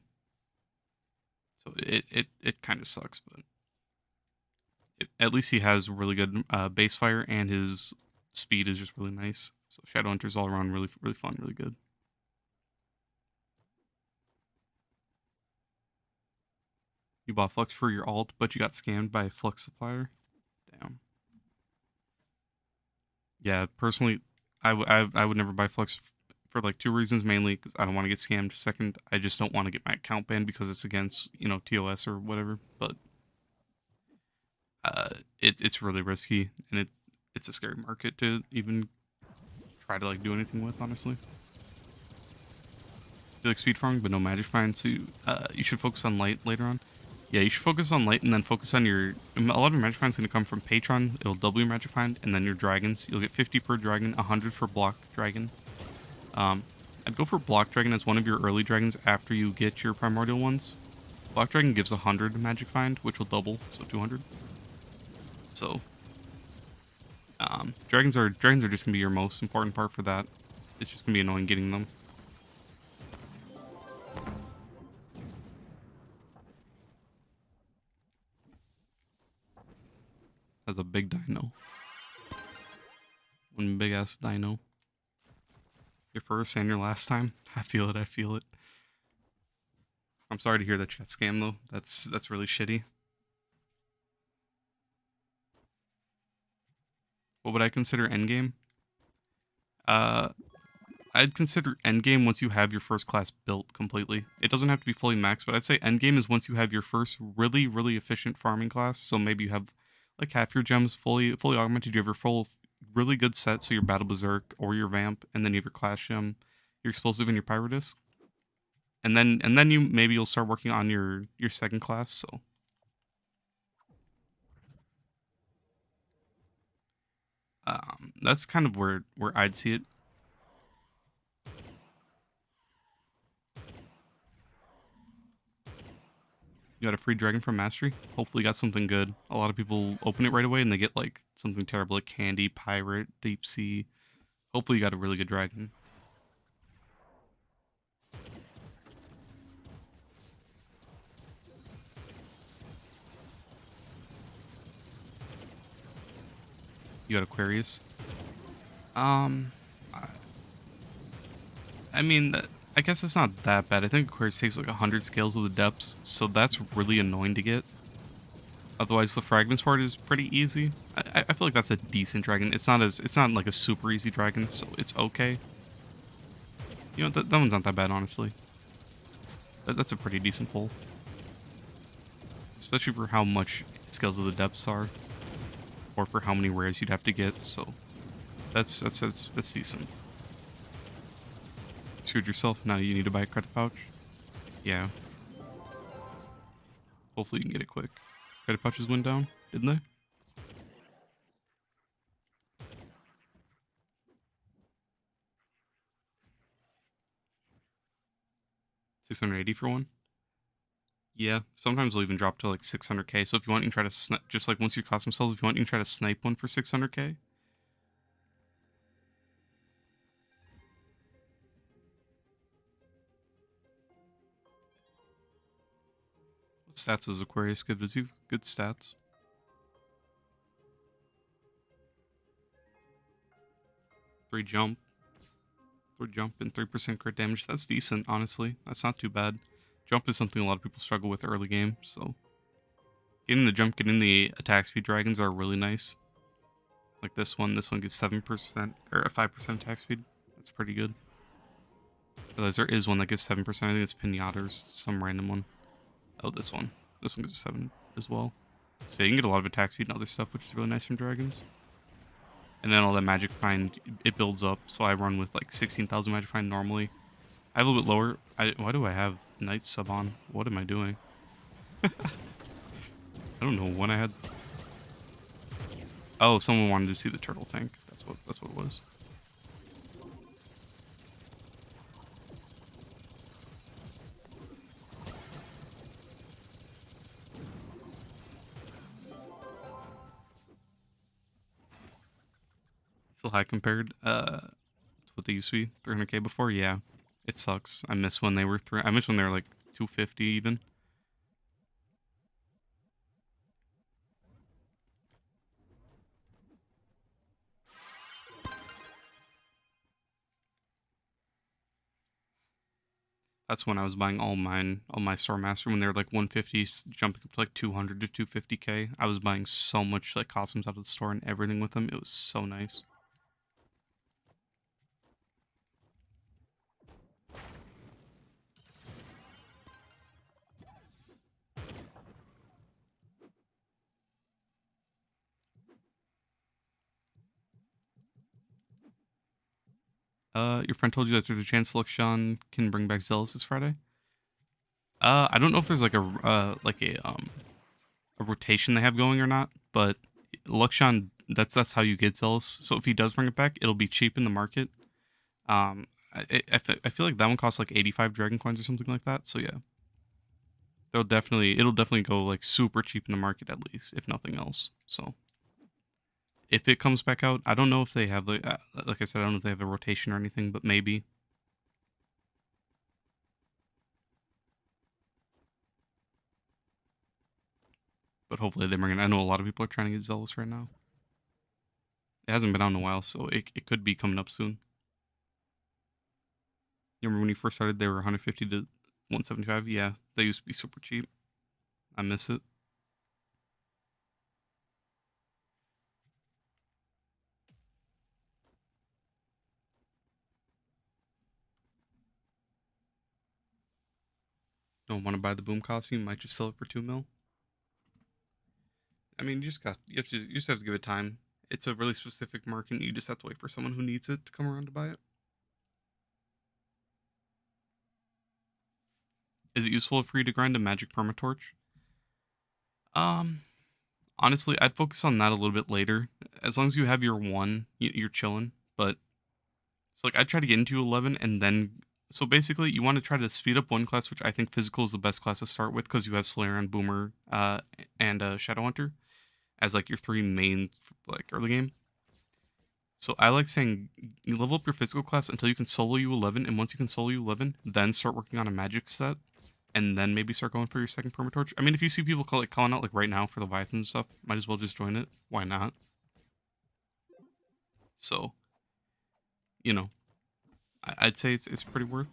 So it kind of sucks, but at least he has really good base fire, and his speed is just really nice. So Shadowhunter's all around really fun, really good. You bought Flux for your alt, but you got scammed by a Flux supplier. Damn. Yeah, personally, I would never buy Flux for like 2 reasons. Mainly because I don't want to get scammed. Second, I just don't want to get my account banned because it's against TOS or whatever. But it's really risky, and it's a scary market to even try to like do anything with. Honestly, I feel like speed farming, but no magic find. So you should focus on light later on. Yeah, you should focus on light and then focus on your. A lot of your magic finds going to come from Patron. It'll double your magic find, and then your dragons. You'll get 50 per dragon, 100 for block dragon. I'd go for block dragon as one of your early dragons after you get your primordial ones. Block dragon gives 100 magic find, which will double, so 200. So, dragons are just gonna be your most important part for that. It's just gonna be annoying getting them. That's a big dino. One big ass dino. Your first and your last time. I feel it. I feel it. I'm sorry to hear that you got scammed though. That's really shitty. What would I consider endgame? Uh, I'd consider endgame once you have your first class built completely. It doesn't have to be fully maxed, but I'd say endgame is once you have your first really efficient farming class. So maybe you have like half your gems fully augmented. You have your full really good set, so your battle berserk or your vamp, and then you have your class gem, your explosive, and your pyrodisc. And then you'll start working on your second class. So that's kind of where I'd see it. You got a free dragon from Mastery. Hopefully, you got something good. A lot of people open it right away and they get like something terrible like Candy, Pirate, Deep Sea. Hopefully, you got a really good dragon. You got Aquarius. Um, I I mean, I guess it's not that bad. I think Aquarius takes like 100 scales of the depths, so that's really annoying to get. Otherwise, the fragments part is pretty easy. I feel like that's a decent dragon. It's not like a super easy dragon, so it's okay. You know, that one's not that bad, honestly. That's a pretty decent pull, especially for how much scales of the depths are, or for how many rares you'd have to get. So that's decent. Screwed yourself. Now you need to buy a credit pouch. Yeah. Hopefully you can get it quick. Credit pouches went down, didn't they? 680 for one. Yeah, sometimes they'll even drop to like 600k. So if you want, you can try to just like once you cost themselves, if you want, you can try to snipe one for 600k. What stats is Aquarius give? Does he have good stats? 3 jump, 3 jump, and 3% crit damage. That's decent, honestly. That's not too bad. Jump is something a lot of people struggle with early game, so getting the jump, getting the attack speed dragons are really nice. Like this one gives 7% or a 5% attack speed. That's pretty good. Realize there is one that gives 7%. I think it's Pinata or some random one. Oh, this one. This one gives 7 as well. So you can get a lot of attack speed and other stuff, which is really nice from dragons. And then all that magic find, it builds up. So I run with like 16,000 magic find normally. I have a little bit lower. Why do I have Knight sub on? What am I doing? I don't know when I had. Oh, someone wanted to see the turtle tank. That's what it was. Still high compared to what they used to be. 300k before. Yeah, it sucks. I miss when they were I miss when they were like 250 even. That's when I was buying all my Star Master when they were like 150, jumping up to like 200 to 250k. I was buying so much like costumes out of the store and everything with them. It was so nice. Your friend told you that there's a chance Luxion can bring back Zealous this Friday. I don't know if there's a rotation they have going or not, but Luxion, that's how you get Zealous. So if he does bring it back, it'll be cheap in the market. I feel like that one costs like 85 dragon coins or something like that. So yeah, it'll definitely go like super cheap in the market at least, if nothing else. So if it comes back out, I don't know if they have like I said, I don't know if they have a rotation or anything, but maybe. But hopefully they bring it. I know a lot of people are trying to get Zealous right now. It hasn't been out in a while, so it could be coming up soon. You remember when you first started, they were 150 to 175? Yeah, they used to be super cheap. I miss it. Don't want to buy the boom costume, might just sell it for 2 mil. I mean, you just have to give it time. It's a really specific market. You just have to wait for someone who needs it to come around to buy it. Is it useful for you to grind a magic permatorch? Um, Honestly, I'd focus on that a little bit later. As long as you have your one, you're chilling. But so like I try to get into 11 and then So basically, you want to try to speed up one class, which I think physical is the best class to start with because you have Slayer and Boomer and Shadowhunter as like your three main like early game. So I like saying you level up your physical class until you can solo U11, and once you can solo U11, then start working on a magic set, and then maybe start going for your second permatorch. I mean, if you see people calling out like right now for the Leviathans and stuff, might as well just join it. Why not? So I'd say it's pretty worth,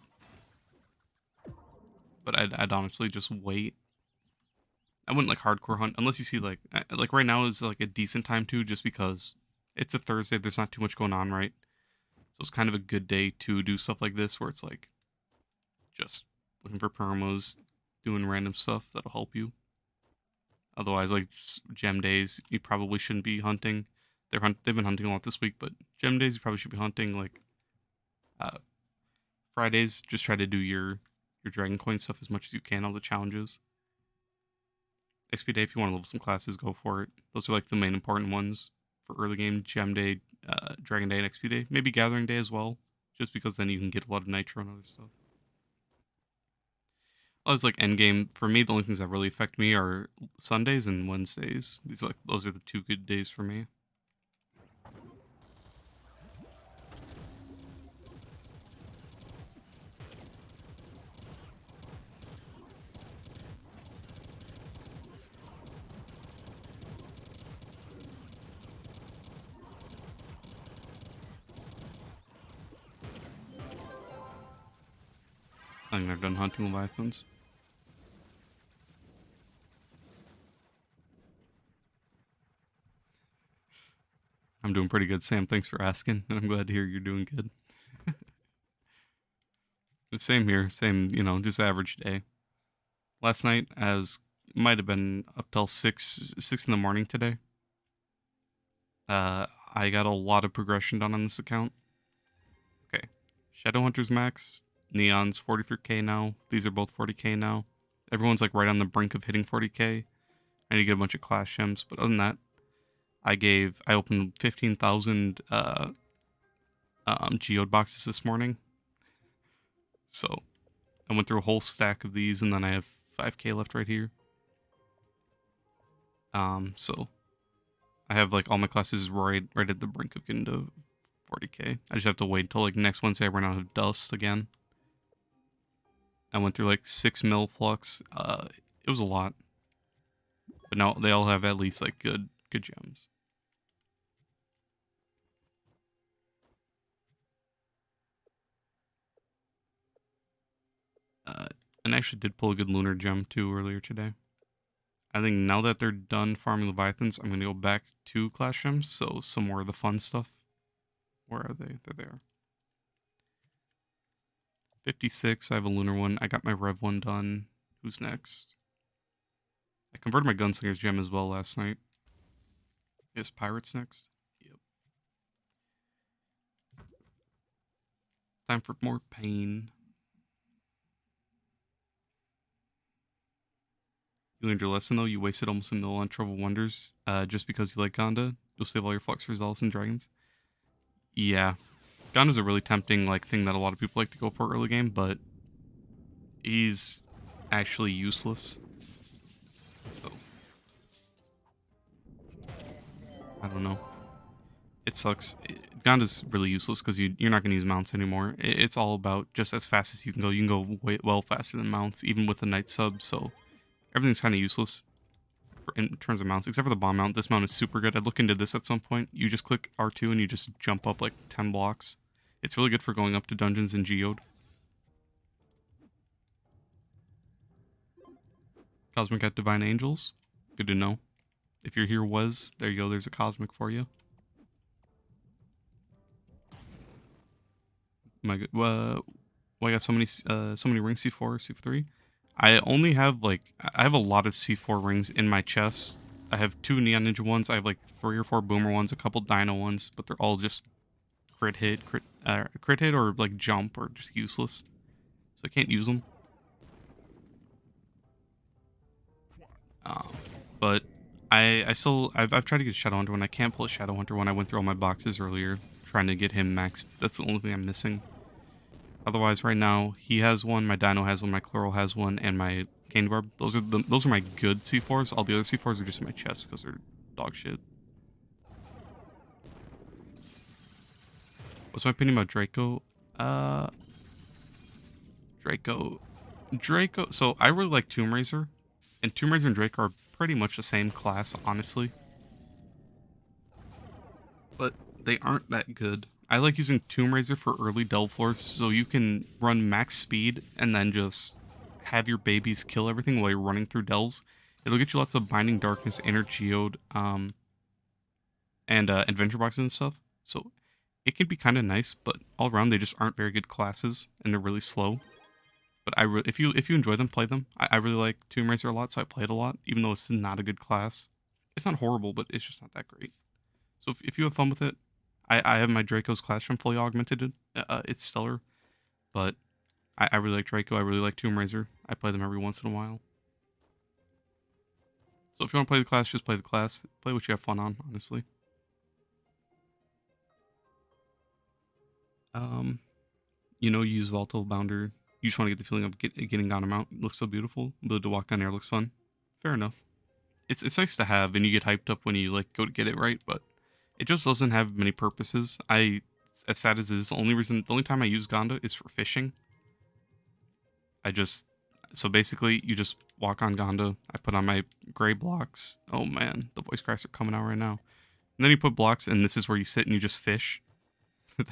but I'd honestly just wait. I wouldn't like hardcore hunt unless you see like right now is like a decent time too, just because it's a Thursday. There's not too much going on, right? So it's kind of a good day to do stuff like this, where it's like just looking for permos, doing random stuff that'll help you. Otherwise, like gem days, you probably shouldn't be hunting. They've been hunting a lot this week, but gem days you probably should be hunting. Like uh, Fridays, just try to do your dragon coin stuff as much as you can. All the challenges. XP day, if you want to level some classes, go for it. Those are like the main important ones for early game. Gem day, dragon day, and XP day. Maybe gathering day as well, just because then you can get a lot of nitro and other stuff. Oh, it's like endgame. For me, the only things that really affect me are Sundays and Wednesdays. Those are the two good days for me. I think they're done hunting Leviathans. I'm doing pretty good, Sam. Thanks for asking, and I'm glad to hear you're doing good. Same here. Same, just average day. Last night, as might have been up till six in the morning today. I got a lot of progression done on this account. Okay, Shadowhunters max, Neon's 43k now. These are both 40k now. Everyone's like right on the brink of hitting 40k. I need to get a bunch of class gems, but other than that, I opened 15,000 geode boxes this morning. So I went through a whole stack of these, and then I have 5k left right here. So I have like all my classes right at the brink of getting to 40k. I just have to wait until like next Wednesday I run out of dust again. I went through like 6 mil flux. It was a lot, but now they all have at least like good gems. And I actually did pull a good lunar gem too earlier today. I think now that they're done farming Leviathans, I'm gonna go back to class gems. So some more of the fun stuff. Where are they? They're there. 56. I have a lunar one. I got my Rev one done. Who's next? I converted my Gunslinger's gem as well last night. Is Pirates next? Yep. Time for more pain. You learned your lesson though. You wasted almost a mil on Trove of Wonders just because you like Gonda. You'll save all your flux for Zealous and Dragons. Yeah. Gonda's a really tempting like thing that a lot of people like to go for early game, but he's actually useless. So I don't know. It sucks. Gonda's really useless because you're not going to use mounts anymore. It's all about just as fast as you can go. You can go well faster than mounts, even with the knight sub. So everything's kind of useless in terms of mounts, except for the bomb mount. This mount is super good. I'd look into this at some point. You just click R2 and you just jump up like 10 blocks. It's really good for going up to dungeons and geode. Cosmic at Divine Angels. Good to know. If you're here there you go. There's a Cosmic for you. My God. Well, I got so many rings C4, C3. I only have I have a lot of C4 rings in my chest. I have 2 Neon Ninja ones. I have like 3 or 4 Boomer ones, a couple Dino ones, but they're all just crit hit or like jump or just useless. So I can't use them. But I've tried to get a Shadowhunter one. I can't pull a Shadowhunter one. I went through all my boxes earlier trying to get him max. That's the only thing I'm missing. Otherwise, right now he has one, my Dino has one, my Chloral has one, and my Cane Barb. Those are my good C4s. All the other C4s are just in my chest because they're dog shit. What's my opinion about Draco? Uh, Draco, Draco. So I really like Tomb Raider, and Tomb Raider and Draco are pretty much the same class, honestly. But they aren't that good. I like using Tomb Raider for early delve floors, so you can run max speed and then just have your babies kill everything while you're running through delves. It'll get you lots of Binding Darkness, Inner Geode, and Adventure Boxes and stuff. So it can be kind of nice, but all around they just aren't very good classes and they're really slow. But if you enjoy them, play them. I really like Tomb Raider a lot, so I play it a lot, even though it's not a good class. It's not horrible, but it's just not that great. So if you have fun with it, I have my Draco's Classroom fully augmented. It's stellar, but I really like Draco. I really like Tomb Raider. I play them every once in a while. So if you want to play the class, just play the class. Play what you have fun on, honestly. Um, you use Volatile Bounder. You just want to get the feeling of getting on a mount. It looks so beautiful. Ability to walk on air looks fun. Fair enough. It's nice to have, and you get hyped up when you like go to get it right, but it just doesn't have many purposes. As sad as it is, the only time I use Gonda is for fishing. So basically, you just walk on Gonda. I put on my gray blocks. Oh man, the voice cracks are coming out right now. And then you put blocks, and this is where you sit and you just fish.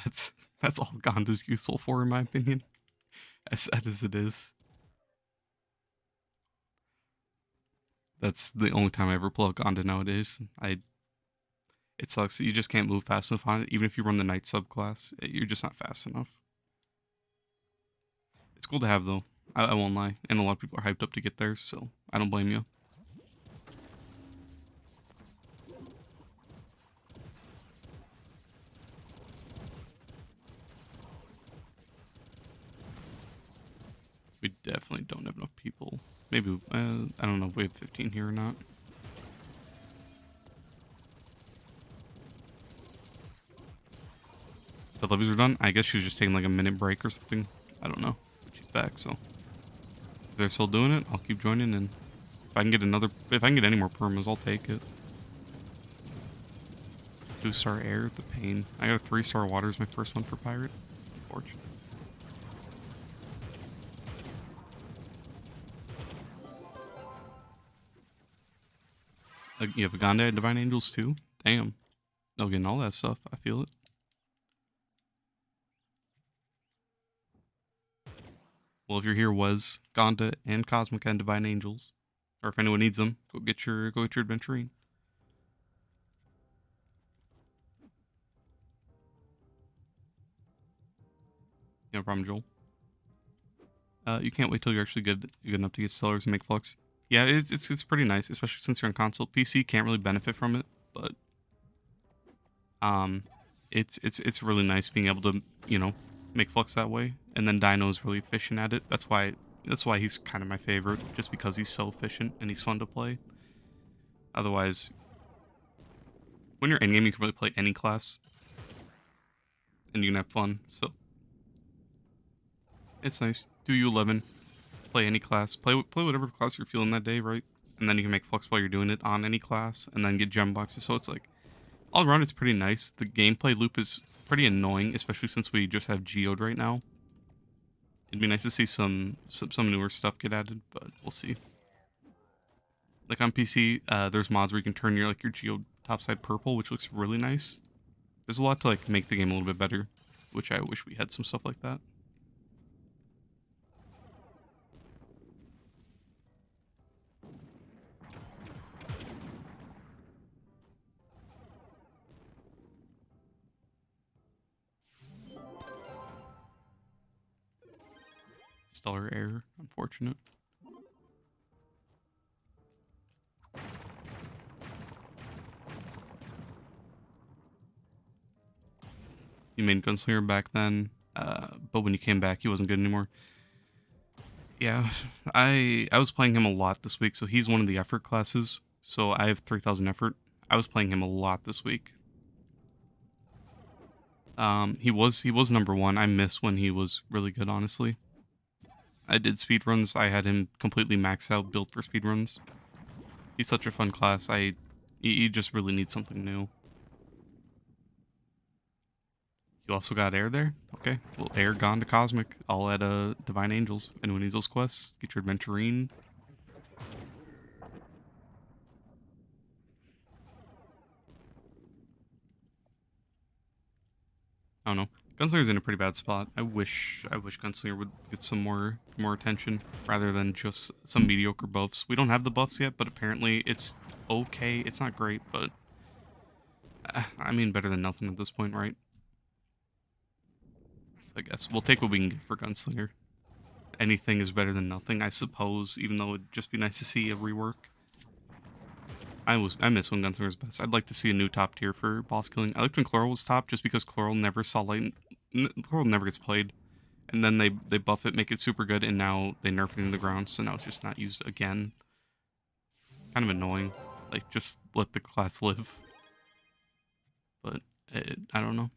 that's that's all Gonda's useful for, in my opinion. As sad as it is, that's the only time I ever pull out Gonda nowadays. It sucks. You just can't move fast enough on it. Even if you run the night subclass, you're just not fast enough. It's cool to have though. I won't lie, and a lot of people are hyped up to get there, so I don't blame you. We definitely don't have enough people. Maybe I don't know if we have 15 here or not. The levies are done. I guess she was just taking like a minute break or something. I don't know. But she's back, so if they're still doing it, I'll keep joining. And if I can get any more permas, I'll take it. 2-star air, the pain. I got a 3-star water as my first one for pirate. Unfortunate. You have a Ganda and Divine Angels too? Damn. Oh, getting all that stuff. I feel it. Well, if you're here, was Ganda and Cosmic and Divine Angels, or if anyone needs them, go get your adventurine. No problem, Joel. You can't wait till you're actually good enough to get sellers and make flux. Yeah, it's pretty nice, especially since you're on console. PC can't really benefit from it, but it's really nice being able to make flux that way. And then Dino's really efficient at it. That's why he's kind of my favorite, just because he's so efficient and he's fun to play. Otherwise, when you're endgame, you can really play any class, and you can have fun. So it's nice. Do U11, play any class, play whatever class you're feeling that day, right? And then you can make flux while you're doing it on any class, and then get gem boxes. So it's like all around, it's pretty nice. The gameplay loop is pretty annoying, especially since we just have Geode right now. It'd be nice to see some newer stuff get added, but we'll see. Like on PC, there's mods where you can turn your Geode topside purple, which looks really nice. There's a lot to make the game a little bit better, which I wish we had some stuff like that. Stellar error, unfortunate. You made Gunslinger back then, but when you came back, he wasn't good anymore. Yeah, I was playing him a lot this week, so he's one of the effort classes. So I have 3,000 effort. I was playing him a lot this week. He was number one. I miss when he was really good, honestly. I did speedruns. I had him completely maxed out, built for speedruns. He's such a fun class. You just really need something new. You also got air there? Okay. Well, air gone to cosmic. All at Divine Angels. Anyone needs those quests? Get your adventurine. I don't know. Gunslinger's in a pretty bad spot. I wish Gunslinger would get some more attention rather than just some mediocre buffs. We don't have the buffs yet, but apparently it's okay. It's not great, but I mean better than nothing at this point, right? I guess we'll take what we can get for Gunslinger. Anything is better than nothing, I suppose, even though it'd just be nice to see a rework. I miss when Gunslinger's best. I'd like to see a new top tier for boss killing. I liked when Chloral was top just because Chloral never saw light. Chloral never gets played. And then they buff it, make it super good, and now they nerf it into the ground, so now it's just not used again. Kind of annoying. Like, just let the class live. But I don't know.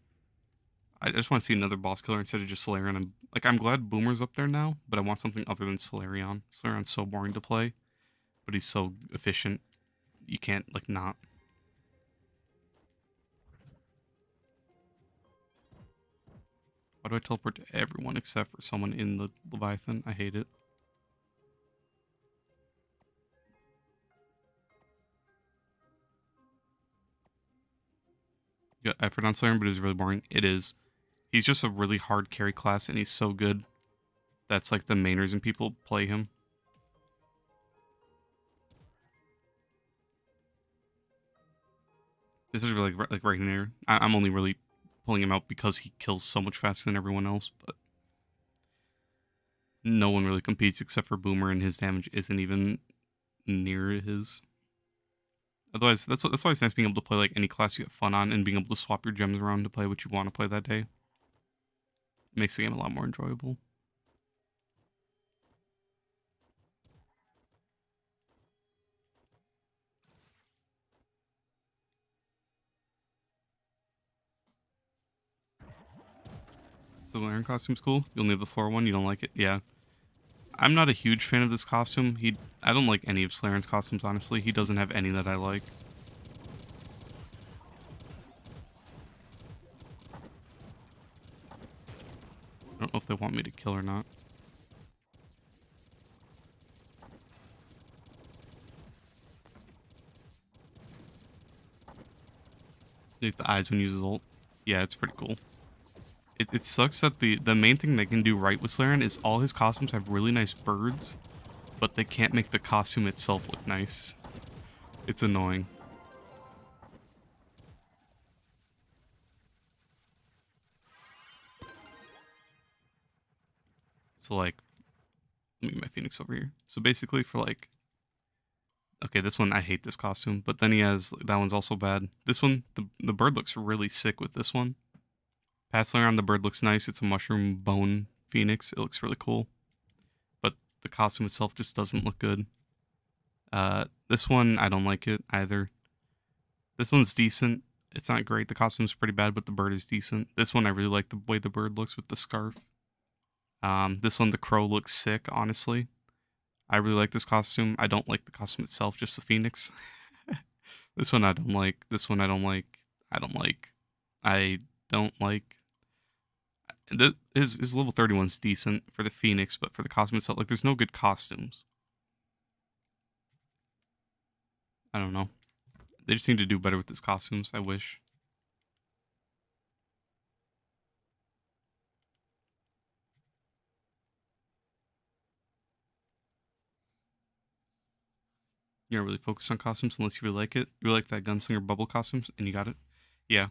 I just want to see another boss killer instead of just Solarion. I'm glad Boomer's up there now, but I want something other than Solarion. Solarion's so boring to play, but he's so efficient. You can't, like, not. Why do I teleport to everyone except for someone in the Leviathan? I hate it. Yeah, effort on Solarion, but it's really boring. It is. He's just a really hard carry class, and he's so good. That's, like, the main reason people play him. This is really, like, right in there. I'm only really pulling him out because he kills so much faster than everyone else, but no one really competes except for Boomer, and his damage isn't even near his. Otherwise, that's why it's nice being able to play like any class you have fun on and being able to swap your gems around to play what you want to play that day. It makes the game a lot more enjoyable. So the Iron costume's cool. You only have the floor one. You don't like it? Yeah. I'm not a huge fan of this costume. I don't like any of Slaren's costumes, honestly. He doesn't have any that I like. I don't know if they want me to kill or not. Like the eyes when you use his ult. Yeah, it's pretty cool. It sucks that the main thing they can do right with Slaren is all his costumes have really nice birds, but they can't make the costume itself look nice. It's annoying. So like, let me get my Phoenix over here. So basically for like, okay, this one, I hate this costume, but then he has, that one's also bad. This one, the bird looks really sick with this one. Past layer on the bird looks nice. It's a mushroom bone Phoenix. It looks really cool. But the costume itself just doesn't look good. This one, I don't like it either. This one's decent. It's not great. The costume's pretty bad, but the bird is decent. This one, I really like the way the bird looks with the scarf. This one, the crow looks sick, honestly. I really like this costume. I don't like the costume itself, just the phoenix. This one I don't like. This one I don't like. I don't like. I don't like. His level 31's decent for the phoenix, but for the costume itself, like there's no good costumes. I don't know. They just need to do better with his costumes. I wish. You don't really focus on costumes unless you really like it. You really like that gunslinger bubble costumes, and you got it. Yeah,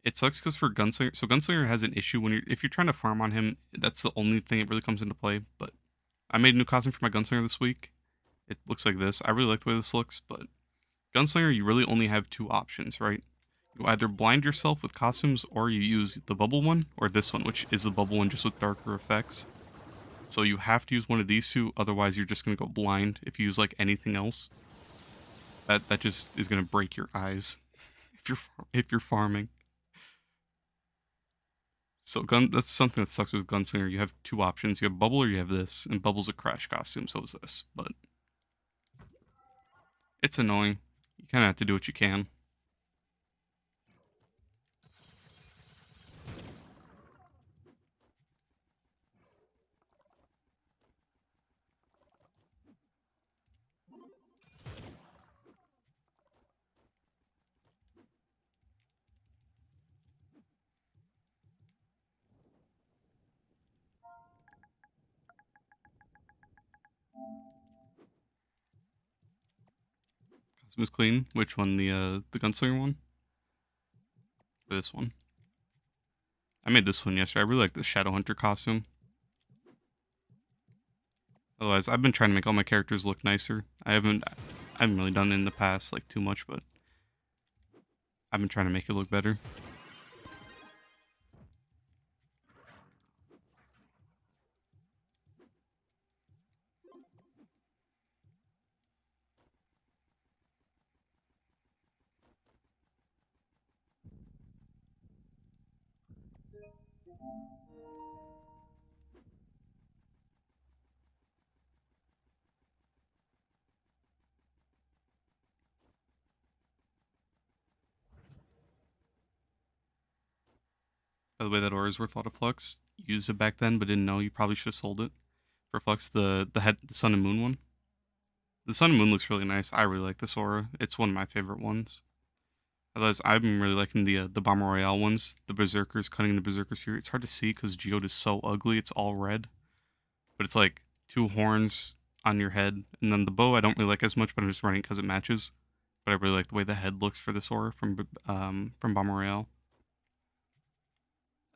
it sucks because for gunslinger, so gunslinger has an issue when if you're trying to farm on him. That's the only thing that really comes into play. But I made a new costume for my gunslinger this week. It looks like this. I really like the way this looks, but gunslinger, you really only have two options, right? You either blind yourself with costumes, or you use the bubble one, or this one, which is the bubble one just with darker effects. So you have to use one of these two, otherwise you're just gonna go blind if you use like anything else. That just is gonna break your eyes if you're farming. So that's something that sucks with Gunslinger. You have two options. You have Bubble or you have this, and Bubble's a crash costume, so is this. But it's annoying. You kind of have to do what you can. Costume is clean. Which one? The Gunslinger one? Or this one? I made this one yesterday. I really like the Shadowhunter costume. Otherwise, I've been trying to make all my characters look nicer. I haven't really done it in the past like too much, but I've been trying to make it look better. By the way, that aura is worth a lot of flux. Used it back then, but didn't know. You probably should have sold it for flux. The Sun and Moon one. The Sun and Moon looks really nice. I really like this aura. It's one of my favorite ones. Otherwise, I've been really liking the Bomber Royale ones. The Berserkers cutting the Berserker's Fury. It's hard to see because Geode is so ugly. It's all red, but it's like two horns on your head, and then the bow I don't really like as much, but I'm just running because it matches. But I really like the way the head looks for this aura from Bomber Royale.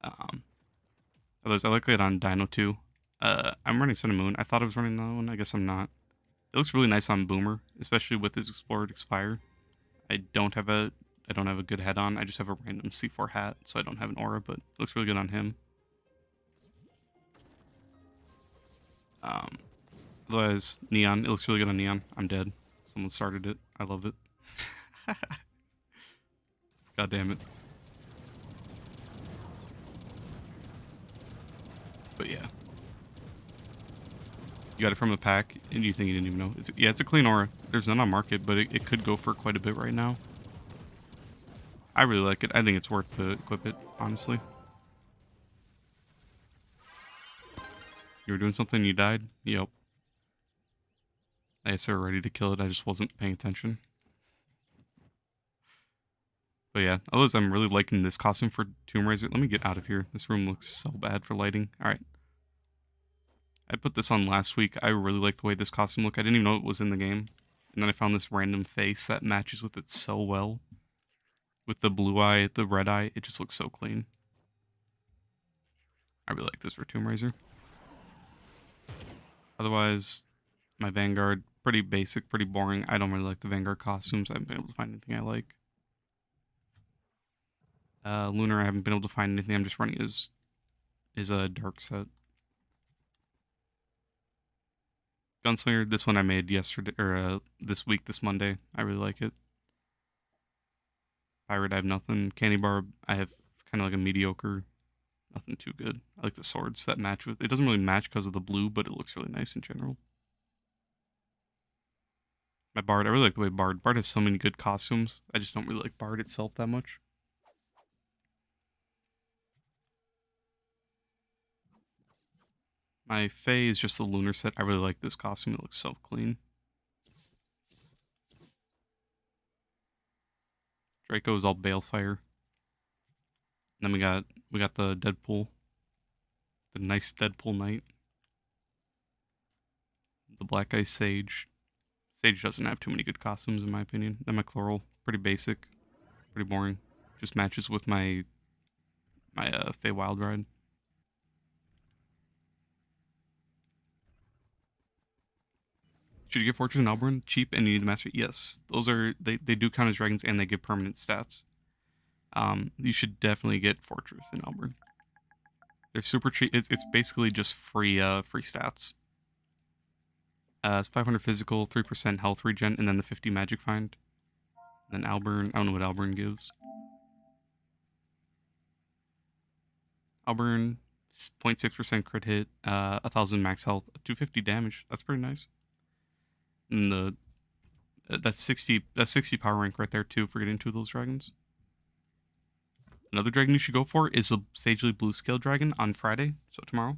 Um, Otherwise, I like it on Dino too. I'm running Sun and Moon. I thought I was running that one. I guess I'm not. It looks really nice on Boomer, especially with his Explored Expire. I don't have a I don't have a good head on. I just have a random C4 hat, so I don't have an aura, but it looks really good on him. Um, Otherwise, Neon. It looks really good on Neon. I'm dead. Someone started it. I love it. God damn it. But yeah. You got it from a pack, and you think you didn't even know. It's a clean aura. There's none on market, but it could go for quite a bit right now. I really like it. I think it's worth to equip it, honestly. You were doing something, you died? Yep. I guess they were ready to kill it, I just wasn't paying attention. But yeah, otherwise I'm really liking this costume for Tomb Raider. Let me get out of here. This room looks so bad for lighting. Alright. I put this on last week. I really like the way this costume looked. I didn't even know it was in the game. And then I found this random face that matches with it so well. With the blue eye, the red eye, it just looks so clean. I really like this for Tomb Raider. Otherwise, my Vanguard, pretty basic, pretty boring. I don't really like the Vanguard costumes. I haven't been able to find anything I like. Lunar, I haven't been able to find anything. I'm just running his dark set. Gunslinger, this one I made yesterday or this week, this Monday. I really like it. Pirate, I have nothing. Candy Bar, I have kind of like a mediocre, nothing too good. I like the swords that match with. It doesn't really match because of the blue, but it looks really nice in general. My Bard, I really like the way Bard has so many good costumes. I just don't really like Bard itself that much. My Fae is just the lunar set. I really like this costume. It looks so clean. Draco is all Balefire. And then we got the Deadpool. The nice Deadpool Knight. The Black Ice Sage. Sage doesn't have too many good costumes in my opinion. Then my Chloral, pretty basic, pretty boring. Just matches with my Fae Wild Ride. Should you get Fortress and Alburn? Cheap and you need the Master? Yes. Those are they do count as dragons and they give permanent stats. You should definitely get Fortress and Alburn. They're super cheap. It's basically just free stats. It's 500 physical, 3% health regen, and then the 50 magic find. And then Alburn, I don't know what Alburn gives. Burn, 0.6% crit hit, 1000 max health, 250 damage. That's pretty nice. And that's 60 power rank right there too for getting two of those dragons. Another dragon you should go for is the Sagely Blue Scale Dragon on Friday, so tomorrow.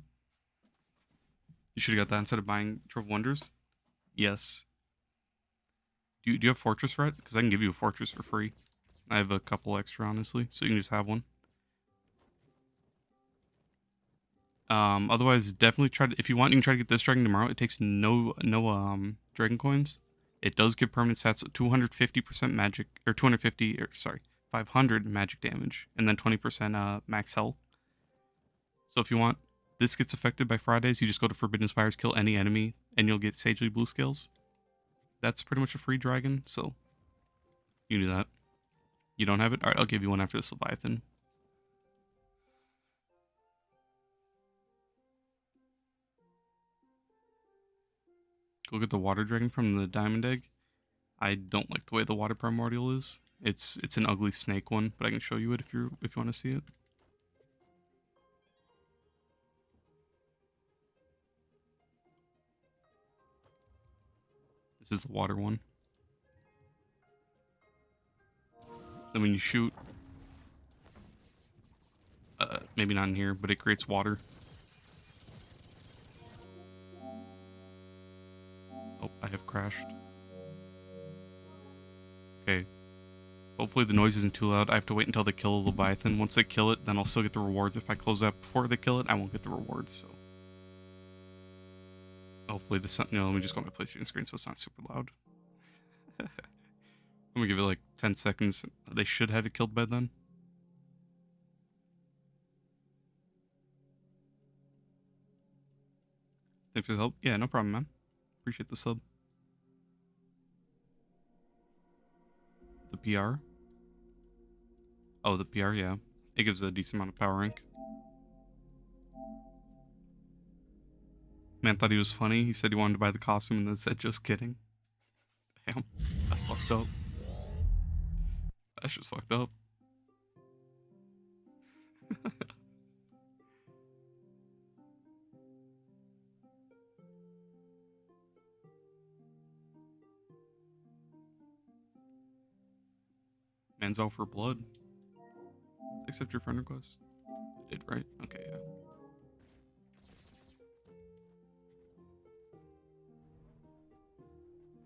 You should have got that instead of buying Trove Wonders. Yes. Do you have Fortress for it? Because I can give you a Fortress for free. I have a couple extra, honestly, so you can just have one. Otherwise, definitely try to, if you want, you can try to get this dragon tomorrow. It takes no dragon coins. It does give permanent stats 250% magic, or 250, or sorry, 500 magic damage, and then 20% max health. So if you want, this gets affected by Fridays. You just go to Forbidden Spires, kill any enemy, and you'll get Sagely Blue Scales. That's pretty much a free dragon, so you do that. You don't have it? Alright, I'll give you one after this Leviathan. Go get the water dragon from the diamond egg. I don't like the way the water primordial is. It's an ugly snake one, but I can show you it if you want to see it. This is the water one. Then when you shoot, maybe not in here, but it creates water. Oh, I have crashed. Okay. Hopefully the noise isn't too loud. I have to wait until they kill the Leviathan. Once they kill it, then I'll still get the rewards. If I close that before they kill it, I won't get the rewards, so. Hopefully the sound, let me just go on my PlayStation screen so it's not super loud. Let me give it like 10 seconds. They should have it killed by then. Thanks for the help. Yeah, no problem, man. Appreciate the sub. The PR? Oh, the PR, yeah. It gives a decent amount of power rank. Man thought he was funny. He said he wanted to buy the costume and then said, just kidding. Damn. That's fucked up. That's just fucked up. Man's out for blood. Accept your friend request. Did, right? Okay, yeah.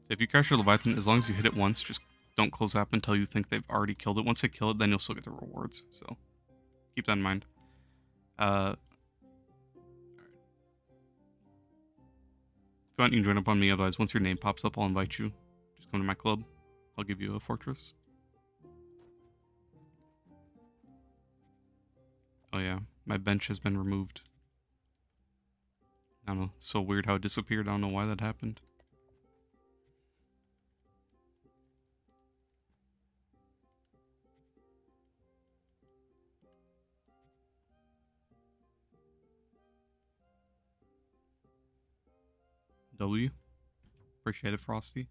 If you crash your Leviathan, as long as you hit it once, just don't close app until you think they've already killed it. Once they kill it, then you'll still get the rewards. So keep that in mind. If you want, you can join up on me. Otherwise, once your name pops up, I'll invite you. Just come to my club. I'll give you a fortress. Oh yeah, my bench has been removed. I don't know. So weird how it disappeared. I don't know why that happened. W. Appreciate it, Frosty.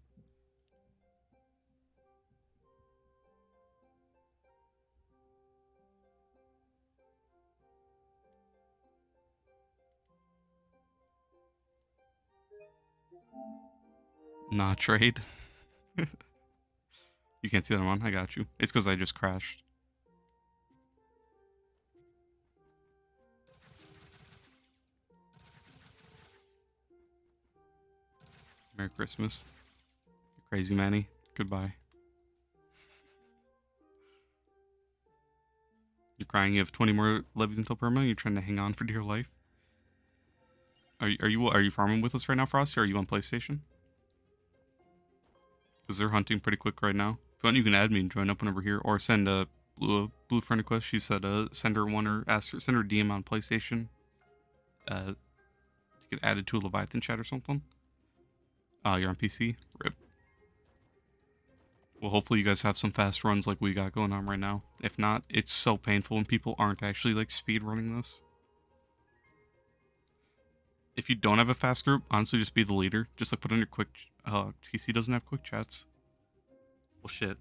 Nah, trade. You can't see that I'm on? I got you. It's because I just crashed. Merry Christmas. Crazy Manny. Goodbye. You're crying you have 20 more levies until perma? You're trying to hang on for dear life? Are you farming with us right now, Frosty, or are you on PlayStation? Because they're hunting pretty quick right now. If you want, you can add me and join up whenever here, or send a blue friend request. She said send her one or send her a DM on PlayStation. To get added to a Leviathan chat or something. You're on PC? Rip. Well, hopefully you guys have some fast runs like we got going on right now. If not, it's so painful when people aren't actually like speed running this. If you don't have a fast group, honestly just be the leader. Just like put on your quick PC doesn't have quick chats. Well shit.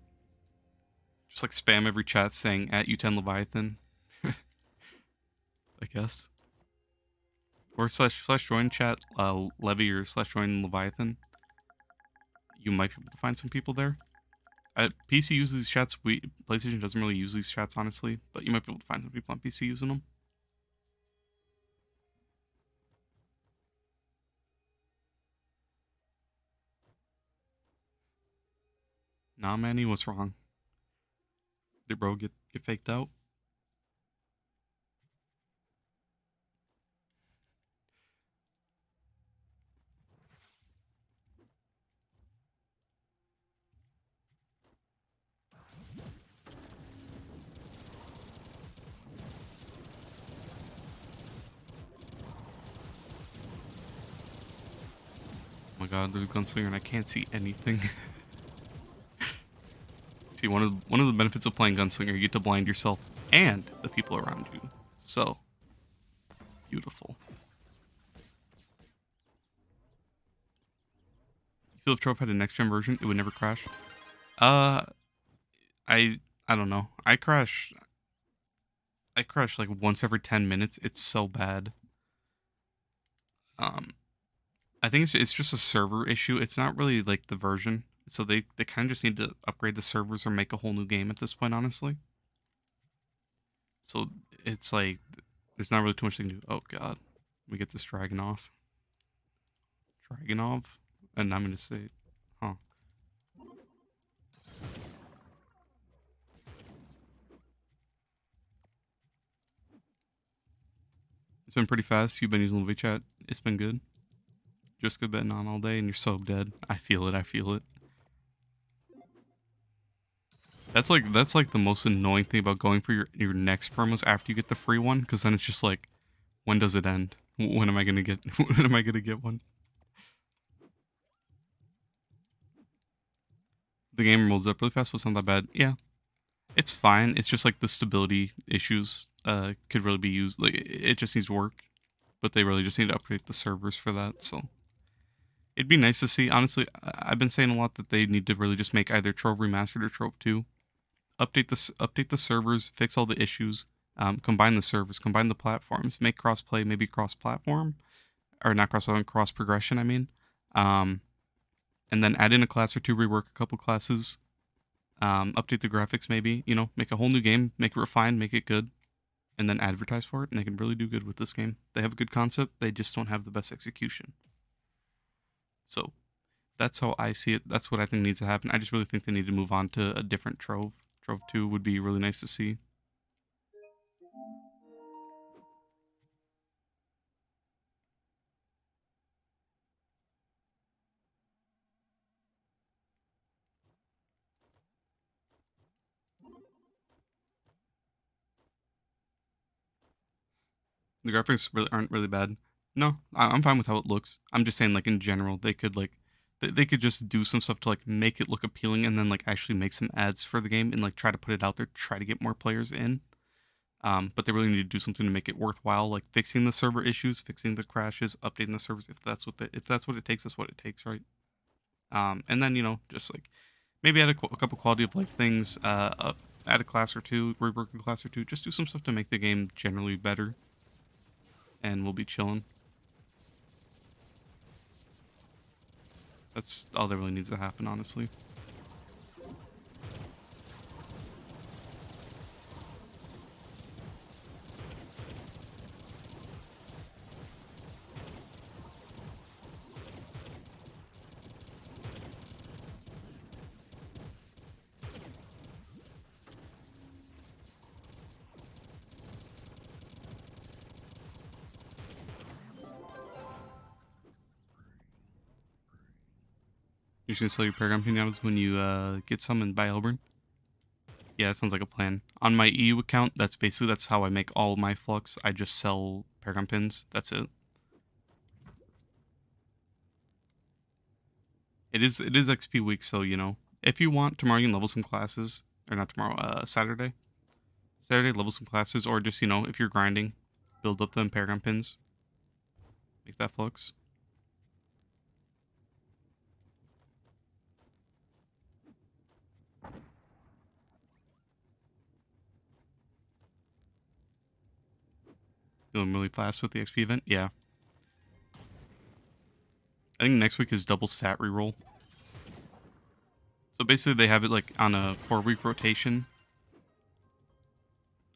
Just like spam every chat saying at U10 Leviathan. I guess. Or slash join chat Levy or slash join Leviathan. You might be able to find some people there. PC uses these chats. PlayStation doesn't really use these chats, honestly, but you might be able to find some people on PC using them. Nah, Manny, what's wrong? Did bro get faked out? Oh my god, there's a gunslinger and I can't see anything. See, one of the benefits of playing gunslinger, you get to blind yourself and the people around you. So beautiful. You feel if Trove had a next gen version, it would never crash? Uh, I don't know. I crash like once every 10 minutes. It's so bad. Um, I think it's just a server issue. It's not really like the version. So they kind of just need to upgrade the servers or make a whole new game at this point, honestly. So it's like there's not really too much they can do. Oh god, we get this Dragonov. And I'm gonna say, huh? It's been pretty fast. You've been using Live chat. It's been good. Just good betting on all day, and you're so dead. I feel it. I feel it. That's like the most annoying thing about going for your next promos after you get the free one, because then it's just like, when does it end? When am I gonna get? When am I gonna get one? The game rolls up really fast, but it's not that bad. Yeah, it's fine. It's just like the stability issues could really be used. Like it just needs work, but they really just need to upgrade the servers for that. So it'd be nice to see. Honestly, I've been saying a lot that they need to really just make either Trove Remastered or Trove 2. Update the servers, fix all the issues, combine the servers, combine the platforms, make crossplay, maybe cross-platform, or not cross-platform, cross-progression. I mean, um, and then add in a class or two, rework a couple classes, update the graphics, maybe make a whole new game, make it refined, make it good, and then advertise for it. And they can really do good with this game. They have a good concept, they just don't have the best execution. So that's how I see it. That's what I think needs to happen. I just really think they need to move on to a different Trove. Trove 2 would be really nice to see. The graphics really aren't really bad. No, I'm fine with how it looks. I'm just saying, like in general, they could they could just do some stuff to like make it look appealing, and then like actually make some ads for the game and like try to put it out there, try to get more players in. But they really need to do something to make it worthwhile, like fixing the server issues, fixing the crashes, updating the servers. If that's what it takes, that's what it takes, right? And then just like maybe add a couple quality of life things, add a class or two, rework a class or two, just do some stuff to make the game generally better, and we'll be chilling. That's all that really needs to happen, honestly. You're just gonna sell your Paragon Pinatas when you get summoned by Elburn? Yeah, that sounds like a plan. On my EU account, that's how I make all my flux. I just sell Paragon Pins. That's it. It is XP week, so if you want tomorrow, you can level some classes, or not tomorrow, Saturday. Saturday, level some classes, or just if you're grinding, build up them Paragon Pins, make that flux. Feeling really fast with the XP event? Yeah. I think next week is double stat reroll. So basically they have it like on a 4-week rotation.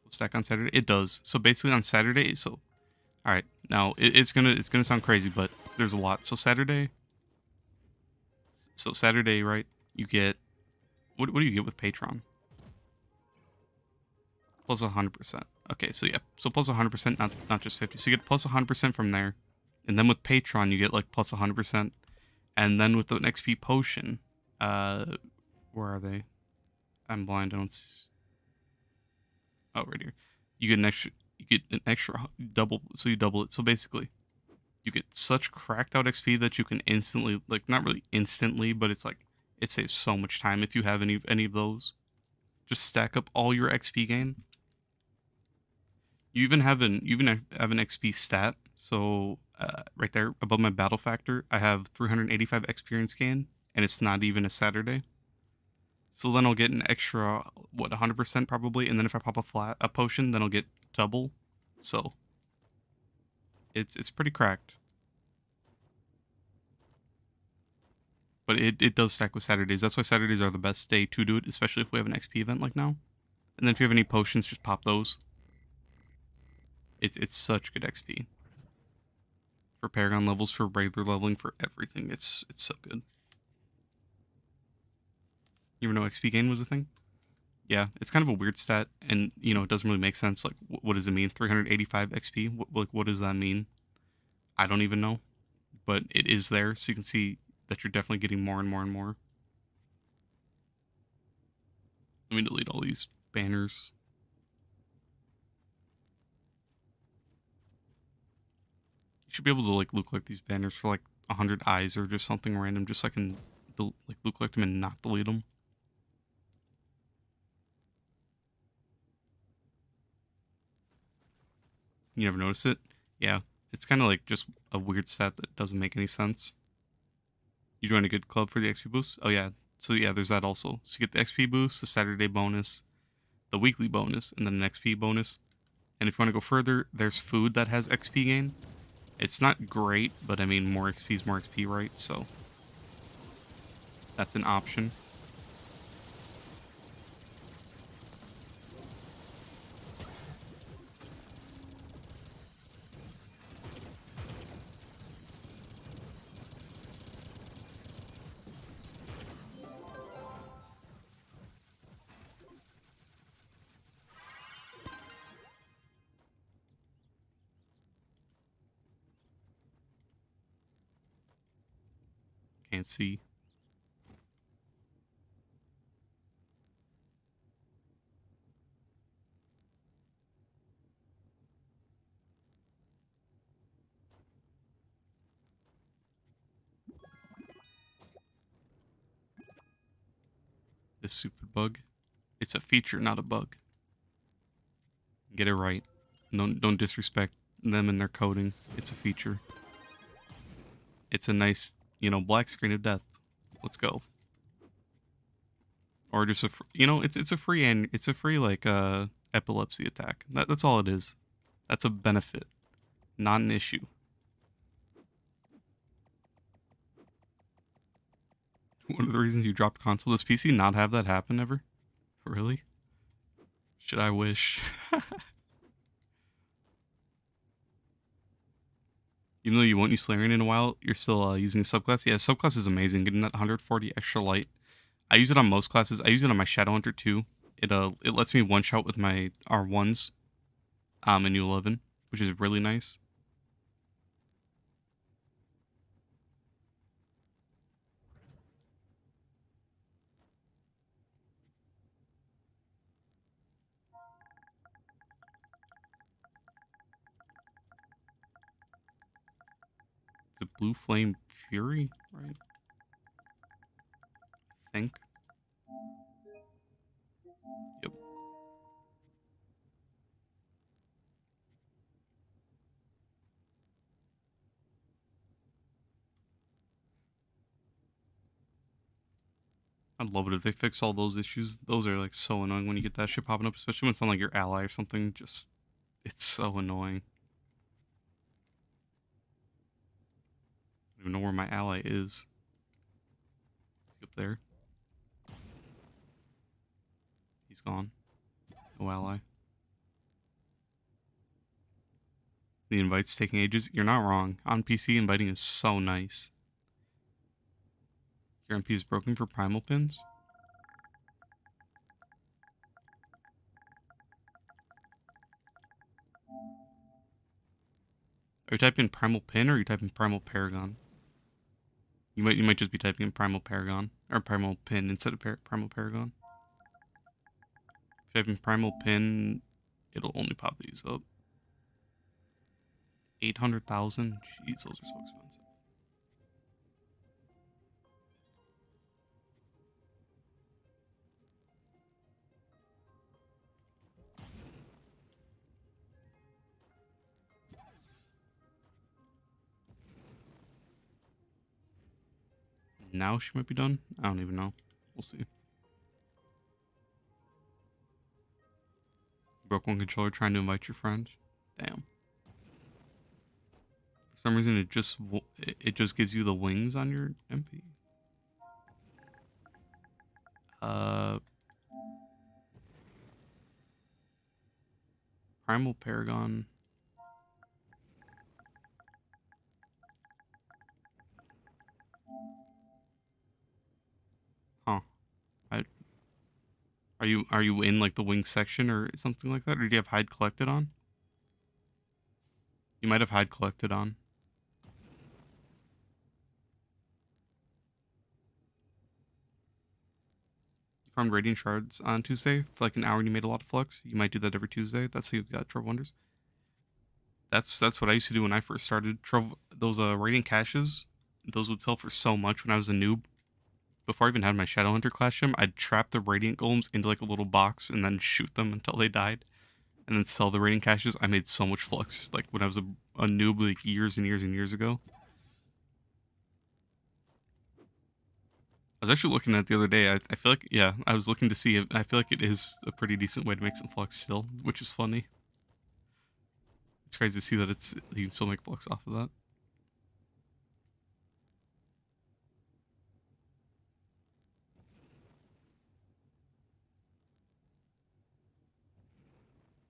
Stack on Saturday? It does. So basically on Saturday, so alright, now it's gonna sound crazy, but there's a lot. So Saturday, right? You get what do you get with Patreon? Plus 100%. Okay, so yeah, so plus 100%, not just 50. So you get plus 100% from there, and then with Patreon you get like plus 100%, and then with an XP potion, uh, where are they? I'm blind. I don't. Oh, right here. You get an extra. You get an extra double. So you double it. So basically, you get such cracked out XP that you can instantly, like not really instantly, but it's like it saves so much time if you have any of those. Just stack up all your XP gain. You even have an XP stat. So right there above my battle factor, I have 385 experience gain, and it's not even a Saturday. So then I'll get an extra 100% probably, and then if I pop a potion, then I'll get double. So it's pretty cracked. But it does stack with Saturdays. That's why Saturdays are the best day to do it, especially if we have an XP event like now. And then if you have any potions, just pop those. It's such good XP. For Paragon levels, for regular leveling, for everything. It's so good. You ever know XP gain was a thing? Yeah, it's kind of a weird stat, and it doesn't really make sense. Like, what does it mean? 385 XP? What does that mean? I don't even know, but it is there, so you can see that you're definitely getting more and more and more. Let me delete all these banners. You should be able to like loot collect these banners for like 100 eyes or just something random, just so I can like loot collect them and not delete them. You never notice it? Yeah, it's kind of like just a weird stat that doesn't make any sense. You join a good club for the XP boost? Oh yeah, so yeah, there's that also. So you get the XP boost, the Saturday bonus, the weekly bonus, and then an XP bonus. And if you want to go further, there's food that has XP gain. It's not great, but I mean, more XP is more XP, right? So that's an option. Can't see. This stupid bug. It's a feature, not a bug. Get it right. Don't disrespect them and their coding. It's a feature. It's a nice, black screen of death. Let's go. Or just it's a free and it's a free like epilepsy attack. That's all it is. That's a benefit, not an issue. One of the reasons you dropped console, does PC not have that happen ever? Really? Should I wish? Even though you won't use Slayering in a while, you're still using a subclass. Yeah, subclass is amazing. Getting that 140 extra light. I use it on most classes. I use it on my Shadowhunter too. It lets me one shot with my R1s in U11, which is really nice. The Blue Flame Fury, right? I think. Yep. I'd love it if they fix all those issues. Those are like so annoying when you get that shit popping up, especially when it's on like your ally or something. Just it's so annoying. don't even know where my ally is. Is he up there? He's gone. No ally. The invite's taking ages. You're not wrong. On PC, inviting is so nice. Your MP is broken for primal pins? Are you typing primal pin or are you typing primal paragon? You might just be typing in primal paragon or primal pin instead of primal paragon. If you type in primal pin, it'll only pop these up. 800,000? Jeez, those are so expensive. Now she might be done? I don't even know. We'll see. Broke one controller trying to invite your friends. Damn. For some reason, it just gives you the wings on your MP. Primal Paragon. Huh. I, are you in like the wing section or something like that? Or do you have hide collected on? You might have hide collected on. You farmed radiant shards on Tuesday for like an hour and you made a lot of flux. You might do that every Tuesday. That's how you got Trove Wonders. That's what I used to do when I first started. Trove those radiant caches, those would sell for so much when I was a noob. Before I even had my Shadowhunter class gem, I'd trap the radiant golems into like a little box and then shoot them until they died. And then sell the radiant caches. I made so much flux like when I was a noob like years and years and years ago. I was actually looking at it the other day. I feel like, yeah, I was looking to see it. I feel like it is a pretty decent way to make some flux still, which is funny. It's crazy to see that you can still make flux off of that.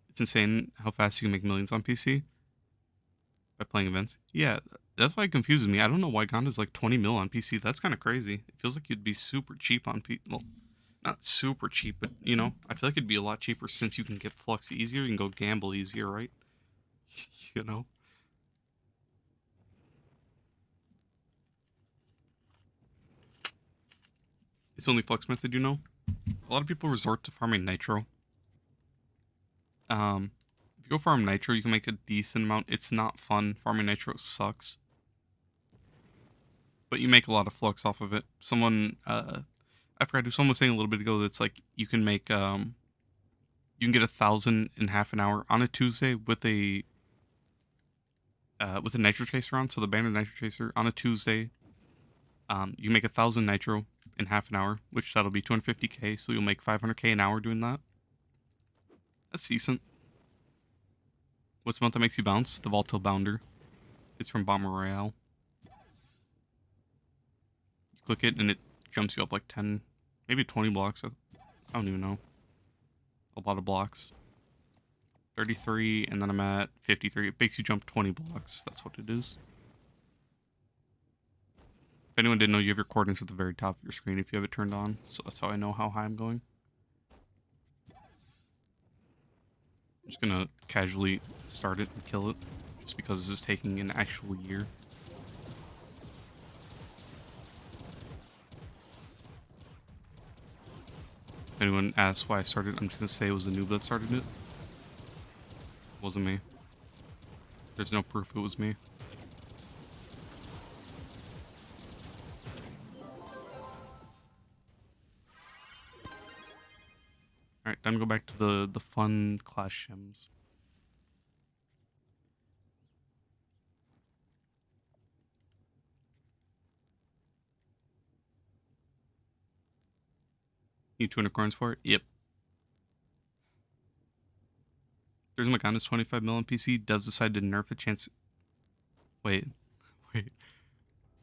It's insane how fast you can make millions on PC by playing events. Yeah, that's why it confuses me. I don't know why Gonda's like 20 mil on PC. That's kind of crazy. It feels like you'd be super cheap on PC. Well, not super cheap, but you know, I feel like it'd be a lot cheaper since you can get flux easier. You can go gamble easier, right? You know? It's the only flux method, you know? A lot of people resort to farming nitro. If you go farm nitro, you can make a decent amount. It's not fun. Farming nitro sucks. But you make a lot of flux off of it. I forgot who someone was saying a little bit ago that's like you can make, you can get 1,000 in half an hour on a Tuesday with a nitro chaser on. So the banded nitro chaser on a Tuesday, you can make 1,000 nitro in half an hour, which that'll be 250k. So you'll make 500k an hour doing that. That's decent. What's the month that makes you bounce? The Volatile Bounder. It's from Bomber Royale. You click it and it jumps you up like 10, maybe 20 blocks. I don't even know. A lot of blocks. 33, and then I'm at 53. It makes you jump 20 blocks. That's what it is. If anyone didn't know, you have your coordinates at the very top of your screen if you have it turned on. So that's how I know how high I'm going. I'm just gonna casually start it and kill it. Just because this is taking an actual year. If anyone asks why I started, I'm just gonna say it was a noob that started it. It wasn't me. There's no proof it was me. Alright, time to go back to the fun class gems. Need 200 coins for it? Yep. There's Maganda's 25 mil on PC. Devs decided to nerf the chance. Wait.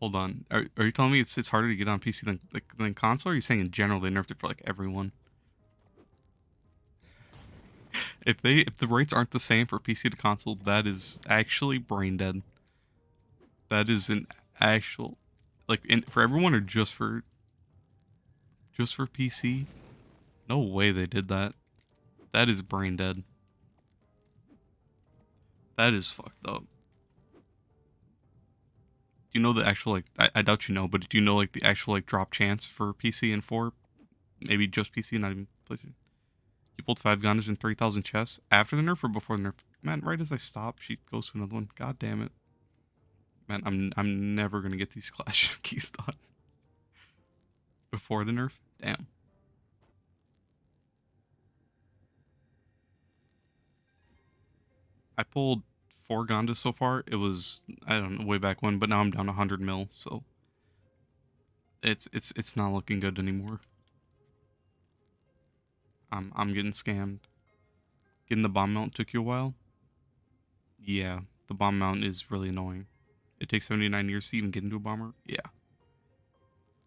Hold on. Are you telling me it's harder to get on PC than console? Or are you saying in general they nerfed it for like everyone? If the rates aren't the same for PC to console, that is actually brain dead. That is an actual for everyone or just for PC? No way they did that. That is brain dead. That is fucked up. Do you know the actual I doubt you know, but do you know like the actual like drop chance for PC and for maybe just PC, not even PlayStation? You pulled 5 gunners and 3,000 chests after the nerf or before the nerf? Man, right as I stop, she goes to another one. God damn it. Man, I'm never gonna get these Clash keys done. Before the nerf? Damn. I pulled 4 Gondas so far. It was I don't know way back when, but now I'm down 100 mil, so it's not looking good anymore. I'm getting scammed. Getting the bomb mount took you a while? Yeah, the bomb mount is really annoying. It takes 79 years to even get into a bomber. Yeah.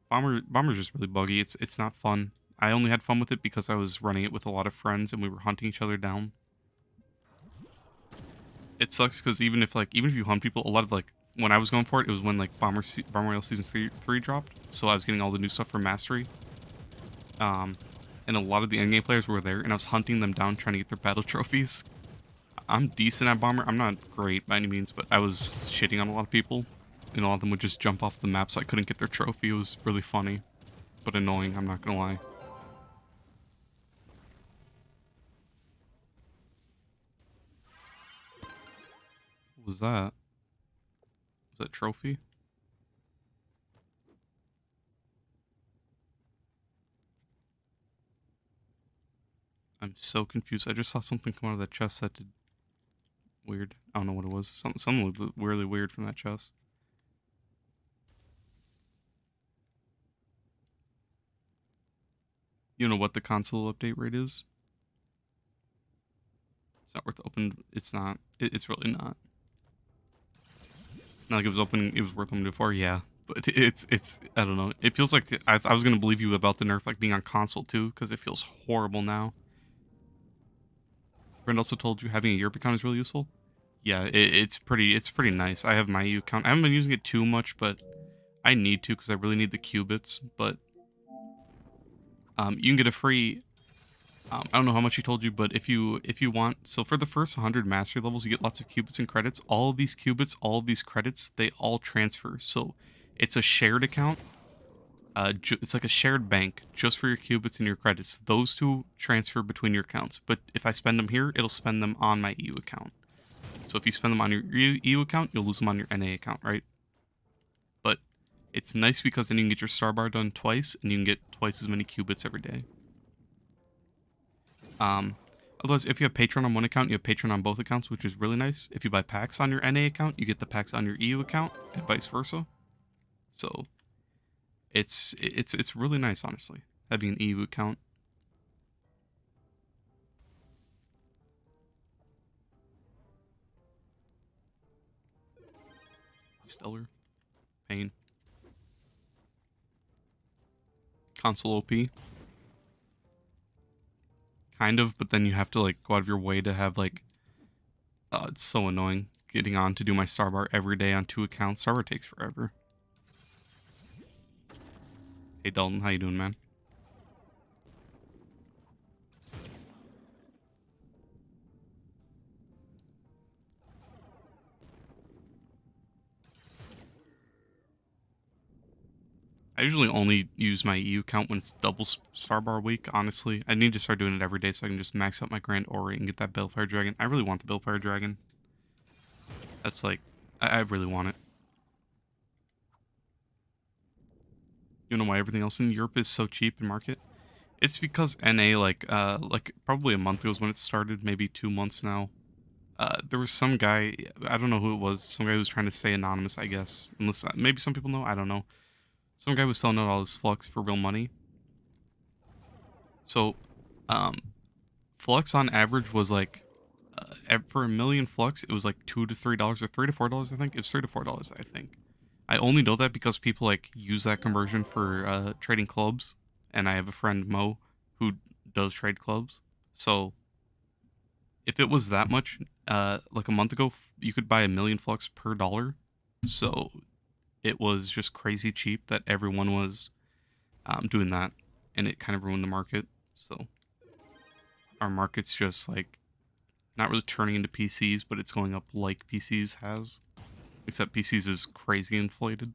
Bomber's just really buggy. It's not fun. I only had fun with it because I was running it with a lot of friends and we were hunting each other down. It sucks because even if you hunt people, a lot of like when I was going for it, it was when like Bomber Royale Season 3 dropped, so I was getting all the new stuff for Mastery. Um, and a lot of the endgame players were there, and I was hunting them down trying to get their battle trophies. I'm decent at Bomber. I'm not great by any means, but I was shitting on a lot of people. And a lot of them would just jump off the map, so I couldn't get their trophy. It was really funny, but annoying, I'm not gonna lie. What was that? Was that trophy? I'm so confused. I just saw something come out of that chest that did weird. I don't know what it was. Something looked really weird from that chest. You know what the console update rate is? It's not worth open. It's not. It's really not. Not like it was open. It was worth opening before. Yeah, but it's. I don't know. It feels like I was gonna believe you about the nerf like being on console too, because it feels horrible now. Friend also told you having a Europe account is really useful. Yeah, it's pretty nice. I have my EU account. I haven't been using it too much, but I need to because I really need the qubits. But you can get a free. I don't know how much he told you, but if you want, so for the first 100 mastery levels, you get lots of qubits and credits. All of these qubits, all of these credits, they all transfer. So it's a shared account. It's like a shared bank just for your qubits and your credits. Those two transfer between your accounts. But if I spend them here, it'll spend them on my EU account. So if you spend them on your EU account, you'll lose them on your NA account, right? But it's nice because then you can get your star bar done twice, and you can get twice as many qubits every day. Um, Otherwise, if you have Patreon on one account, you have Patreon on both accounts, which is really nice. If you buy packs on your NA account, you get the packs on your EU account, and vice versa. So it's really nice, honestly, having an EU account. Stellar, pain, console OP, kind of, but then you have to like go out of your way to have like. It's so annoying getting on to do my star bar every day on 2 accounts. Star bar takes forever. Hey Dalton, how you doing, man? I usually only use my EU account when it's double star bar week, honestly. I need to start doing it every day so I can just max out my Grand Ori and get that Balefire Dragon. I really want the Balefire Dragon. That's like, I really want it. You know why everything else in Europe is so cheap in market? It's because NA, like probably a month ago is when it started, maybe 2 months now. There was some guy, I don't know who it was, some guy who was trying to stay anonymous, I guess. Unless, maybe some people know, I don't know. Some guy was selling out all his flux for real money. So, um, flux on average was like, for a million flux, it was like $2 to $3 or $3 to $4, I think. It was $3 to $4, I think. I only know that because people like use that conversion for trading clubs, and I have a friend Mo who does trade clubs. So if it was that much, like a month ago, you could buy 1,000,000 flux per dollar. So it was just crazy cheap that everyone was doing that, and it kind of ruined the market. So our market's just like not really turning into PCs, but it's going up like PCs has, except PCs is crazy inflated.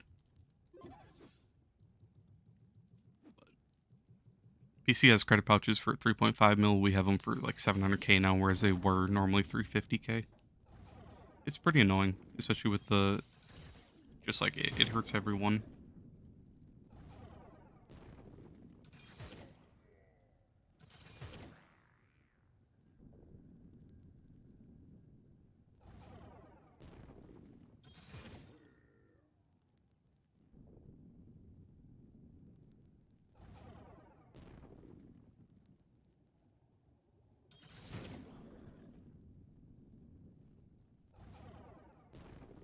PC has credit pouches for 3.5 mil. We have them for like 700K now, whereas they were normally 350K. It's pretty annoying, especially with the just like it hurts everyone.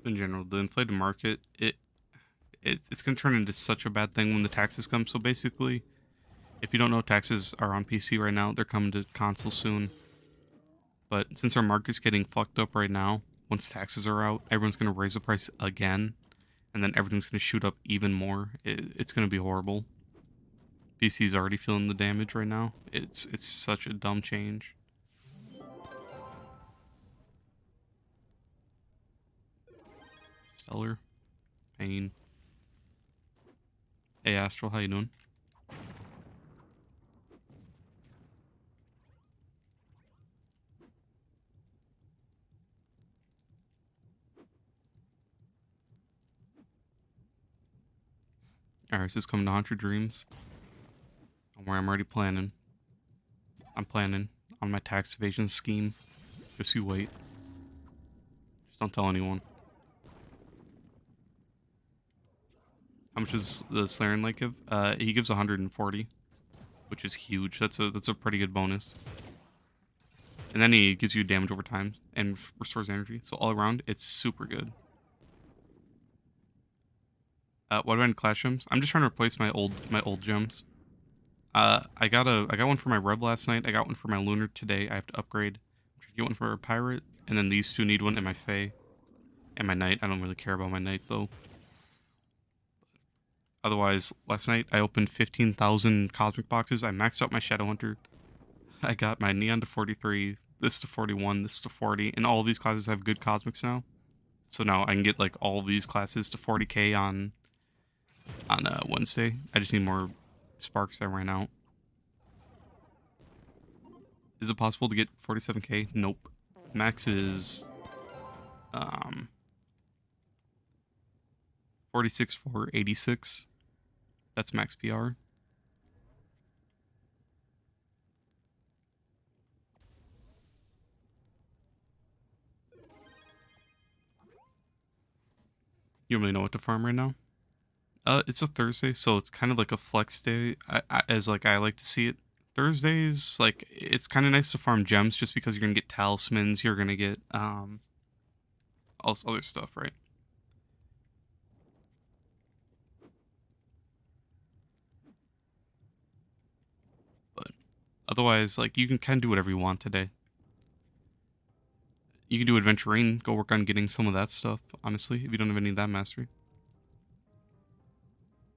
In general, the inflated market, it's gonna turn into such a bad thing when the taxes come. So basically, if you don't know, taxes are on PC right now. They're coming to console soon. But since our market's getting fucked up right now, once taxes are out, everyone's gonna raise the price again, and then everything's gonna shoot up even more. It's gonna be horrible. PC's already feeling the damage right now. It's such a dumb change. Stellar, pain. Hey Astral, how you doing? Alright, so it's coming to Haunt Your Dreams. Don't worry, I'm already planning. I'm planning on my tax evasion scheme. Just you wait. Just don't tell anyone. How much does the Slarian Lake give? He gives 140, which is huge. That's a pretty good bonus. And then he gives you damage over time and restores energy. So all around, it's super good. What do I need clash gems? I'm just trying to replace my old gems. I got one for my Reb last night. I got one for my Lunar today. I have to upgrade. I'm trying to get one for a Pirate, and then these two need one in my Fae and my Knight. I don't really care about my Knight though. Otherwise, last night I opened 15,000 cosmic boxes. I maxed out my Shadow Hunter. I got my Neon to 43, this to 41, this to 40, and all of these classes have good cosmics now. So now I can get like all of these classes to 40k on Wednesday. I just need more sparks that ran out. Is it possible to get 47k? Nope. Max is 46 for 86. That's max PR. You don't really know what to farm right now? It's a Thursday, so it's kind of like a flex day, as like I like to see it. Thursdays, like it's kind of nice to farm gems just because you're gonna get talismans, you're gonna get all this other stuff, right? But otherwise, like you can kind of do whatever you want today. You can do adventuring, go work on getting some of that stuff. Honestly, if you don't have any of that mastery.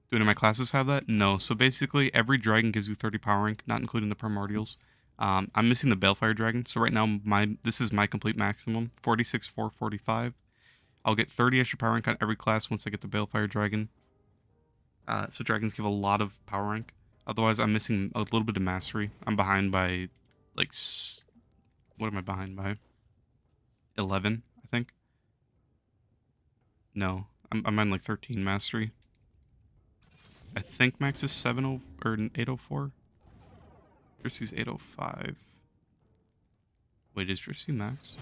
Do any of my classes have that? No. So basically, every dragon gives you 30 power rank, not including the primordials. I'm missing the Balefire dragon, so right now this is my complete maximum, 46, 445. I'll get 30 extra power rank on every class once I get the Balefire dragon. So dragons give a lot of power rank. Otherwise, I'm missing a little bit of mastery. I'm behind by, like, what am I behind by? 11, I think. No, I'm on like 13 mastery. I think max is 70 or 804. Jersey's 805. Wait, is Jersey max?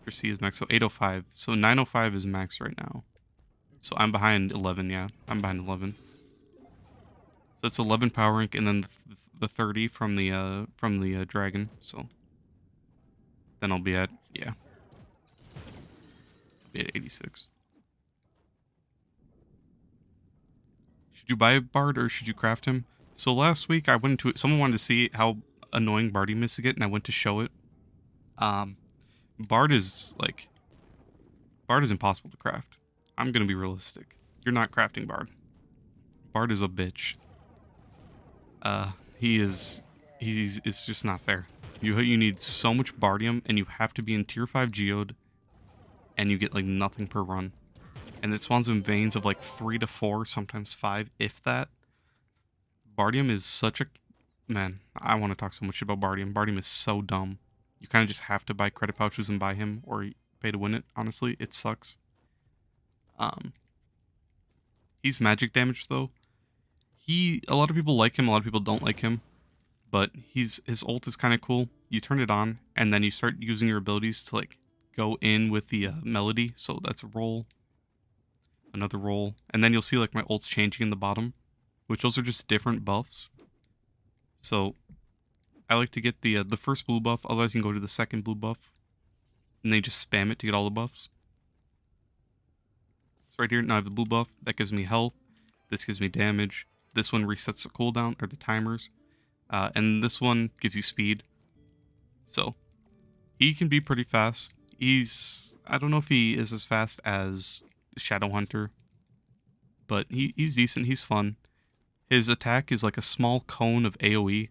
Jersey is max, so 805. So 905 is max right now. So I'm behind 11, yeah. I'm behind 11. So it's 11 power rank and then the 30 from the dragon. So then I'll be at, yeah. at 86. Should you buy a Bard or should you craft him? So last week I went into it. Someone wanted to see how annoying Bardy missed to get, and I went to show it. Um, Bard is like Bard is impossible to craft. I'm gonna be realistic. You're not crafting Bard. Bard is a bitch. He is. It's just not fair. You need so much Bardium, and you have to be in tier 5 Geode, and you get like nothing per run. And it spawns in veins of like 3 to 4, sometimes 5, if that. Bardium is such a... Man, I want to talk so much shit about Bardium. Bardium is so dumb. You kind of just have to buy credit pouches and buy him, or pay to win it, honestly. It sucks. He's magic damage, though. A lot of people like him, a lot of people don't like him. But his ult is kind of cool. You turn it on, and then you start using your abilities to like go in with the melody. So that's a roll, another roll, and then you'll see like my ult's changing in the bottom, which those are just different buffs. So I like to get the first blue buff. Otherwise, you can go to the second blue buff, and then you just spam it to get all the buffs. So right here, now I have the blue buff. That gives me health. This gives me damage. This one resets the cooldown or the timers. And this one gives you speed. So, he can be pretty fast. I don't know if he is as fast as Shadow Hunter, but he's decent, he's fun. His attack is like a small cone of AoE.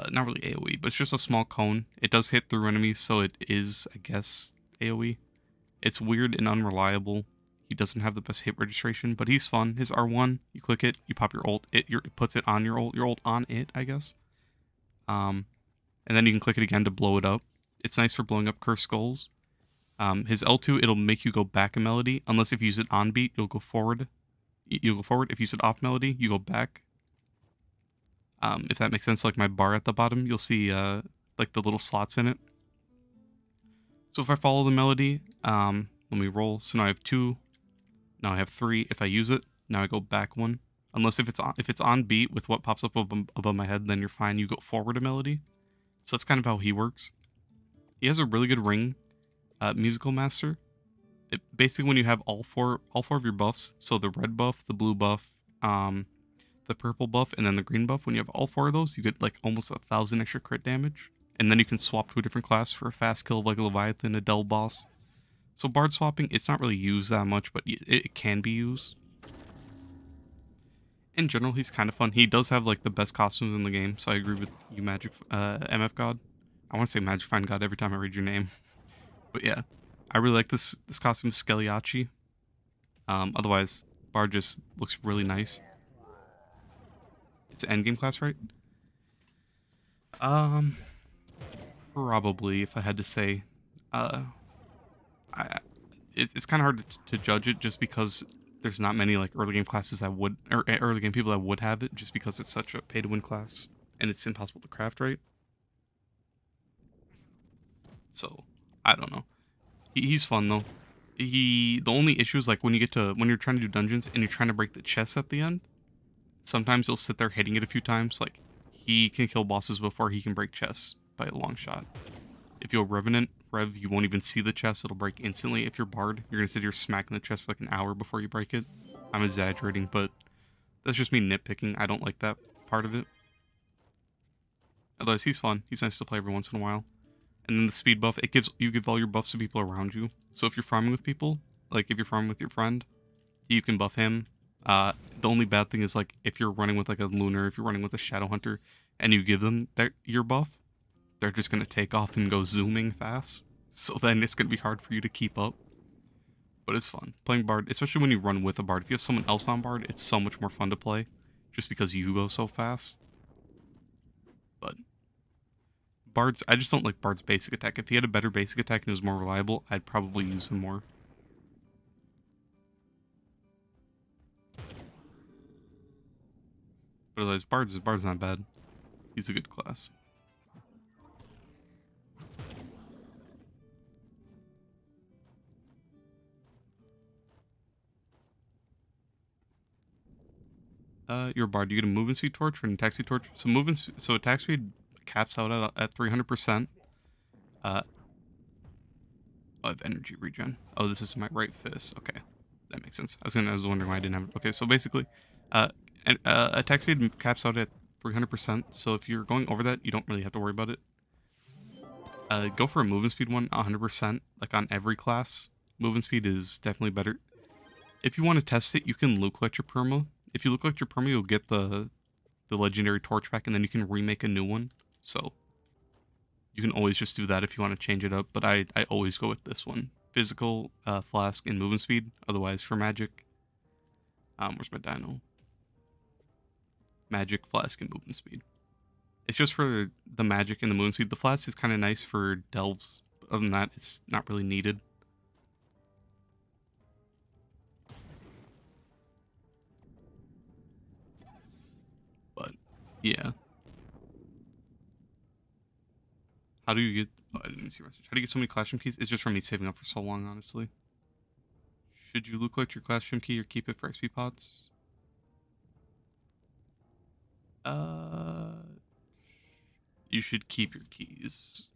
Not really AoE, but it's just a small cone. It does hit through enemies, so it is, I guess, AoE. It's weird and unreliable. He doesn't have the best hit registration, but he's fun. His R1, you click it, you pop your ult, it puts it on your ult on it, I guess. And then you can click it again to blow it up. It's nice for blowing up cursed skulls. His L2, it'll make you go back a melody, unless if you use it on beat, you'll go forward. You'll go forward. If you use it off melody, you go back. If that makes sense, like my bar at the bottom, you'll see like the little slots in it. So if I follow the melody, let me roll. So now I have 2. Now I have 3. If I use it, now I go back 1. Unless if it's on beat with what pops up above my head, then you're fine. You go forward a melody. So that's kind of how he works. He has a really good ring, musical master. Basically, when you have all four of your buffs, so the red buff, the blue buff, the purple buff, and then the green buff. When you have all 4 of those, you get like almost 1,000 extra crit damage. And then you can swap to a different class for a fast kill of like a Leviathan, a Del boss. So Bard swapping, it's not really used that much, but it can be used. In general, he's kind of fun. He does have like the best costumes in the game, so I agree with you, Magic MF God. I want to say Magic Find God every time I read your name. But yeah, I really like this costume, Skeliachi. Otherwise, Bard just looks really nice. It's an endgame class, right? Probably, if I had to say. It's kind of hard to judge it just because there's not many like early game classes that would, or early game people that would have it, just because it's such a pay to win class and it's impossible to craft right. So I don't know. He's fun though. The only issue is like when you're trying to do dungeons and you're trying to break the chest at the end. Sometimes you'll sit there hitting it a few times. Like he can kill bosses before he can break chests by a long shot. If you're Revenant, you won't even see the chest. It'll break instantly. If you're Bard, you're going to sit here smacking the chest for like an hour before you break it. I'm exaggerating, but that's just me nitpicking. I don't like that part of it. Otherwise, he's fun. He's nice to play every once in a while. And then the speed buff, you give all your buffs to people around you. So if you're farming with people, like if you're farming with your friend, you can buff him. The only bad thing is like if you're running with like a Lunar, if you're running with a Shadow Hunter, and you give them your buff, they're just going to take off and go zooming fast. So then it's going to be hard for you to keep up. But it's fun. Playing Bard, especially when you run with a Bard. If you have someone else on Bard, it's so much more fun to play. Just because you go so fast. But Bard's, I just don't like Bard's basic attack. If he had a better basic attack and it was more reliable, I'd probably use him more. But otherwise, Bard's not bad. He's a good class. You're a Bard. You get a movement speed torch or an attack speed torch. So attack speed caps out at 300%. I have energy regen. Oh, this is my right fist. Okay, that makes sense. I was wondering why I didn't have it. Okay, so basically, uh, attack speed caps out at 300%. So if you're going over that, you don't really have to worry about it. Go for a movement speed one 100%, like on every class. Movement speed is definitely better. If you want to test it, you can loot collect your perma. If you loot collect your perma, you'll get the legendary torch back, and then you can remake a new one. So you can always just do that if you want to change it up. But I always go with this one: physical, flask, and movement speed. Otherwise, for magic, where's my dino? Magic, flask, and movement speed. It's just for the magic and the movement speed. The flask is kind of nice for delves. But other than that, it's not really needed. But yeah. How do you get... Oh, I didn't see your message. How do you get so many classroom keys? It's just from me saving up for so long, honestly. Should you loot collect your classroom key or keep it for XP pots? You should keep your keys.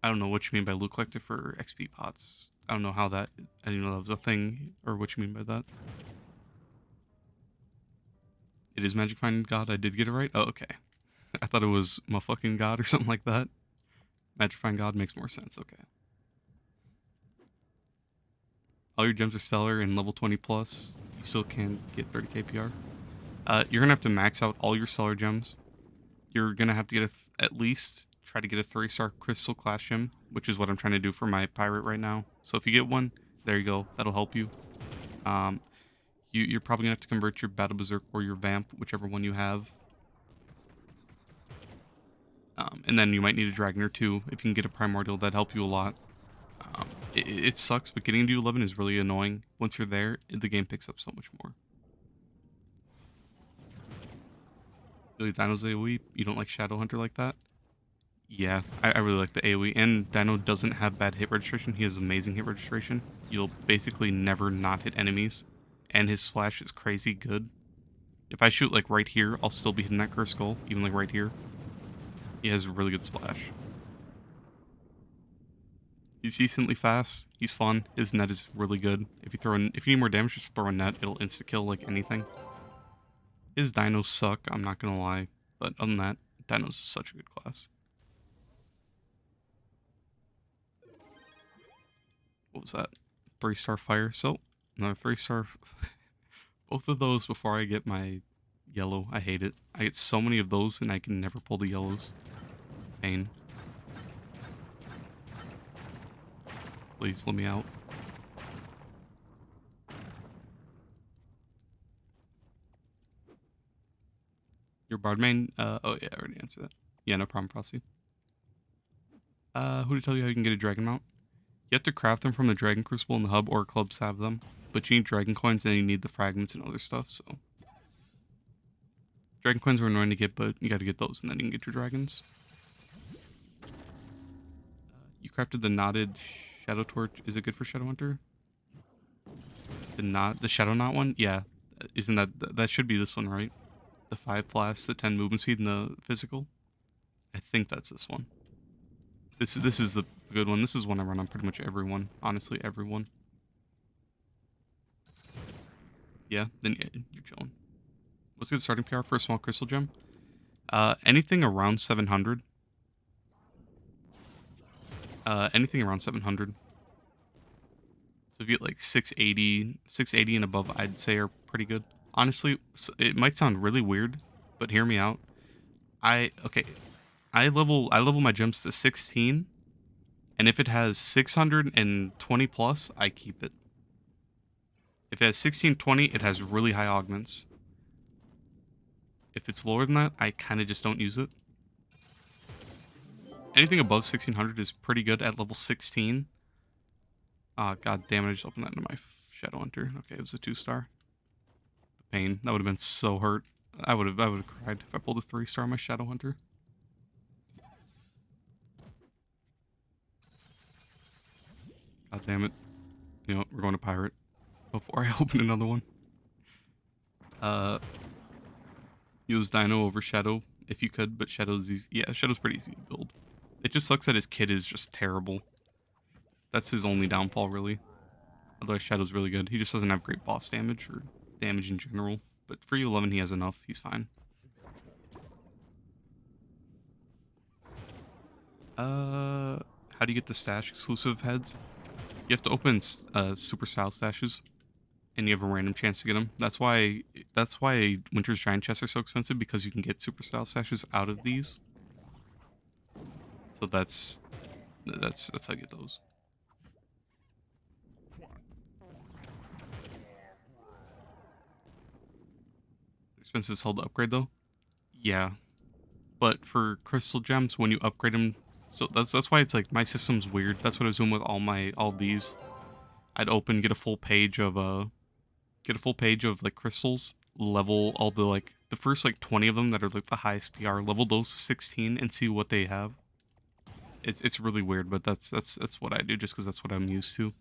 I don't know what you mean by loot collector for XP pots. I don't know how that... I didn't know that was a thing, or what you mean by that. It is Magic Find God. I did get it right? Oh, okay. I thought it was motherfucking God or something like that. Magic Find God makes more sense. Okay. All your gems are stellar and level 20 plus. You still can't get 30 KPR. You're going to have to max out all your stellar gems. You're going to have to get at least try to get a 3-star crystal class gem, which is what I'm trying to do for my pirate right now. So if you get one, there you go. That'll help you. You're probably going to have to convert your Battle Berserk or your Vamp, whichever one you have. And then you might need a Dragon or two. If you can get a Primordial, that'd help you a lot. It sucks, but getting to 11 is really annoying. Once you're there, the game picks up so much more. Really, Dino's AoE? You don't like Shadow Hunter like that? Yeah, I really like the AoE. And Dino doesn't have bad hit registration. He has amazing hit registration. You'll basically never not hit enemies. And his splash is crazy good. If I shoot like right here, I'll still be hitting that Cursed Skull, even like right here. He has a really good splash. He's decently fast. He's fun. His net is really good. If you need more damage, just throw a net. It'll insta kill like anything. His dinos suck. I'm not gonna lie, but other than that, dinos is such a good class. What was that? 3-star fire. So another 3-star. Both of those before I get my yellow. I hate it. I get so many of those and I can never pull the yellows. Pain. Please let me out. Your bard main? Oh yeah, I already answered that. Yeah, no problem, Frosty. Who to tell you how you can get a dragon mount? You have to craft them from the Dragon Crucible in the hub, or clubs have them. But you need dragon coins and you need the fragments and other stuff, so. Dragon coins are annoying to get, but you gotta get those and then you can get your dragons. You crafted the knotted shadow torch. Is it good for Shadow Hunter? The shadow knot one? Yeah. Isn't that should be this one, right? The 5 flask, the 10 movement speed, and the physical. I think that's this one. This is the good one. This is one I run on pretty much everyone. Honestly, everyone. Yeah, then yeah, you're chilling. What's a good starting PR for a small crystal gem? Anything around 700. Anything around 700. So if you get like 680 and above, I'd say are pretty good. Honestly, it might sound really weird, but hear me out. I level my gems to 16, and if it has 620 plus, I keep it. If it has 1620, it has really high augments. If it's lower than that, I kind of just don't use it. Anything above 1600 is pretty good at level 16. Ah, god damn it, I just opened that into my Shadow Hunter. Okay, it was a 2-star. Pain. That would have been so hurt. I would have cried if I pulled a 3-star on my Shadow Hunter. God damn it. You know what, we're going to Pirate. Before I open another one. Use Dino over Shadow if you could, but Shadow's easy. Yeah, Shadow's pretty easy to build. It just sucks that his kit is just terrible. That's his only downfall, really. Otherwise, Shadow's really good. He just doesn't have great boss damage or damage in general. But for U11, he has enough. He's fine. How do you get the stash exclusive heads? You have to open super style stashes, and you have a random chance to get them. That's why Winter's Giant Chests are so expensive, because you can get super style stashes out of these. So that's how you get those. Expensive as hell to upgrade though. Yeah, but for crystal gems, when you upgrade them, so that's why it's like my system's weird. That's what I was doing with all these. I'd get a full page of like crystals, level all the first like 20 of them that are like the highest PR, level those to 16 and see what they have. It's really weird, but that's what I do just because that's what I'm used to.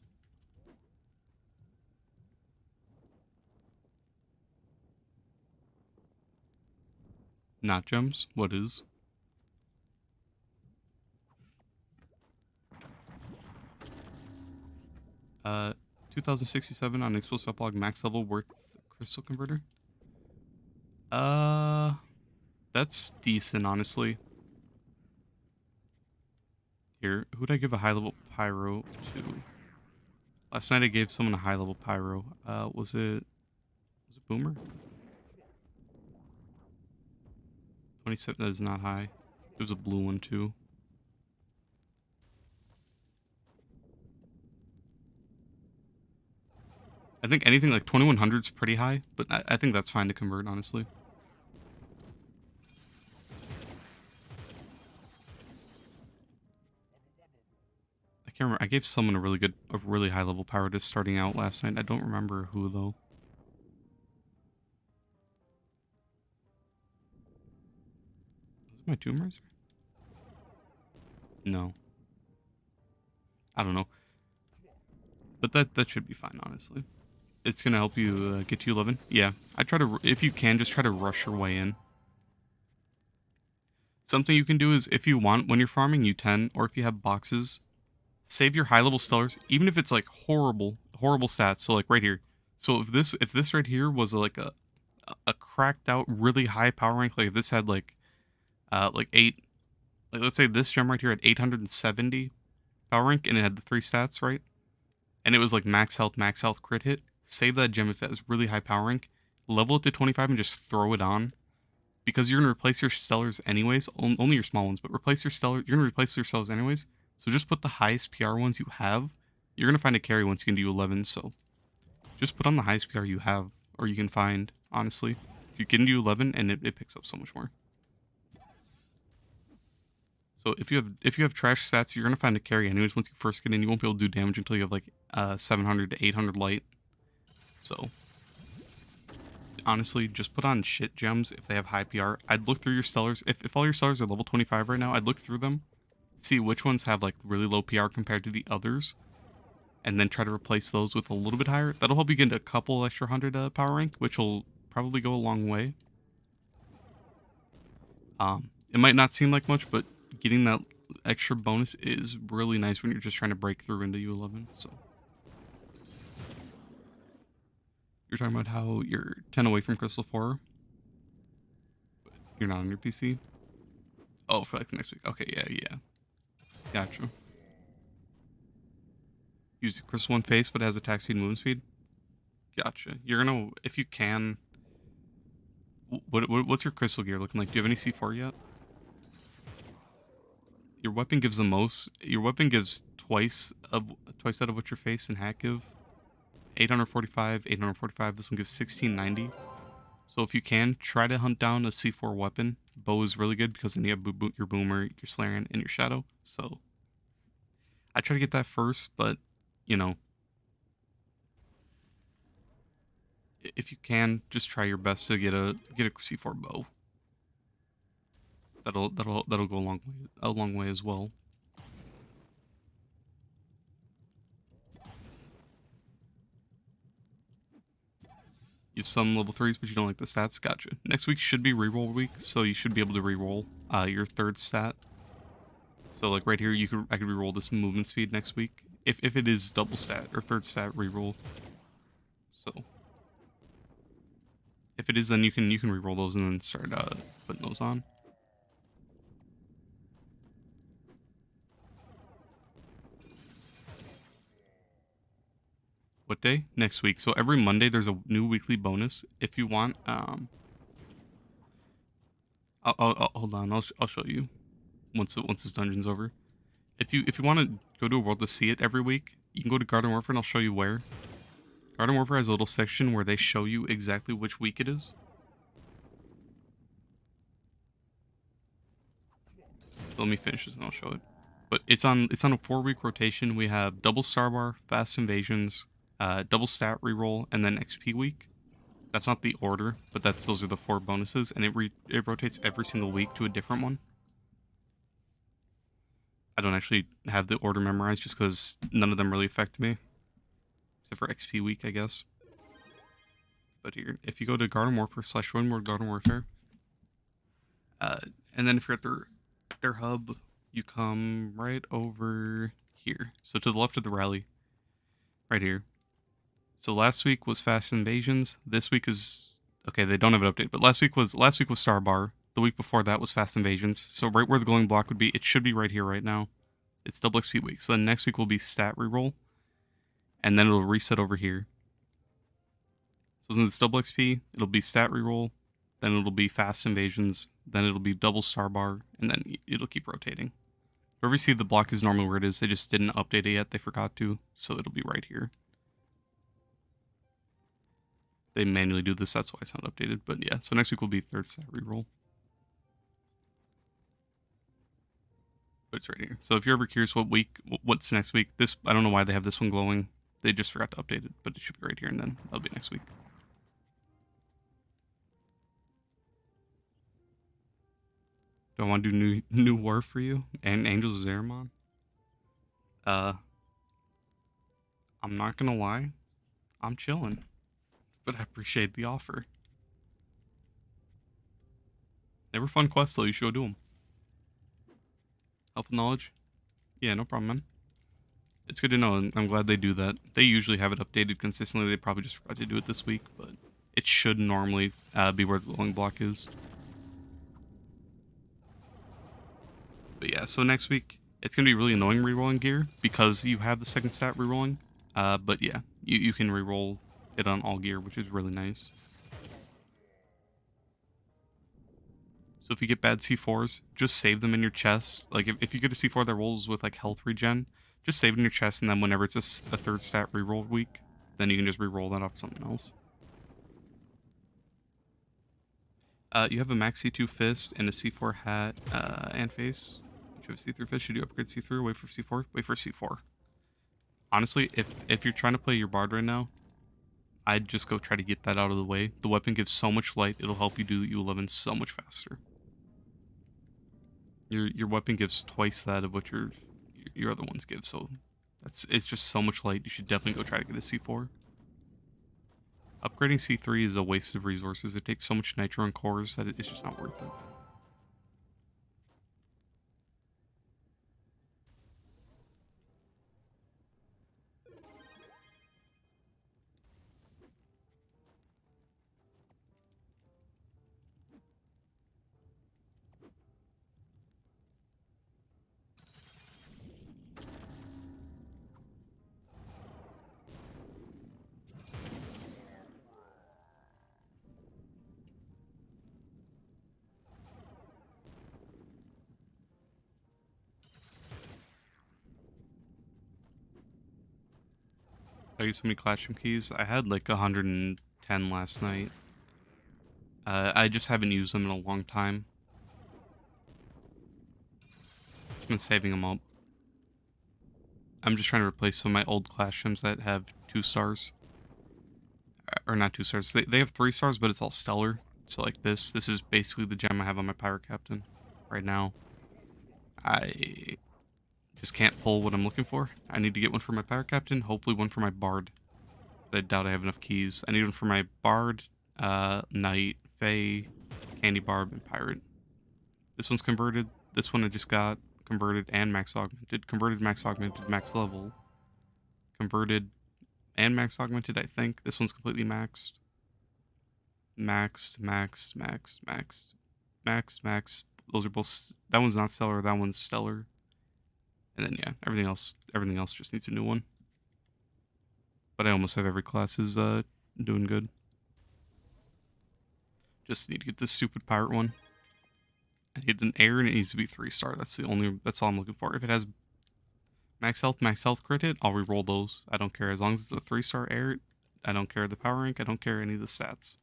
Not gems. What is? 2067 on explosive log max level worth crystal converter. That's decent, honestly. Here, who'd I give a high level pyro to? Last night I gave someone a high level pyro. Was it Boomer? 27. That is not high. It was a blue one too. I think anything like 2100 is pretty high, but I think that's fine to convert, honestly. I can't remember. I gave someone a really high level pyro just starting out last night. I don't remember who though. Was it my Tomb Raiser? No. I don't know. But that should be fine, honestly. It's gonna help you get to 11. Yeah, I try to, if you can, just try to rush your way in. Something you can do is, if you want, when you're farming U10, or if you have boxes, save your high level stellars, even if it's like horrible stats. So like right here. So if this right here was like a cracked out really high power rank, like if this had like 8, like let's say this gem right here had 870 power rank and it had the 3 stats, right? And it was like max health crit hit. Save that gem if it has really high power rank, level it to 25 and just throw it on. Because you're going to replace your stellars anyways, only your small ones, but you're going to replace your stellars anyways. So just put the highest PR ones you have. You're going to find a carry once you can do 11, so just put on the highest PR you have, or you can find, honestly. You can do 11 and it picks up so much more. So if you have trash stats, you're going to find a carry anyways once you first get in. You won't be able to do damage until you have like 700 to 800 light. So honestly, just put on shit gems if they have high PR. I'd look through your stellars. If all your stellars are level 25 right now, I'd look through them, see which ones have like really low PR compared to the others, and then try to replace those with a little bit higher. That'll help you get a couple extra 100 power rank, which will probably go a long way. It might not seem like much, but getting that extra bonus is really nice when you're just trying to break through into U11. So you're talking about how you're 10 away from Crystal 4, but you're not on your PC. Oh, for like the next week. Okay, yeah. Gotcha. Use the Crystal 1 face, but it has attack speed and movement speed. Gotcha. You're gonna, if you can. What's your crystal gear looking like? Do you have any C4 yet? Your weapon gives the most. Your weapon gives twice out of what your face and hat give. 845, 845. This one gives 1690. So if you can, try to hunt down a C4 weapon. Bow is really good because then you have your boomer, your Slarian, and your shadow. So I try to get that first, but you know, if you can, just try your best to get a C4 bow. That'll go a long way as well. You have some level 3s, but you don't like the stats. Gotcha. Next week should be reroll week, so you should be able to reroll your third stat. So like right here, I could reroll this movement speed next week, if it is double stat or third stat reroll. So if it is, then you can reroll those and then start putting those on. What day? Next week. So every Monday there's a new weekly bonus. If you want, hold on. I'll show you once this dungeon's over. If you want to go to a world to see it every week, you can go to Garden Warfare and I'll show you where. Garden Warfare has a little section where they show you exactly which week it is. So let me finish this and I'll show it. But it's on a 4-week rotation. We have double Starbar, fast invasions, double stat reroll, and then XP week. That's not the order, but those are the 4 bonuses, and it rotates every single week to a different one. I don't actually have the order memorized just because none of them really affect me. Except for XP week, I guess. But here, if you go to Garden Warfare / Join World Garden Warfare, and then if you're at their hub, you come right over here. So to the left of the rally, right here. So last week was Fast Invasions. This week is okay. They don't have an update, but last week was Starbar. The week before that was Fast Invasions. So right where the glowing block would be, it should be right here, right now. It's double XP week. So then next week will be stat reroll, and then it'll reset over here. So since it's double XP, it'll be stat reroll, then it'll be Fast Invasions, then it'll be double Starbar, and then it'll keep rotating. Wherever you see the block is normally where it is. They just didn't update it yet. They forgot to, so it'll be right here. They manually do this, that's why it's not updated. But yeah, so next week will be third stat reroll. But it's right here. So if you're ever curious what's next week, I don't know why they have this one glowing. They just forgot to update it, but it should be right here, and then that'll be next week. Do I want to do new war for you? And Angels of Zeramon? I'm not gonna lie. I'm chilling. But I appreciate the offer. They were fun quests, though. You should go do them. Helpful knowledge? Yeah, no problem, man. It's good to know, and I'm glad they do that. They usually have it updated consistently. They probably just forgot to do it this week, but it should normally be where the glowing block is. But yeah, so next week, it's going to be really annoying rerolling gear because you have the second stat rerolling. But yeah, you can reroll it on all gear, which is really nice. So if you get bad C4s, just save them in your chest. Like if you get a C4 that rolls with like health regen, just save it in your chest, and then whenever it's a third stat reroll week, then you can just reroll that off something else. You have a max C2 fist and a C4 hat and face. You have a C3 fist. Should you upgrade C3 or wait for C4? Wait for C4. Honestly, if you're trying to play your bard right now, I'd just go try to get that out of the way. The weapon gives so much light, it'll help you do U11 so much faster. Your weapon gives twice that of what your other ones give, so it's just so much light. You should definitely go try to get a C4. Upgrading C3 is a waste of resources. It takes so much nitro and cores that it's just not worth it. I used so many Classroom keys. I had like 110 last night. I just haven't used them in a long time. Just been saving them up. I'm just trying to replace some of my old Classrooms that have 2 stars. Or not 2 stars. They have 3 stars, but it's all stellar. So like this is basically the gem I have on my Pirate Captain right now. I just can't pull what I'm looking for. I need to get one for my Pirate Captain, hopefully one for my Bard. But I doubt I have enough keys. I need one for my Bard, Knight, Fae, Candy Barb, and Pirate. This one's converted. This one I just got converted and max augmented. Converted, max augmented, max level. converted and max augmented, I think. This one's completely maxed. Maxed, maxed, maxed, maxed, maxed, maxed. Those are both. That one's not stellar. That one's stellar. And then yeah, everything else just needs a new one. But I almost have every class is doing good. Just need to get this stupid pirate one. I need an air and it needs to be 3-star. That's all I'm looking for. If it has max health crit hit, I'll reroll those. I don't care. As long as it's a 3-star air, I don't care the power rank, I don't care any of the stats.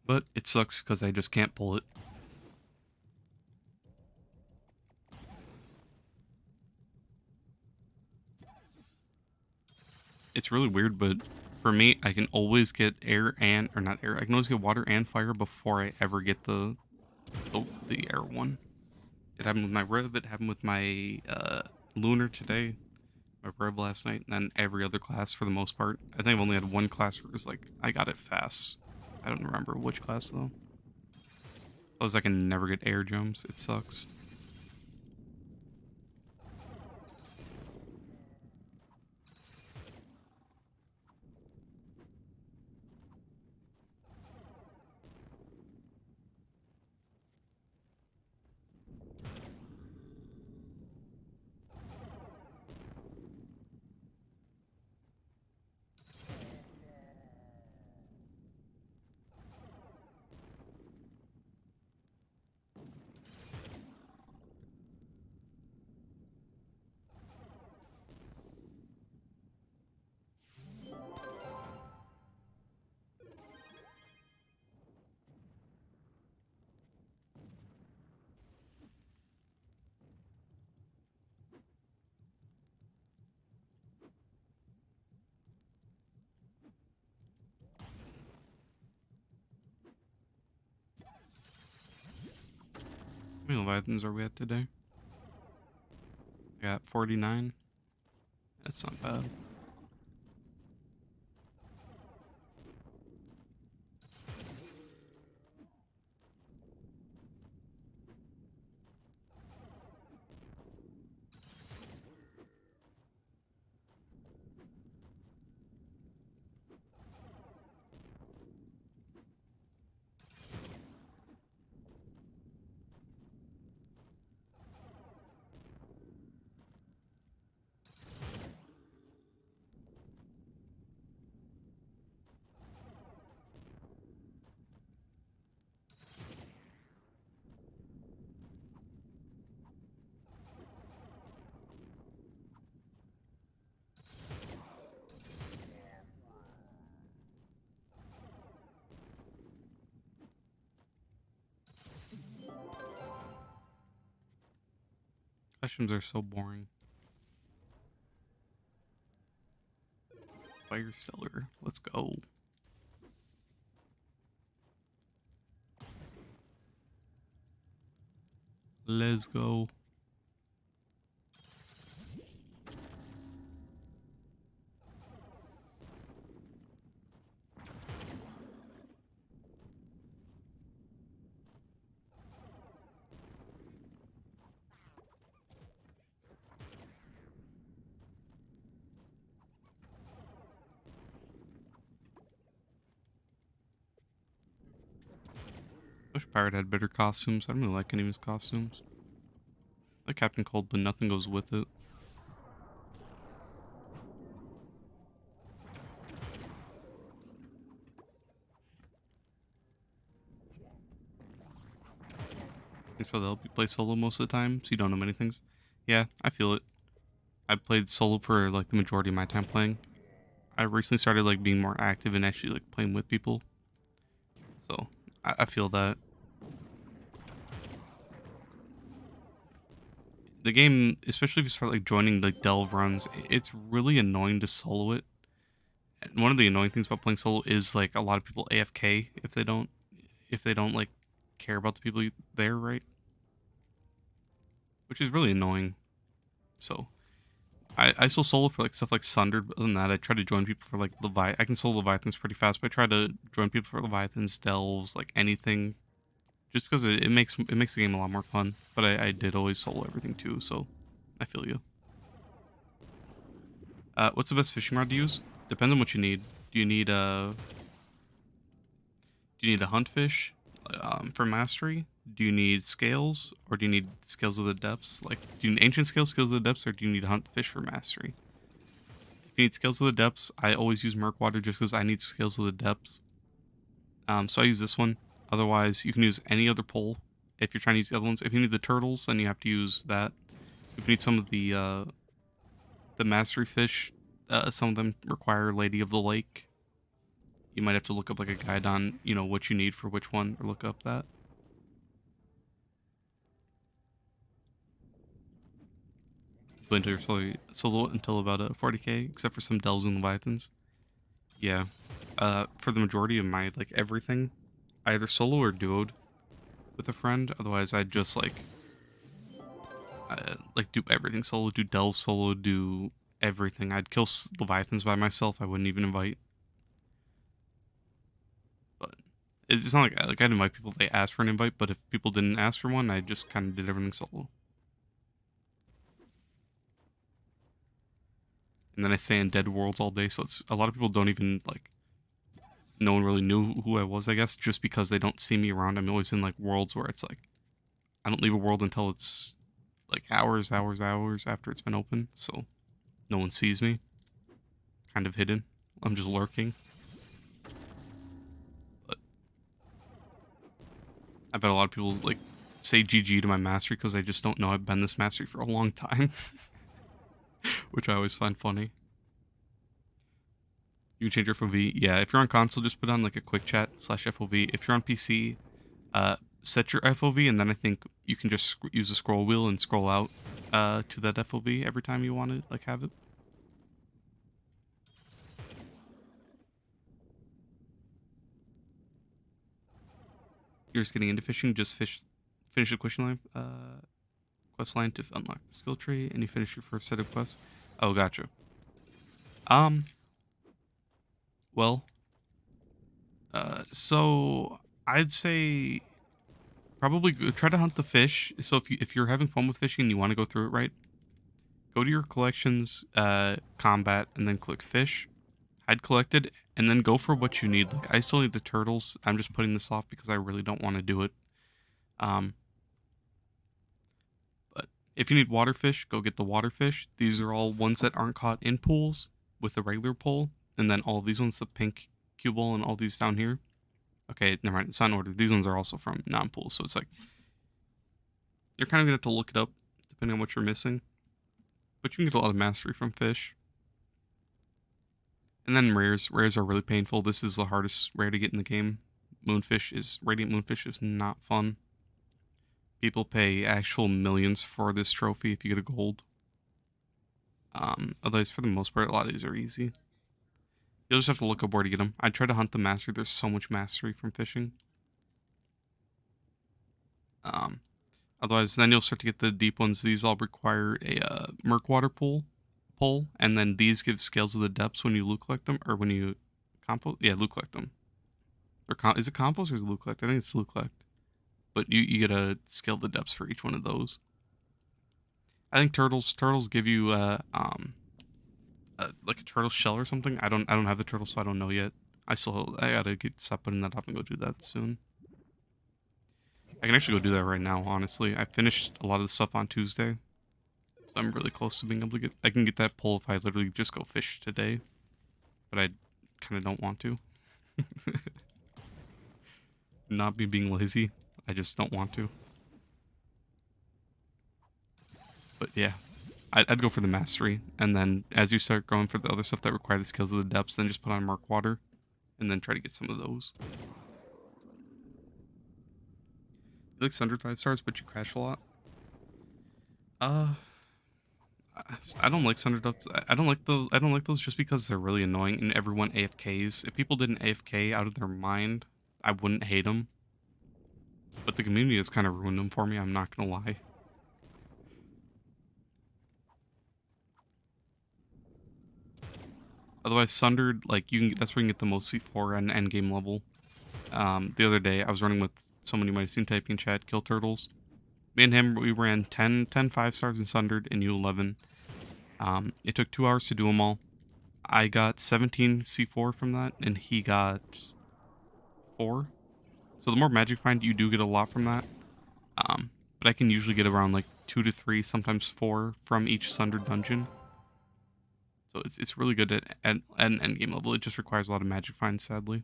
But it sucks because I just can't pull it. It's really weird, but for me, I can always get air and, or not air, I can always get water and fire before I ever get the air one. It happened with my Rev, it happened with my Lunar today, my Rev last night, and then every other class for the most part. I think I've only had one class where it was like, I got it fast. I don't remember which class though. Plus I can never get air jumps, it sucks. How many Leviathans are we at today? I got 49. That's not bad. Questions are so boring. Fire Stellar, let's go. Let's go. Wish Pirate had better costumes. I don't really like any of his costumes. I like Captain Cold, but nothing goes with it. Thanks for the help. You play solo most of the time, so you don't know many things. Yeah, I feel it. I played solo for like the majority of my time playing. I recently started like being more active and actually like playing with people. So I feel that. The game, especially if you start like joining like delve runs, it's really annoying to solo it. And one of the annoying things about playing solo is like a lot of people AFK if they don't like care about the people there, right? Which is really annoying. So I still solo for like stuff like Sundered, but other than that, I try to join people for like I can solo Leviathans pretty fast, but I try to join people for Leviathans, delves, like anything, just because it makes the game a lot more fun. But I did always solo everything too, so I feel you. What's the best fishing rod to use? Depends on what you need. Do you need a hunt fish for mastery? Do you need scales, or do you need scales of the depths? Like, do you need ancient scales, scales of the depths, or do you need hunt fish for mastery? If you need scales of the depths, I always use murk water just because I need scales of the depths. So I use this one. Otherwise, you can use any other pole if you're trying to use the other ones. If you need the turtles, then you have to use that. If you need some of the mastery fish, some of them require Lady of the Lake. You might have to look up like a guide on, what you need for which one, or look up that. But until you're solo until about 40k, except for some delves and leviathans. Yeah. For the majority of my everything, I either solo or duoed with a friend. Otherwise, I'd just do everything solo, do delve solo, do everything. I'd kill leviathans by myself. I wouldn't even invite. But it's not like I'd invite people if they asked for an invite. But if people didn't ask for one, I just kind of did everything solo. And then I stay in dead worlds all day, so it's a lot of people don't even no one really knew who I was, I guess, just because they don't see me around. I'm always in worlds where it's I don't leave a world until it's hours after it's been open, so no one sees me. Kind of hidden. I'm just lurking. But I bet a lot of people say GG to my mastery because they just don't know I've been this mastery for a long time. Which I always find funny. You can change your FOV. Yeah, if you're on console, just put on a quick chat /FOV. If you're on PC, set your FOV, and then I think you can just use the scroll wheel and scroll out to that FOV every time you want to have it. You're just getting into fishing, just finish the quest line to unlock the skill tree, and you finish your first set of quests. Oh, gotcha. Well, so I'd say probably try to hunt the fish. So if you're having fun with fishing and you want to go through it right, go to your collections, combat, and then click fish, hide collected, and then go for what you need. I still need the turtles. I'm just putting this off because I really don't want to do it. But if you need waterfish, go get the waterfish. These are all ones that aren't caught in pools with the regular pole. And then all these ones, the pink cue ball and all these down here. Okay, never mind. It's not in order. These ones are also from non-pools. So it's you're kind of going to have to look it up depending on what you're missing. But you can get a lot of mastery from fish. And then rares. Rares are really painful. This is the hardest rare to get in the game. Radiant Moonfish is not fun. People pay actual millions for this trophy if you get a gold. Otherwise, for the most part, a lot of these are easy. You'll just have to look up where to get them. I try to hunt the mastery. There's so much mastery from fishing. Otherwise, then you'll start to get the deep ones. These all require a murkwater pole, and then these give scales of the depths when you loot collect them, or when you compost. Yeah, loot collect them. Or is it compost or is it loot collect? I think it's loot collect. But you get a scale of the depths for each one of those. I think turtles give you like a turtle shell or something. I don't have the turtle, so I don't know yet. I gotta stop putting that up and go do that soon. I can actually go do that right now, honestly. I finished a lot of the stuff on Tuesday. I'm really close to being able to I can get that pole if I literally just go fish today. But I kind of don't want to. Not me being lazy. I just don't want to. But yeah. I'd go for the mastery. And then as you start going for the other stuff that require the skills of the depths, then just put on murkwater. And then try to get some of those. You like Sundered 5 stars, but you crash a lot? I don't like Sundered up. I don't like those just because they're really annoying and everyone AFKs. If people didn't AFK out of their mind, I wouldn't hate them. But the community has kind of ruined them for me, I'm not gonna lie. Otherwise, Sundered, that's where you can get the most C4 and endgame level. The other day, I was running with someone you might have seen typing in chat, Kill Turtles. Me and him, we ran 10 5 stars in Sundered in U11. It took 2 hours to do them all. I got 17 C4 from that, and he got 4. So the more magic find, you do get a lot from that. But I can usually get around like 2 to 3, sometimes 4 from each Sunder dungeon. So it's really good at an endgame level. It just requires a lot of magic finds, sadly.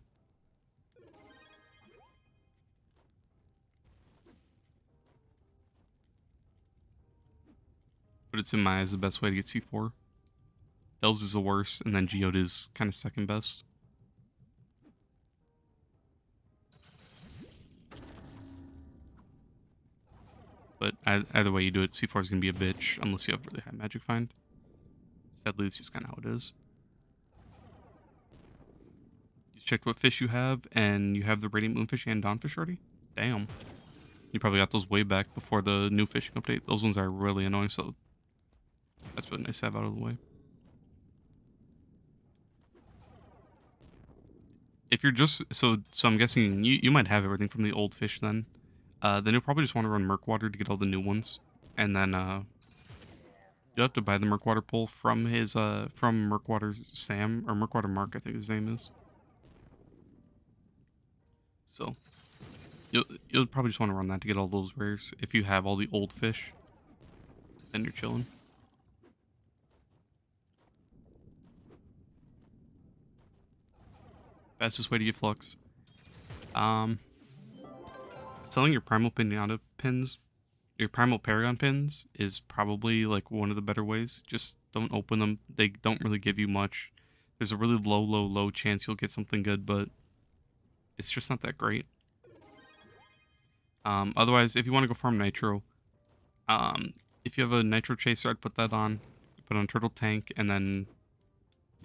But it's in my eyes the best way to get C4. Delves is the worst, and then Geode is kind of second best. But either way you do it, C4 is going to be a bitch unless you have really high magic find. Sadly, it's just kind of how it is. You checked what fish you have, and you have the Radiant Moonfish and Dawnfish already? Damn. You probably got those way back before the new fishing update. Those ones are really annoying, so that's really nice to have out of the way. If you're just so I'm guessing you might have everything from the old fish then. Then you'll probably just want to run Murkwater to get all the new ones, and then you'll have to buy the Murkwater pull from his from Murkwater Sam or Murkwater Mark, I think his name is. So you'll probably just want to run that to get all those rares. If you have all the old fish, then you're chilling. Fastest way to get flux. Selling your primal pinata pins, your primal paragon pins is probably like one of the better ways. Just don't open them. They don't really give you much. There's a really low chance you'll get something good, but it's just not that great. Otherwise, if you want to go farm nitro, if you have a nitro chaser, I'd put that on. Put on turtle tank, and then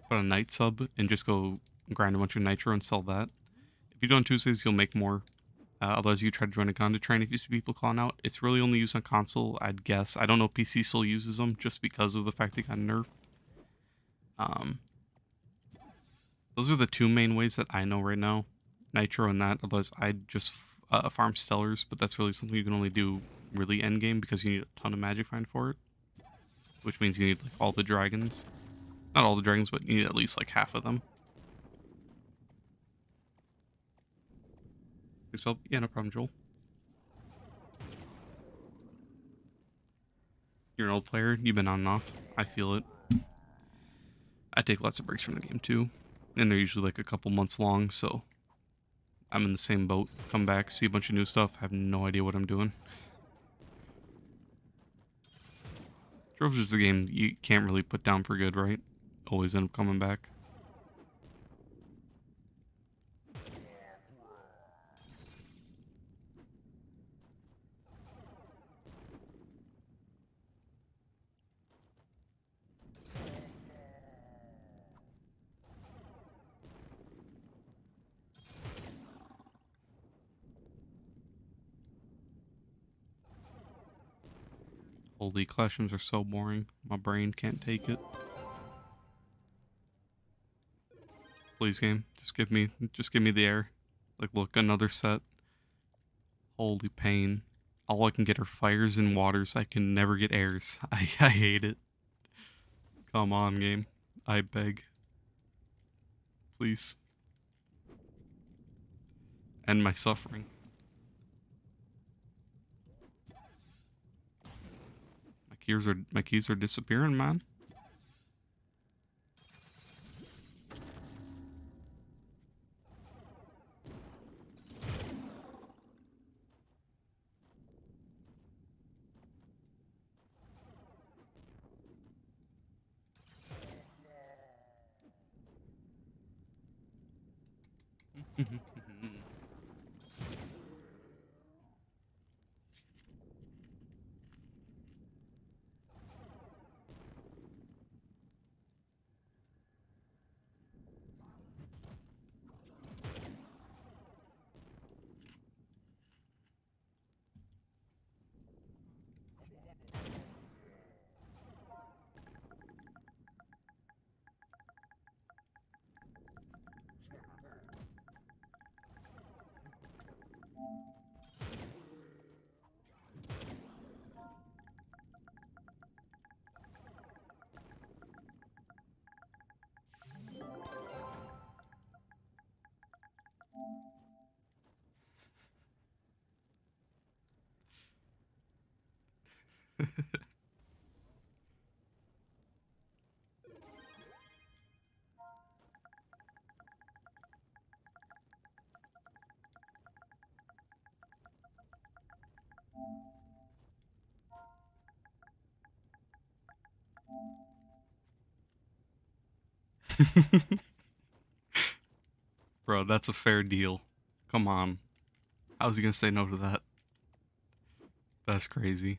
put on night sub, and just go grind a bunch of nitro and sell that. If you do on Tuesdays, you'll make more. Otherwise, you try to join a Ganda train if you see people calling out. It's really only used on console, I'd guess. I don't know if PC still uses them just because of the fact they got nerfed. Those are the two main ways that I know right now. Nitro and that. Otherwise, I'd just farm Stellars, but that's really something you can only do really endgame because you need a ton of magic find for it. Which means you need like all the dragons. Not all the dragons, but you need at least like half of them. So, yeah, no problem, Joel. You're an old player. You've been on and off. I feel it. I take lots of breaks from the game too. And they're usually like a couple months long, so I'm in the same boat. Come back, see a bunch of new stuff, have no idea what I'm doing. Trove's just a game you can't really put down for good, right? Always end up coming back. Holy, classrooms are so boring. My brain can't take it. Please, game, just give me the air. Like, look, another set. Holy pain. All I can get are fires and waters. I can never get airs. I hate it. Come on, game. I beg. Please. End my suffering. My keys are disappearing, man. Bro, that's a fair deal. Come on. How was he gonna say no to that? That's crazy.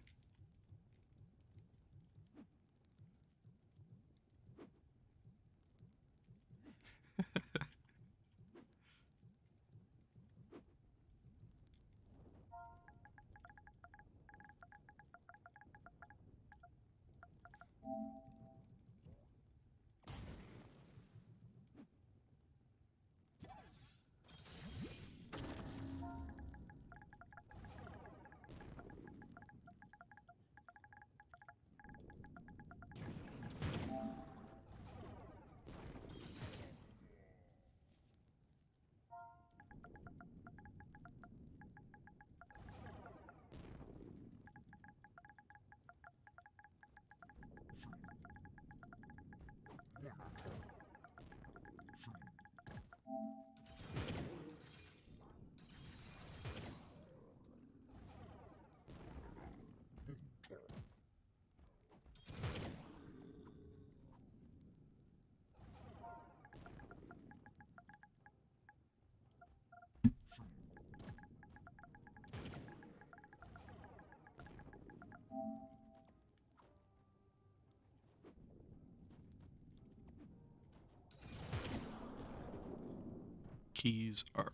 Keys are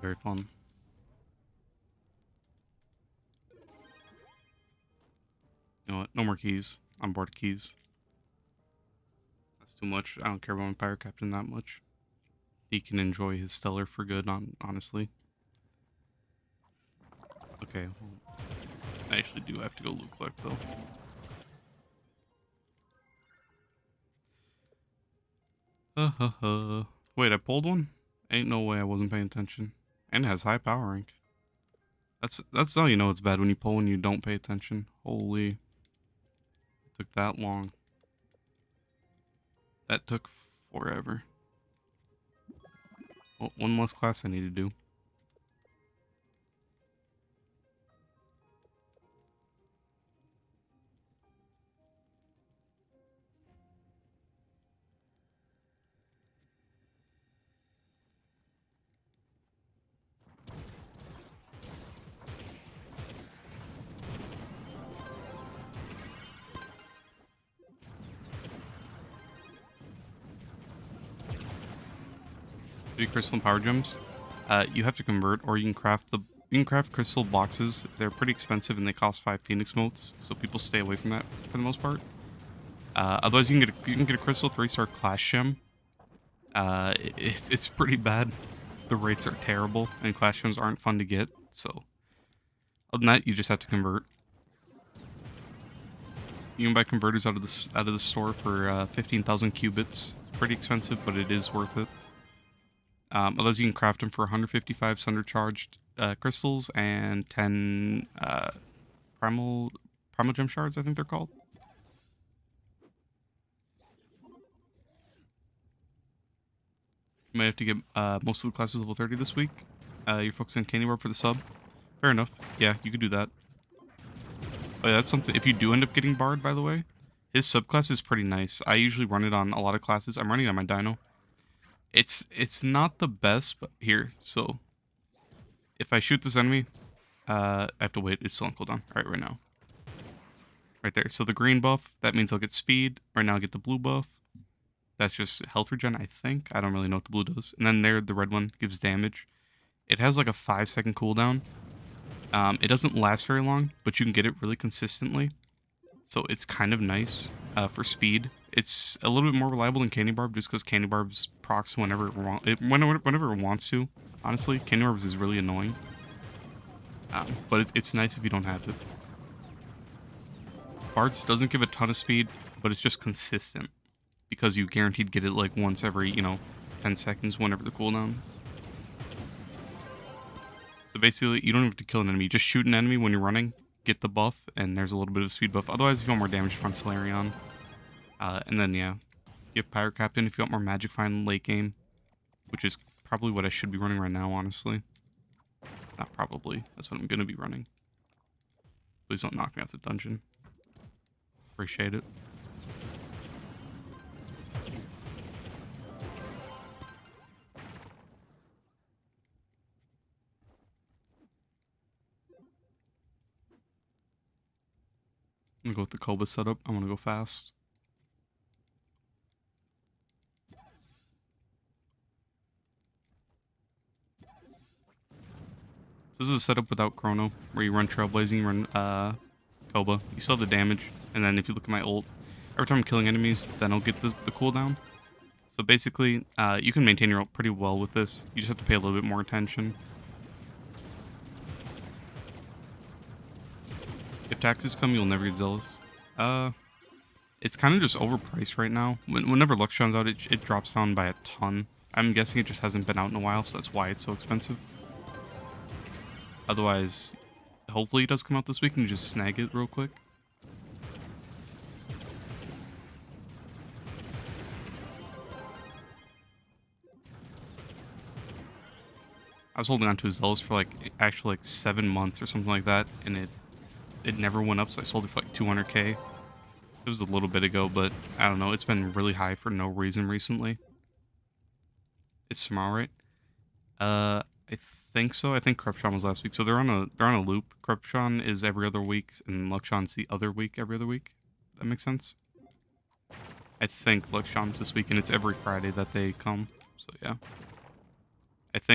very fun. You know what? No more keys. I'm bored of keys. That's too much. I don't care about my pirate captain that much. He can enjoy his stellar for good, honestly. Okay, well, I actually do have to go loot collect, though. Wait, I pulled one? Ain't no way I wasn't paying attention. And it has high power rank. That's how you know it's bad, when you pull when you don't pay attention. Holy. It took that long. That took forever. Oh, one less class I need to do. Three crystal and power gems. You have to convert, or you can craft crystal boxes. They're pretty expensive and they cost 5 phoenix motes, so people stay away from that for the most part. Otherwise, you can get a crystal 3-star class gem. It's pretty bad. The rates are terrible, and class gems aren't fun to get. So, other than that, you just have to convert. You can buy converters out of the store for 15,000 qubits. It's pretty expensive, but it is worth it. Otherwise, you can craft them for 155 Sundercharged crystals and 10 primal gem shards, I think they're called. You might have to get most of the classes level 30 this week. You're focusing on Candy Warp for the sub. Fair enough. Yeah, you could do that. Oh, yeah, that's something. If you do end up getting Bard, by the way, his subclass is pretty nice. I usually run it on a lot of classes. I'm running it on my Dino. It's not the best, but here. So, if I shoot this enemy, I have to wait. It's still on cooldown. All right, right now. Right there. So the green buff, that means I'll get speed. Right now I'll get the blue buff. That's just health regen, I think. I don't really know what the blue does. And then there, the red one gives damage. It has like a 5-second cooldown. It doesn't last very long, but you can get it really consistently. So it's kind of nice for speed. It's a little bit more reliable than Candy Barb, just because Candy Barb's procs whenever it wants to. Honestly, Candy Barb's is really annoying. But it's nice if you don't have it. Bards doesn't give a ton of speed, but it's just consistent. Because you guaranteed get it like once every, 10 seconds whenever the cooldown. So basically, you don't have to kill an enemy. You just shoot an enemy when you're running, get the buff, and there's a little bit of speed buff. Otherwise, if you want more damage, run Solarion. And then, yeah, you have Pirate Captain if you want more Magic Find late game, which is probably what I should be running right now, honestly. Not probably. That's what I'm going to be running. Please don't knock me out the dungeon. Appreciate it. I'm going to go with the Koba setup. I want to go fast. So this is a setup without Chrono, where you run Trailblazing, you run Koba. You still have the damage, and then if you look at my ult, every time I'm killing enemies, then I'll get the cooldown. So basically, you can maintain your ult pretty well with this. You just have to pay a little bit more attention. If taxes come, you'll never get Zealous. It's kind of just overpriced right now. Whenever Luxion's out, it drops down by a ton. I'm guessing it just hasn't been out in a while, so that's why it's so expensive. Otherwise, hopefully it does come out this week and you just snag it real quick. I was holding on to Zealous for actually 7 months or something like that, and it never went up, so I sold it for like 200k. It was a little bit ago, but I don't know, it's been really high for no reason recently. It's small, right? I think so. I think Corruption was last week, so they're on a loop. Corruption is every other week, and Luxion's the other week, every other week. That makes sense. I think Luxion's this week, and it's every Friday that they come. So yeah,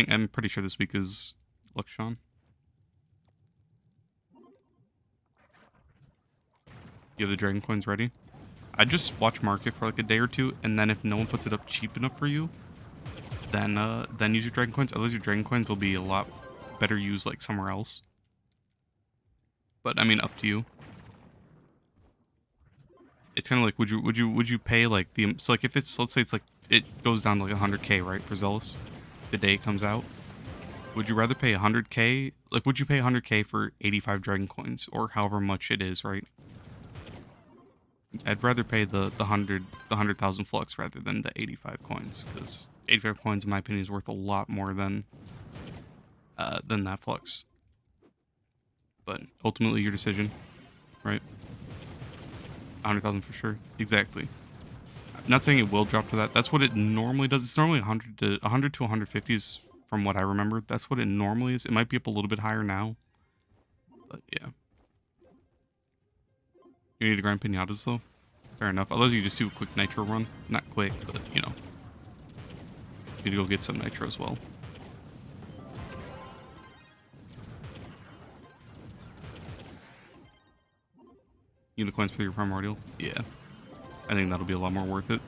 I'm pretty sure this week is Luxion. You have the Dragon Coins ready? I just watch market for like a day or two, and then if no one puts it up cheap enough for you, then use your Dragon Coins. Otherwise, your Dragon Coins will be a lot better used like somewhere else. But I mean, up to you. It's kind of like, would you pay like so like if it's, let's say it's like it goes down to like 100k, right, for Zealous the day it comes out. Would you rather pay 100k? Like, would you pay 100k for 85 Dragon Coins or however much it is, right? I'd rather pay the 100,000 flux rather than the 85 coins, because 85 coins, in my opinion, is worth a lot more than that flux. But ultimately, your decision, right? 100,000 for sure. Exactly. I'm not saying it will drop to that. That's what it normally does. It's normally 100 to 150 is from what I remember. That's what it normally is. It might be up a little bit higher now, but yeah. You need to grind pinatas though? Fair enough. Otherwise you just do a quick nitro run. Not quick, but you know. You need to go get some nitro as well. You need the coins for your primordial? Yeah. I think that'll be a lot more worth it.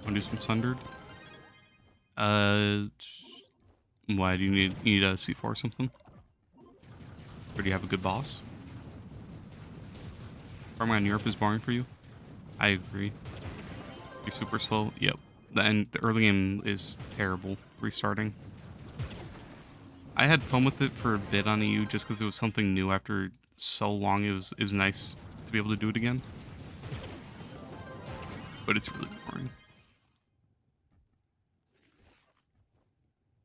Want to do some Sundered? Why do you need a C4 or something? Or do you have a good boss? Farming on Europe is boring for you? I agree. You're super slow? Yep. The early game is terrible, restarting. I had fun with it for a bit on EU just because it was something new after so long. It was nice to be able to do it again. But it's really boring.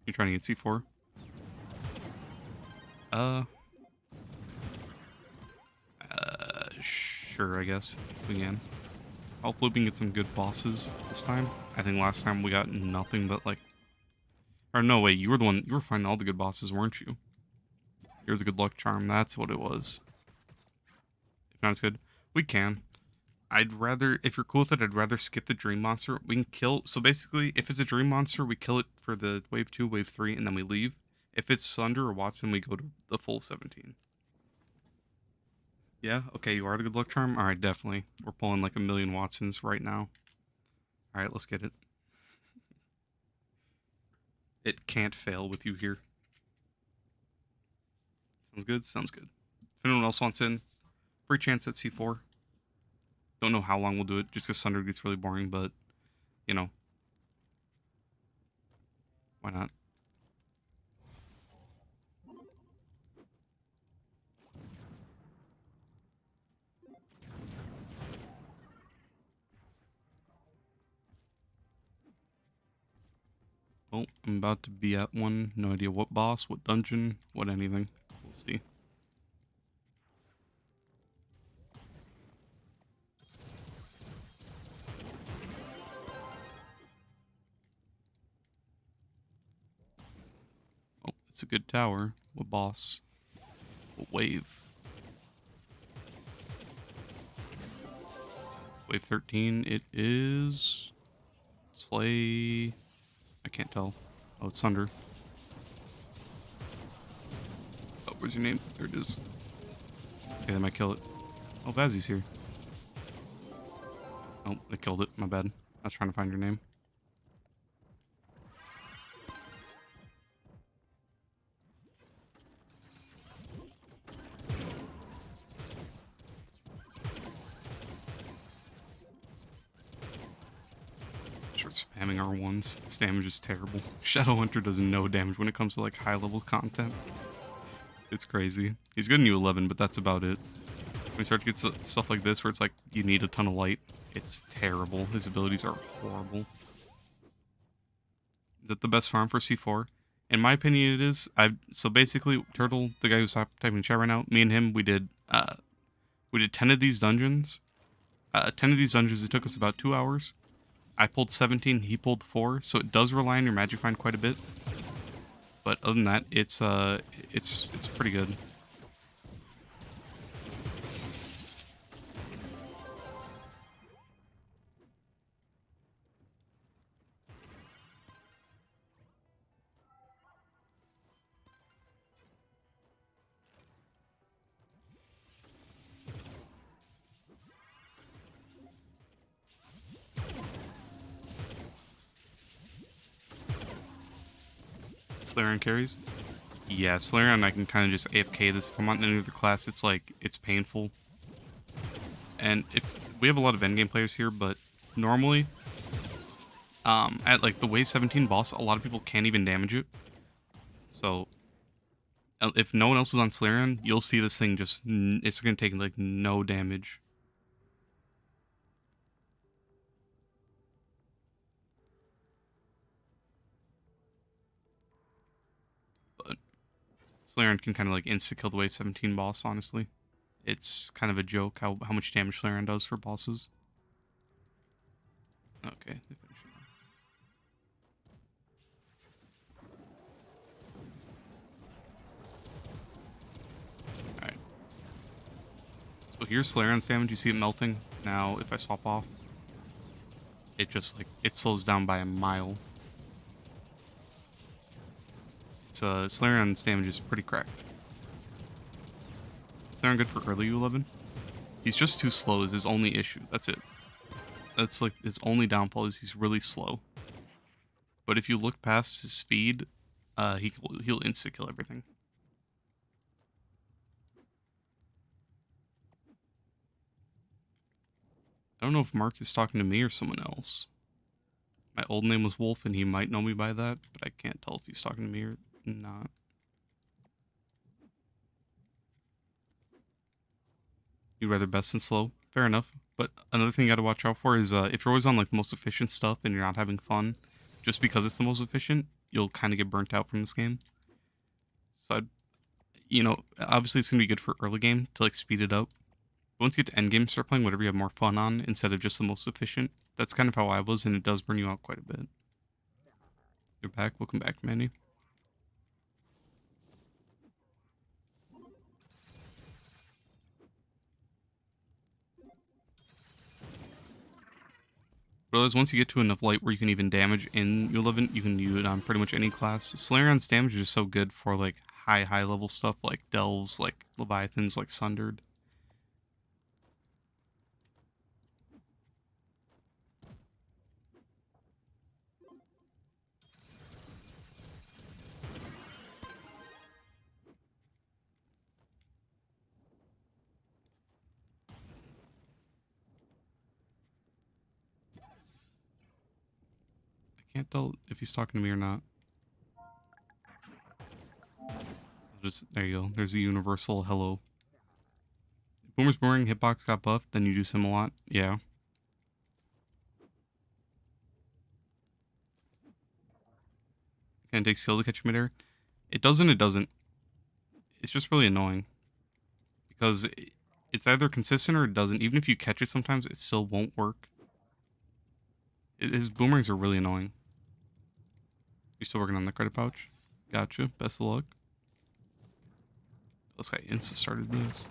You're trying to get C4? Sure, I guess. We can. Hopefully we can get some good bosses this time. I think last time we got nothing but like... Or no, wait, you were the one... You were finding all the good bosses, weren't you? You're the good luck charm, that's what it was. If not as good, we can. I'd rather... If you're cool with it, I'd rather skip the dream monster. We can kill... So basically, if it's a dream monster, we kill it for the wave 2, wave 3, and then we leave. If it's Sunder or Watson, we go to the full 17. Yeah? Okay, you are the good luck charm? Alright, definitely. We're pulling like a million Watsons right now. Alright, let's get it. It can't fail with you here. Sounds good? Sounds good. If anyone else wants in, free chance at C4. Don't know how long we'll do it, just because Sunder gets really boring, but, you know. Why not? Oh, I'm about to be at one. No idea what boss, what dungeon, what anything. We'll see. Oh, it's a good tower. What boss? What wave? Wave 13. It is... Slay... I can't tell. Oh, it's Sunder. Oh, where's your name? There it is. Okay, they might kill it. Oh, Vazzy's here. Oh, they killed it. My bad. I was trying to find your name. Start spamming R1s. This damage is terrible. Shadow Hunter does no damage when it comes to like high level content. It's crazy. He's good in U11, but that's about it. When you start to get stuff like this where it's like you need a ton of light, it's terrible. His abilities are horrible. Is that the best farm for C4? In my opinion, it is. So basically, Turtle, the guy who's typing chat right now, me and him, we did 10 of these dungeons. 10 of these dungeons, it took us about 2 hours. I pulled 17, he pulled 4, so it does rely on your magic find quite a bit. But other than that, it's pretty good. Slayer carries? Yeah, Slayer I can kind of just AFK this. If I'm on any other class, it's like, it's painful. And if we have a lot of endgame players here, but normally, at like the wave 17 boss, a lot of people can't even damage it. So, if no one else is on Slayer, you'll see this thing just, it's gonna take like no damage. But Slayer can kind of like insta-kill the wave 17 boss, honestly. It's kind of a joke how much damage Slayer does for bosses. Okay, they finish it. Alright. So here's Slayer damage, you see it melting. Now, if I swap off, it just like, it slows down by a mile. It's Slayer damage is pretty cracked. Slayer good for early U11. He's just too slow is his only issue. That's it. That's like his only downfall is he's really slow. But if you look past his speed, he'll insta kill everything. I don't know if Mark is talking to me or someone else. My old name was Wolf, and he might know me by that, but I can't tell if he's talking to me or not. You'd rather best and slow? Fair enough. But another thing you gotta watch out for is if you're always on like the most efficient stuff and you're not having fun, just because it's the most efficient, you'll kind of get burnt out from this game. So obviously it's gonna be good for early game to like speed it up. Once you get to endgame, start playing whatever you have more fun on instead of just the most efficient. That's kind of how I was, and it does burn you out quite a bit. You're back. Welcome back, Manny. Realize once you get to enough light where you can even damage in U11, you can use it on pretty much any class. Slarion's damage is so good for like high level stuff like Delves, like Leviathans, like Sundered. I can't tell if he's talking to me or not. Just there you go. There's a universal hello. If Boomer's boring, Hitbox got buffed, then you use him a lot. Yeah. Can it take skill to catch midair? It doesn't, it doesn't. It's just really annoying. Because it's either consistent or it doesn't. Even if you catch it sometimes, it still won't work. His boomerangs are really annoying. You're still working on the credit pouch? Gotcha. Best of luck. Looks like Insta started this.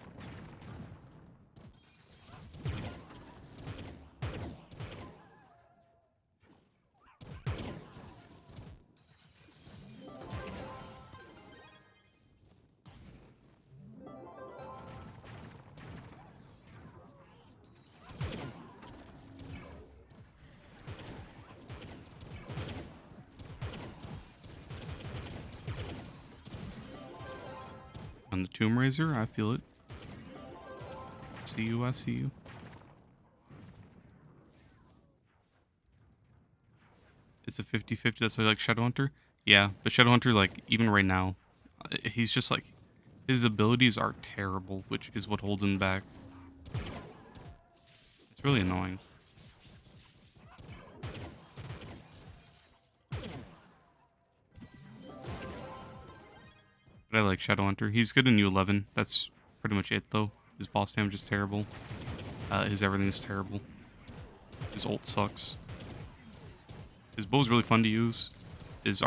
On the Tomb Raiser, I feel it. See you, I see you. It's a 50-50, that's why I like Shadowhunter. Yeah, but Shadowhunter, like, even right now, he's just like, his abilities are terrible, which is what holds him back. It's really annoying. But I like Shadowhunter. He's good in U11. That's pretty much it, though. His boss damage is terrible. His everything is terrible. His ult sucks. His bow is really fun to use. His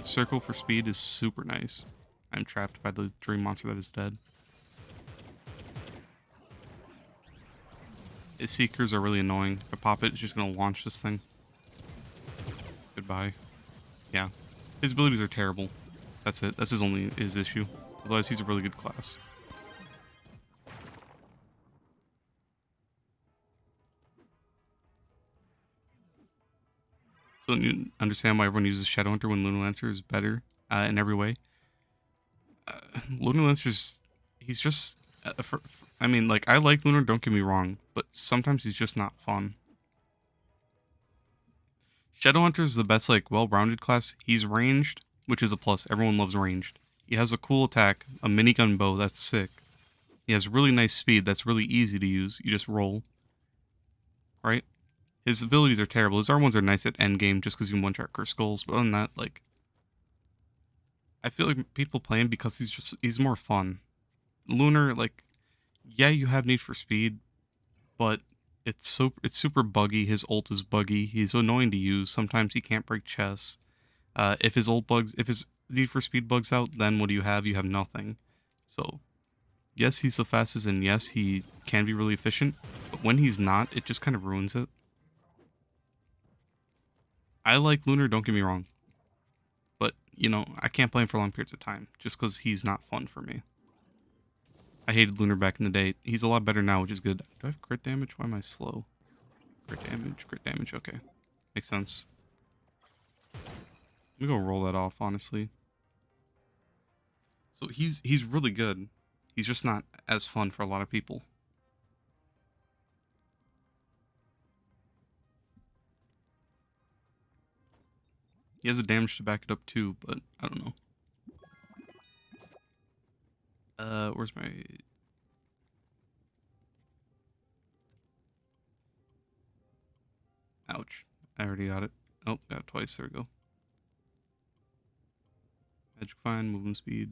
circle for speed is super nice. I'm trapped by the dream monster that is dead. His seekers are really annoying. If I pop it, it's just gonna launch this thing. Goodbye. Yeah. His abilities are terrible. That's it. That's his issue. Otherwise, he's a really good class. So you understand why everyone uses Shadowhunter when Lunalancer is better in every way. Lunalancer's, he's just, I mean, like, I like Lunar, don't get me wrong, but sometimes he's just not fun. Shadowhunter is the best, like, well-rounded class. He's ranged, which is a plus. Everyone loves ranged. He has a cool attack, a minigun bow, that's sick. He has really nice speed, that's really easy to use. You just roll. Right? His abilities are terrible. His R1s are nice at endgame just because you can one-shot curse skulls, but other than that, like, I feel like people play him because he's more fun. Lunar, like, yeah, you have need for speed, but it's super buggy. His ult is buggy. He's annoying to use. Sometimes he can't break chests. If his need for speed bugs out, then what do you have? You have nothing. So, yes, he's the fastest, and yes, he can be really efficient. But when he's not, it just kind of ruins it. I like Lunar, don't get me wrong. But, you know, I can't play him for long periods of time, just because he's not fun for me. I hated Lunar back in the day. He's a lot better now, which is good. Do I have crit damage? Why am I slow? Crit damage, okay. Makes sense. Let me go roll that off, honestly. So he's really good. He's just not as fun for a lot of people. He has the damage to back it up too, but I don't know. Where's my... Ouch. I already got it. Oh, got it twice. There we go. Magic Find, movement speed.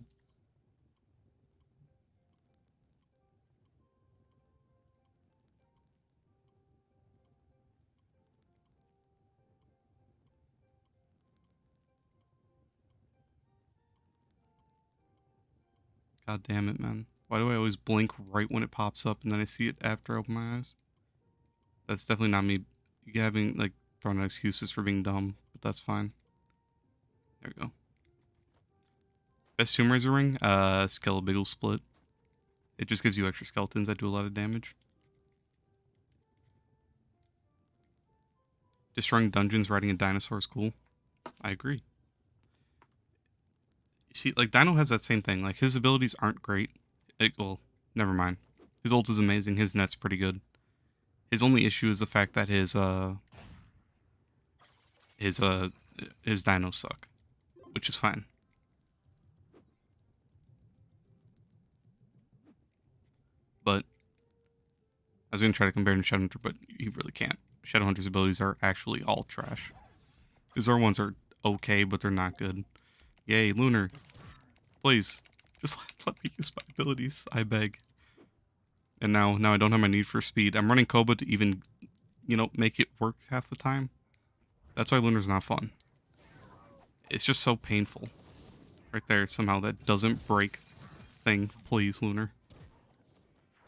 God damn it, man. Why do I always blink right when it pops up and then I see it after I open my eyes? That's definitely not me having, like, throwing out excuses for being dumb, but that's fine. There we go. Best Tomb Raiser ring? Skeletal Split. It just gives you extra skeletons that do a lot of damage. Destroying dungeons, riding a dinosaur is cool. I agree. You see, like, Dino has that same thing. Like, his abilities aren't great. Well, never mind. His ult is amazing. His net's pretty good. His only issue is the fact that his dinos suck, which is fine. But I was gonna try to compare him to Shadowhunter, but you really can't. Shadowhunter's abilities are actually all trash. His other ones are okay, but they're not good. Yay, Lunar. Please. Just let me use my abilities, I beg. And now I don't have my need for speed. I'm running Koba to even, make it work half the time. That's why Lunar's not fun. It's just so painful. Right there, somehow that doesn't break thing. Please, Lunar.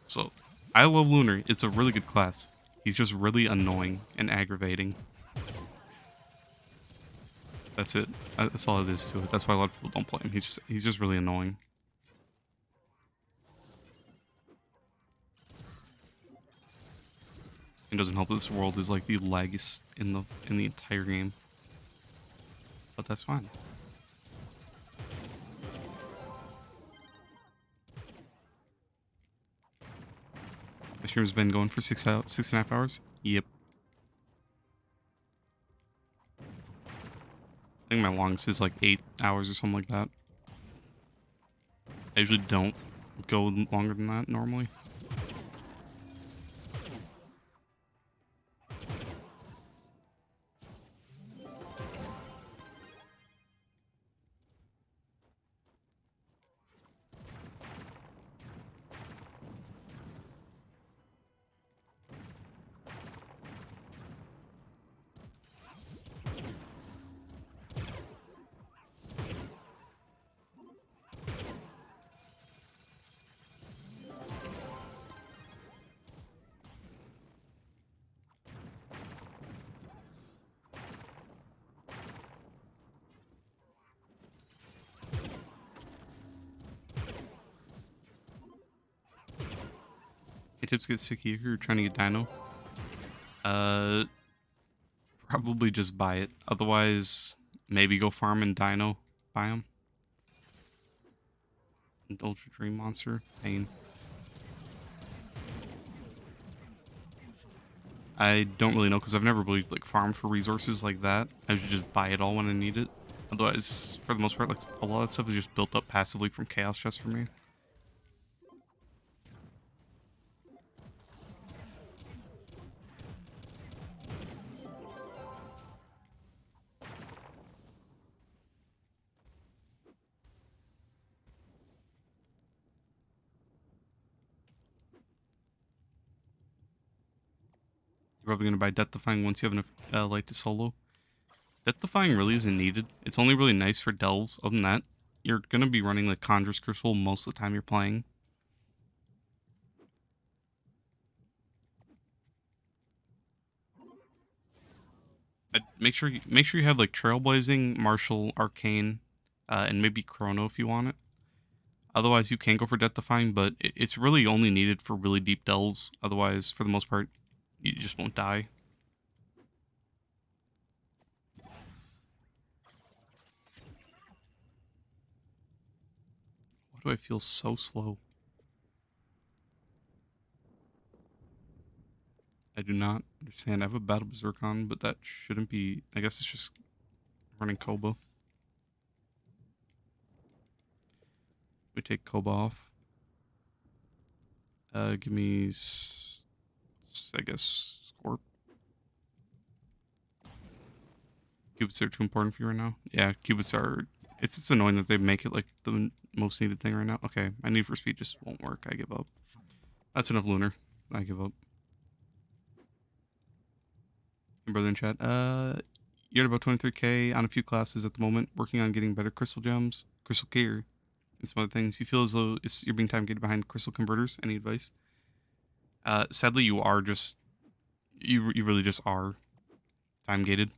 So, I love Lunar. It's a really good class. He's just really annoying and aggravating. That's it. That's all it is to it. That's why a lot of people don't play him. He's just really annoying. It doesn't help that this world is like the laggiest in the entire game. But that's fine. The stream's been going for 6.5 hours. Yep. I think my longest is like 8 hours or something like that. I usually don't go longer than that normally. Hey, tips get sicky if you're trying to get Dino. Probably just buy it. Otherwise, maybe go farm in Dino Biome. Ultra Dream Monster. Pain. I don't really know because I've never really like farmed for resources like that. I usually just buy it all when I need it. Otherwise, for the most part, like a lot of stuff is just built up passively from chaos chest for me. You're probably gonna buy Death Defying once you have enough light to solo. Death Defying really isn't needed. It's only really nice for delves. Other than that, you're gonna be running like Conjurer's Crucible most of the time you're playing. Make sure you have like Trailblazing, Martial, Arcane, and maybe Chrono if you want it. Otherwise, you can go for Death Defying, but it's really only needed for really deep delves. Otherwise, for the most part, you just won't die. Why do I feel so slow? I do not understand. I have a Battle Berserk on, but that shouldn't be... I guess it's just running Koba. We take Koba off. Give me... I guess... Scorp. Cubits are too important for you right now? Yeah, cubits are... It's just annoying that they make it like the most needed thing right now. Okay, my need for speed just won't work. I give up. That's enough Lunar. I give up. Hey, brother in chat. You're at about 23k on a few classes at the moment. Working on getting better crystal gems. Crystal gear. and some other things. You feel as though you're being time gated behind crystal converters. Any advice? Sadly, you really just are time gated.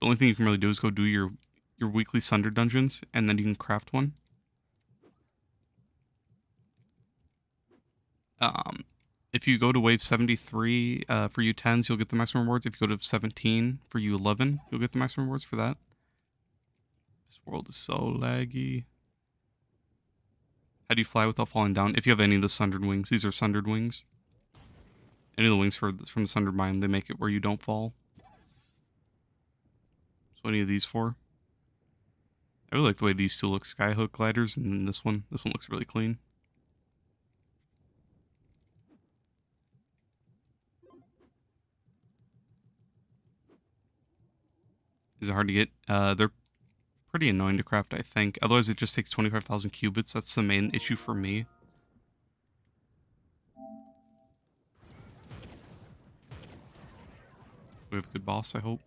The only thing you can really do is go do your weekly Sunder dungeons, and then you can craft one. If you go to wave 73 for U10s, you'll get the maximum rewards. If you go to 17 for U11, you'll get the maximum rewards for that. This world is so laggy. How do you fly without falling down? If you have any of the sundered wings, these are sundered wings. Any of the wings from the sundered biome, they make it where you don't fall. So any of these four. I really like the way these two look, skyhook gliders, and then this one. This one looks really clean. These are hard to get. They're pretty annoying to craft, I think. Otherwise, it just takes 25,000 qubits. That's the main issue for me. We have a good boss, I hope.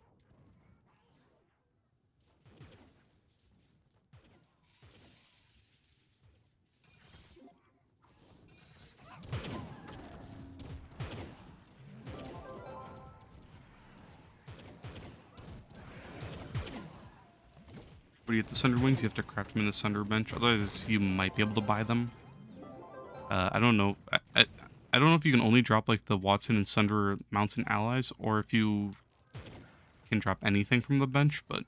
When you get the Sunder Wings, you have to craft them in the Sunder bench. Otherwise, you might be able to buy them. I don't know. I don't know if you can only drop like the Watson and Sunder Mountain allies, or if you can drop anything from the bench. But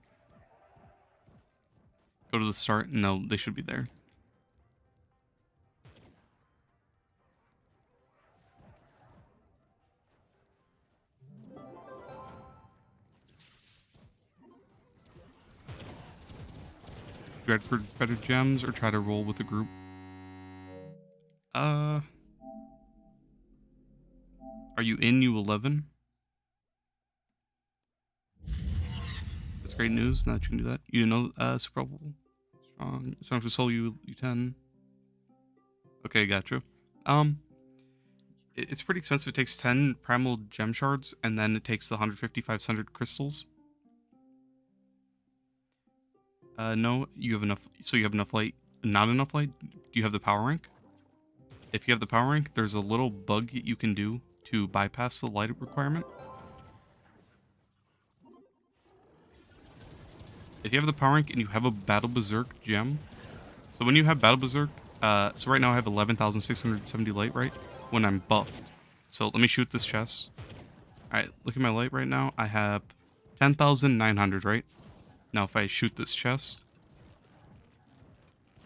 go to the start, and they should be there. Dread for better gems, or try to roll with the group. Are you in U11? That's great news. Now that you can do that. You didn't know super probable. Strong for soul U10. Okay, gotcha. It's pretty expensive. It takes 10 primal gem shards, and then it takes the 155 sundered crystals. No, you have enough. So you have enough light. Not enough light? Do you have the power rank? If you have the power rank, there's a little bug you can do to bypass the light requirement. If you have the power rank and you have a Battle Berserk gem, so when you have Battle Berserk, so right now I have 11,670 light, right? When I'm buffed. So let me shoot this chest. Alright, look at my light right now. I have 10,900, right? Now if I shoot this chest,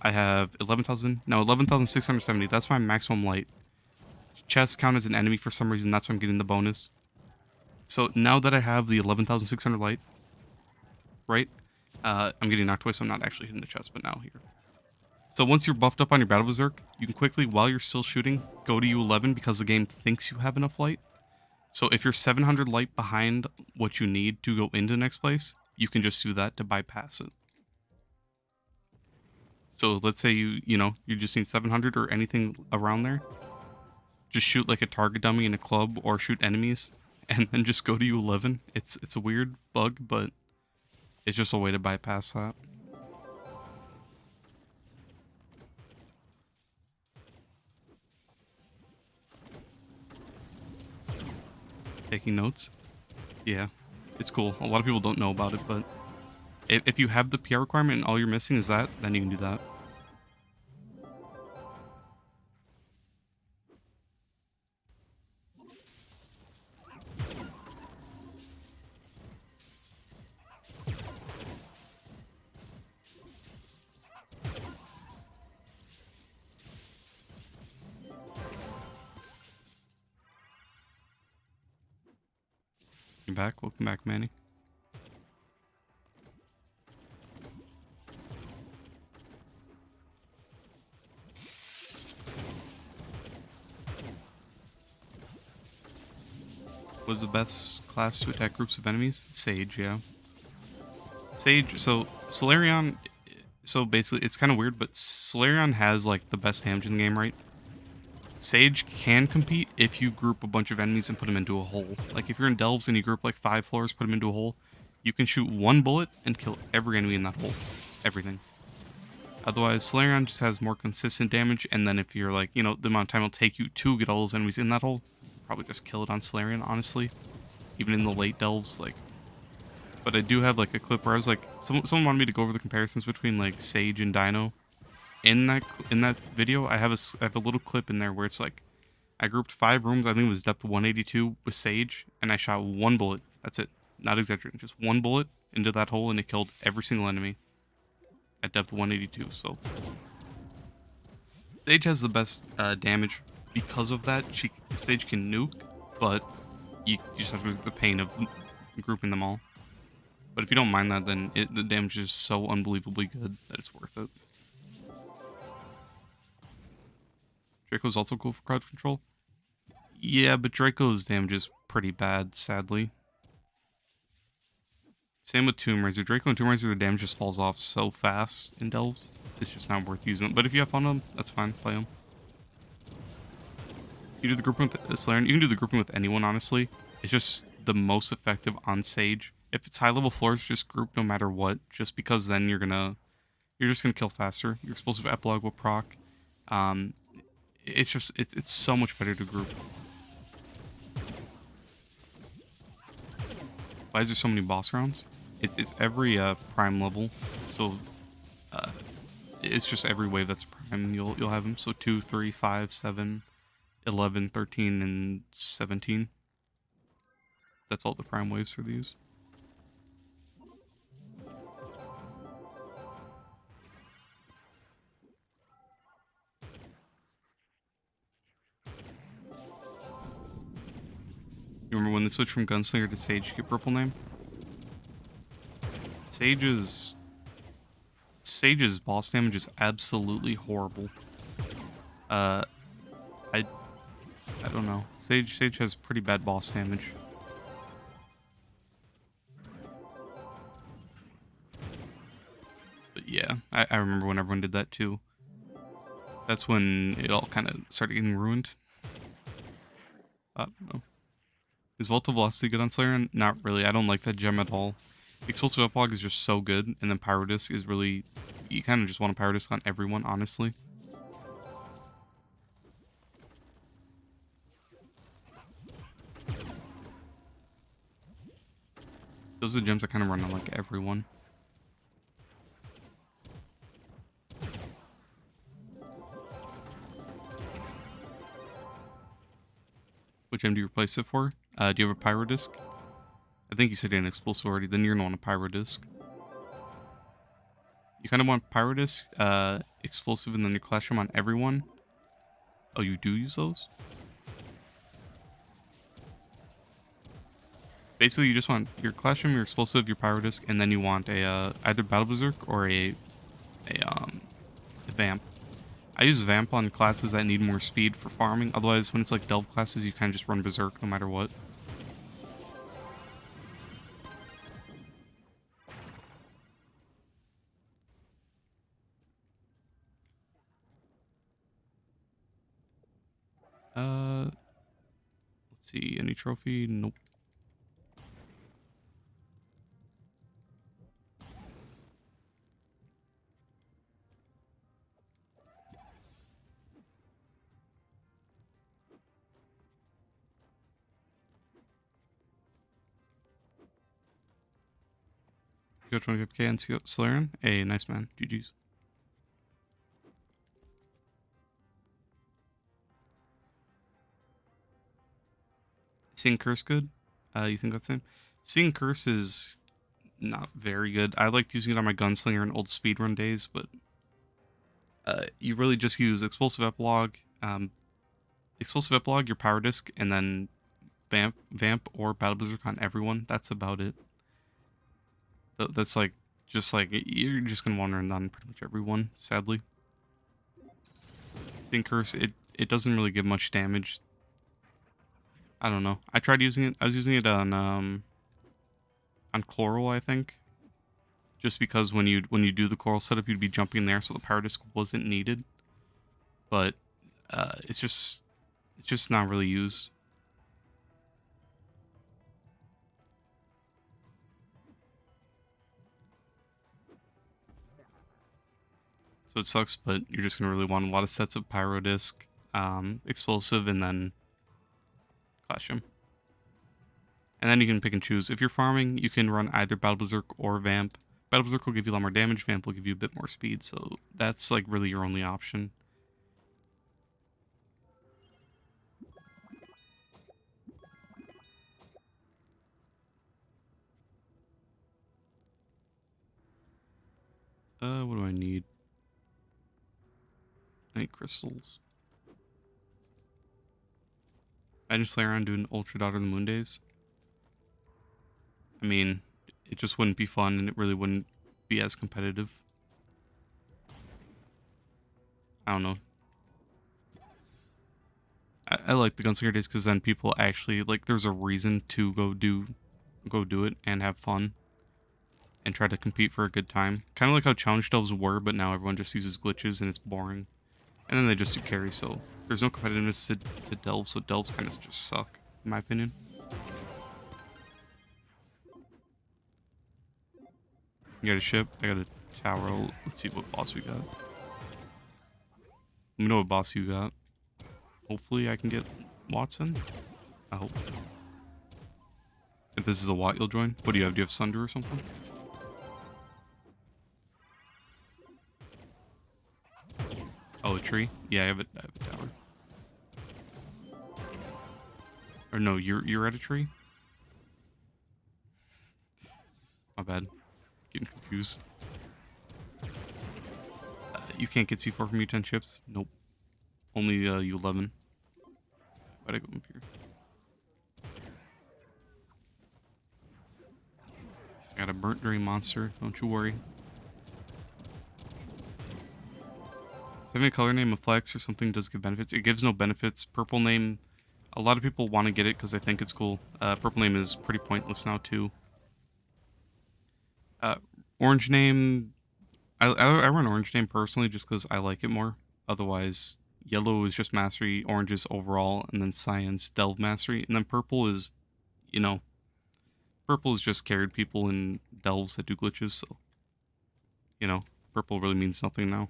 I have 11,670. That's my maximum light. Chests count as an enemy for some reason. That's why I'm getting the bonus. So now that I have the 11,600 light, right? I'm getting knocked away, so I'm not actually hitting the chest, but now here. So once you're buffed up on your Battle Berserk, you can quickly, while you're still shooting, go to U11 because the game thinks you have enough light. So if you're 700 light behind what you need to go into the next place, you can just do that to bypass it. So let's say you just need 700 or anything around there. Just shoot like a target dummy in a club or shoot enemies and then just go to U11. It's a weird bug, but it's just a way to bypass that. Taking notes? Yeah, it's cool. A lot of people don't know about it, but if you have the PR requirement and all you're missing is that, then you can do that. You're back. Welcome back, Manny. What is the best class to attack groups of enemies? Sage, yeah. Sage, so Solarion, so basically it's kind of weird, but Solarion has like the best damage in the game, right? Sage can compete if you group a bunch of enemies and put them into a hole. Like if you're in Delves and you group like 5 floors, put them into a hole, you can shoot one bullet and kill every enemy in that hole. Everything. Otherwise, Solarion just has more consistent damage, and then if you're like, you know, the amount of time it'll take you to get all those enemies in that hole, probably just kill it on Solarion, honestly. Even in the late delves, like. But I do have like a clip where I was like, someone wanted me to go over the comparisons between like Sage and Dino. In that video, I have a little clip in there where it's like, I grouped 5 rooms. I think it was depth 182 with Sage, and I shot 1 bullet. That's it. Not exaggerating. Just 1 bullet into that hole, and it killed every single enemy at depth 182. So Sage has the best damage because of that. Sage can nuke, but you just have to go through the pain of grouping them all. But if you don't mind that, then the damage is so unbelievably good that it's worth it. Draco's also cool for crowd control. Yeah, but Draco's damage is pretty bad, sadly. Same with Tomb Raiser. Draco and Tomb Raiser, the damage just falls off so fast in delves. It's just not worth using them. But if you have fun with them, that's fine. Play them. You do the grouping with Solarian. You can do the grouping with anyone, honestly. It's just the most effective on Sage. If it's high level floors, just group no matter what. Just because then you're just gonna kill faster. Your explosive epilogue will proc. Um, it's so much better to group. Why is there so many boss rounds? It's every prime level, so uh, it's just every wave that's prime. You'll have them. So 2, 3, 5, 7, 11, 13, and 17. That's all the prime waves for these. You remember when they switched from Gunslinger to Sage to get purple name? Sage's boss damage is absolutely horrible. I don't know. Sage has pretty bad boss damage. But yeah, I remember when everyone did that too. That's when it all kind of started getting ruined. I don't know. Is Volta Velocity good on Slayer? Not really. I don't like that gem at all. Explosive Epilogue is just so good, and then Pyrodisc is really... You kind of just want a Pyrodisc on everyone, honestly. Those are the gems that kind of run on like everyone. Which gem do you replace it for? Do you have a Pyrodisc? I think you said an explosive already. Then you're gonna want a Pyrodisc. You kind of want Pyrodisc, explosive, and then your Clash Gem on everyone. Oh, you do use those? Basically, you just want your Clash Gem, your explosive, your Pyrodisc, and then you want a either Battle Berserk or a Vamp. I use Vamp on classes that need more speed for farming. Otherwise, when it's like Delve classes, you kind of just run Berserk no matter what. Let's see, any trophy? Nope. You got 25k and Solarian? Hey, nice man. GG's. Seeing Curse good? You think that's same? Seeing Curse is not very good. I liked using it on my Gunslinger in old speedrun days, but you really just use Explosive Epilogue, your Power Disc, and then Vamp or Battle Berserk on everyone. That's about it. That's like, you're just gonna want to run on pretty much everyone, sadly. Seeing Curse, it doesn't really give much damage. I don't know. I tried using it. I was using it on Chloral, I think. Just because when you do the Chloral setup, you'd be jumping there, so the Power Disc wasn't needed. But it's just not really used. So it sucks, but you're just gonna really want a lot of sets of pyro disc, explosive, and then costume. And then you can pick and choose. If you're farming, you can run either Battle Berserk or Vamp. Battle Berserk will give you a lot more damage, Vamp will give you a bit more speed, so that's like really your only option. What do I need? I need crystals. I just lay around doing Ultra Daughter of the Moon days. I mean, it just wouldn't be fun and it really wouldn't be as competitive. I don't know. I like the Gunslinger days because then people actually, like, there's a reason to go do it and have fun and try to compete for a good time. Kind of like how challenge delves were, but now everyone just uses glitches and it's boring. And then they just do carry, so there's no competitiveness to delves, so delves kind of just suck, in my opinion. You got a ship, I got a tower. Let's see what boss we got. Let me know what boss you got. Hopefully I can get Watson. I hope. If this is a Watt, you'll join. What do you have? Do you have Sunder or something? Oh, a tree? Yeah, I have a tower. Or no, you're at a tree? My bad. Getting confused. You can't get C4 from U10 chips? Nope. Only U11. Why'd I go up here? Got a burnt dream monster, don't you worry. So having a color name, a flex or something does give benefits. It gives no benefits. Purple name, a lot of people want to get it because they think it's cool. Purple name is pretty pointless now too. Orange name, I run orange name personally just because I like it more. Otherwise, yellow is just mastery, orange is overall, and then cyan's delve mastery, and then purple is, you know, purple is just carried people in delves that do glitches. So, you know, purple really means nothing now.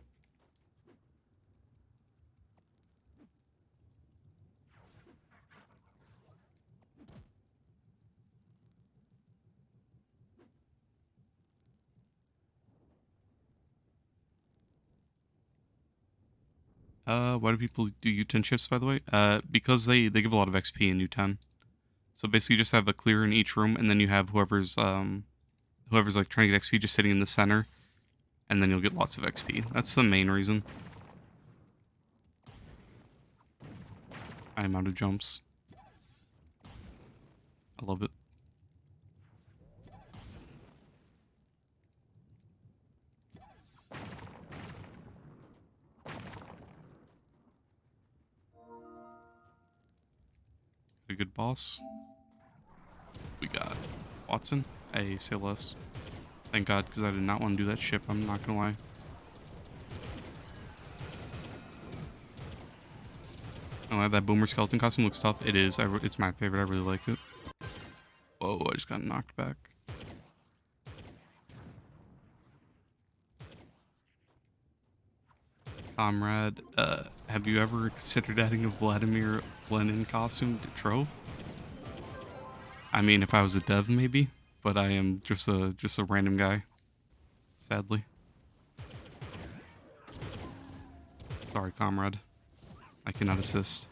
Why do people do U10 shifts, by the way? Because they give a lot of XP in U10. So basically, you just have a clear in each room, and then you have whoever's like trying to get XP just sitting in the center, and then you'll get lots of XP. That's the main reason. I am out of jumps. I love it. A good boss. We got Watson. Hey, say less. Thank God, because I did not want to do that ship. I'm not gonna lie. Oh, that boomer skeleton costume looks tough. It is. It's my favorite. I really like it. Whoa! I just got knocked back. Comrade, have you ever considered adding a Vladimir Lenin costume to Trove? I mean, if I was a dev, maybe, but I am just a random guy. Sadly. Sorry, comrade. I cannot assist.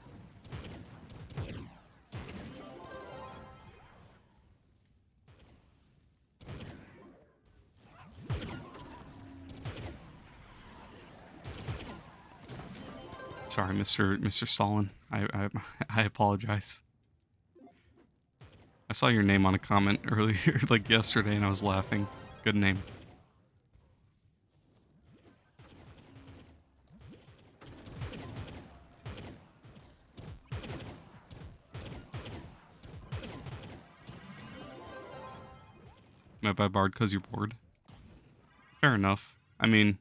Sorry, Mr. Stalin. I apologize. I saw your name on a comment earlier, like yesterday, and I was laughing. Good name. Met by Bard because you're bored. Fair enough. I mean,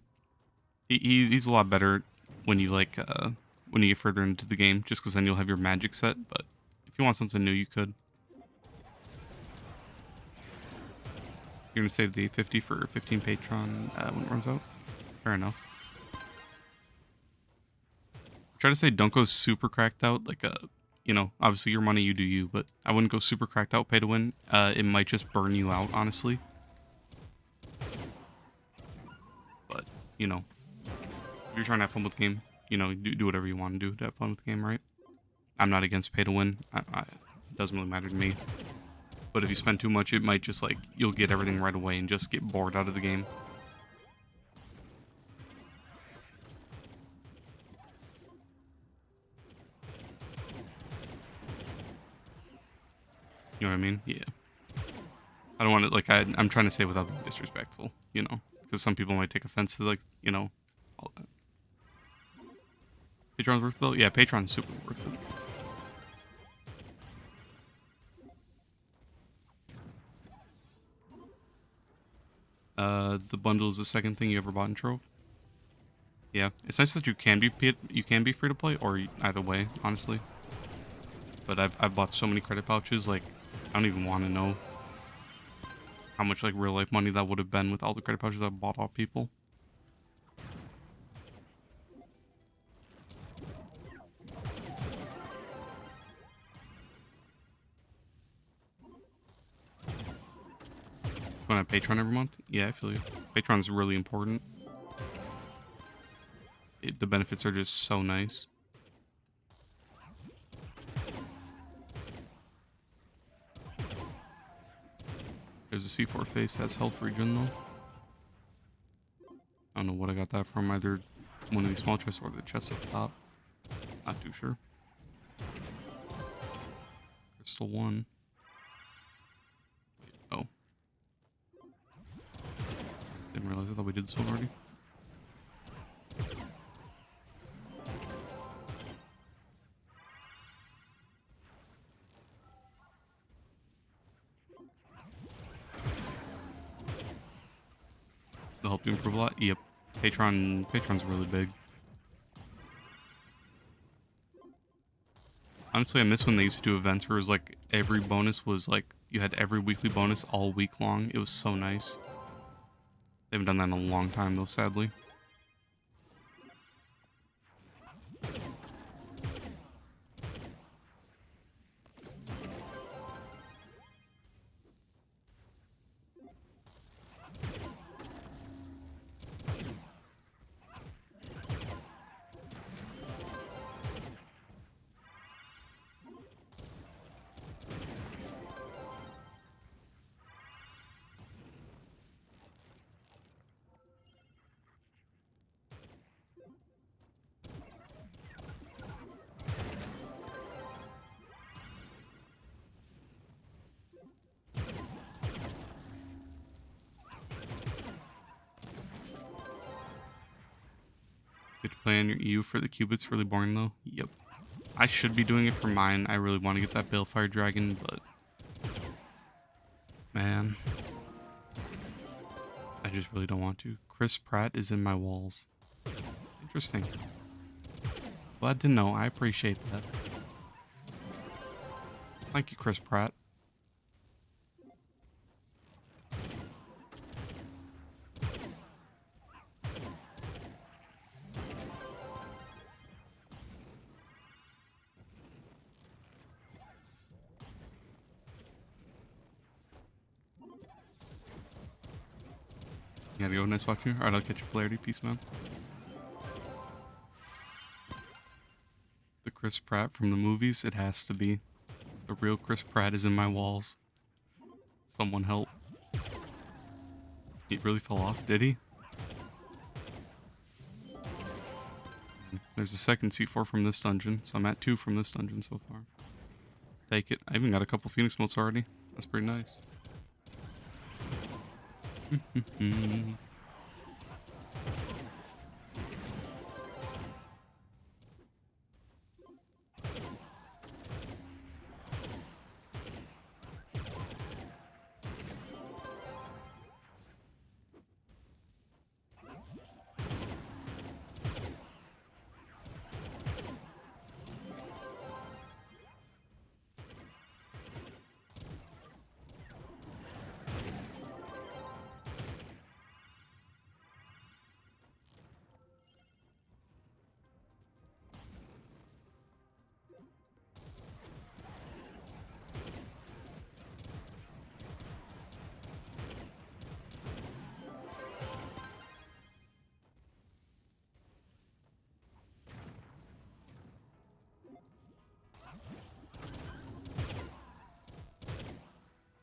he's a lot better when you when you get further into the game, just because then you'll have your magic set. But if you want something new, you could. You're gonna save the 50 for 15 Patron when it runs out. Fair enough. try to say don't go super cracked out. Like you know, obviously your money, you do you, but I wouldn't go super cracked out pay to win. It might just burn you out, honestly. But you know, if you're trying to have fun with the game, you know, do whatever you want to do to have fun with the game, right? I'm not against pay to win. It doesn't really matter to me. But if you spend too much, it might just like you'll get everything right away and just get bored out of the game. You know what I mean? Yeah. I don't want to like I'm trying to say without being disrespectful, you know, because some people might take offense to like you know all that. Patreon's worth it though. Yeah, Patreon's super worth it. The bundle is the second thing you ever bought in Trove. Yeah, it's nice that you can be free to play, or either way, honestly. But I've bought so many credit pouches, like I don't even want to know how much like real life money that would have been with all the credit pouches I bought off people. When I Patreon every month, yeah, I feel you. Patreon's really important. The benefits are just so nice. There's a C4 face, that's health regen though. I don't know what I got that from, either one of these small chests or the chest up top. Not too sure. Crystal 1. Wait, oh. Didn't realize, I thought we did this one already. They'll help you improve a lot? Yep. Patreon's really big. Honestly, I miss when they used to do events where it was like every bonus was like you had every weekly bonus all week long. It was so nice. They haven't done that in a long time though, sadly. Get to play on your EU for the cubits, really boring though. Yep. I should be doing it for mine. I really want to get that Balefire Dragon, but man, I just really don't want to. Chris Pratt is in my walls. Interesting. Glad to know. I appreciate that. Thank you, Chris Pratt. You gotta go, nice watching. Alright, I'll catch you polarity. Peace, man. The Chris Pratt from the movies, it has to be. The real Chris Pratt is in my walls. Someone help. He really fell off, did he? There's a second C4 from this dungeon, so I'm at 2 from this dungeon so far. Take it. I even got a couple Phoenix motes already. That's pretty nice.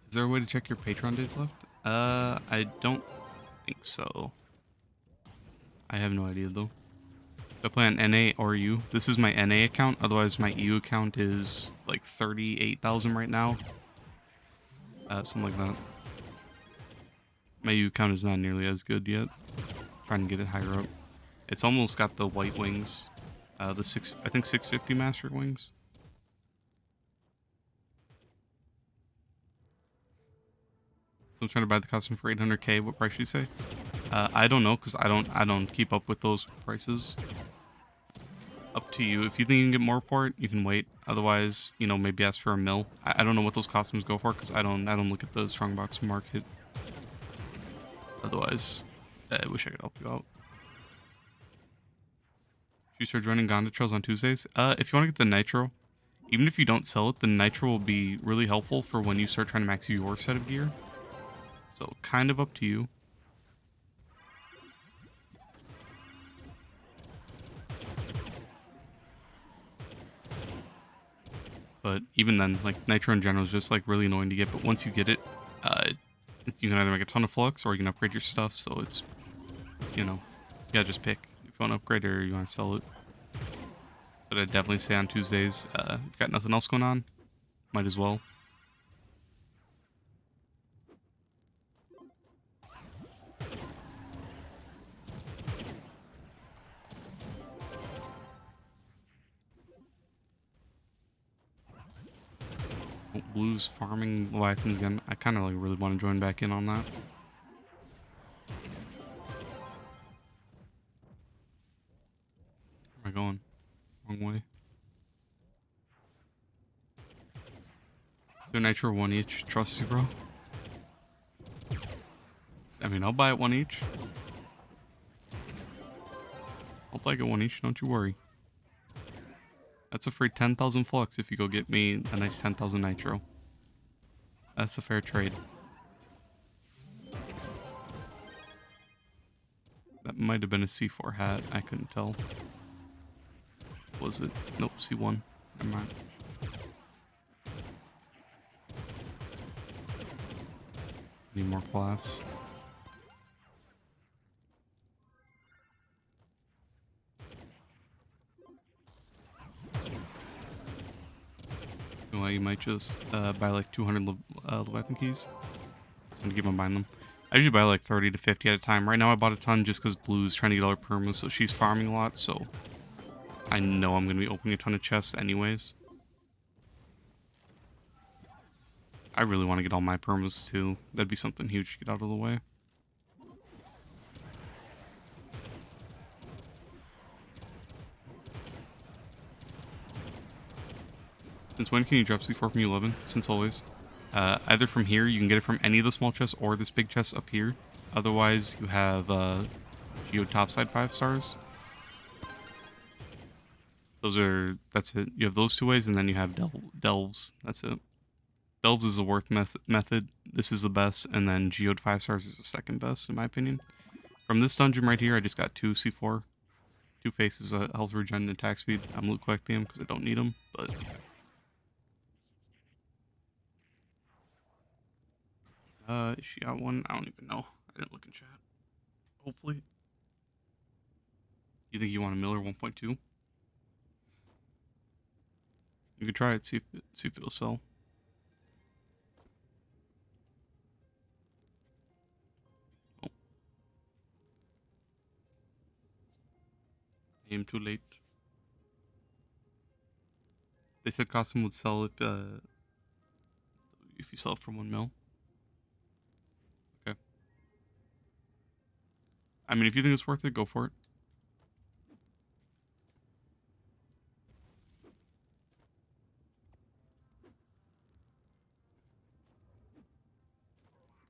Is there a way to check your Patreon days left? I don't think so. I have no idea though. Do I play on NA or U? This is my NA account. Otherwise, my EU account is like 38,000 right now. Something like that. My EU account is not nearly as good yet. Trying to get it higher up. It's almost got the white wings. I think 650 master wings. So I'm trying to buy the costume for 800k. What price should you say? I don't know because I don't keep up with those prices. Up to you. If you think you can get more for it, you can wait. Otherwise, you know, maybe ask for a mill. I don't know what those costumes go for because I don't look at the strongbox market. Otherwise, I wish I could help you out. You start joining Gonda Trails on Tuesdays. If you want to get the nitro, even if you don't sell it, the nitro will be really helpful for when you start trying to max your set of gear. So kind of up to you. But even then, like, nitro in general is just like really annoying to get. But once you get it, you can either make a ton of flux or you can upgrade your stuff. So it's, you know, you gotta just pick if you want to upgrade or you want to sell it. But I'd definitely say on Tuesdays, if you've got nothing else going on, might as well. Blues farming Leviathans again. I kind of like really want to join back in on that. Where am I going? Wrong way. So nitro one each. Trust you, bro. I mean, I'll buy it one each. I'll take it one each. Don't you worry. That's a free 10,000 flux if you go get me a nice 10,000 nitro. That's a fair trade. That might have been a C4 hat. I couldn't tell. Was it? Nope, C1. Never mind. Need more glass. Well, you might just buy like 200 Leviathan keys. I'm gonna keep on buying them. I usually buy like 30 to 50 at a time. Right now I bought a ton just because Blue's trying to get all her permas, so she's farming a lot, so I know I'm gonna be opening a ton of chests anyways. I really want to get all my permas too. That'd be something huge to get out of the way. Since when can you drop C4 from U11? Since always. Either from here, you can get it from any of the small chests or this big chest up here. Otherwise, you have Geo topside 5 stars. That's it. You have those two ways, and then you have delves. That's it. Delves is the worst method. This is the best, and then Geode 5 stars is the second best, in my opinion. From this dungeon right here, I just got 2 C4. 2 faces, health regen and attack speed. I'm loot collecting them because I don't need them, but... she got one? I don't even know. I didn't look in chat. Hopefully. You think you want a Miller 1.2? You could try it, see if it'll sell. Oh. I am too late. They said costume would sell if you sell it for 1 mil. Okay. I mean, if you think it's worth it, go for it.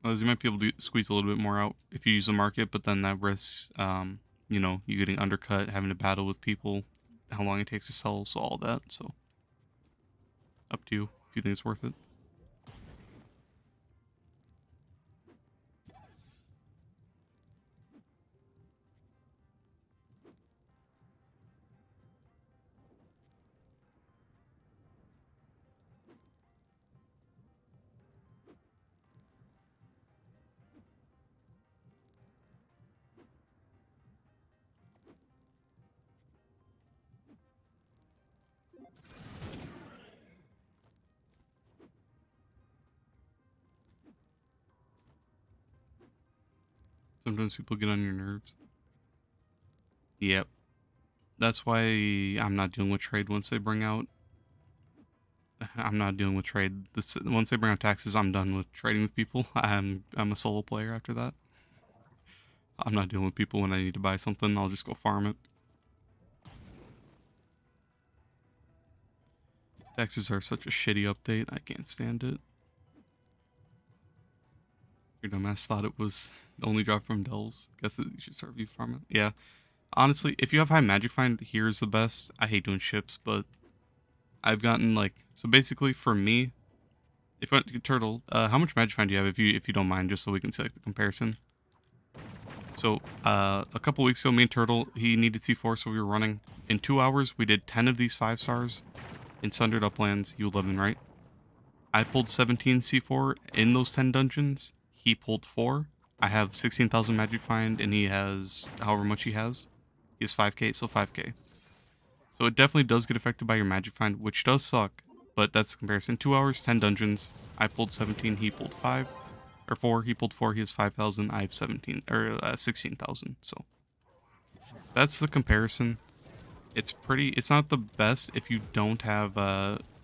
You might be able to squeeze a little bit more out if you use the market, but then that risks, you know, you getting undercut, having to battle with people, how long it takes to sell, so all that. So, up to you if you think it's worth it. Sometimes people get on your nerves. Yep. That's why I'm not dealing with trade once they bring out. I'm not dealing with trade. Once they bring out taxes, I'm done with trading with people. I'm a solo player after that. I'm not dealing with people when I need to buy something. I'll just go farm it. Taxes are such a shitty update. I can't stand it. Your dumbass thought it was the only drop from Delves. Guess you should start view farming. Yeah. Honestly, if you have high magic find, here's the best. I hate doing ships, but I've gotten like, so basically for me, if I turtle, how much magic find do you have if you don't mind, just so we can see like the comparison. So a couple weeks ago, me and Turtle, he needed C4, so we were running. In 2 hours, we did 10 of these 5 stars in Sundered Uplands, U11, right? I pulled 17 C4 in those 10 dungeons. He pulled 4. I have 16,000 magic find, and he has however much he has. He has 5k, so 5k. So it definitely does get affected by your magic find, which does suck, but that's the comparison. 2 hours, 10 dungeons. I pulled 17, he pulled 5. Or 4, he pulled 4, he has 5,000, I have 17, or 16,000, so. That's the comparison. It's not the best if you don't have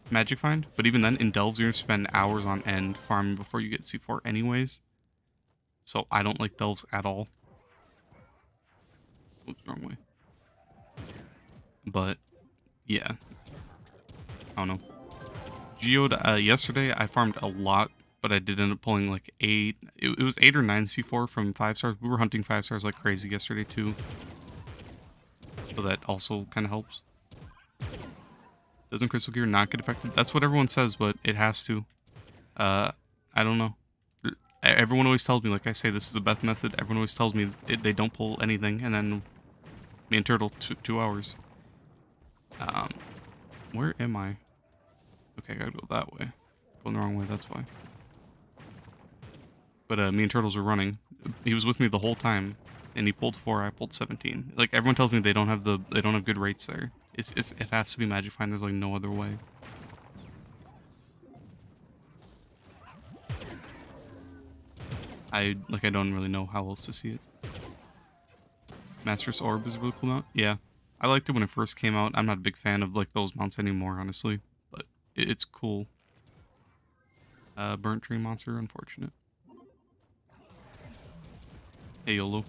Magic Find, but even then, in Delves, you're going to spend hours on end farming before you get C4 anyways. So I don't like Delves at all. Oops, wrong way. But, yeah. I don't know. Geode, yesterday, I farmed a lot, but I did end up pulling like 8. It was 8 or 9 C4 from 5 stars. We were hunting 5 stars like crazy yesterday too. So that also kind of helps. Doesn't Crystal Gear not get affected? That's what everyone says, but it has to. I don't know. Everyone always tells me, like I say, this is the best method. Everyone always tells me they don't pull anything, and then me and Turtle, 2 hours. Where am I? Okay, I gotta go that way. Going the wrong way, that's why. But me and Turtles were running. He was with me the whole time, and he pulled 4. I pulled 17. Like everyone tells me they don't have good rates there. It has to be Magic Find. There's like no other way. I don't really know how else to see it. Master's Orb is a really cool mount. Yeah, I liked it when it first came out. I'm not a big fan of like those mounts anymore, honestly, but it's cool. Burnt Tree Monster, unfortunate. Hey YOLO.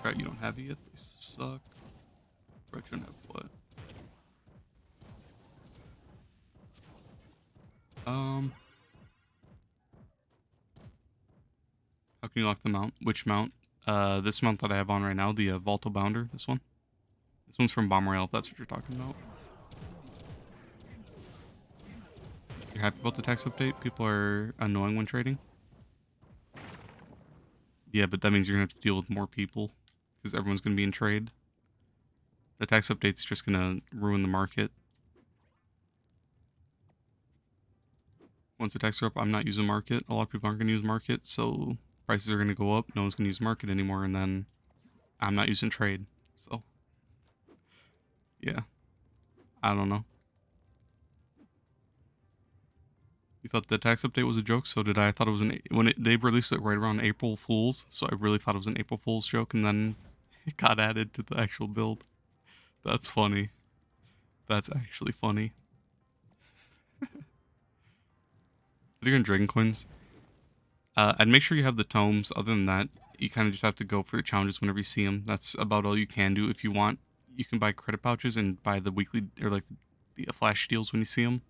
Right, you don't have it yet. They suck. Right, you don't have what? How can you lock the mount? Which mount? This mount that I have on right now, the Volto Bounder. This one. This one's from Bomb Rail, if that's what you're talking about. You're happy about the tax update? People are annoying when trading? Yeah, but that means you're gonna have to deal with more people, because everyone's gonna be in trade. The tax update's just gonna ruin the market. Once the taxes are up, I'm not using market. A lot of people aren't gonna use market, so prices are gonna go up. No one's gonna use market anymore, and then I'm not using trade. So, yeah, I don't know. You thought the tax update was a joke, so did I. I thought it was they released it right around April Fools, so I really thought it was an April Fools joke, and then it got added to the actual build. That's funny. That's actually funny. Video and Dragon Coins. I'd make sure you have the tomes. Other than that, you kind of just have to go for the challenges whenever you see them. That's about all you can do. If you want, you can buy credit pouches and buy the weekly or like the flash deals when you see them.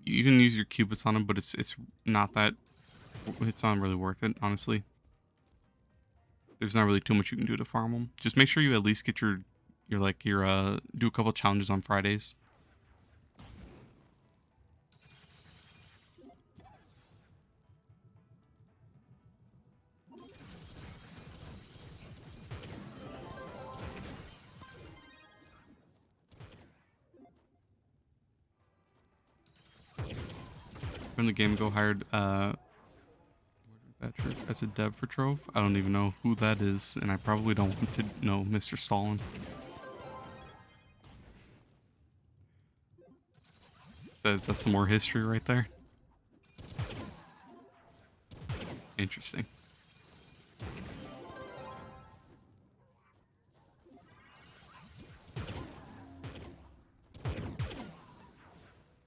You can use your qubits on them, but it's not really worth it, honestly. There's not really too much you can do to farm them. Just make sure you at least get do a couple challenges on Fridays. From the Game Go hired as a dev for Trove. I don't even know who that is, and I probably don't want to know Mr. Stalin. That's some more history right there. Interesting.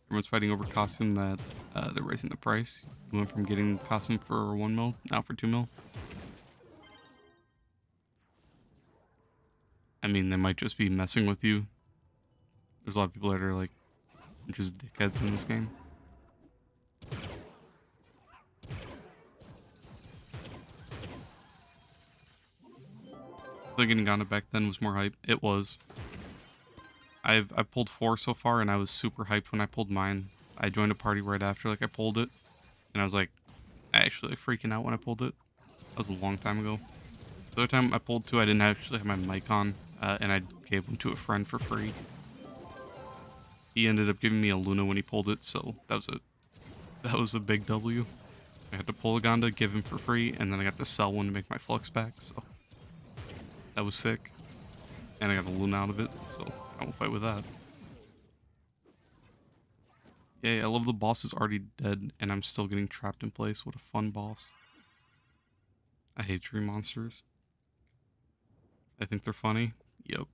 Everyone's fighting over costume that they're raising the price. You went from getting costume for 1 mil, now for 2 mil. I mean, they might just be messing with you. There's a lot of people that are like just dickheads in this game. So getting Gauntlet back then was more hype. It was. I pulled 4 so far, and I was super hyped when I pulled mine. I joined a party right after like I pulled it, and I was like actually like, freaking out when I pulled it. That was a long time ago. The other time I pulled 2, I didn't actually have my mic on, and I gave them to a friend for free. He ended up giving me a Luna when he pulled it, so that was a big W. I had to pull a Gonda, give him for free, and then I got to sell one to make my flux back, so that was sick. And I got a Luna out of it, so I won't fight with that. Yay, I love the boss is already dead, and I'm still getting trapped in place. What a fun boss. I hate tree monsters. I think they're funny. Yep.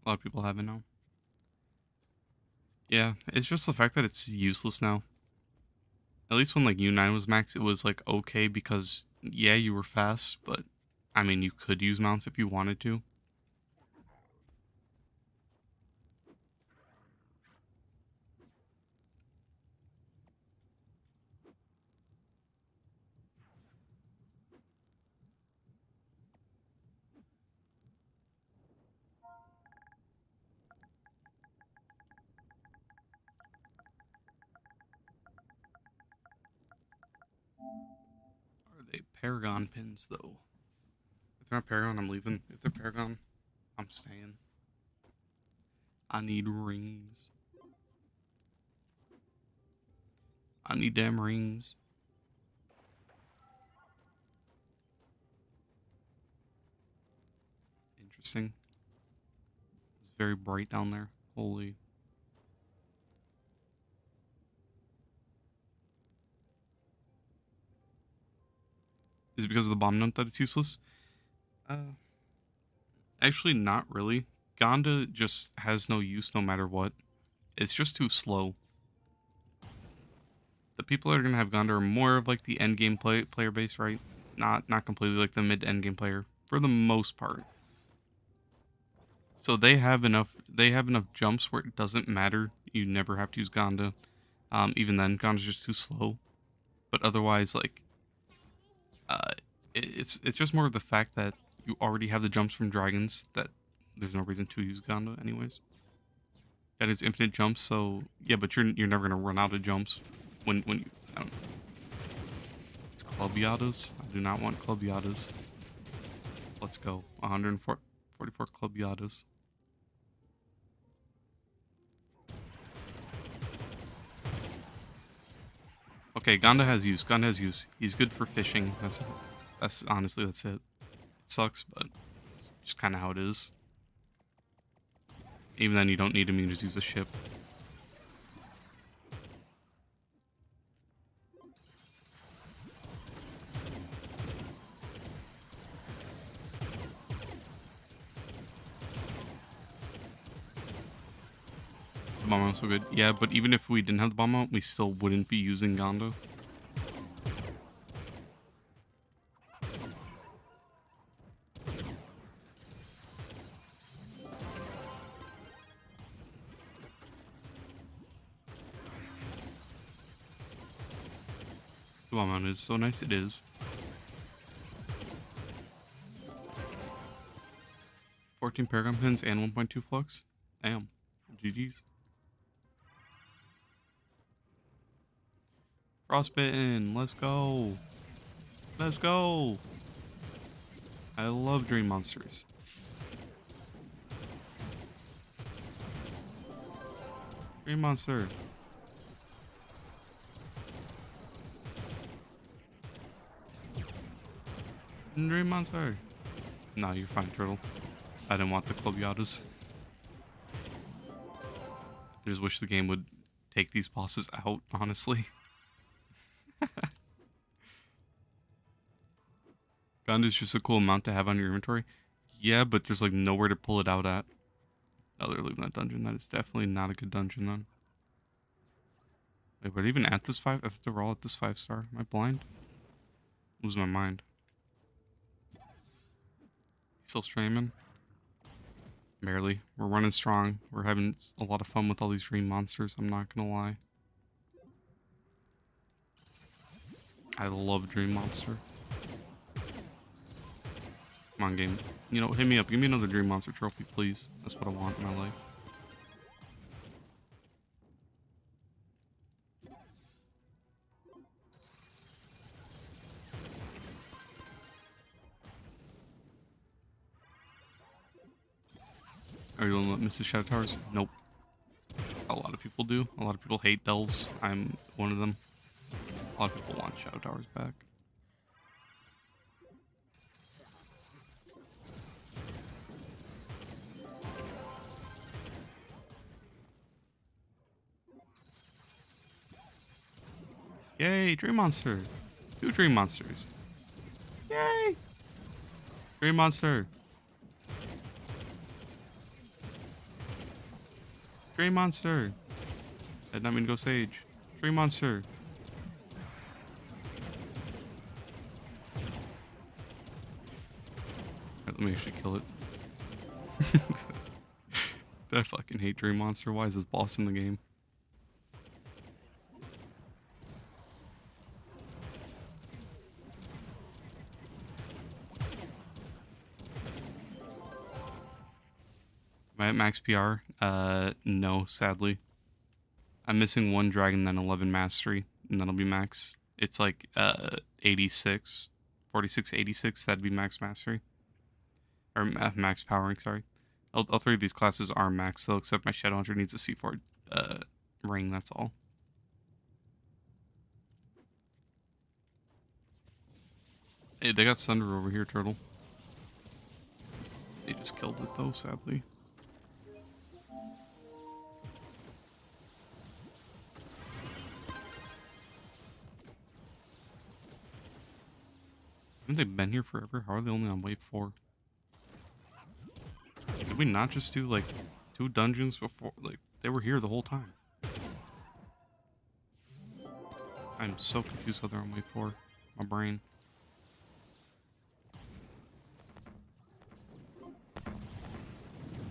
A lot of people have it now. Yeah, it's just the fact that it's useless now. At least when like U9 was max, it was like okay because yeah, you were fast, but I mean you could use mounts if you wanted to. Are they Paragon pins though? If they're not Paragon, I'm leaving. If they're Paragon, I'm staying. I need rings. I need damn rings. Interesting. It's very bright down there. Holy. Is it because of the bomb note that it's useless? Actually, not really. Gonda just has no use no matter what. It's just too slow. The people that are gonna have Gonda are more of like the end game player base, right? Not completely like the mid to end game player for the most part. So they have enough. They have enough jumps where it doesn't matter. You never have to use Gonda. Even then, Gonda's just too slow. But otherwise, like, uh, it's just more of the fact that you already have the jumps from dragons that there's no reason to use Gonda anyways. That is infinite jumps, so yeah, but you're never gonna run out of jumps when you I don't know. It's club yadas. I do not want club yadas. Let's go. 144 club yadas. Okay, Gonda has use. Gonda has use. He's good for fishing. That's honestly that's it. It sucks, but it's just kind of how it is. Even then, you don't need him. You just use a ship. The bomb mount's so good. Yeah, but even if we didn't have the bomb mount, we still wouldn't be using Gonda. The bomb mount is so nice. It is. 14 Paragon pins and 1.2 flux. Damn. GG's. Frostbitten. Let's go. Let's go. I love dream monsters. Dream monster. Dream Monster. No, you're fine, Turtle. I didn't want the Club Yadas. I just wish the game would take these bosses out, honestly. Gun is just a cool amount to have on your inventory. Yeah, but there's like nowhere to pull it out at. Oh, they're leaving that dungeon. That is definitely not a good dungeon then. Wait, were they even at this 5? If they were all at this 5-star, am I blind? Lose my mind. Still streaming? Barely. We're running strong. We're having a lot of fun with all these dream monsters, I'm not gonna lie. I love Dream Monster. Come on, game. You know, hit me up. Give me another Dream Monster trophy, please. That's what I want in my life. Are you the one that misses Shadow Towers? Nope. A lot of people do. A lot of people hate delves. I'm one of them. A lot of people want Shadow Towers back. Yay, Dream Monster! 2 Dream Monsters. Yay! Dream Monster! Dream Monster! I did not mean to go Sage. Dream Monster! Alright, let me actually kill it. I fucking hate Dream Monster. Why is this boss in the game? Am I at max PR? No, sadly. I'm missing 1 dragon, then 11 mastery, and that'll be max. It's like 86, 46, 86. That'd be max mastery, or max powering. Sorry, all 3 of these classes are max though, except my Shadow Hunter needs a C4 ring. That's all. Hey, they got Sunder over here, Turtle. They just killed it though, sadly. Haven't they been here forever? How are they only on wave 4? Did we not just do like 2 dungeons before? Like, they were here the whole time. I'm so confused how they're on wave 4. My brain. Oh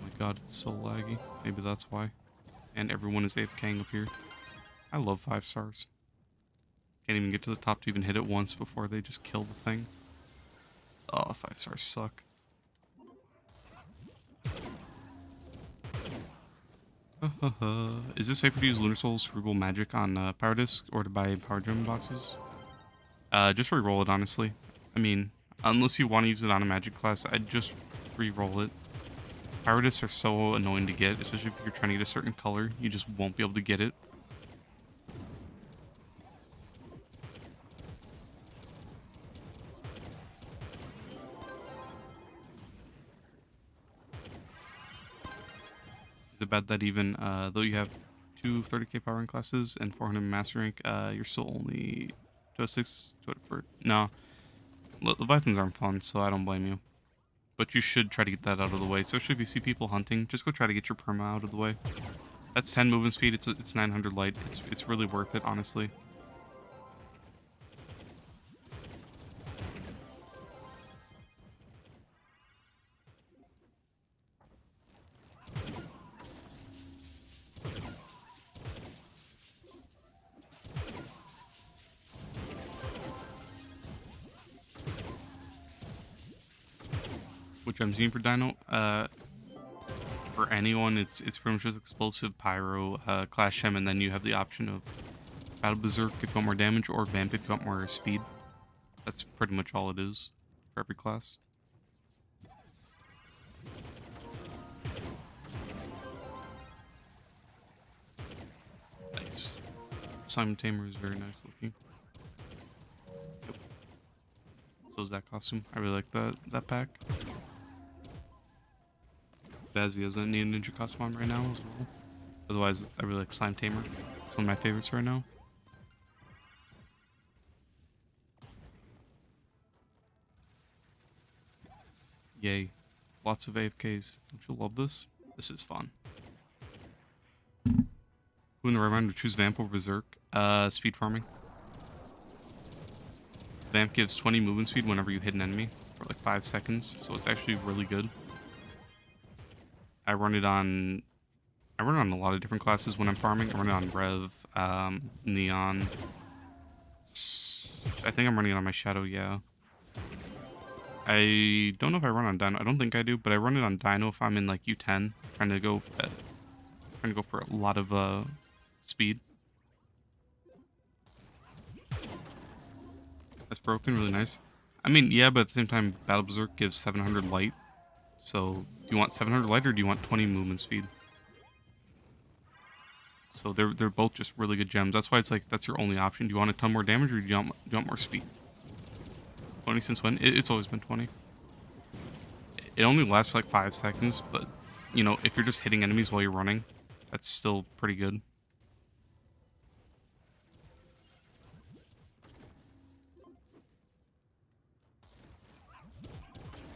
my god, it's so laggy. Maybe that's why. And everyone is AFKing up here. I love 5 stars. Can't even get to the top to even hit it once before they just kill the thing. Oh, 5 stars suck. Is it safer to use Lunar Soul's Frugal Magic on Power Disc or to buy Power Gem boxes? Just re-roll it, honestly. I mean, unless you want to use it on a Magic class, I'd just re-roll it. Power Discs are so annoying to get, especially if you're trying to get a certain color. You just won't be able to get it. Is it bad that even though you have 2 30k power rank classes and 400 master rank, you're still only 206 for no. Leviathans aren't fun, so I don't blame you. But you should try to get that out of the way. Especially if you see people hunting, just go try to get your perma out of the way. That's 10 movement speed. It's 900 light. It's really worth it, honestly. Which I'm seeing for Dino. For anyone, it's pretty much just explosive, pyro, clash gem, and then you have the option of battle berserk if you want more damage, or vamp if you want more speed. That's pretty much all it is for every class. Nice. Simon Tamer is very nice looking. Yep. So is that costume. I really like that pack. Bazzy doesn't need a ninja costume on right now as well. Otherwise, I really like Slime Tamer. It's one of my favorites right now. Yay. Lots of AFKs. Don't you love this? This is fun. Who in the right mind to choose Vamp over Berserk? Speed farming. Vamp gives 20 movement speed whenever you hit an enemy for like 5 seconds, so it's actually really good. I run it on a lot of different classes when I'm farming. I run it on Rev, Neon. I think I'm running it on my Shadow, yeah. I don't know if I run on Dino. I don't think I do, but I run it on Dino if I'm in like U10, trying to go for a lot of speed. That's broken, really nice. I mean, yeah, but at the same time, Battle Berserk gives 700 light. So, do you want 700 light or do you want 20 movement speed? So they're both just really good gems. That's why it's like that's your only option. Do you want a ton more damage or do you want more speed? 20 since when? It's always been 20. It only lasts for like 5 seconds, but you know, if you're just hitting enemies while you're running, that's still pretty good.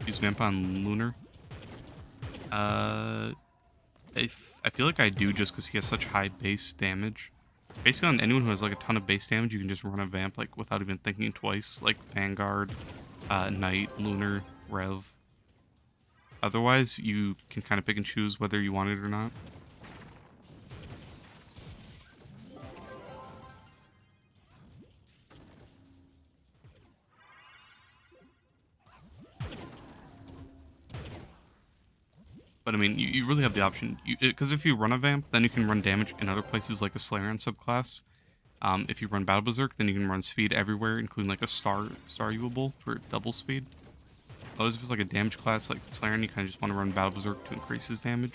Use Vamp on Lunar. I feel like I do just because he has such high base damage. Basically, on anyone who has like a ton of base damage, you can just run a Vamp like without even thinking twice, like Vanguard, Knight, Lunar, Rev. Otherwise, you can kind of pick and choose whether you want it or not. But I mean, you really have the option. Because if you run a Vamp, then you can run damage in other places like a Slayerian subclass. If you run Battle Berserk, then you can run speed everywhere, including like a Star Usable for double speed. Otherwise, if it's like a damage class like Slayerian, you kind of just want to run Battle Berserk to increase his damage.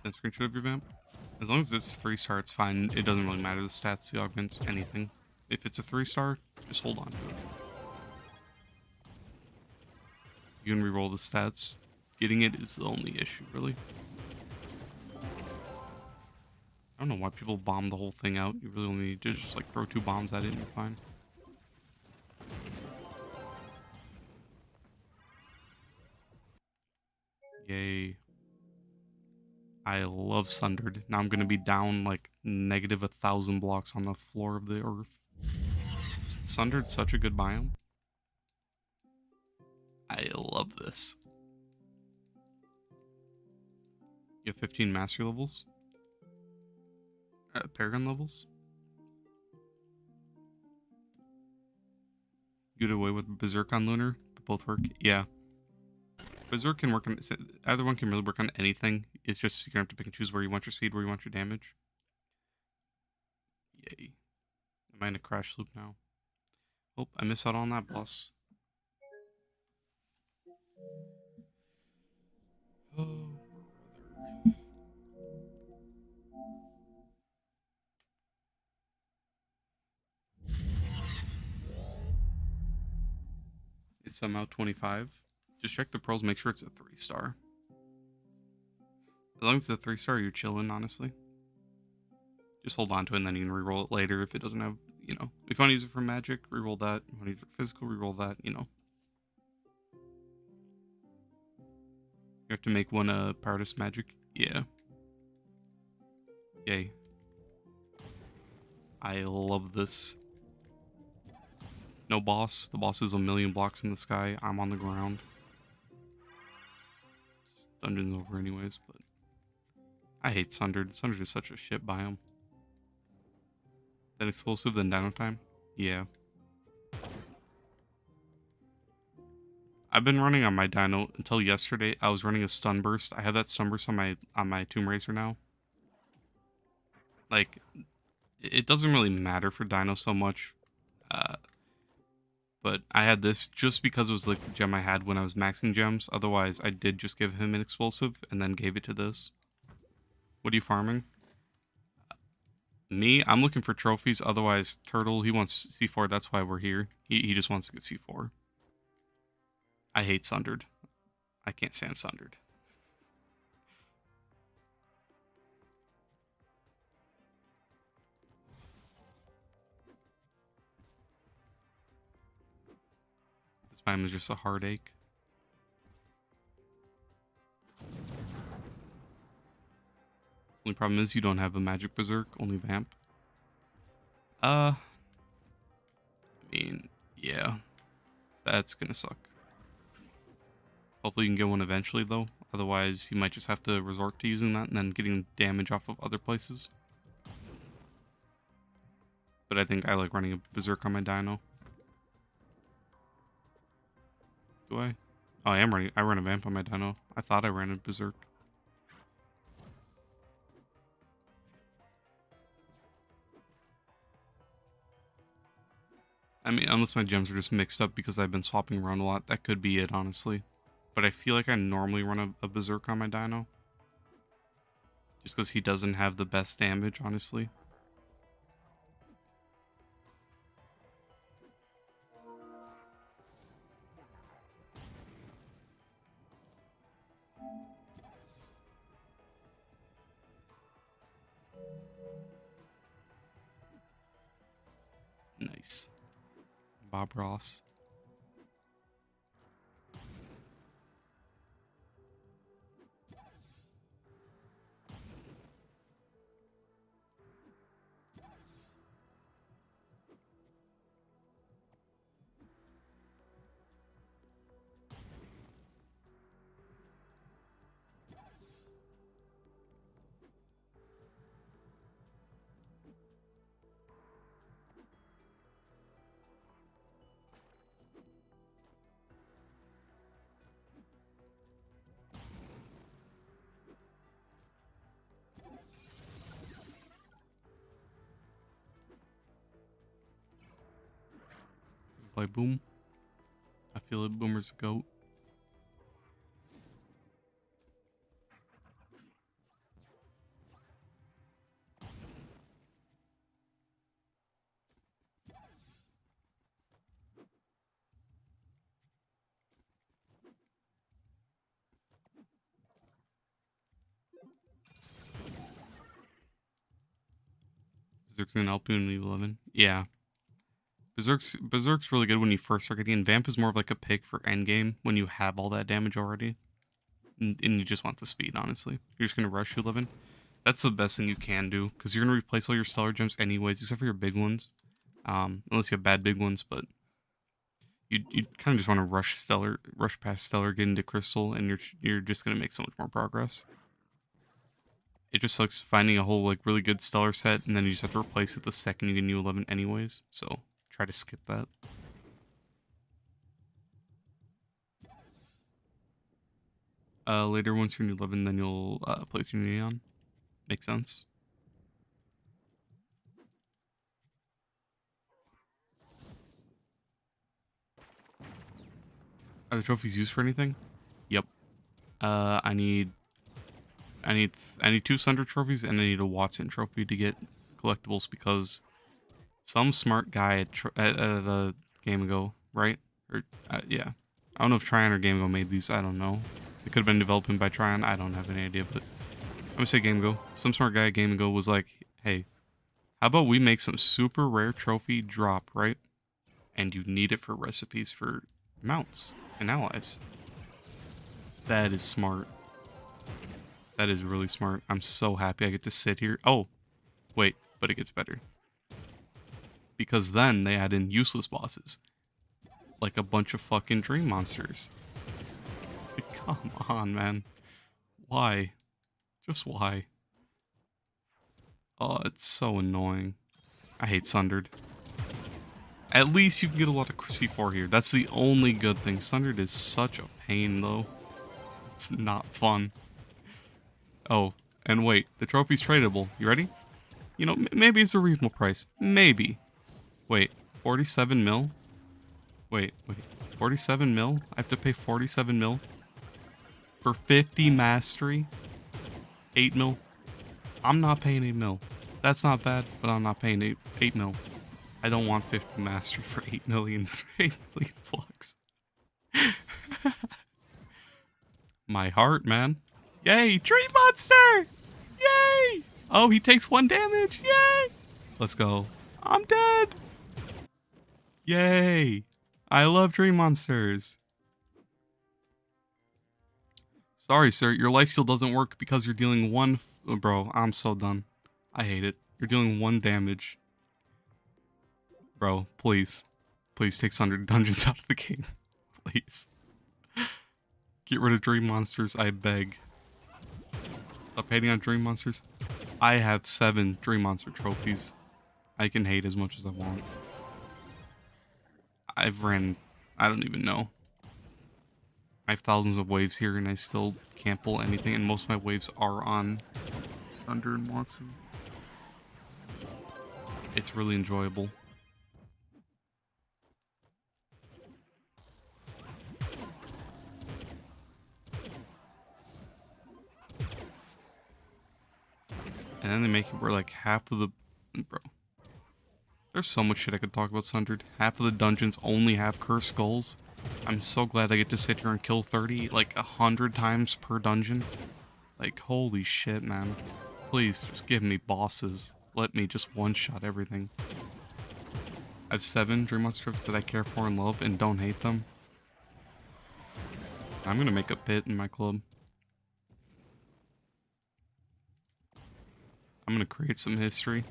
Then screenshot of your Vamp. As long as it's 3-star, it's fine. It doesn't really matter the stats, the augments, anything. If it's a 3-star, just hold on to it. You can reroll the stats. Getting it is the only issue, really. I don't know why people bomb the whole thing out. You really only need to just like throw 2 bombs at it and you're fine. Yay. I love Sundered. Now I'm gonna be down like negative 1,000 blocks on the floor of the earth. Sundered's such a good biome. I love this. You have 15 mastery levels. Paragon levels. You get away with Berserk on Lunar, but both work. Yeah. Berserk can work on either one can really work on anything. It's just you're gonna have to pick and choose where you want your speed, where you want your damage. Yay. Am I in a crash loop now? Oh, I missed out on that boss. Oh, brother. It's somehow 25. Just check the pearls, make sure it's a 3-star. As long as it's a 3-star, you're chilling, honestly. Just hold on to it and then you can reroll it later if it doesn't have, you know. If you want to use it for magic, reroll that. If you want to use it for physical, reroll that, you know. You have to make one Paradise magic. Yeah. Yay. I love this. No boss. The boss is a million blocks in the sky. I'm on the ground. Dungeon's over anyways, but I hate Sundered. Sundered is such a shit biome. Then explosive, then dino time? Yeah. I've been running on my dino until yesterday. I was running a stun burst. I have that stun burst on my Tomb Racer now. Like, it doesn't really matter for Dino so much. Uh, but I had this just because it was like the gem I had when I was maxing gems. Otherwise, I did just give him an explosive and then gave it to this. What are you farming? Me, I'm looking for trophies. Otherwise, Turtle, he wants C4. That's why we're here. He just wants to get C4. I hate Sundered. I can't stand Sundered. This biome is just a heartache. Only problem is you don't have a magic berserk, only vamp. I mean, yeah, that's gonna suck. Hopefully you can get one eventually though. Otherwise, you might just have to resort to using that and then getting damage off of other places. But I think I like running a berserk on my dino. Do I? Oh, I am running. I run a vamp on my dino. I thought I ran a berserk. I mean, unless my gems are just mixed up because I've been swapping around a lot, that could be it, honestly. But I feel like I normally run a berserk on my dino. Just because he doesn't have the best damage, honestly. Nice. Bob Ross. Play Boom. I feel like Boomer's a goat. Berserk's gonna help you in League 11. Yeah. Berserk's really good when you first start getting in. Vamp is more of like a pick for endgame when you have all that damage already. And you just want the speed, honestly. You're just gonna rush 11. That's the best thing you can do, because you're gonna replace all your stellar gems anyways, except for your big ones. Unless you have bad big ones, but you kind of just want to rush past stellar, get into crystal, and you're just gonna make so much more progress. It just sucks finding a whole like really good stellar set, and then you just have to replace it the second you get new 11 anyways. So try to skip that. Later once you're new 11, then you'll place your neon. Makes sense. Are the trophies used for anything? Yep. I need two Sunder trophies and I need a Watson trophy to get collectibles because some smart guy at a game ago, right? Or yeah, I don't know if Tryon or Game Ago made these. I don't know. It could have been developed by Tryon. I don't have any idea, but I'm gonna say Game Ago. Some smart guy at Game Ago was like, "Hey, how about we make some super rare trophy drop, right? And you need it for recipes for mounts and allies." That is smart. That is really smart. I'm so happy I get to sit here. Oh, wait, but it gets better. Because then they add in useless bosses. Like a bunch of fucking dream monsters. Come on, man. Why? Just why? Oh, it's so annoying. I hate Sundered. At least you can get a lot of C4 here. That's the only good thing. Sundered is such a pain, though. It's not fun. Oh, and wait, the trophy's tradable. You ready? You know, maybe it's a reasonable price. Maybe. Wait, 47 mil? Wait. 47 mil? I have to pay 47 mil? For 50 mastery? 8 mil? I'm not paying 8 mil. That's not bad, but I'm not paying 8 mil. I don't want 50 mastery for 8 million, 8 million flux. My heart, man. Yay, tree monster! Yay! Oh, he takes 1 damage. Yay! Let's go. I'm dead. Yay! I love tree monsters. Sorry, sir. Your life steal doesn't work because you're dealing 1... bro, I'm so done. I hate it. You're dealing 1 damage. Bro, please. Please take Sundered Dungeons out of the game. Please. Get rid of dream monsters, I beg. Stop hating on dream monsters. I have 7 dream monster trophies. I can hate as much as I want. I've ran... I don't even know. I have thousands of waves here and I still can't pull anything, and most of my waves are on Thunder and Watson. It's really enjoyable. And then they make it where like half of the... bro. There's so much shit I could talk about Sundered. Half of the dungeons only have cursed skulls. I'm so glad I get to sit here and kill 30, like 100 times per dungeon. Like, holy shit, man. Please, just give me bosses. Let me just one-shot everything. I have 7 Dream Monster trophies that I care for and love and don't hate them. I'm gonna make a pit in my club. I'm gonna create some history.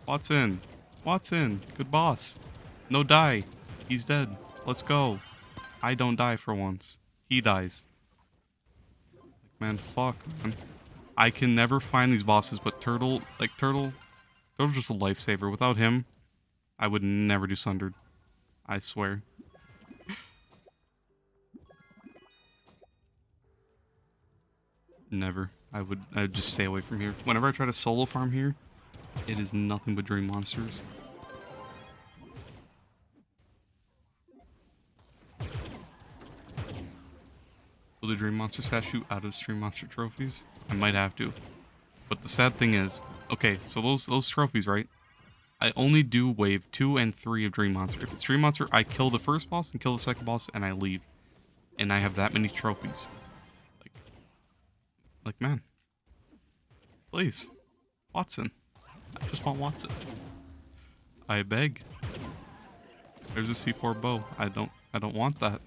Watson! Watson! Good boss! No die! He's dead. Let's go. I don't die for once. He dies. Like, man, fuck, man. I can never find these bosses, but Turtle's just a lifesaver. Without him, I would never do Sundered. I swear. Never. I'd just stay away from here. Whenever I try to solo farm here, it is nothing but dream monsters. Will the dream monster statue out of the stream monster trophies? I might have to. But the sad thing is, okay, so those trophies, right? I only do wave 2 and 3 of Dream Monster. If it's Dream Monster, I kill the first boss and kill the second boss and I leave. And I have that many trophies. Like man. Please. Watson. I just want Watson. I beg. There's a C4 bow. I don't want that.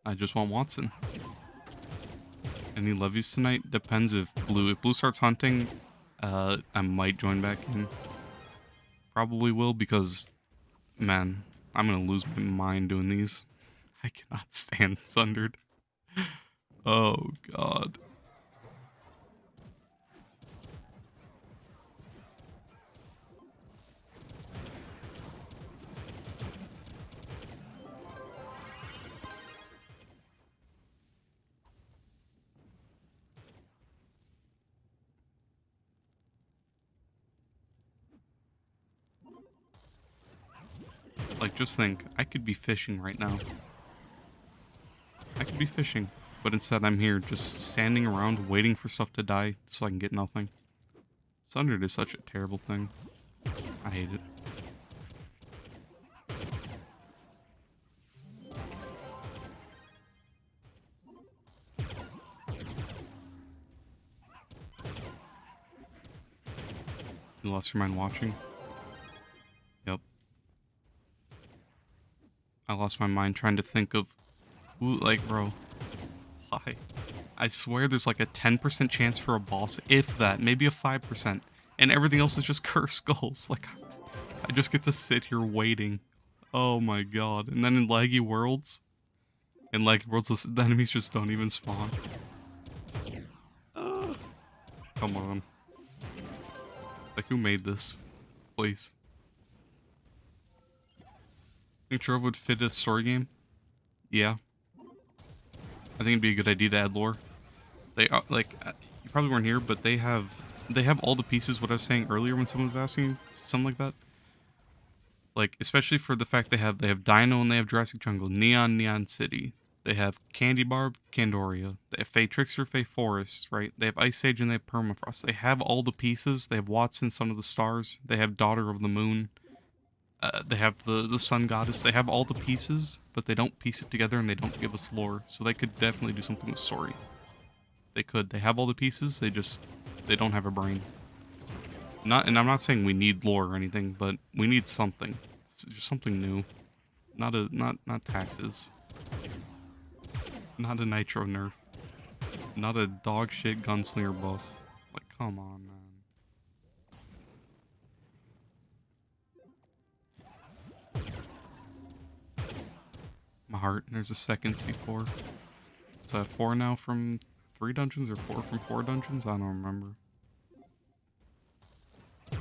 I just want Watson. Any levies tonight? Depends if Blue starts hunting, I might join back in. Probably will because, man, I'm gonna lose my mind doing these. I cannot stand Sundered. Oh, God. Like, just think, I could be fishing right now. I could be fishing, but instead I'm here just standing around waiting for stuff to die so I can get nothing. Sundered is such a terrible thing. I hate it. You lost your mind watching? Yep. I lost my mind trying to think of... Ooh, like, bro. Why? I swear there's like a 10% chance for a boss, if that. Maybe a 5%. And everything else is just cursed skulls. Like, I just get to sit here waiting. Oh my god. And then in laggy worlds... the enemies just don't even spawn. Come on. Like, who made this? Please. Think Trove would fit a story game? Yeah. I think it'd be a good idea to add lore. They are like you probably weren't here, but they have all the pieces. What I was saying earlier when someone was asking something like that, like especially for the fact they have Dino and they have Jurassic Jungle, Neon City. They have Candy Barb, Candoria. They have Fey Trickster, Fey Forest, right? They have Ice Age and they have Permafrost. They have all the pieces. They have Watson, Son of the Stars. They have Daughter of the Moon. They have the Sun Goddess. They have all the pieces, but they don't piece it together and they don't give us lore. So they could definitely do something with Sori. They could. They have all the pieces. They don't have a brain. And I'm not saying we need lore or anything, but we need something. It's just something new. Not taxes. Not a nitro nerf. Not a dog shit gunslinger buff. Like, come on, man. My heart. There's a second C4. So I have 4 now from 3 dungeons or 4 from 4 dungeons? I don't remember. Is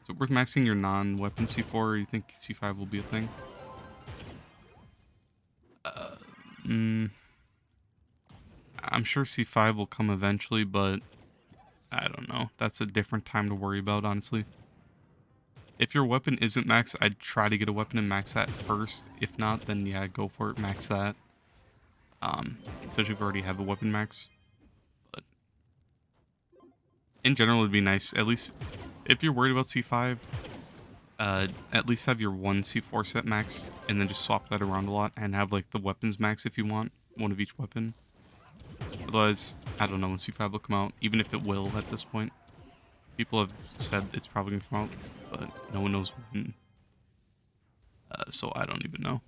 it worth maxing your non-weapon C4 or you think C5 will be a thing? I'm sure C5 will come eventually, but I don't know. That's a different time to worry about, honestly. If your weapon isn't maxed, I'd try to get a weapon and max that first. If not, then yeah, go for it, max that. Especially if you already have a weapon max. But in general, it'd be nice. At least if you're worried about C5, at least have your one C4 set max and then just swap that around a lot and have like the weapons max if you want, one of each weapon. Otherwise, I don't know when C5 will come out, even if it will at this point. People have said it's probably going to come out, but no one knows when. So I don't even know.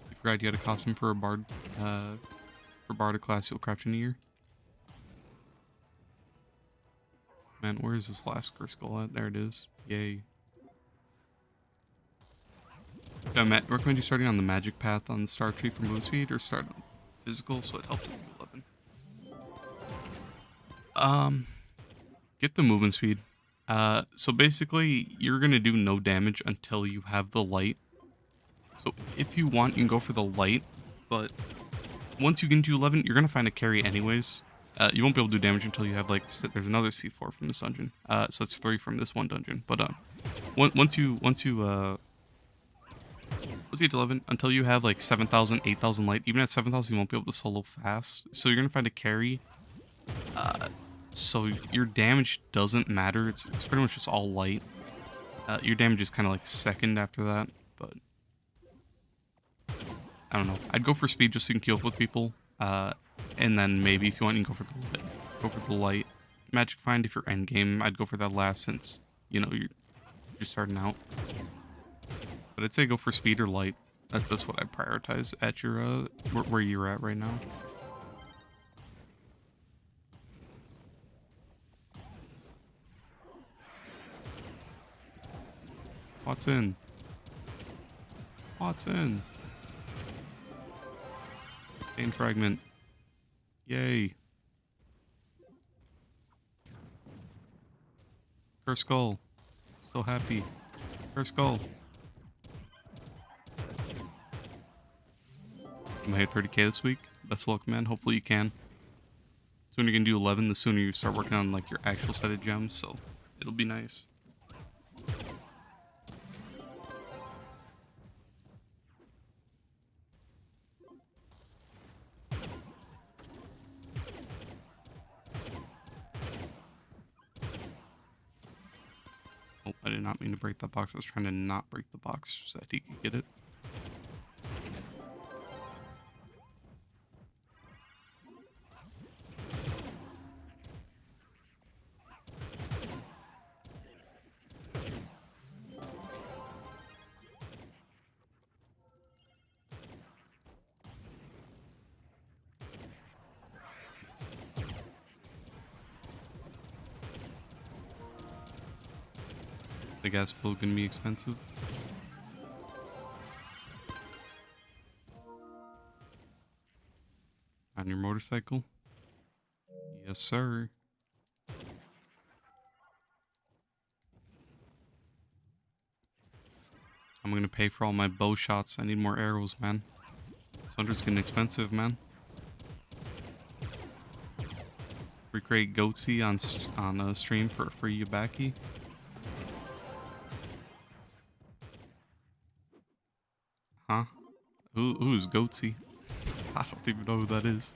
You forgot you had a costume for a bard, for bard class you'll craft in a year. Man, where is this last skull at? There it is. Yay. I recommend you starting on the magic path on the star tree for move speed, or start on physical so it helps with 11. Get the movement speed. So basically, you're gonna do no damage until you have the light. So if you want, you can go for the light, but once you get into 11, you're gonna find a carry anyways. You won't be able to do damage until you have like there's another C4 from this dungeon. So it's 3 from this one dungeon. But once you get to 11, until you have like 7,000, 8,000 light, even at 7,000, you won't be able to solo fast. So you're gonna find a carry. So your damage doesn't matter. It's pretty much just all light. Your damage is kind of like second after that, but I don't know. I'd go for speed just so you can keep up with people. And then maybe if you want, you can go for the light. Magic Find if you're endgame. I'd go for that last since, you know, you're starting out. But I'd say go for speed or light. That's what I'd prioritize at your where you're at right now. Watson. Watson. Stain fragment. Yay. Curse skull. So happy. Curse skull. I'm gonna hit 30k this week. Best of luck, man. Hopefully you can. The sooner you can do 11, the sooner you start working on like your actual set of gems, so it'll be nice. Oh, I did not mean to break that box. I was trying to not break the box so that he could get it. The gas bill gonna be expensive. On your motorcycle. Yes, sir. I'm gonna pay for all my bow shots. I need more arrows, man. Hunter's getting expensive, man. Recreate Goatsy on a stream for a free Yubaki. Huh? Who's Goatsy? I don't even know who that is.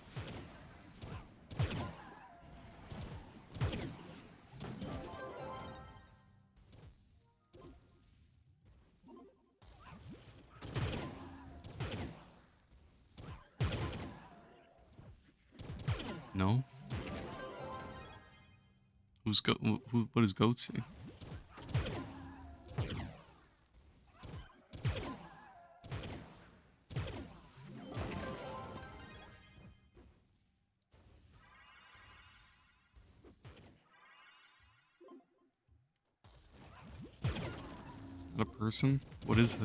No? What is Goatsy? Is that a person? What is it?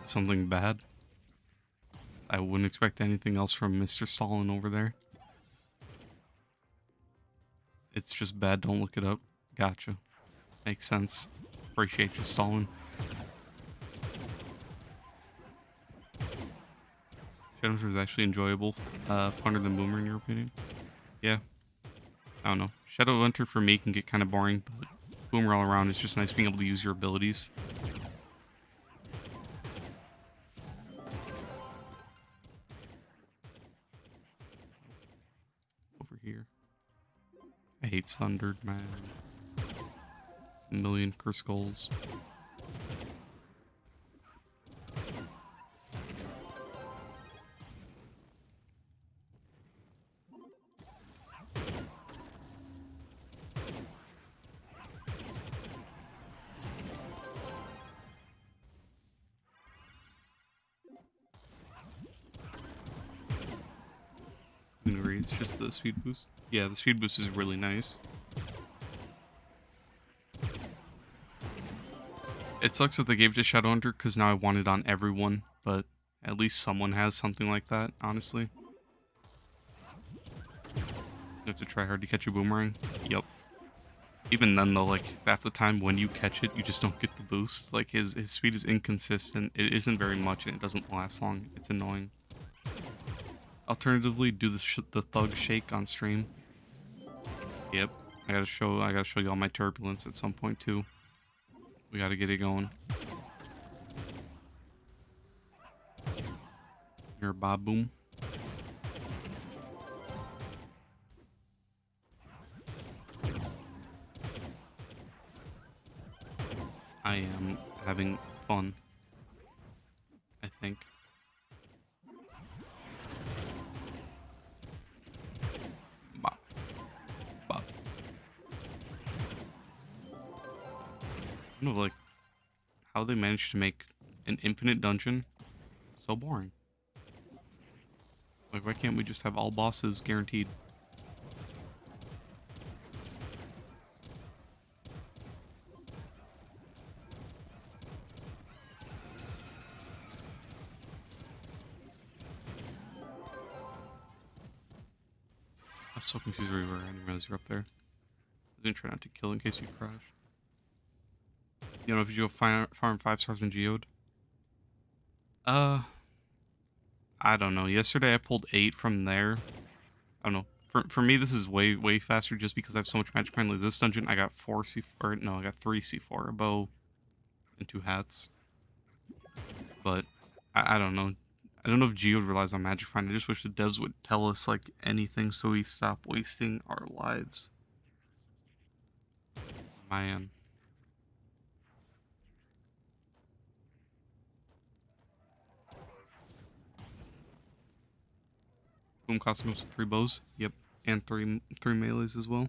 Something bad? I wouldn't expect anything else from Mr. Stalin over there. It's just bad, don't look it up. Gotcha. Makes sense. Appreciate you, Stalin. Shadowhunter is actually enjoyable. Funner than Boomer in your opinion? Yeah. I don't know. Shadowhunter for me can get kind of boring, but Boomer all around is just nice being able to use your abilities. Over here. I hate Sundered, man. A million curse skulls. It's just the speed boost. Yeah, the speed boost is really nice. It sucks that they gave it to Shadowhunter because now I want it on everyone, but at least someone has something like that, honestly. You have to try hard to catch a boomerang. Yep. Even then though, like, half the time when you catch it, you just don't get the boost. Like, his speed is inconsistent. It isn't very much and it doesn't last long. It's annoying. Alternatively, do the thug shake on stream. Yep. I gotta show you all my turbulence at some point too. We gotta get it going. Here, Bob Boom. I am having fun. I think. Bop. Bop. I don't know, like, how they managed to make an infinite dungeon so boring. Like, why can't we just have all bosses guaranteed? I'm so confused where you were. I didn't realize you're up there. I was gonna try not to kill in case you crash. You know, if you go farm 5 stars in Geode. I don't know. Yesterday I pulled 8 from there. I don't know. For me, this is way faster just because I have so much magic. Apparently, this dungeon I got 4 C4. No, I got 3 C4, a bow, and 2 hats. But I don't know. I don't know if Geode relies on magic find. I just wish the devs would tell us like anything so we stop wasting our lives. Man. Boom costume comes with 3 bows. Yep. And three melees as well.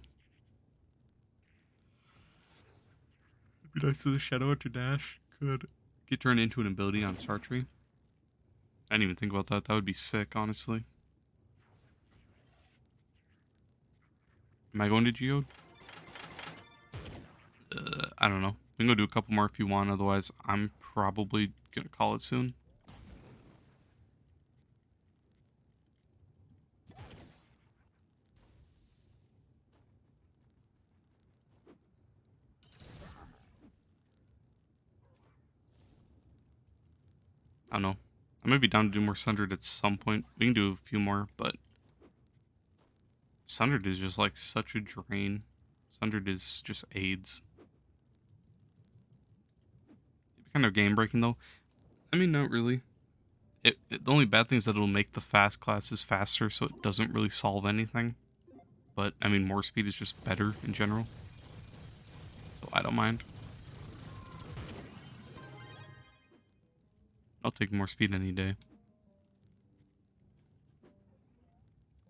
It'd be nice to the Shadow Hunter dash. Could get turned into an ability on Sartry. I didn't even think about that. That would be sick, honestly. Am I going to Geode? I don't know. We can go do a couple more if you want. Otherwise, I'm probably gonna call it soon. I don't know. I might be down to do more Sundered at some point. We can do a few more, but Sundered is just like such a drain. Sundered is just AIDS. Kind of game breaking though. I mean, not really. The only bad thing is that it'll make the fast classes faster, so it doesn't really solve anything. But I mean, more speed is just better in general, so I don't mind. I'll take more speed any day.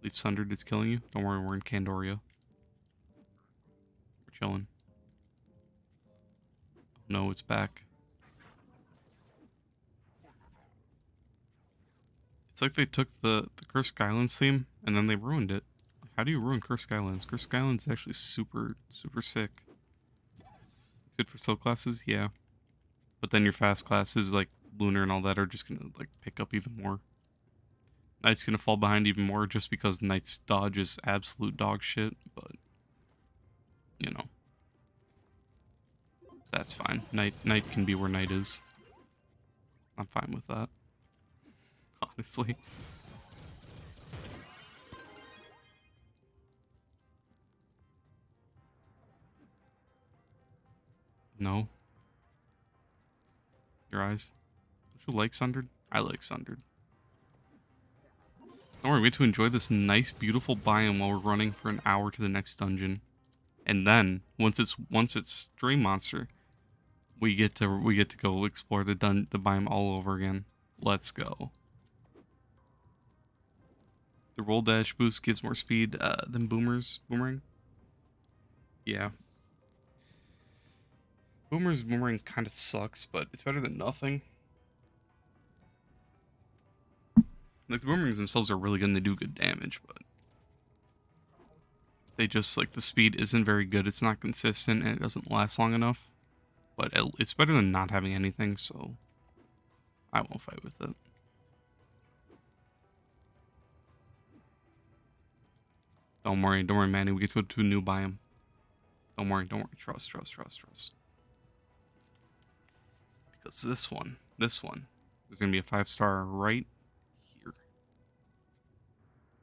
Leaf Sundered is killing you. Don't worry, we're in Candoria. We're chilling. No, it's back. It's like they took the Cursed Skylands theme and then they ruined it. How do you ruin Cursed Skylands? Cursed Skylands is actually super sick. It's good for slow classes, yeah. But then your fast classes like Lunar and all that are just gonna like pick up even more. Knight's gonna fall behind even more just because Knight's dodge is absolute dog shit, but you know. That's fine. Knight can be where Knight is. I'm fine with that. Honestly. No. Your eyes. Don't you like Sundered? I like Sundered. Don't worry, we get to enjoy this nice, beautiful biome while we're running for an hour to the next dungeon. And then once it's Dream Monster, we get to go explore the biome all over again. Let's go. The roll dash boost gives more speed than Boomerang. Yeah. Boomerang kind of sucks, but it's better than nothing. Like the Boomerangs themselves are really good and they do good damage, but they just like the speed isn't very good. It's not consistent and it doesn't last long enough. But it's better than not having anything, so I won't fight with it. Don't worry, Manny. We get to go to a new biome. Don't worry. Trust. Because this one, there's gonna be a 5-star right here.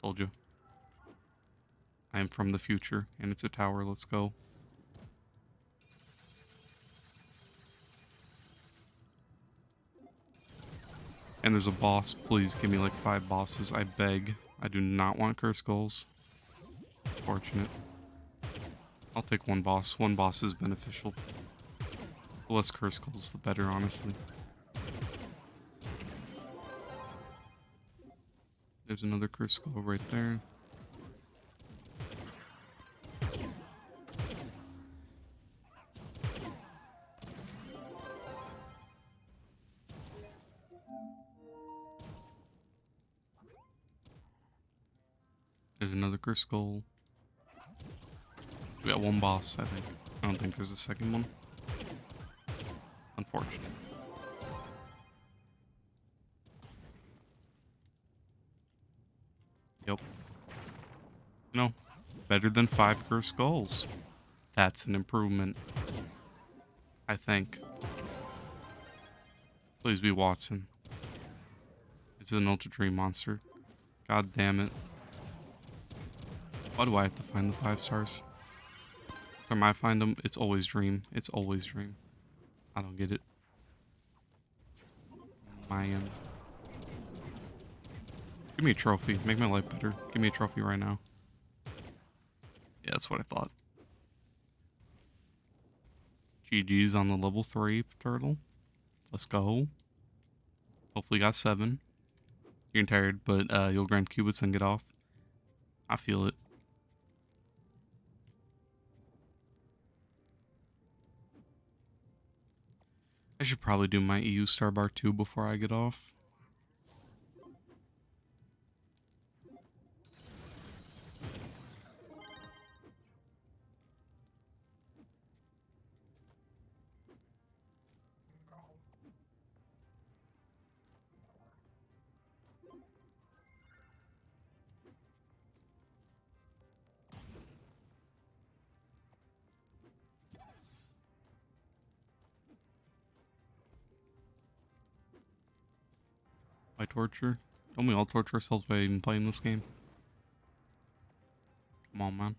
Told you. I am from the future, and it's a tower. Let's go. And there's a boss. Please give me like 5 bosses. I beg. I do not want curse skulls. Fortunate. I'll take one boss. One boss is beneficial. The less curse skulls, the better, honestly. There's another curse skull right there. There's another curse skull. We got one boss, I think. I don't think there's a second one. Unfortunate. Yep. No. Better than 5 curse skulls. That's an improvement. I think. Please be Watson. It's an Ultra Dream Monster. God damn it. Why do I have to find the 5 stars? Every time I find them, it's always Dream. It's always Dream. I don't get it. Man. Give me a trophy. Make my life better. Give me a trophy right now. Yeah, that's what I thought. GG's on the level 3 turtle. Let's go. Hopefully got 7. You're getting tired, but you'll grind cubits and get off. I feel it. I should probably do my EU Star Bar 2 before I get off. Why torture? Don't we all torture ourselves by even playing this game? Come on, man.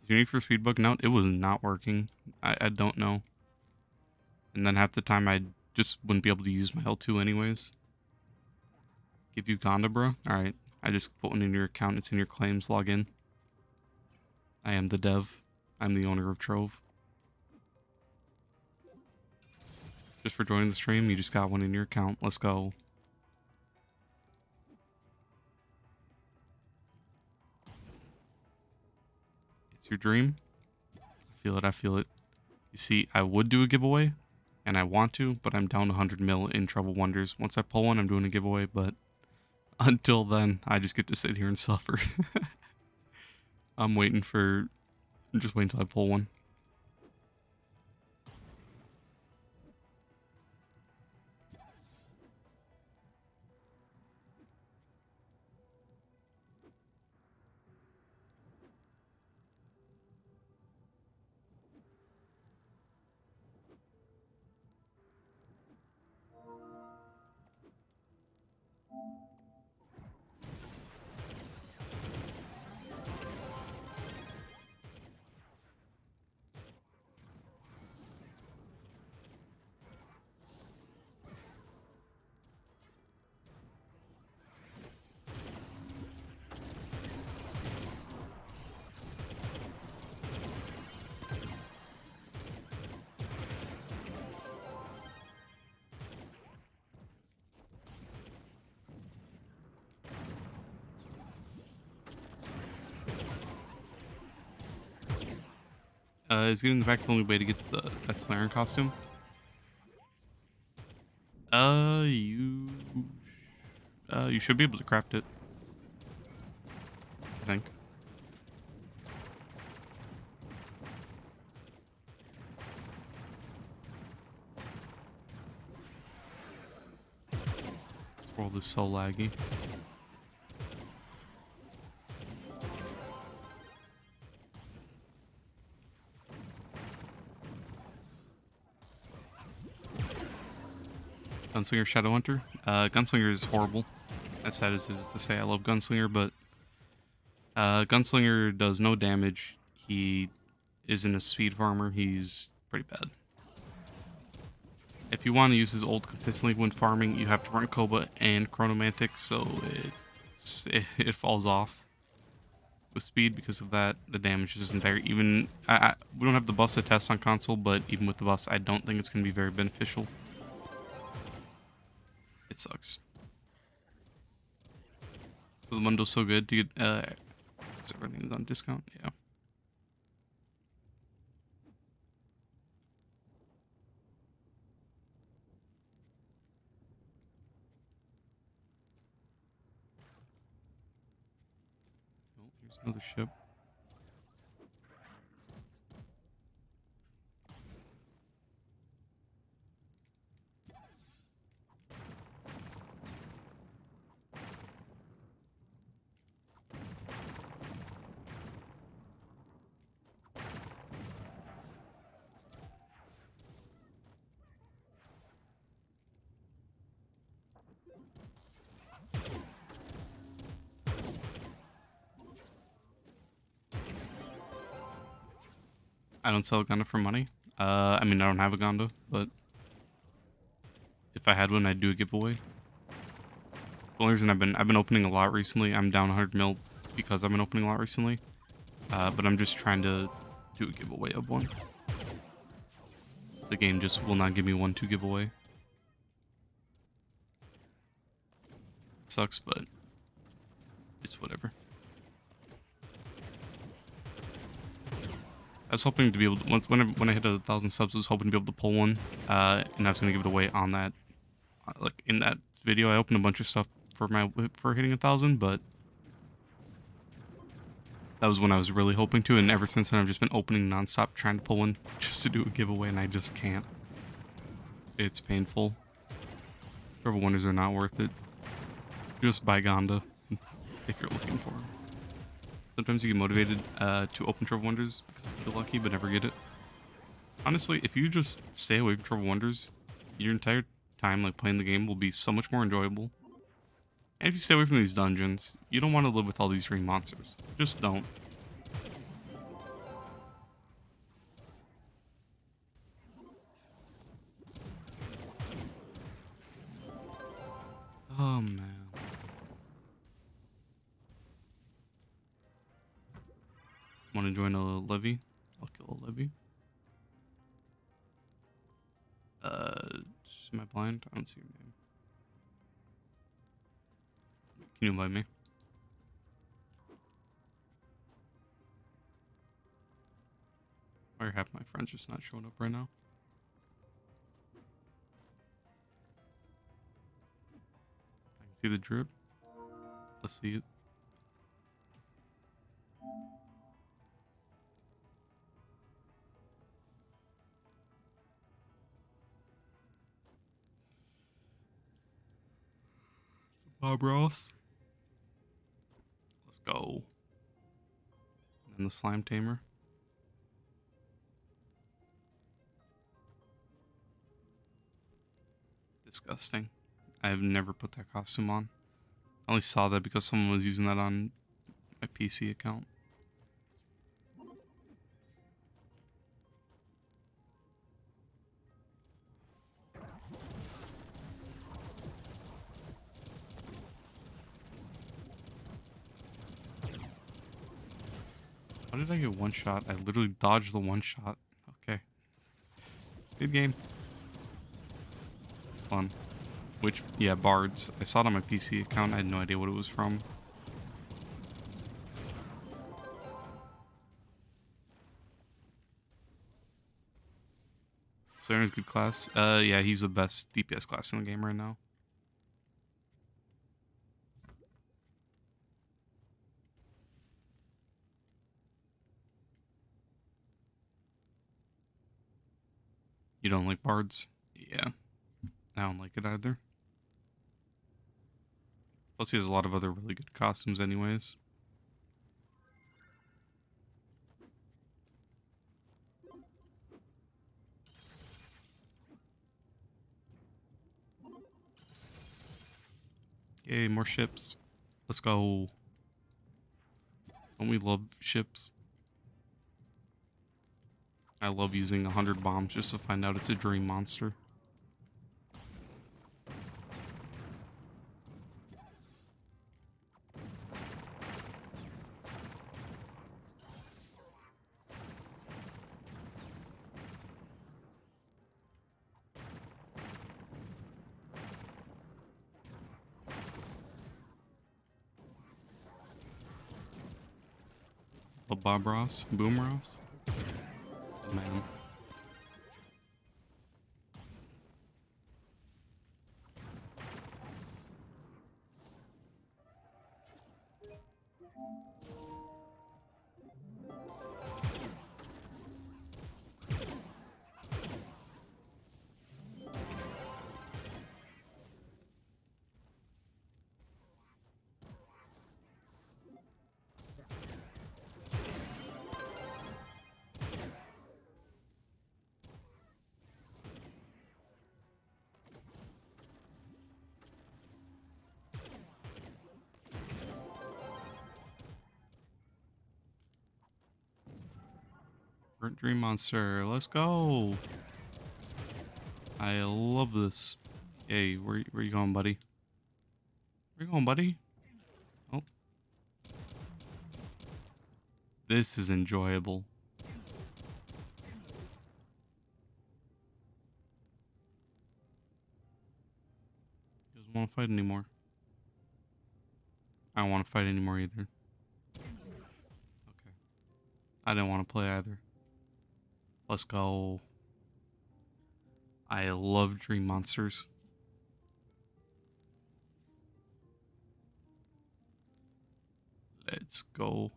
Is your Need for Speed bug out? It was not working. I don't know. And then half the time I just wouldn't be able to use my L2 anyways. Give you Gonda, bro? Alright. I just put one in your account. It's in your claims. Log in. I am the dev. I'm the owner of Trove. Just for joining the stream, you just got one in your account. Let's go. It's your dream. I feel it. I feel it. You see, I would do a giveaway, and I want to, but I'm down 100 mil in Trouble Wonders. Once I pull one, I'm doing a giveaway, but until then, I just get to sit here and suffer. I'm just waiting until I pull one. Is getting back the only way to get that Slayer costume? You should be able to craft it. I think. This world is so laggy. Gunslinger Shadowhunter. Gunslinger is horrible. As sad as it is to say, I love Gunslinger, but Gunslinger does no damage. He isn't a speed farmer. He's pretty bad. If you want to use his ult consistently when farming, you have to run Koba and Chronomantic, so it falls off with speed because of that. The damage isn't there. Even we don't have the buffs to test on console, but even with the buffs, I don't think it's going to be very beneficial. It sucks. So the bundle's so good to get. Is everything on discount? Yeah. Oh, here's another ship. I don't sell a Gundam for money. I mean, I don't have a Gundam, but if I had one, I'd do a giveaway. The only reason I've been opening a lot recently. I'm down 100 mil because I've been opening a lot recently. But I'm just trying to do a giveaway of one. The game just will not give me one to give away. It sucks, but it's whatever. I was hoping to be able to, when I hit 1,000 subs, I was hoping to be able to pull one, and I was gonna give it away on that, like in that video. I opened a bunch of stuff for hitting 1,000, but that was when I was really hoping to, and ever since then I've just been opening nonstop trying to pull one just to do a giveaway, and I just can't. It's painful. Trove Wonders are not worth it. Just buy Gonda if you're looking for them. Sometimes you get motivated to open Trove Wonders because you feel lucky, but never get it. Honestly, if you just stay away from Trouble Wonders, your entire time like playing the game will be so much more enjoyable. And if you stay away from these dungeons, you don't want to live with all these green monsters. Just don't. Oh man. Want to join a levy? I'll kill a levy. Am I blind? I don't see your name. Can you invite me? Why are half my friends just not showing up right now? I can see the drip. Let's see it. Bob Ross. Let's go. And then the slime tamer. Disgusting. I've never put that costume on. I only saw that because someone was using that on my PC account. How did I get one shot? I literally dodged the one shot. Okay. Good game. Fun. Which, yeah, Bards. I saw it on my PC account. I had no idea what it was from. Slayer's good class. Yeah, he's the best DPS class in the game right now. You don't like Bards? Yeah. I don't like it either. Plus, he has a lot of other really good costumes, anyways. Yay, more ships. Let's go. Don't we love ships? I love using 100 bombs just to find out it's a dream monster. Love Bob Ross? Boom Ross? Man. Burnt Dream Monster, let's go! I love this. Hey, where you going, buddy? Where you going, buddy? Oh. This is enjoyable. He doesn't want to fight anymore. I don't want to fight anymore either. Okay. I didn't want to play either. Let's go. I love Dream Monsters. Let's go.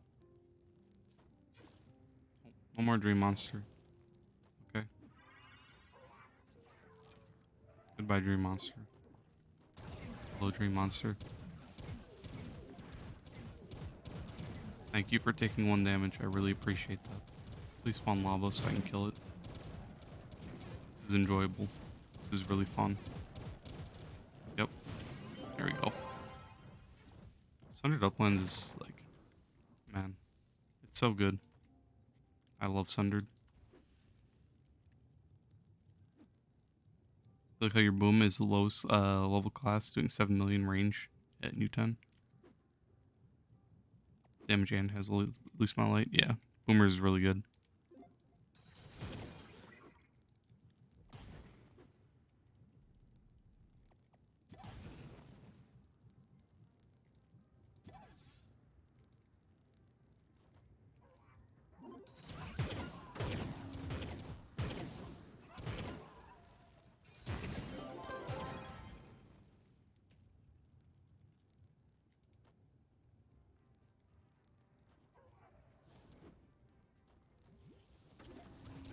One more Dream Monster. Okay. Goodbye, Dream Monster. Hello, Dream Monster. Thank you for taking 1 damage. I really appreciate that. Please spawn lava so I can kill it. is enjoyable. This is really fun. Yep. There we go. Sundered Uplands is like, man, it's so good. I love Sundered. Look how your boom is the lowest level class, doing 7 million range at new 10. Damage and has least amount of light. Yeah, Boomer is really good.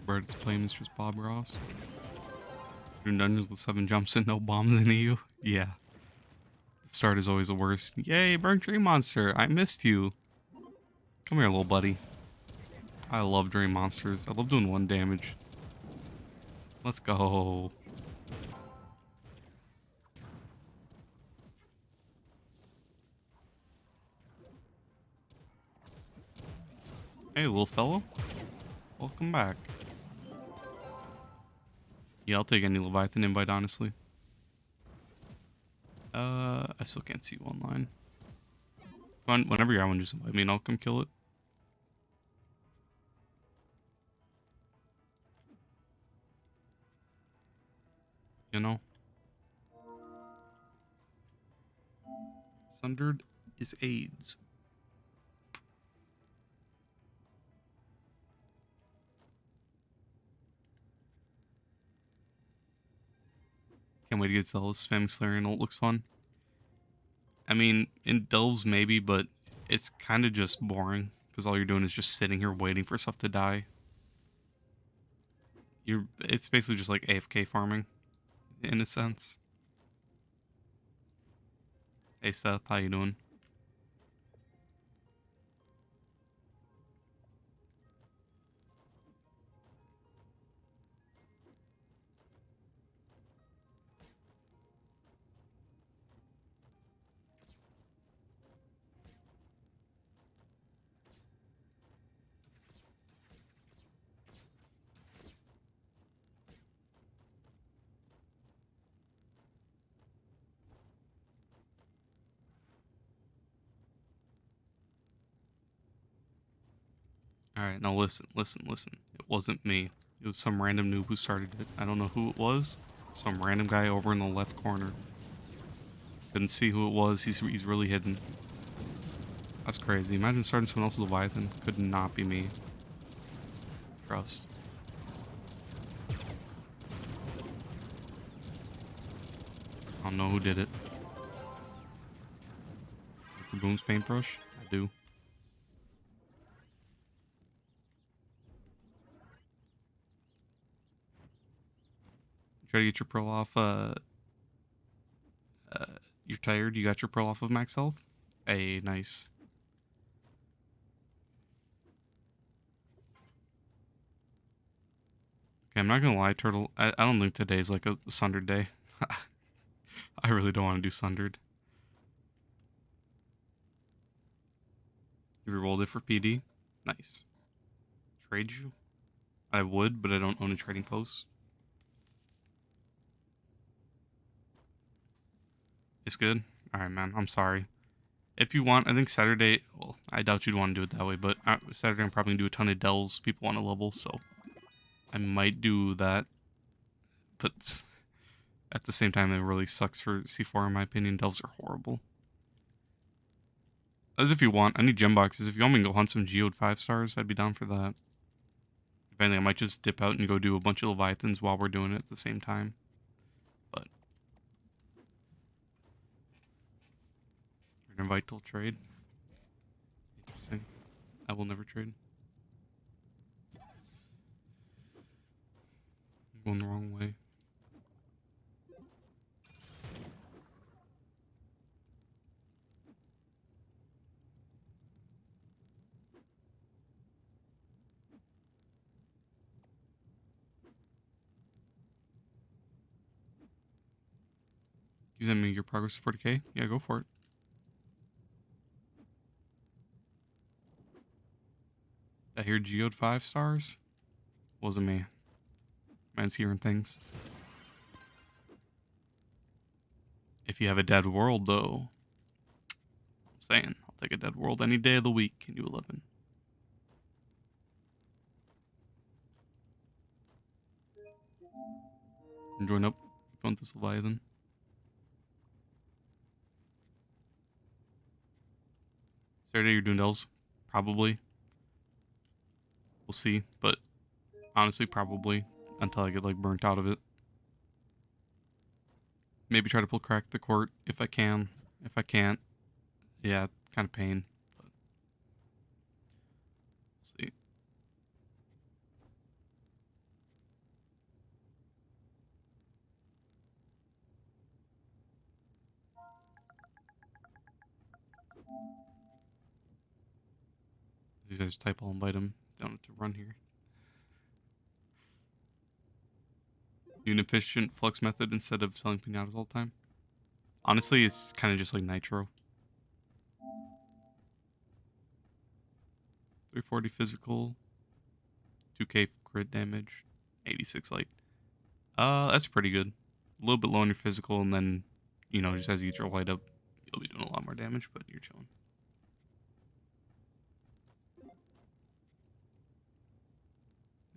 Bird it's playing is just Bob Ross. Doing dungeons with 7 jumps and no bombs into you. Yeah. The start is always the worst. Yay, burnt dream monster. I missed you. Come here, little buddy. I love dream monsters. I love doing 1 damage. Let's go. Hey, little fellow. Welcome back. Yeah, I'll take any Leviathan invite, honestly. I still can't see you online. Whenever you're on, just invite me and I'll come kill it. You know? Sundered is AIDS. Can't wait to get Zealous spamming Slayer and ult looks fun. I mean, in Delves maybe, but it's kind of just boring because all you're doing is just sitting here waiting for stuff to die. It's basically just like AFK farming, in a sense. Hey Seth, how you doing? Alright, now listen. It wasn't me. It was some random noob who started it. I don't know who it was. Some random guy over in the left corner. Couldn't see who it was. He's really hidden. That's crazy. Imagine starting someone else's Leviathan. Could not be me. Trust. I don't know who did it. Boom's paintbrush? I do. Try to get your pearl off, you're tired? You got your pearl off of max health? Hey, nice. Okay, I'm not gonna lie, Turtle. I don't think today's like a Sundered day. I really don't want to do Sundered. You rerolled it for PD? Nice. Trade you? I would, but I don't own a trading post. It's good? Alright, man. I'm sorry. If you want, I think Saturday... Well, I doubt you'd want to do it that way, but Saturday I'm probably going to do a ton of delves people want to level, so... I might do that. But at the same time, it really sucks for C4 in my opinion. Delves are horrible. As if you want. I need gem boxes. If you want me to go hunt some geode 5 stars, I'd be down for that. If anything, I might just dip out and go do a bunch of Leviathans while we're doing it at the same time. But... You're gonna invite till trade? Interesting. I will never trade. I'm going the wrong way. You send me your progress to 40k? Yeah, go for it. I hear geode 5 stars? Wasn't me. Man's hearing things. If you have a dead world, though, I'm saying I'll take a dead world any day of the week. Can do 11. Join up. If you want this Leviathan. Saturday you're doing Dells? Probably. We'll see. But honestly, probably. Until I get like burnt out of it. Maybe try to pull crack the court if I can. If I can't, yeah, kind of pain. But we'll see. These guys type, I'll invite them. Don't have to run here. Do an efficient flux method instead of selling pinatas all the time. Honestly, it's kind of just like Nitro. 340 physical, 2k crit damage, 86 light. That's pretty good. A little bit low on your physical, and then, you know, just as you get your light up, you'll be doing a lot more damage, but you're chilling.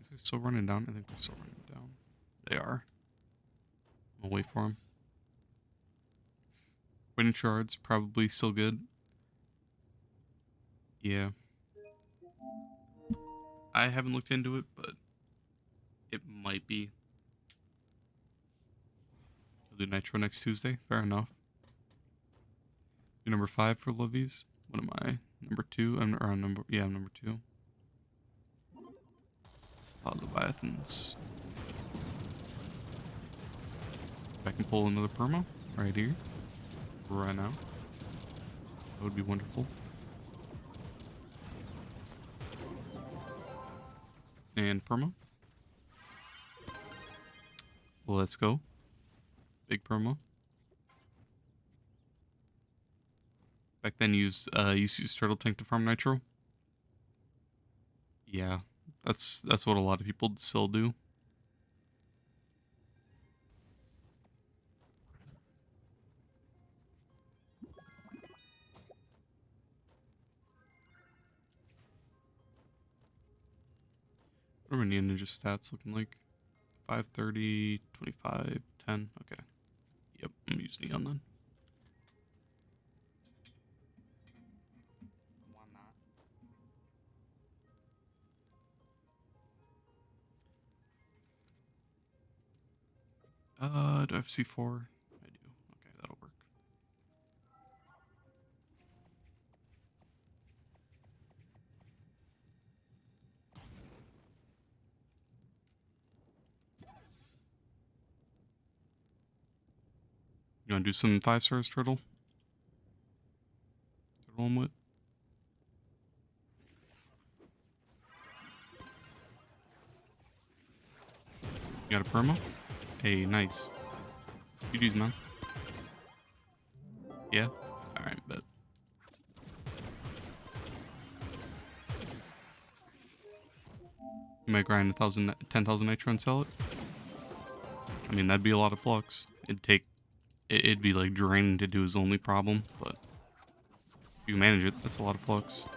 Is he still running down? I think they're still running down. They are. I'll wait for him. Winning shards, probably still good. Yeah. I haven't looked into it, but it might be. I'll do Nitro next Tuesday. Fair enough. Do number 5 for Levies. What am I? Number 2? I'm number 2. Leviathans. If I can pull another perma right here. Right now. That would be wonderful. And perma. Well, let's go. Big perma. Back then, used to use turtle tank to farm nitro. Yeah, that's what a lot of people still do. What are my ninja stats looking like? 530, 25, 10. Okay. Yep, I'm using neon then. Why not? Do I have C4? I do. Okay, that'll work. You wanna do some 5 stars, Turtle? Turtle and what? You got a perma? Hey, nice. GG's, man. Yeah? Alright, bet. You might grind 10,000 nitro and sell it? I mean, that'd be a lot of flux. It'd be like draining to do is the only problem, but if you manage it, that's a lot of flux.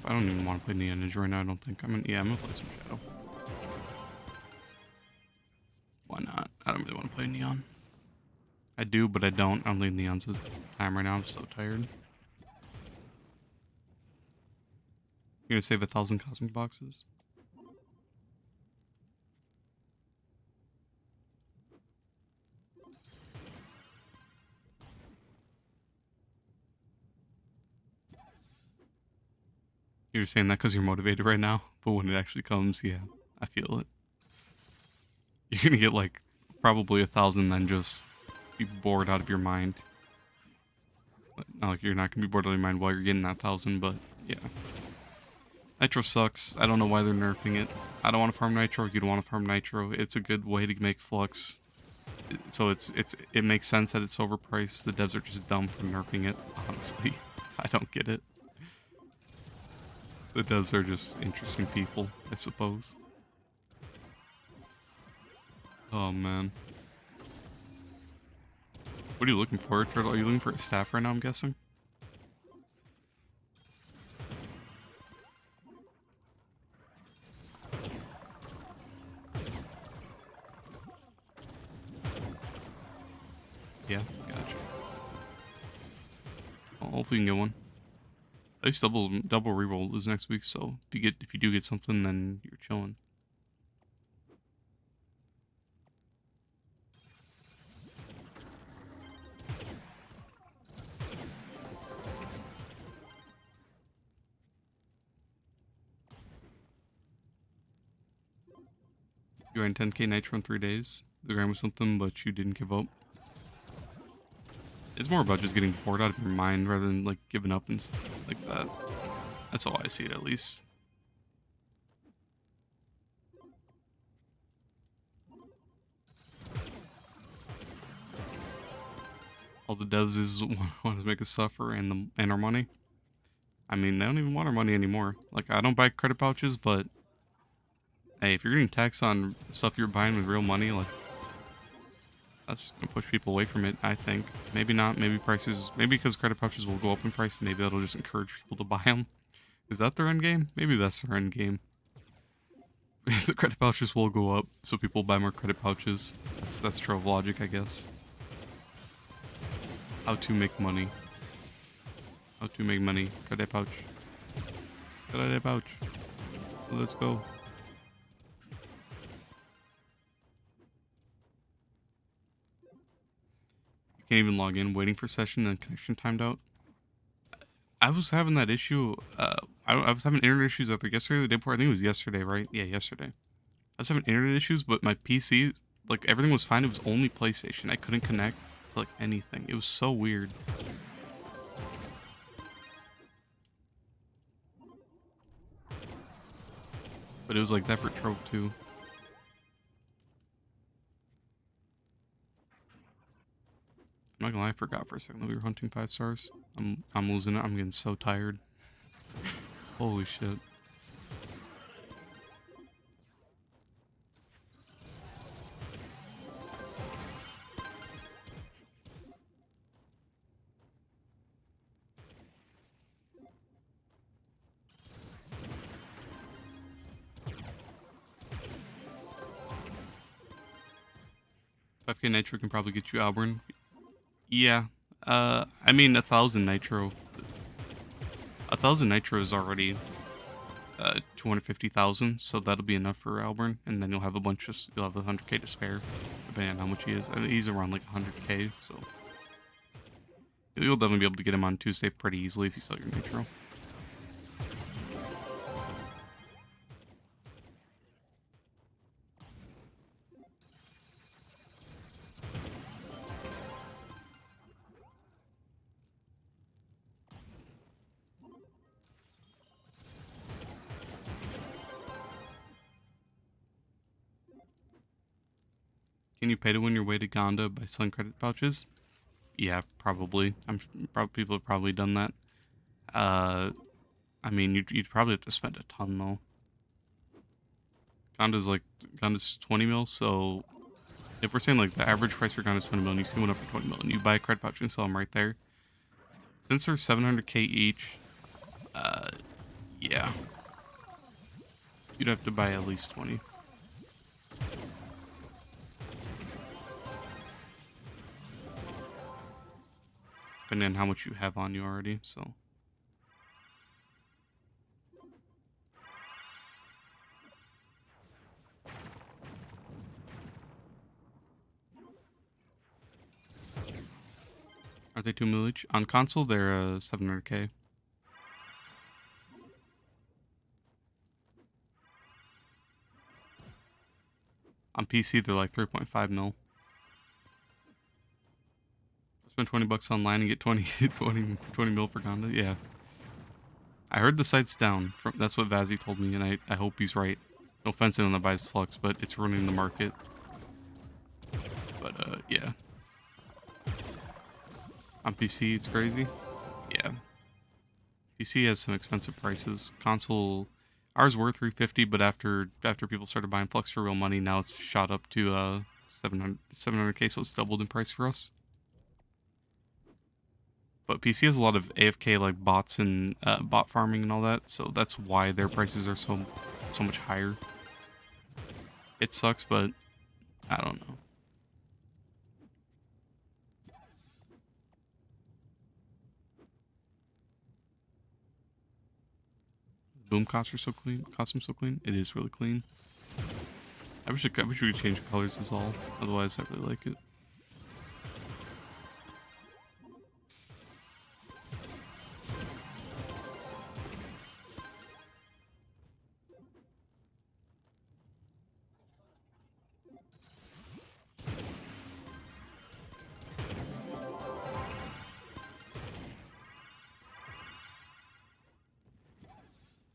I don't even want to play Neonage right now, I don't think. I'm gonna play some Shadow. Why not? I don't really want to play Neon. I do, but I don't. I'm leaving Neon's the time right now. I'm so tired. You're gonna save 1,000 cosmic boxes? You're saying that because you're motivated right now, but when it actually comes, yeah, I feel it. You're gonna get like probably 1,000 then just be bored out of your mind. But not like you're not gonna be bored out of your mind while you're getting that 1,000, but yeah. Nitro sucks. I don't know why they're nerfing it. I don't want to farm Nitro. You don't want to farm Nitro. It's a good way to make Flux. So it makes sense that it's overpriced. The devs are just dumb for nerfing it, honestly. I don't get it. The devs are just interesting people, I suppose. Oh man. What are you looking for, Turtle? Are you looking for a staff right now, I'm guessing? Yeah, gotcha. Well, hopefully you can get one. At least double reroll is next week, so if you do get something, then you're chilling. You ran 10k Nitro in 3 days. The grind was something, but you didn't give up. It's more about just getting bored out of your mind rather than like giving up and stuff like that. That's how I see it, at least. All the devs is want to make us suffer and our money. I mean, they don't even want our money anymore. Like, I don't buy credit pouches, but hey, if you're getting taxed on stuff you're buying with real money, like, that's just gonna push people away from it, I think. Maybe not, maybe prices, maybe because credit pouches will go up in price, maybe that'll just encourage people to buy them. Is that their end game? Maybe that's their end game. The credit pouches will go up, so people buy more credit pouches. That's Trove logic, I guess. How to make money. How to make money. Credit pouch. Credit pouch. Let's go. You can't even log in, waiting for session, and connection timed out. I was having that issue. I was having internet issues either yesterday or the day before. I think it was yesterday, right? Yeah, yesterday. I was having internet issues, but my PC, like, everything was fine. It was only PlayStation. I couldn't connect to, like, anything. It was so weird. But it was like that for Trove too. I'm not gonna lie, I forgot for a second that we were hunting 5 stars. I'm losing it. I'm getting so tired. Holy shit. FK Nitro can probably get you Auburn. Yeah. I mean, 1,000 Nitro. 1,000 Nitro is already 250,000, so that'll be enough for Auburn, and then you'll have you'll have 100k to spare, depending on how much he is. I mean, he's around like 100k, so you'll definitely be able to get him on Tuesday pretty easily if you sell your Nitro. Can you pay to win your way to Gonda by selling credit pouches? Yeah, probably. People have probably done that. I mean, you'd probably have to spend a ton though. Gonda's 20 mil, so if we're saying like the average price for Gonda's 20 mil, and you see one up for 20 mil, and you buy a credit pouch and sell them right there. Since they're 700k each, yeah, you'd have to buy at least 20. Depending on how much you have on you already, so. Are they 2 mil each? On console, they're 700k. On PC, they're like 3.5 mil. Spend 20 bucks online and get 20 mil for Gonda. Yeah. I heard the site's down. That's what Vazzy told me, and I hope he's right. No offense to anyone that buys Flux, but it's ruining the market. But, yeah. On PC, it's crazy. Yeah. PC has some expensive prices. Console, ours were 350, but after people started buying Flux for real money, now it's shot up to 700k, so it's doubled in price for us. But PC has a lot of AFK like bots and bot farming and all that, so that's why their prices are so much higher. It sucks, but I don't know. Boom costumes so clean. Costume so clean. It is really clean. I wish we could change the colors is all. Otherwise, I really like it.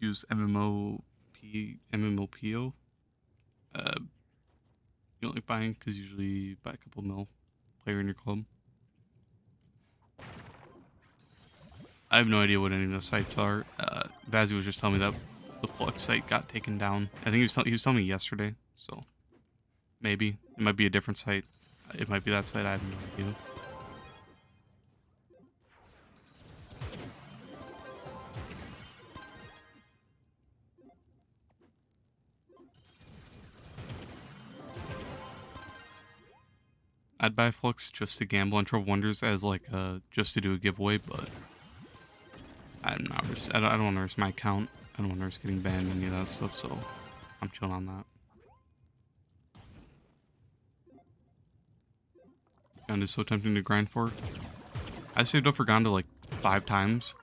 Use MMOPO. You don't like buying because usually you buy a couple mil player in your club. I have no idea what any of the sites are. Vazzy was just telling me that the Flux site got taken down. I think he was telling me yesterday, so maybe it might be a different site. It might be that site. I have no idea. I'd buy Flux just to gamble on Trove Wonders as like just to do a giveaway, but I'm not. I don't want to risk my account. I don't want to risk getting banned any of that stuff, so I'm chilling on that. Gonda is so tempting to grind for. I saved up for Gonda like 5 times.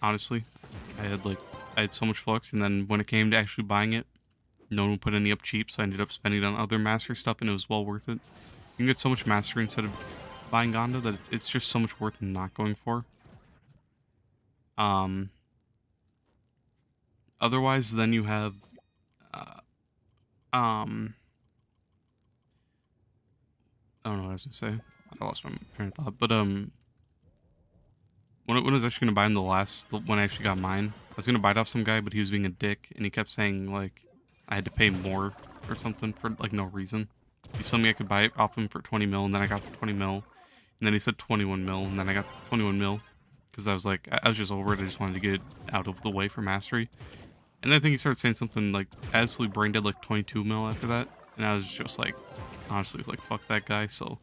Honestly, I had so much Flux, and then when it came to actually buying it, no one would put any up cheap, so I ended up spending it on other mastery stuff, and it was well worth it. You can get so much mastery instead of buying Gonda that it's just so much worth not going for. Otherwise, then you have, I don't know what I was gonna say. I lost my train of thought. But when I was actually gonna buy him when I actually got mine, I was gonna buy it off some guy, but he was being a dick, and he kept saying like I had to pay more or something for like no reason. He told me I could buy it off him for 20 mil, and then I got the 20 mil, and then he said 21 mil, and then I got 21 mil because I was like I was just over it. I just wanted to get it out of the way for mastery. And I think he started saying something like absolutely brain dead, like 22 mil after that, and I was just like, honestly, like fuck that guy. So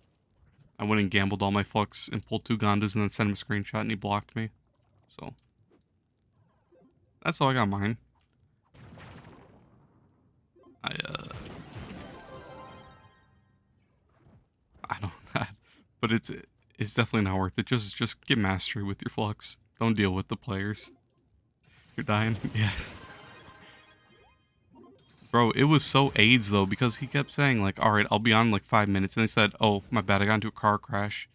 I went and gambled all my Flux and pulled 2 Gondas and then sent him a screenshot, and he blocked me. So that's how I got mine. I don't know, but it's definitely not worth it. Just get mastery with your Flux. Don't deal with the players. You're dying, yeah. Bro, it was so AIDS though, because he kept saying like, "All right, I'll be on in like 5 minutes," and he said, "Oh, my bad, I got into a car crash,"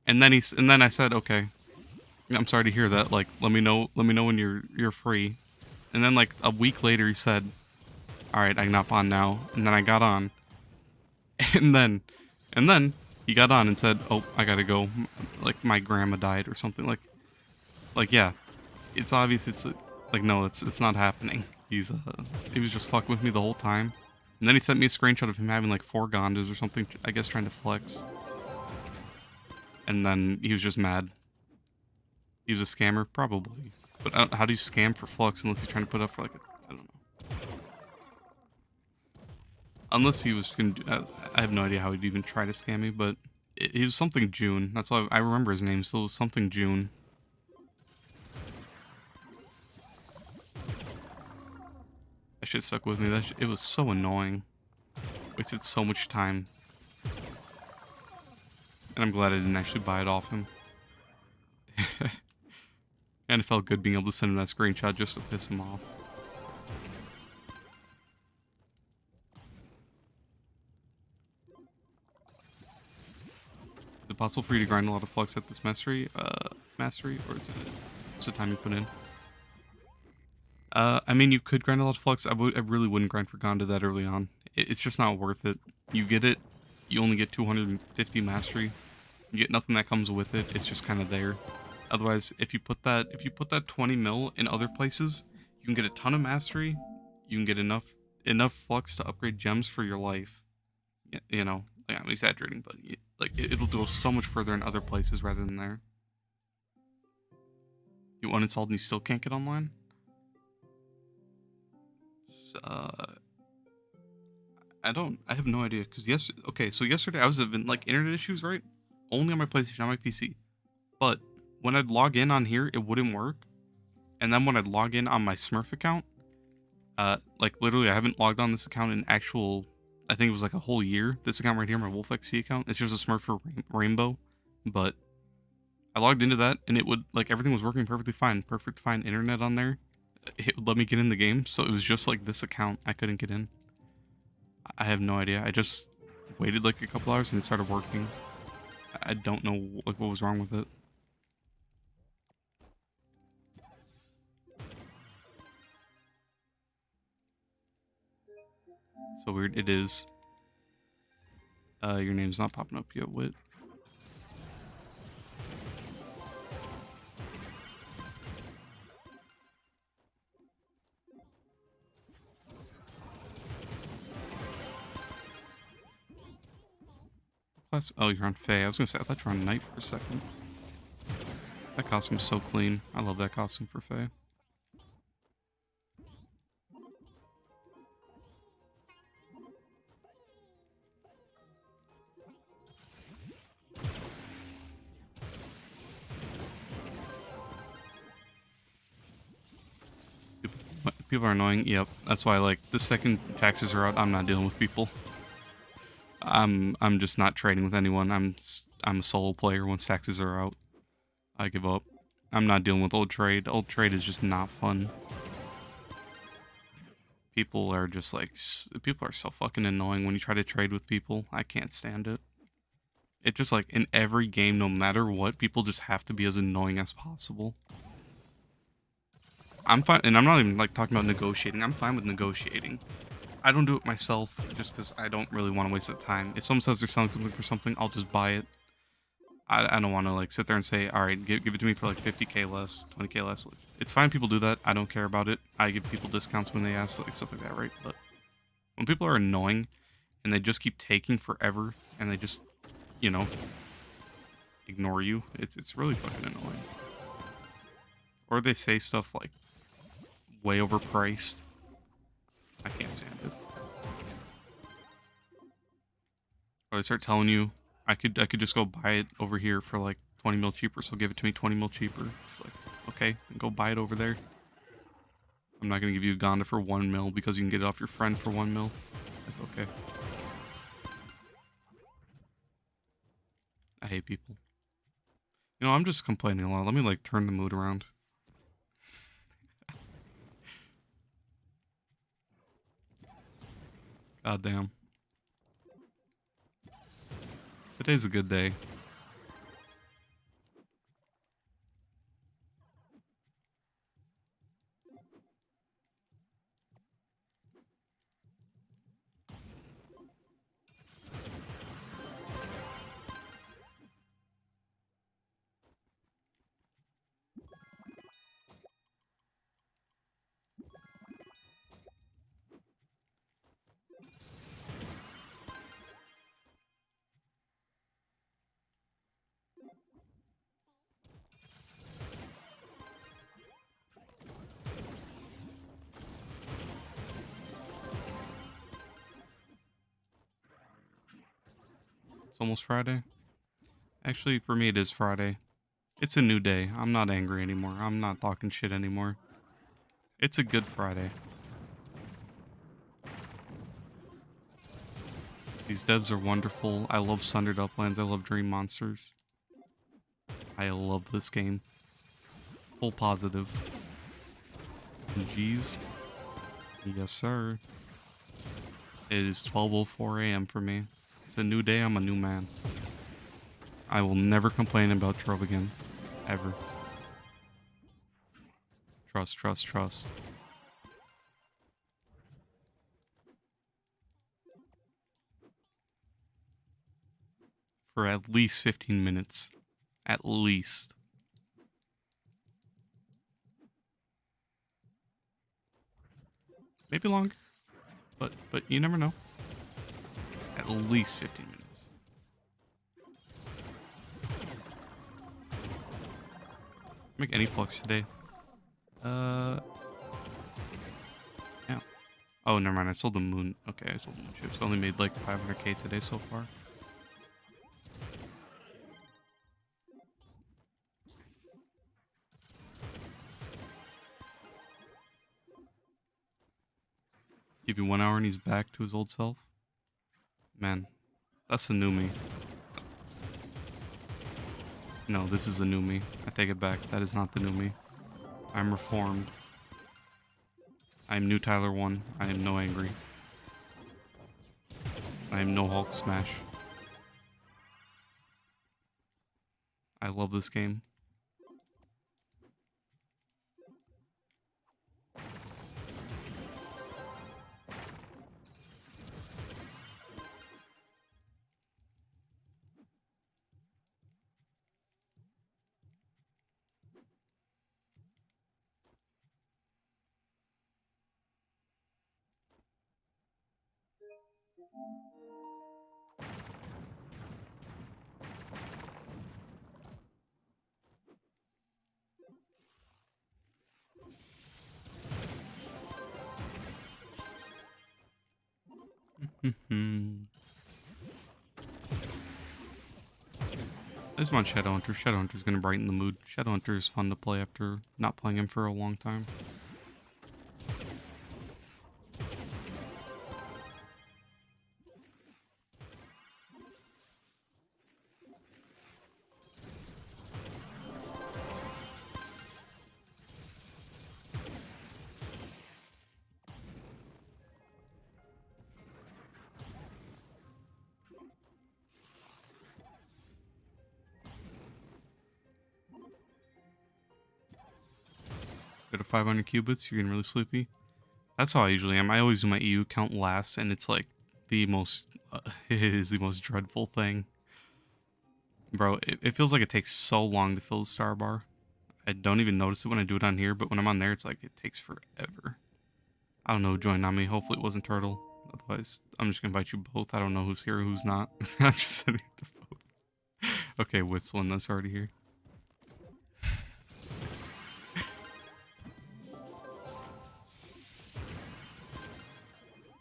and then I said, "Okay, I'm sorry to hear that. Like, let me know when you're free," and then like a week later, he said, "All right, I can hop on now," and then I got on, and then he got on and said, "Oh, I gotta go. Like my grandma died or something." Like yeah, it's obvious. It's like no, it's not happening. He was just fucking with me the whole time. And then he sent me a screenshot of him having like 4 Gondas or something, I guess trying to flex. And then he was just mad. He was a scammer? Probably. But how do you scam for Flux unless he's trying to put up for like I don't know. Unless he was gonna I have no idea how he'd even try to scam me, but it was something June. That's why I remember his name, so it was something June. That shit stuck with me. It was so annoying. Wasted so much time. And I'm glad I didn't actually buy it off him. And it felt good being able to send him that screenshot just to piss him off. it possible for you to grind a lot of flux at this mastery? Mastery, or is it what's the time you put in? I mean, you could grind a lot of flux. I really wouldn't grind for Gonda that early on. It's just not worth it. You get it, you only get 250 mastery. You get nothing that comes with it. It's just kind of there. Otherwise, if you put that 20 mil in other places, you can get a ton of mastery. You can get enough flux to upgrade gems for your life. You know, like, I'm exaggerating, but like it'll go so much further in other places rather than there. You uninstalled and you still can't get online? I have no idea, because so yesterday I was having like internet issues, right? Only on my PlayStation, on my PC. But when I'd log in on here, it wouldn't work. And then when I'd log in on my Smurf account, like literally I haven't logged on this account in I think it was like a whole year. This account right here, my Wolf XC account, it's just a Smurf for Rainbow. But I logged into that and it would, like, everything was working perfectly fine. Perfect fine internet on there. It would let me get in the game, so it was just like this account I couldn't get in. I have no idea. I just waited like a couple hours and it started working. I don't know like what was wrong with it. So weird. It is. Your name's not popping up yet, Wit. Oh, you're on Fae. I was gonna say, I thought you were on Knight for a second. That costume's so clean. I love that costume for Fae. People are annoying. Yep, that's why, like, the second taxes are out, I'm not dealing with people. I'm just not trading with anyone. I'm a solo player. Once taxes are out, I give up. I'm not dealing with old trade. Old trade is just not fun. People are just like, people are so fucking annoying when you try to trade with people. I can't stand it. It just, like, in every game, no matter what, people just have to be as annoying as possible. I'm fine, and I'm not even like talking about negotiating. I'm fine with negotiating. I don't do it myself just because I don't really want to waste the time. If someone says they're selling something for something, I'll just buy it. I don't want to like sit there and say, all right, give it to me for like 50k less, 20k less. It's fine, people do that. I don't care about it. I give people discounts when they ask, like stuff like that, right? But when people are annoying and they just keep taking forever and they just, you know, ignore you, it's really fucking annoying. Or they say stuff like way overpriced. I can't stand it. Or they start telling you, I could just go buy it over here for like 20 mil cheaper, so give it to me 20 mil cheaper. It's like, okay, then go buy it over there. I'm not gonna give you a Gonda for 1 mil because you can get it off your friend for 1 mil. Like, okay. I hate people. You know, I'm just complaining a lot. Let me like turn the mood around. God damn. Today's a good day. It's almost Friday. Actually, for me, it is Friday. It's a new day. I'm not angry anymore. I'm not talking shit anymore. It's a good Friday. These devs are wonderful. I love Sundered Uplands. I love Dream Monsters. I love this game. Full positive. Jeez. Yes, sir. It is 12:04 a.m. for me. It's a new day. I'm a new man. I will never complain about Trove again. Ever. Trust, trust, trust. For at least 15 minutes. At least. Maybe longer. But you never know. At least 15 minutes. Make any flux today. Yeah. Oh, never mind. I sold the moon. Okay, I sold the moon chips. I only made like 500k today so far. Give you 1 hour and he's back to his old self. Man, that's the new me. No, this is the new me. I take it back. That is not the new me. I'm reformed. I am new Tyler 1. I am no angry. I am no Hulk smash. I love this game. I just want Shadowhunter. Shadowhunter's gonna brighten the mood. Shadowhunter is fun to play after not playing him for a long time. Go to 500 qubits, you're getting really sleepy. That's how I usually am. I always do my EU count last, and it's like the most, it is the most dreadful thing. Bro, it feels like it takes so long to fill the star bar. I don't even notice it when I do it on here, but when I'm on there, it's like it takes forever. I don't know who joined on me. Hopefully it wasn't Turtle. Otherwise, I'm just gonna invite you both. I don't know who's here or who's not. I'm just sending it to both. Okay, Whistling, that's already here.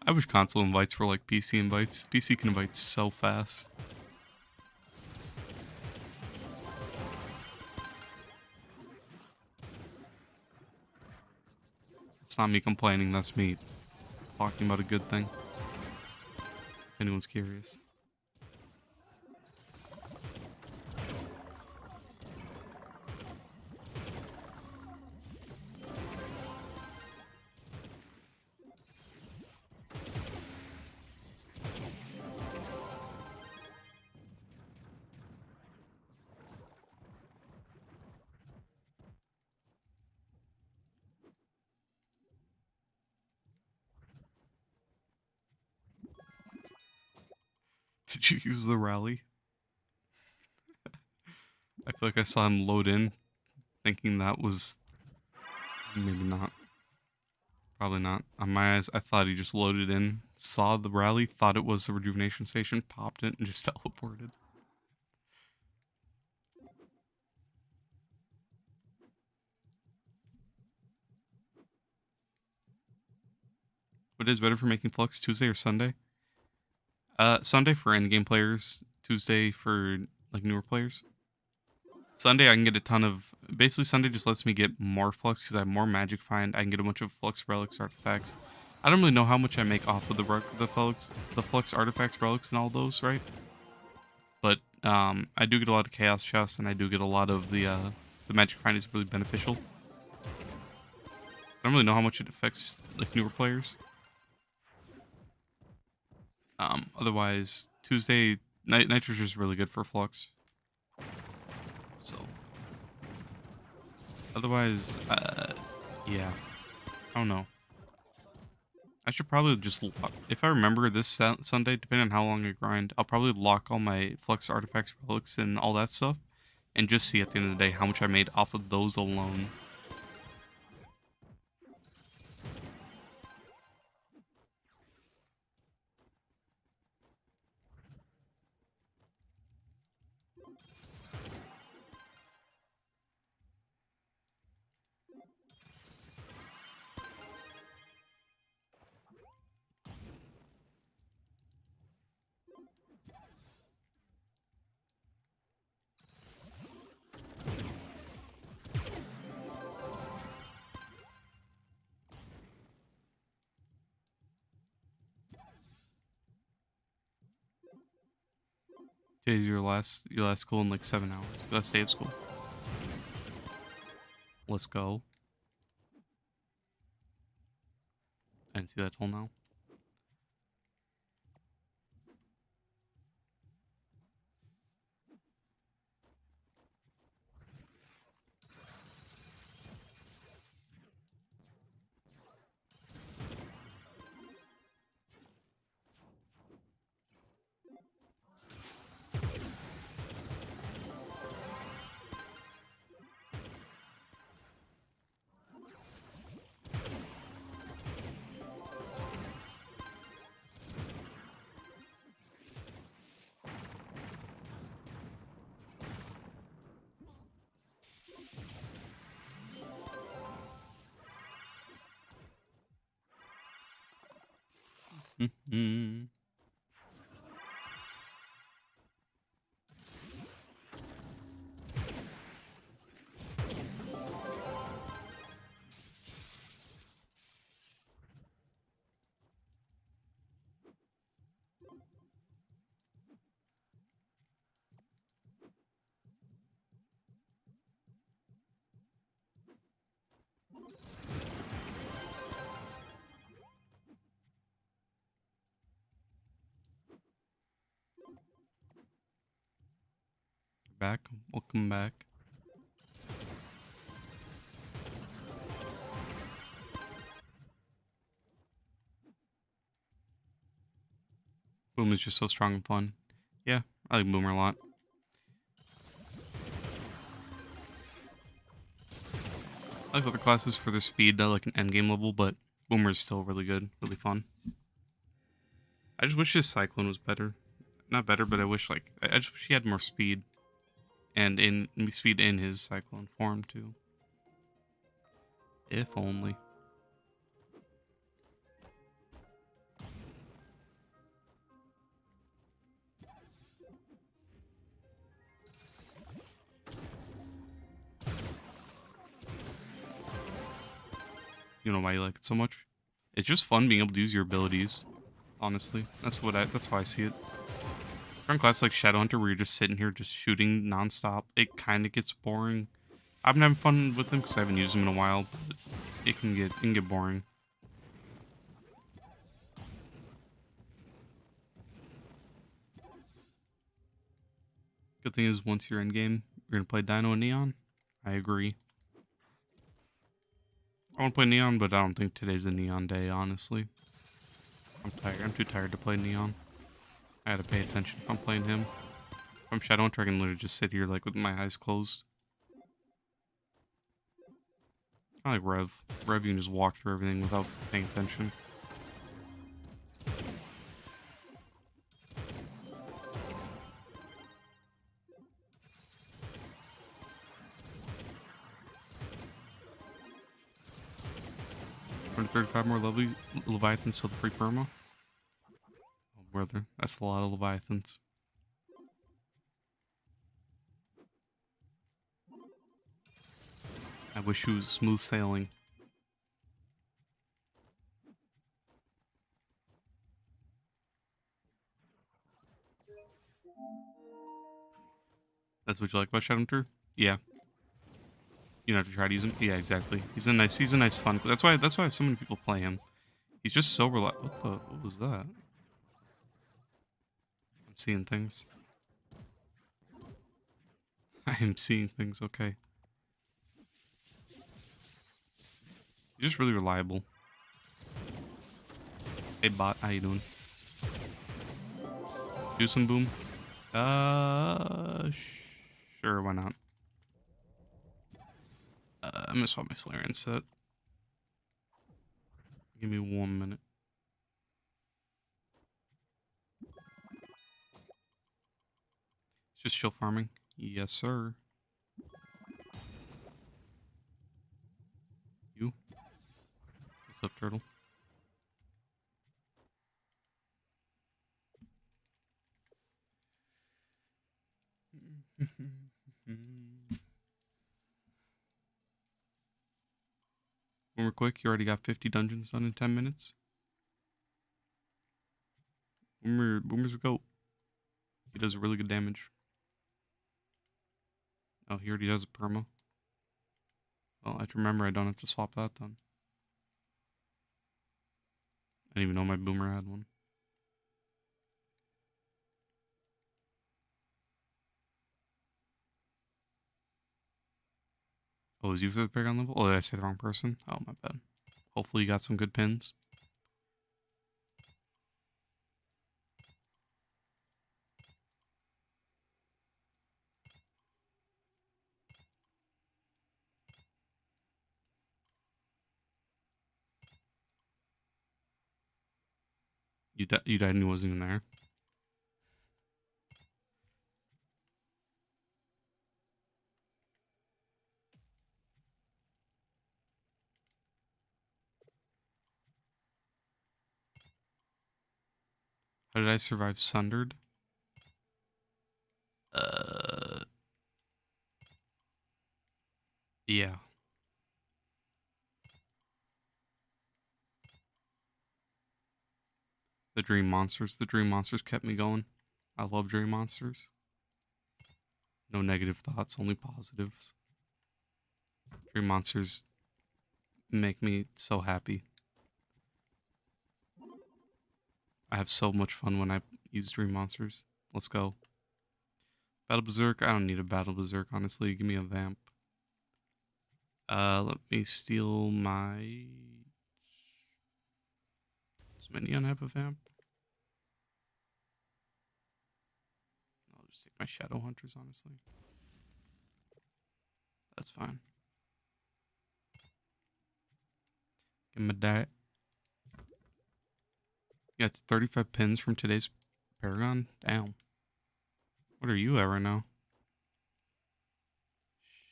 I wish console invites were like PC invites. PC can invite so fast. It's not me complaining, that's me talking about a good thing. If anyone's curious. Did you use the rally? I feel like I saw him load in, thinking that was... Maybe not. Probably not. On my eyes, I thought he just loaded in, saw the rally, thought it was the rejuvenation station, popped it, and just teleported. What is better for making flux, Tuesday or Sunday? Sunday for endgame players, Tuesday for like newer players. Sunday I can get a ton of... Basically Sunday just lets me get more flux because I have more magic find. I can get a bunch of flux relics artifacts. I don't really know how much I make off of the flux artifacts, relics, and all those, right? But I do get a lot of chaos chests, and I do get a lot of the magic find is really beneficial. I don't really know how much it affects like newer players. Otherwise, Tuesday Nitro's is really good for flux. Otherwise, yeah, I don't know. I should probably just if I remember this Sunday, depending on how long I grind, I'll probably lock all my Flux artifacts, relics, and all that stuff, and just see at the end of the day how much I made off of those alone. Today's your last school in like 7 hours. Last day of school. Let's go. I didn't see that till now. Mm-hmm. Back. Welcome back. Boom is just so strong and fun. Yeah, I like Boomer a lot. I like other classes for their speed, like an endgame level, but Boomer is still really good, really fun. I just wish his Cyclone was better. Not better, but I wish I just wish he had more speed, and in speed in his Cyclone form too. If only. You know why you like it so much? It's just fun being able to use your abilities. Honestly, that's how I see it. From class like Shadowhunter, where you're just sitting here just shooting nonstop, it kind of gets boring. I've been having fun with him because I haven't used him in a while, but it can get boring. Good thing is once you're in game, you're gonna play Dino and Neon. I agree. I want to play Neon, but I don't think today's a Neon day. Honestly, I'm tired. I'm too tired to play Neon. I gotta pay attention if I'm playing him. If I'm Shadowhunter, I can literally just sit here like with my eyes closed. I like Rev. Rev, you can just walk through everything without paying attention. From 35 more Leviathans to the free perma. Oh, brother, that's a lot of Leviathans. I wish it was smooth sailing. That's what you like about Shadowhunter? Yeah. You don't have to try to use him. Yeah, exactly. He's a nice fun. That's why so many people play him. He's just so reliable. What was that? I'm seeing things. I am seeing things. Okay. You're just really reliable. Hey bot, how you doing? Do some boom. Sure, why not? I'm gonna swap my Slayer set. Give me 1 minute. It's just chill farming. Yes, sir. You? What's up, turtle? Boomer quick, you already got 50 dungeons done in 10 minutes. Boomer's a goat. He does really good damage. Oh, he already does a perma. Well, I have to remember I don't have to swap that then. I didn't even know my boomer had one. Oh, is you for the Paragon level? Oh, did I say the wrong person? Oh, my bad. Hopefully you got some good pins. You died and he wasn't even there. How did I survive Sundered? Yeah. The Dream Monsters. The Dream Monsters kept me going. I love Dream Monsters. No negative thoughts, only positives. Dream Monsters make me so happy. I have so much fun when I use Dream Monsters. Let's go. Battle Berserk. I don't need a Battle Berserk, honestly. Give me a Vamp. Let me steal my... Does Minion have a Vamp? I'll just take my Shadow Hunters, honestly. That's fine. Give him a die. Yeah, it's 35 pins from today's Paragon. Damn. What are you at right now?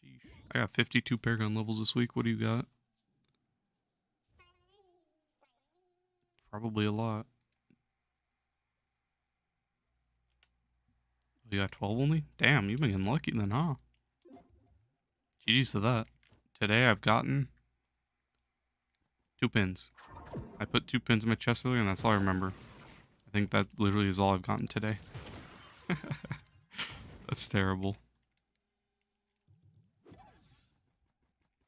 Sheesh. I got 52 Paragon levels this week. What do you got? Probably a lot. You got 12 only? Damn, you've been getting lucky then, huh? GG's to that. Today I've gotten 2 pins. I put 2 pins in my chest earlier and that's all I remember. I think that literally is all I've gotten today. That's terrible.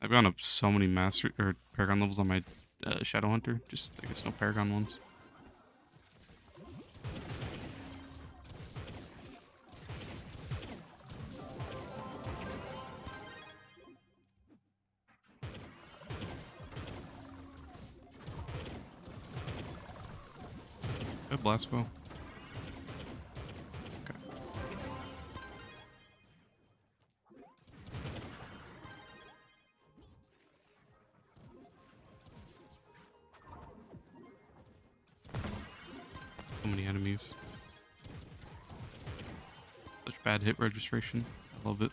I've gone up so many master or Paragon levels on my Shadow Hunter. Just, I guess, no Paragon ones. Good blast bow. Okay. So many enemies. Such bad hit registration. I love it.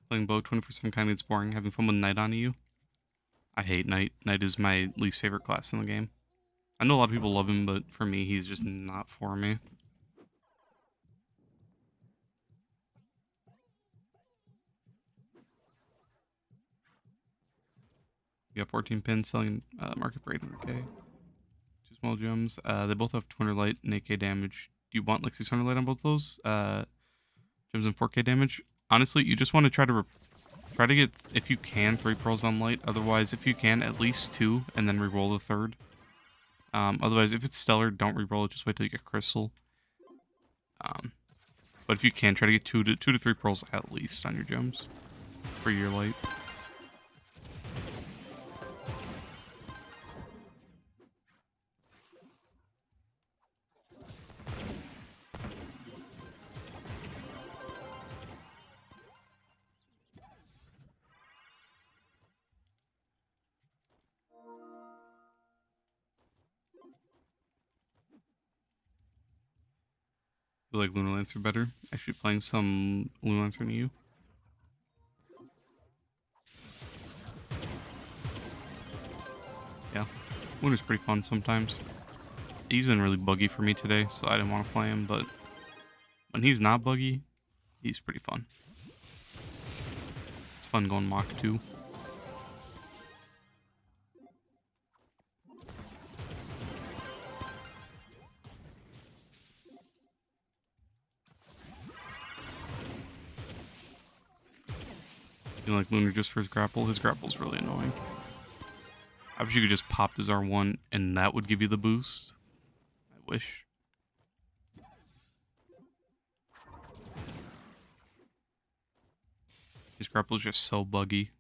Playing bow 24/7 kind of gets boring. Having fun with Knight on you. I hate Knight. Knight is my least favorite class in the game. I know a lot of people love him, but for me, he's just not for me. You got 14 pins selling market for 800k. Two small gems. They both have 200 light and 8k damage. Do you want like 600 light on both those? Gems and 4k damage. Honestly, you just want to try to get, if you can, 3 pearls on light. Otherwise, if you can, at least 2 and then reroll the third. Otherwise, if it's stellar, don't reroll it. Just wait till you get crystal. But if you can, try to get 2 to 3 pearls at least on your gems for your light. I feel like Lunar Lancer better. Actually playing some Lunar Lancer near you. Yeah. Lunar's pretty fun sometimes. He's been really buggy for me today, so I didn't want to play him, but when he's not buggy, he's pretty fun. It's fun going Mach 2. You know, like Lunar just for his grapple. His grapple's really annoying. I wish you could just pop his R1 and that would give you the boost. I wish. His grapple's just so buggy.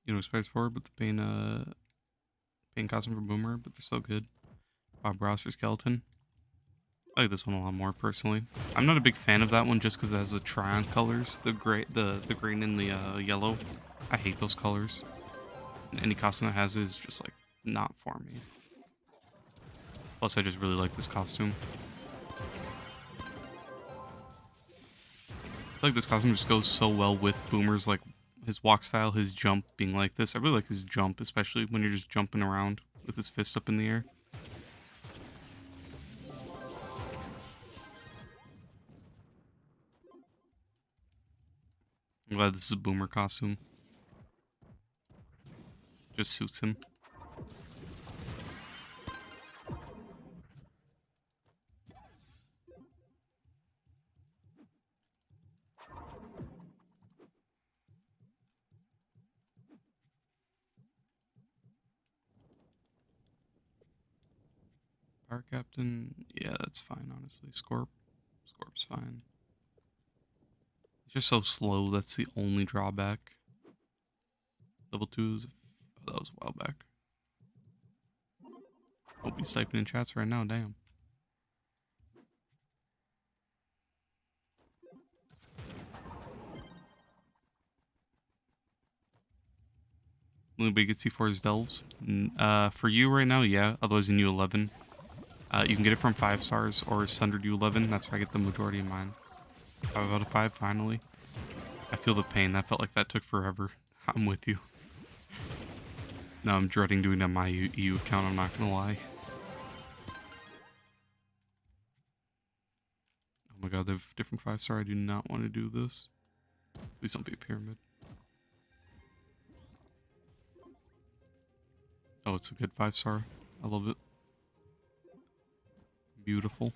You know, Spice Forward with the pain costume for Boomer, but they're so good. Bob Ross for Skeleton. I like this one a lot more personally. I'm not a big fan of that one just because it has the Tryon colors, the green and the yellow. I hate those colors. And any costume that has it is just like not for me. Plus, I just really like this costume. I feel like this costume just goes so well with Boomer's like his walk style, his jump being like this. I really like his jump, especially when you're just jumping around with his fist up in the air. I'm glad this is a Boomer costume. Just suits him. Power Captain, yeah, that's fine, honestly. Scorp's fine. It's just so slow, that's the only drawback. Level 2s, oh, that was a while back. Hope he's typing in chats right now, damn. Anybody gets C4's Delves? For you right now, yeah, otherwise in U11. You can get it from 5 stars or Sundered U11, that's where I get the majority of mine. 5 out of 5, finally. I feel the pain, that felt like that took forever. I'm with you. Now I'm dreading doing it on my EU account, I'm not gonna lie. Oh my god, they have different 5-star, I do not want to do this. Please don't be a pyramid. Oh, it's a good 5-star. I love it. Beautiful.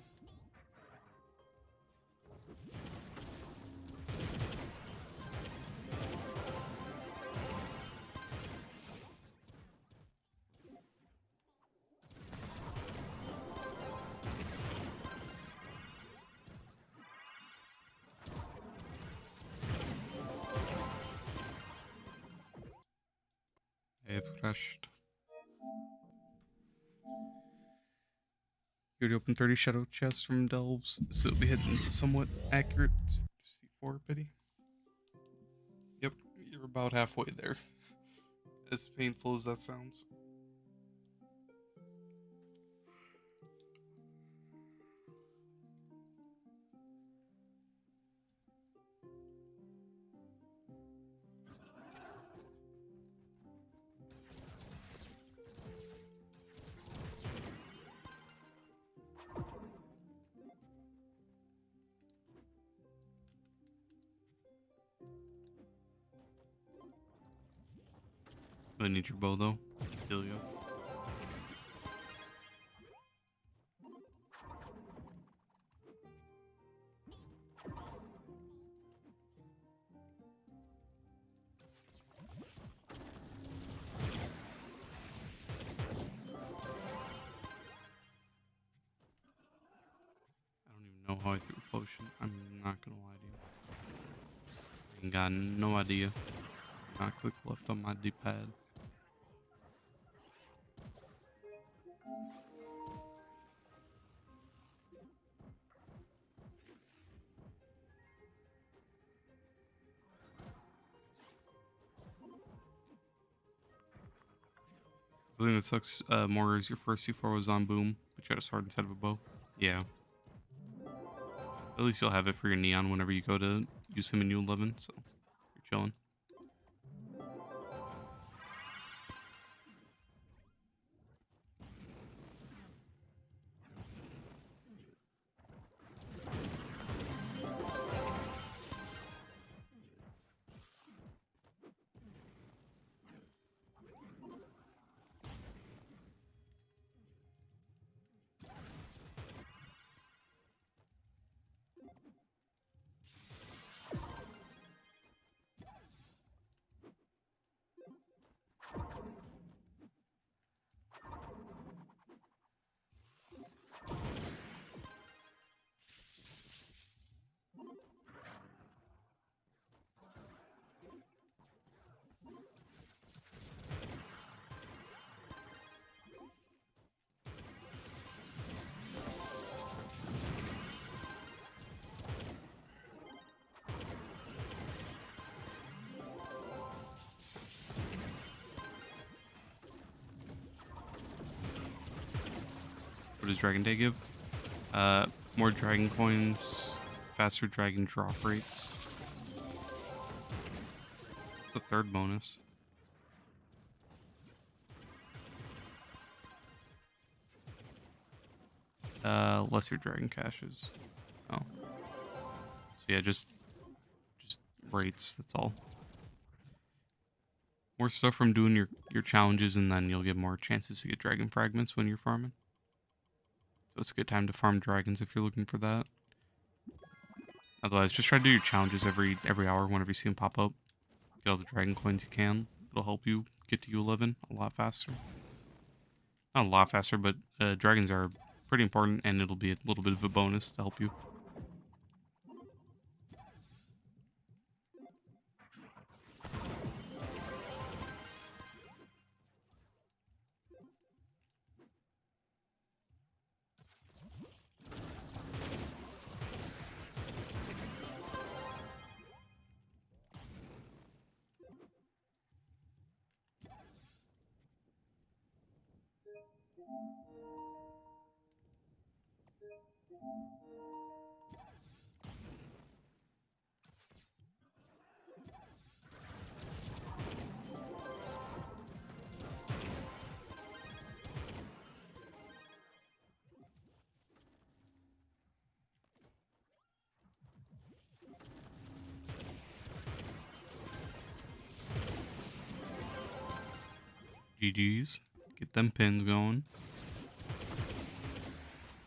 I have crashed. You already opened 30 shadow chests from Delves, so it'll be hitting somewhat accurate C4 pity. about halfway there. As painful as that sounds. I need your bow though. Heal you. I don't even know how I threw a potion. I'm not gonna lie to you. I ain't got no idea. Not click left on my D-pad. The thing that sucks more is your first C4 was on boom, but you had a sword instead of a bow. Yeah. At least you'll have it for your neon whenever you go to use him in U11, so you're chilling. What does Dragon Day give? More dragon coins, faster dragon drop rates. It's a third bonus. Lesser dragon caches. Oh. So yeah, just rates, that's all. More stuff from doing your challenges, and then you'll get more chances to get dragon fragments when you're farming. So it's a good time to farm dragons if you're looking for that. Otherwise, just try to do your challenges every hour whenever you see them pop up. Get all the dragon coins you can. It'll help you get to U11 a lot faster. Not a lot faster, but dragons are pretty important, and it'll be a little bit of a bonus to help you. GG's. Get them pins going.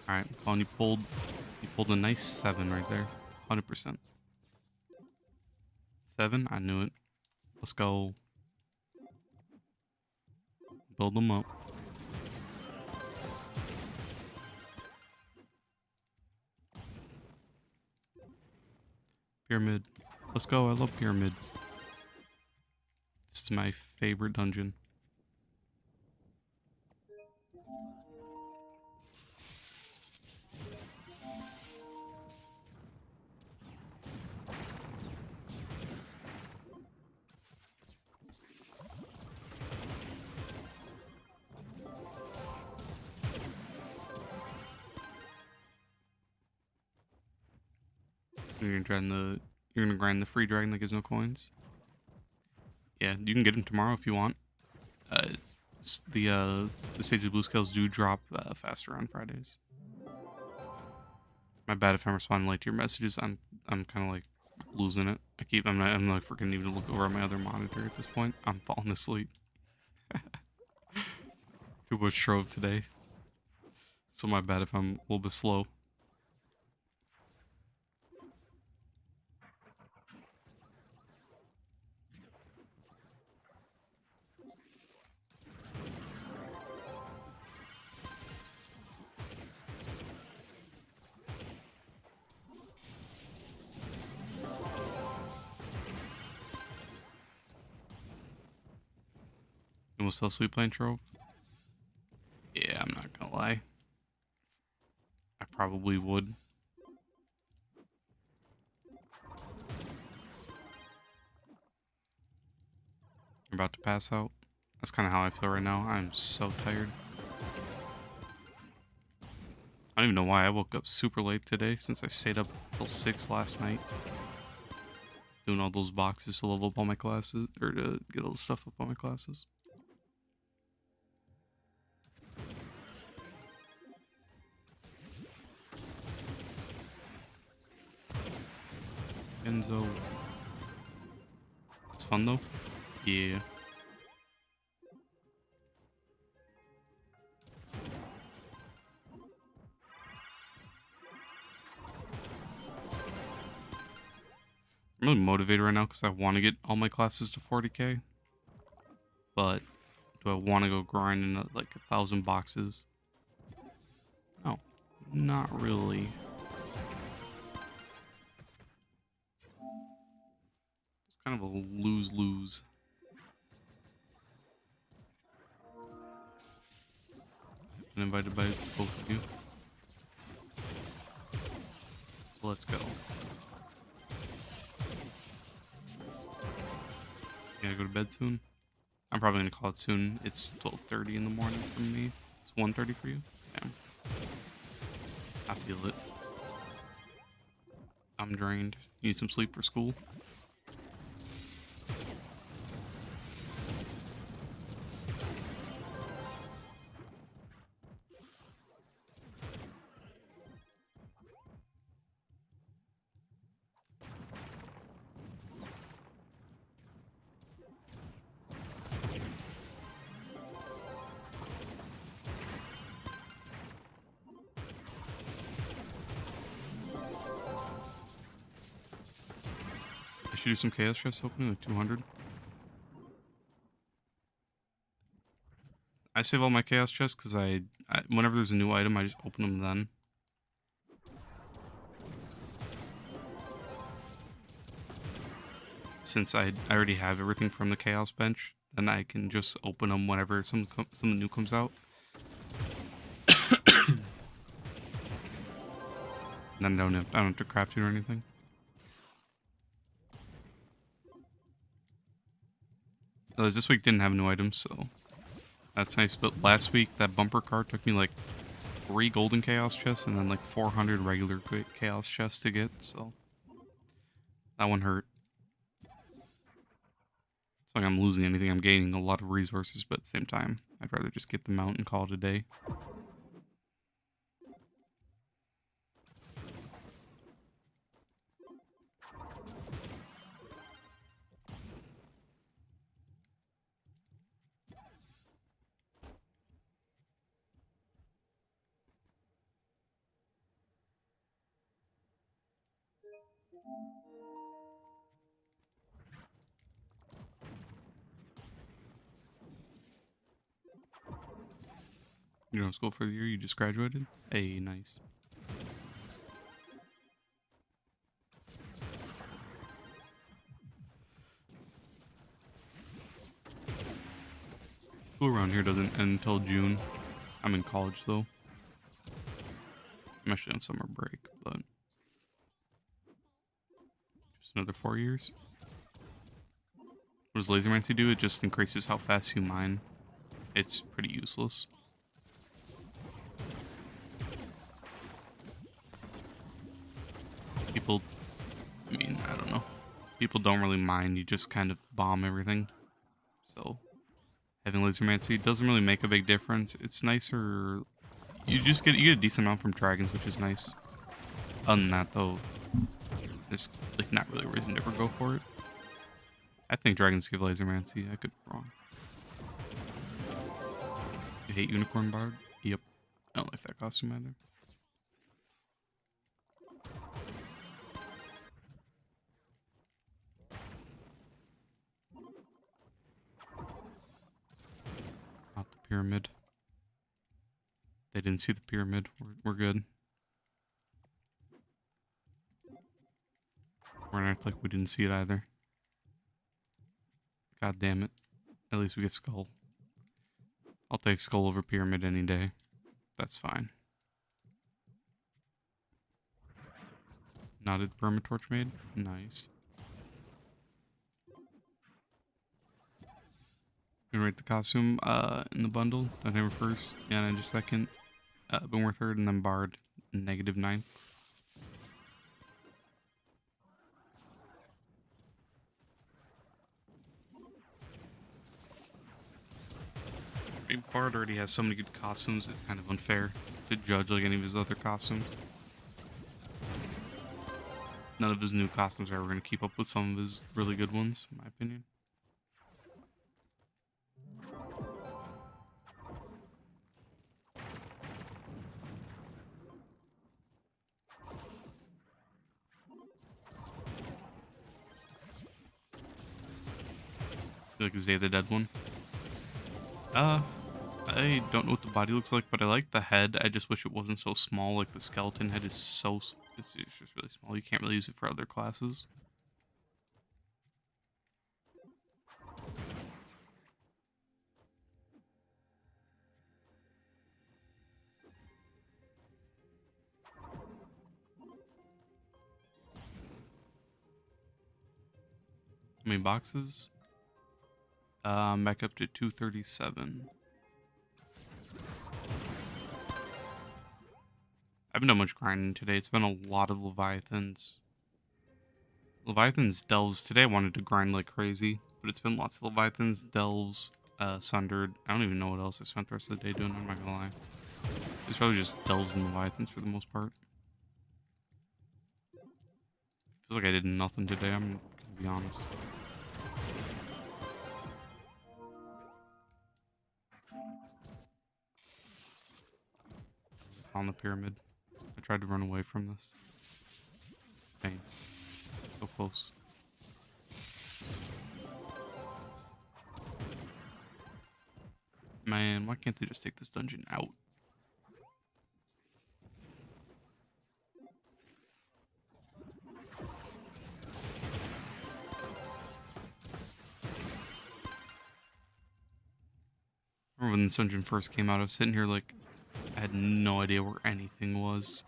Alright, Colin, you pulled a nice 7 right there. 100%. 7? I knew it. Let's go. Build them up. Pyramid. Let's go, I love Pyramid. This is my favorite dungeon. You're gonna grind the free dragon that gives no coins. Yeah, you can get him tomorrow if you want. Uh, the Sage of Blue Scales do drop faster on Fridays. My bad if I'm responding late to your messages. I'm kind of like losing it. I'm like forgetting even to look over at my other monitor at this point. I'm falling asleep. Too much Trove today. So my bad if I'm a little bit slow. You almost fell asleep playing Trove? Yeah, I'm not gonna lie. I probably would. You're about to pass out. That's kind of how I feel right now. I'm so tired. I don't even know why I woke up super late today since I stayed up till 6 last night. Doing all those boxes to level up all my classes, or to get all the stuff up on my classes. Enzo. It's fun though. Yeah. I'm really motivated right now because I want to get all my classes to 40k. But do I want to go grind in like 1,000 boxes? No, not really. It's kind of a lose-lose. Been invited by both of you. Let's go. You gotta go to bed soon? I'm probably gonna call it soon. It's 12:30 in the morning for me. It's 1:30 for you? Damn. I feel it. I'm drained. You need some sleep for school? I should do some chaos chest opening, like 200. I save all my chaos chests because whenever there's a new item, I just open them then. Since I already have everything from the chaos bench, then I can just open them whenever something new comes out. Then I don't have to craft it or anything. This week didn't have new items, so that's nice. But last week, that bumper car took me like 3 golden chaos chests and then like 400 regular chaos chests to get, so that one hurt. It's like I'm losing anything. I'm gaining a lot of resources, but at the same time, I'd rather just get them out and call it a day. You're in school for the year? You just graduated? Hey, nice. School around here doesn't end until June. I'm in college though. I'm actually on summer break, but just another 4 years. What does Lasermancy do? It just increases how fast you mine. It's pretty useless. People I mean, I don't know. People don't really mind. You just kind of bomb everything. So having Lasermancy doesn't really make a big difference. It's nicer. You get a decent amount from dragons, which is nice. Other than that, though, there's like not really a reason to ever go for it. I think dragons give Lasermancy. I could be wrong. You hate Unicorn Bard? Yep. I don't like that costume either. Not the pyramid. They didn't see the pyramid. We're good. We're gonna act like we didn't see it either. God damn it. At least we get Skull. I'll take Skull over pyramid any day. That's fine. Knotted Vermitorch made? Nice. Gonna rate the costume in the bundle. November 1st, yeah, Ninja 2nd, Boomer 3rd, and then Bard -9. I mean, Bard already has so many good costumes, it's kind of unfair to judge like any of his other costumes. None of his new costumes are ever going to keep up with some of his really good ones, in my opinion. Like Zay the Dead one. I don't know what the body looks like, but I like the head. I just wish it wasn't so small. Like the skeleton head is it's just really small. You can't really use it for other classes. How many boxes? I'm back up to 237. I haven't done much grinding today. It's been a lot of Leviathans. Leviathans, Delves. Today I wanted to grind like crazy, but it's been lots of Leviathans, Delves, Sundered. I don't even know what else I spent the rest of the day doing, I'm not gonna lie. It's probably just Delves and Leviathans for the most part. Feels like I did nothing today, I'm gonna be honest. On the pyramid. I tried to run away from this. Dang. So close. Man, why can't they just take this dungeon out? Remember when this dungeon first came out, I was sitting here like, I had no idea where anything was.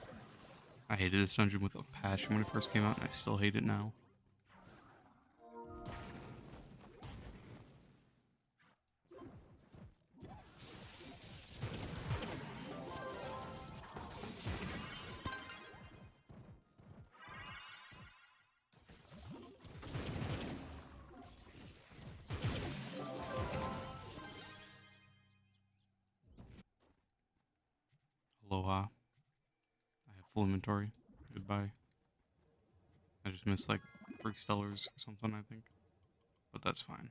I hated this dungeon with a passion when it first came out, and I still hate it now. Aloha. I have full inventory. Goodbye. I just missed like 3 stellars or something, I think. But that's fine.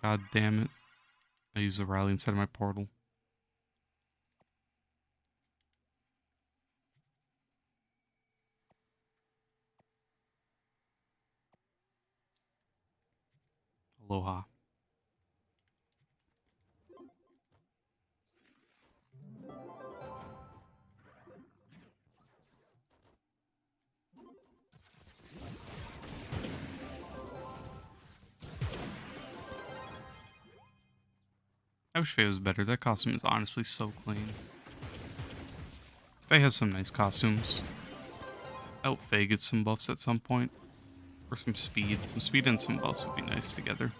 God damn it. I used the rally inside of my portal. Aloha. I wish Faye was better. That costume is honestly so clean. Faye has some nice costumes. I hope Faye gets some buffs at some point. Or some speed. Some speed and some buffs would be nice together.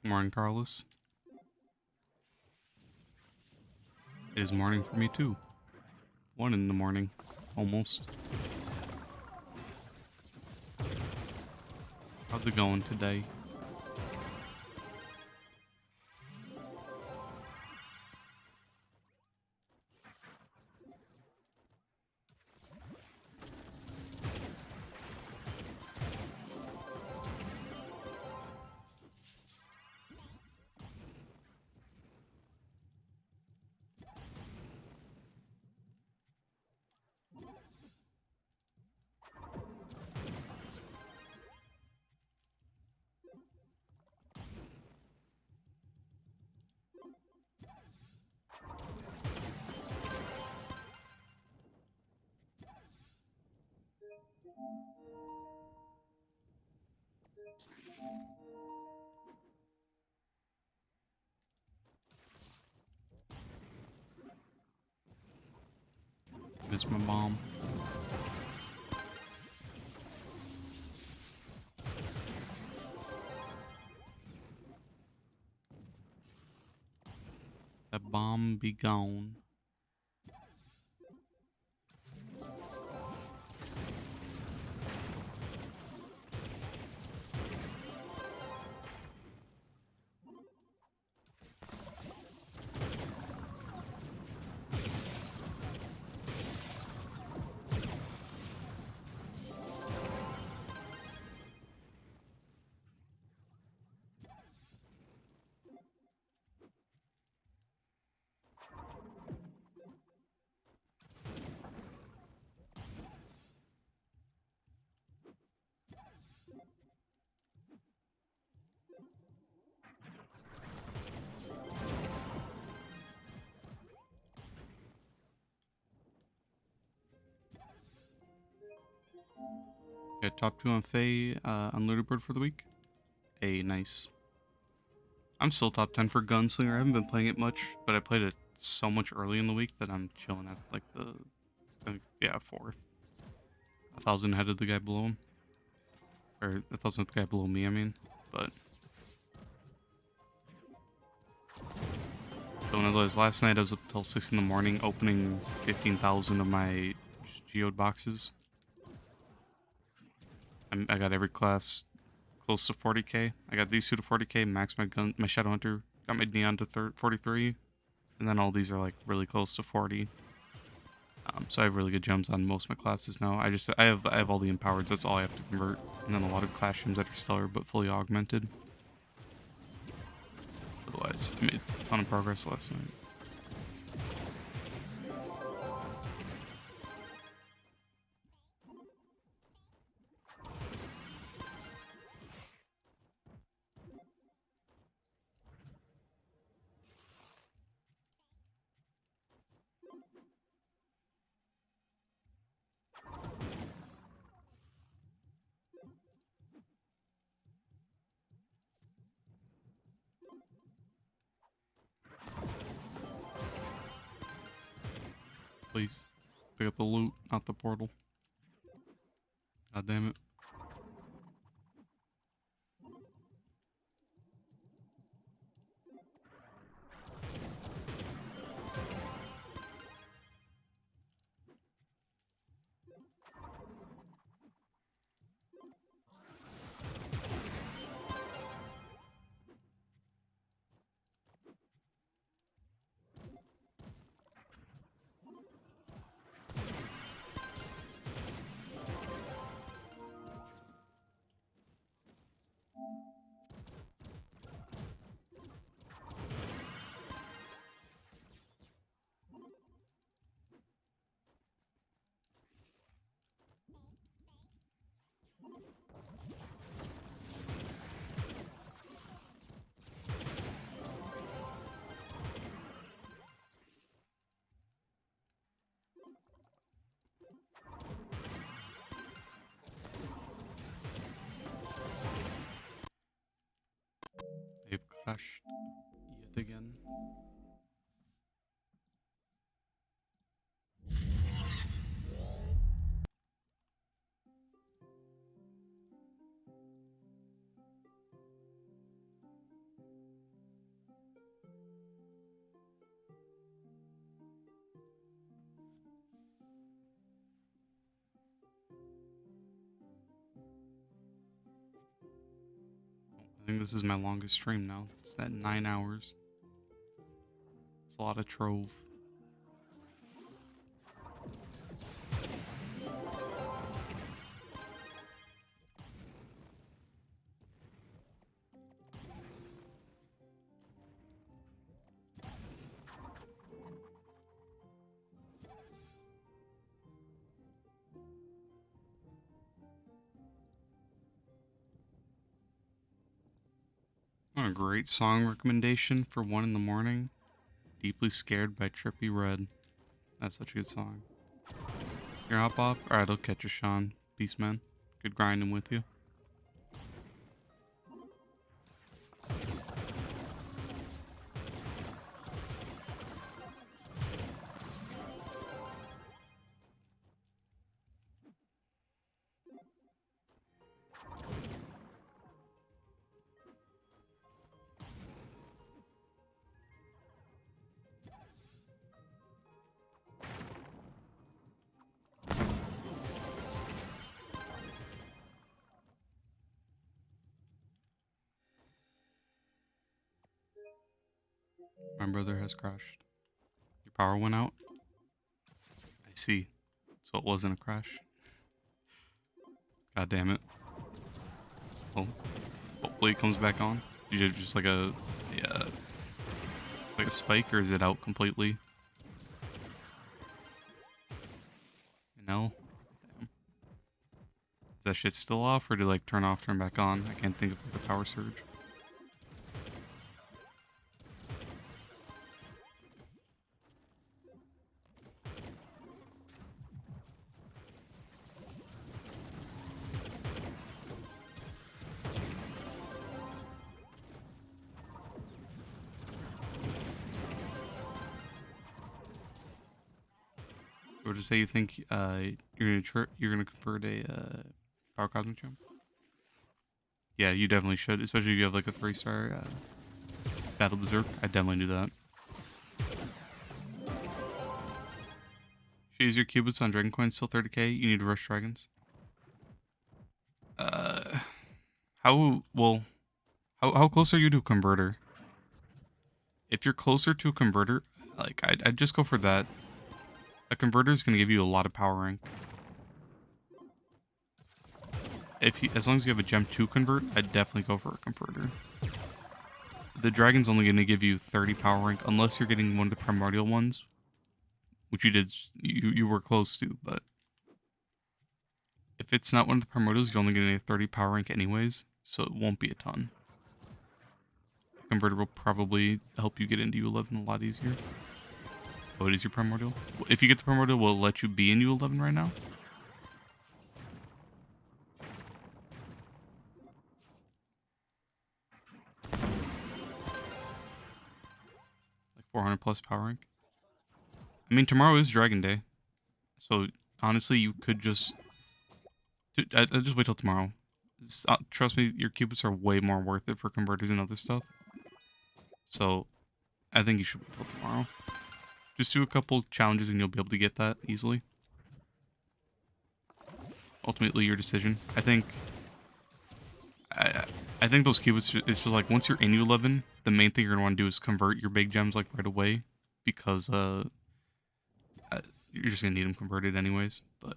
Morning, Carlos. It is morning for me too. 1 in the morning, almost. How's it going today? Miss my mom. That bomb be gone. Yeah, top 2 on Faye on Leaderboard for the week. Hey, nice. I'm still top 10 for Gunslinger. I haven't been playing it much, but I played it so much early in the week that I'm chilling at like the, yeah, 4th. 1,000 ahead of the guy below him. Or 1,000 the guy below me, I mean. But so one of those, last night I was up till 6 in the morning opening 15,000 of my geode boxes. I got every class close to 40k. I got these 2 to 40k, max my Shadow Hunter, got my Neon to 43, and then all these are like really close to 40. So I have really good gems on most of my classes now. I have all the empowered. That's all I have to convert, and then a lot of class gems that are stellar but fully augmented. Otherwise, I made a ton of progress last night. Please pick up the loot, not the portal. God damn it. They've crashed yet again. think this is my longest stream now. It's at 9 hours. It's a lot of Trove. Oh, a great song recommendation for 1 in the morning. Deeply Scared by Trippy Red. That's such a good song. Your hop off? Alright, I'll catch you, Sean. Peace, man. Good grinding with you. My brother has crashed. Your power went out? I see. So it wasn't a crash. God damn it. Well, hopefully it comes back on. Did you have just like a spike, or is it out completely? No? Damn. Is that shit still off, or did it like turn off, turn back on? I can't think of the power surge. Or just say you think you're gonna convert a power cosmic gem? Yeah, you definitely should, especially if you have like a 3-star battle berserk. I definitely do that. Should use your cubits on dragon coins till 30k. You need to rush dragons. How well? How close are you to a converter? If you're closer to a converter, like I'd just go for that. A converter is gonna give you a lot of power rank. As long as you have a gem to convert, I'd definitely go for a converter. The dragon's only gonna give you 30 power rank unless you're getting one of the primordial ones, which you were close to, but if it's not one of the primordials, you're only getting a 30 power rank anyways, so it won't be a ton. A converter will probably help you get into U11 a lot easier. Oh, it is your primordial? If you get the primordial, will it let you be in U11 right now? Like 400 plus power rank? I mean, tomorrow is Dragon Day, so honestly, you could just... I'll just wait till tomorrow. Trust me, your cubits are way more worth it for converters and other stuff. So, I think you should wait till tomorrow. Just do a couple challenges and you'll be able to get that easily. Ultimately, your decision. I think those cubits, it's just like, once you're in U11, the main thing you're going to want to do is convert your big gems, like, right away. Because, you're just going to need them converted anyways. But,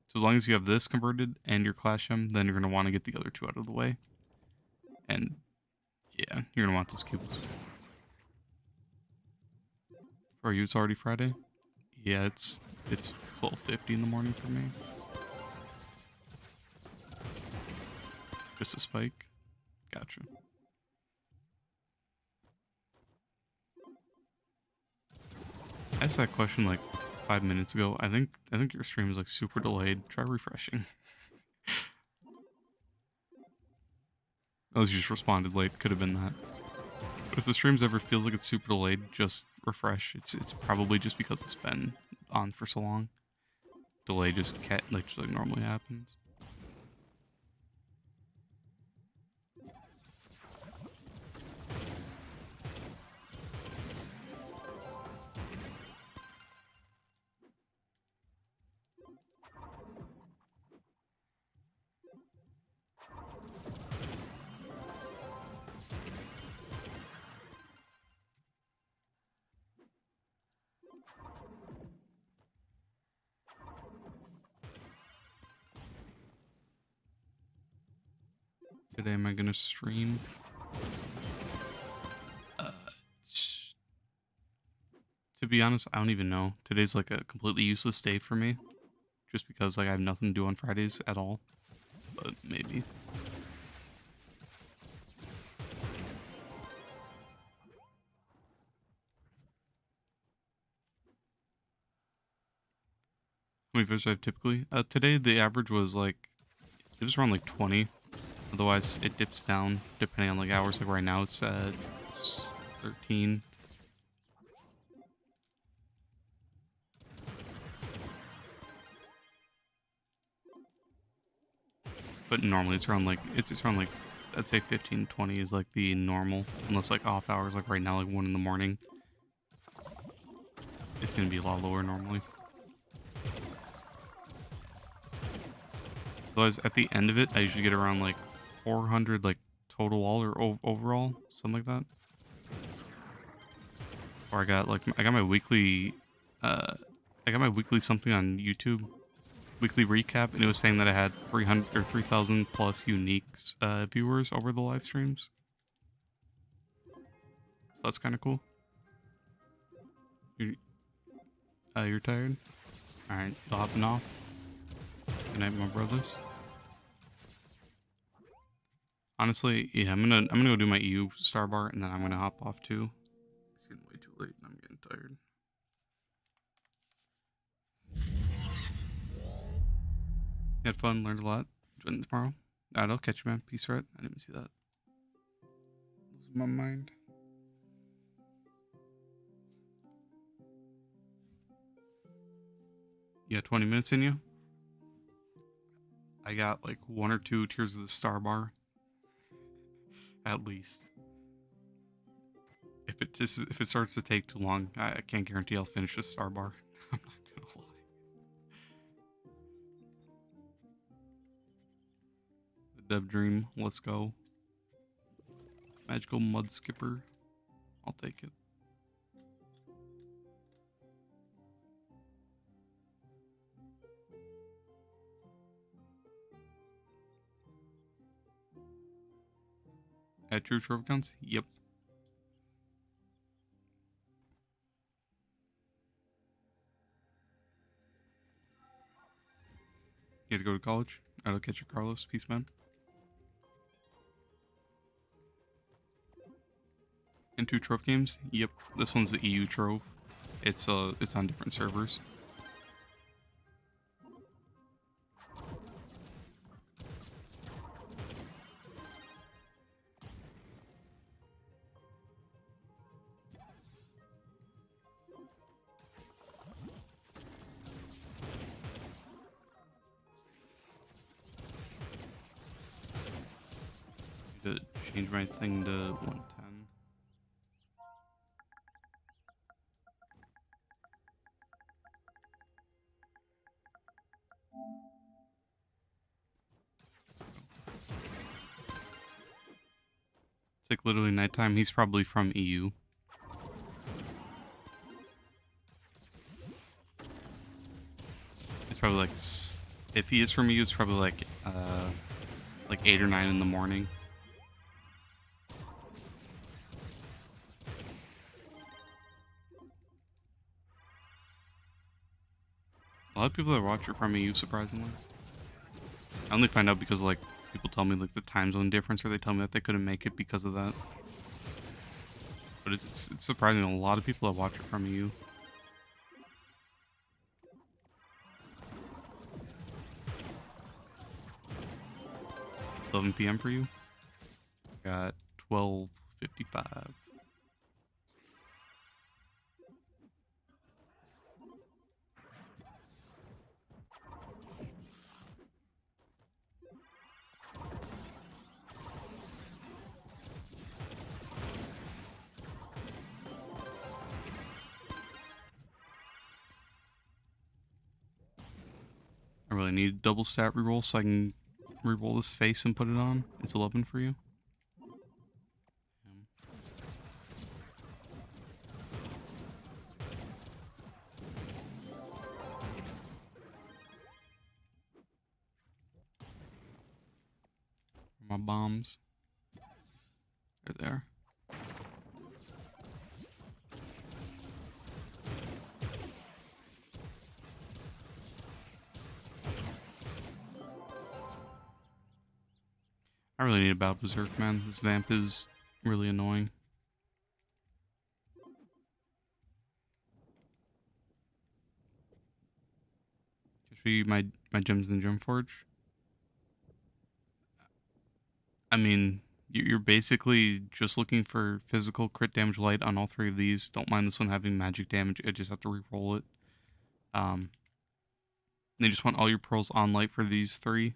so as long as you have this converted and your clash gem, then you're going to want to get the other two out of the way. And, yeah, you're going to want those cubits. For you, it's already Friday? Yeah, it's 12:50 in the morning for me. Just a spike? Gotcha. I asked that question like 5 minutes ago. I think your stream is like super delayed. Try refreshing. Oh, you just responded late. Could have been that. But if the streams ever feels like it's super delayed, just refresh. It's probably just because it's been on for so long. Delay just like normally happens. Today am I gonna stream? Uh, to be honest, I don't even know. Today's like a completely useless day for me, just because like I have nothing to do on Fridays at all. But maybe. How many viewers do I have typically? Today the average was like it was around like 20. Otherwise, it dips down depending on like hours. Like right now, it's at 13. But normally it's around like I'd say 15, 20 is like the normal, unless like off hours. Like right now, like 1 in the morning, it's gonna be a lot lower normally. Otherwise, at the end of it, I usually get around like 400 like total all or overall, something like that. Or I got my weekly, uh, I got my weekly something on YouTube, weekly recap, and it was saying that I had 300 or 3,000 plus unique viewers over the live streams. So that's kind of cool. You're tired? All right, hopping off. Good night, my brothers. Honestly, yeah, I'm gonna go do my EU star bar, and then I'm gonna hop off too. It's getting way too late, and I'm getting tired. You had fun, learned a lot. Join tomorrow. Alright, I'll catch you, man. Peace, right? I didn't see that. Losing my mind. You got 20 minutes in you? I got like 1 or 2 tiers of the star bar. At least. If it starts to take too long, I can't guarantee I'll finish the star bar. I'm not gonna lie. The Dev Dream, let's go. Magical Mud Skipper, I'll take it. At True Trove accounts? Yep. You had to go to college? I'll catch you, Carlos. Peace, man. And 2 Trove games? Yep. This one's the EU Trove. It's on different servers. To change my thing to 110. It's like literally nighttime. He's probably from EU. It's probably like, if he is from EU, it's probably like 8 or 9 in the morning. A lot of people that watch are from EU, surprisingly. I only find out because like people tell me like the time zone difference, or they tell me that they couldn't make it because of that. But it's surprising. A lot of people that watch are from EU. It's 11 p.m. for you. Got 12:55. I really need double stat reroll so I can reroll this face and put it on. It's 11 for you. My bombs. There they are. I really need a Battle Berserk, man. This vamp is really annoying. To show you my gems in the Gem Forge. I mean, you're basically just looking for physical crit damage light on all three of these. Don't mind this one having magic damage. I just have to re-roll it. And you just want all your pearls on light for these three.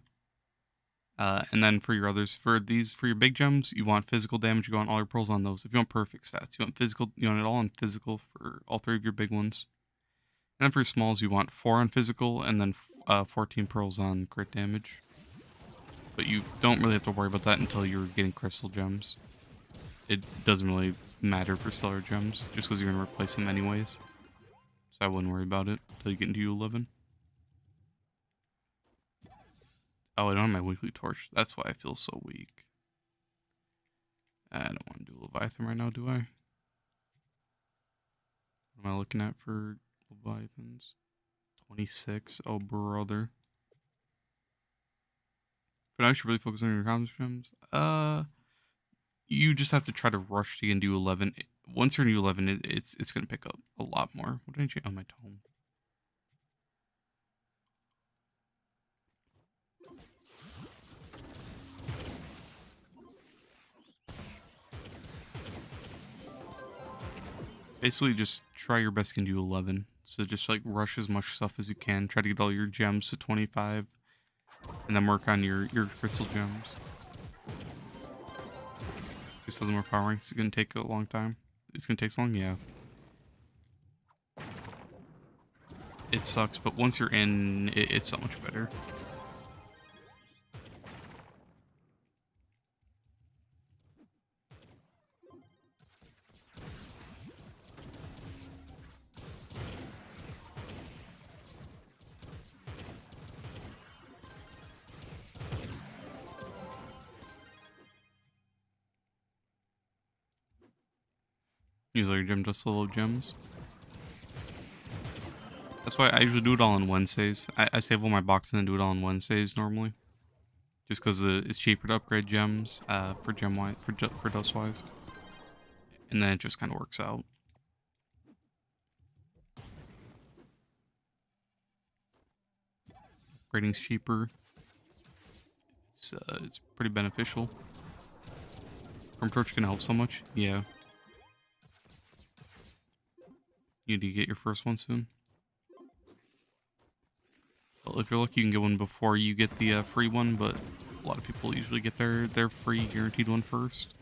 And then for your others, for your big gems, you want physical damage. You want all your pearls on those. If you want perfect stats, you want physical. You want it all on physical for all three of your big ones. And then for your smalls, you want 4 on physical, and then 14 pearls on crit damage. But you don't really have to worry about that until you're getting crystal gems. It doesn't really matter for stellar gems, just because you're going to replace them anyways. So I wouldn't worry about it until you get into U11. Oh, I don't have my weekly torch. That's why I feel so weak. I don't want to do Leviathan right now, do I? What am I looking at for Leviathans? 26. Oh, brother. But I should really focus on your comms gems. You just have to try to rush to get into 11. Once you're in U11, it's going to pick up a lot more. What did I change on my tome? Basically, just try your best to do 11. So just like rush as much stuff as you can. Try to get all your gems to 25. And then work on your crystal gems. This doesn't more power ranks. It's going to take a long time. It's going to take so long? Yeah. It sucks, but once you're in, it's so much better. Use all your gem dust level gems. That's why I usually do it all on Wednesdays. I save all my boxes and do it all on Wednesdays normally. Just because it's cheaper to upgrade gems for gem-wise, for dust-wise. And then it just kind of works out. Upgrading's cheaper. It's pretty beneficial. From Torch can help so much. Yeah. You need to get your first one soon. Well, if you're lucky, you can get one before you get the free one, but a lot of people usually get their free guaranteed one first.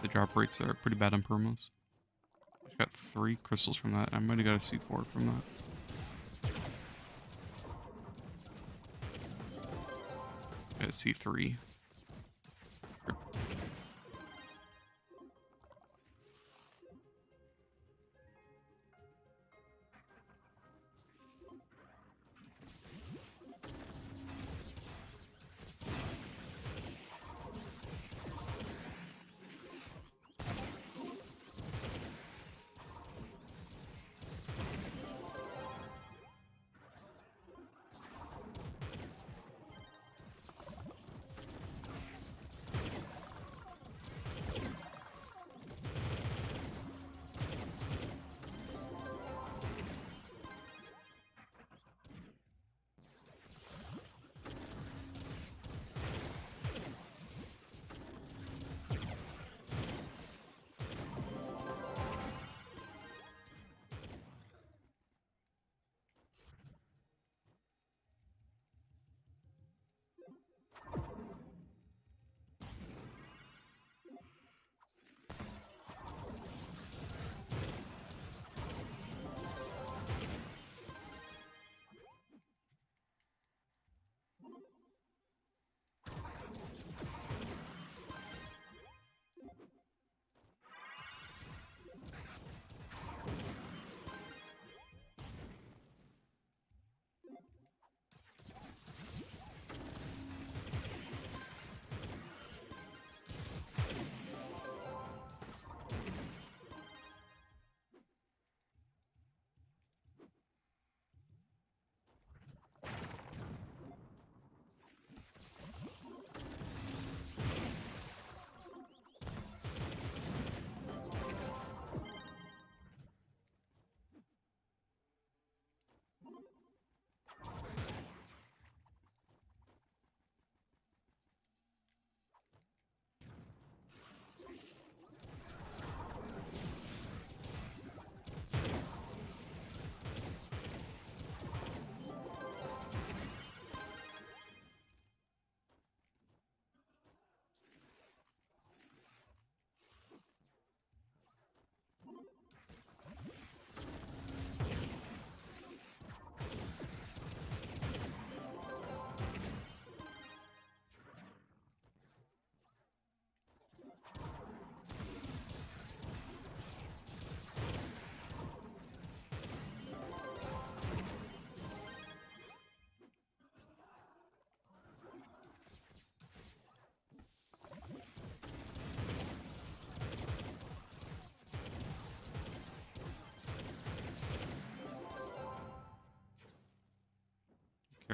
The drop rates are pretty bad on permas. I got 3 crystals from that. I might have got a C4 from that. I got a C3.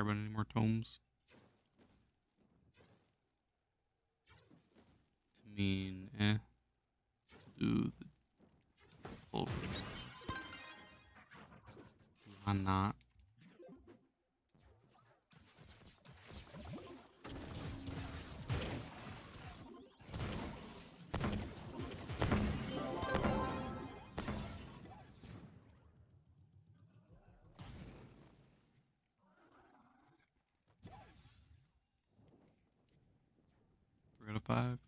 care about any more tomes. I mean, do the full version. Why not? Three out of five.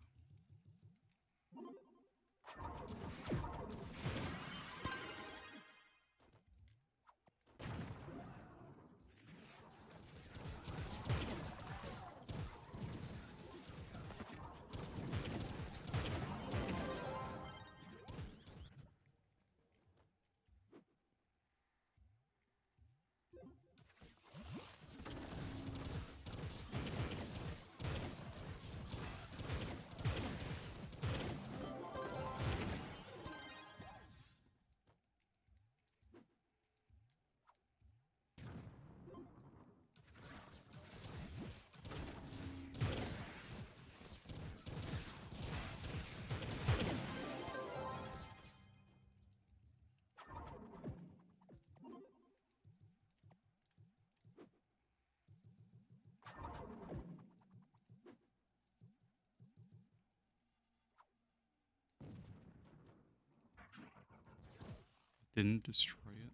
Didn't destroy it.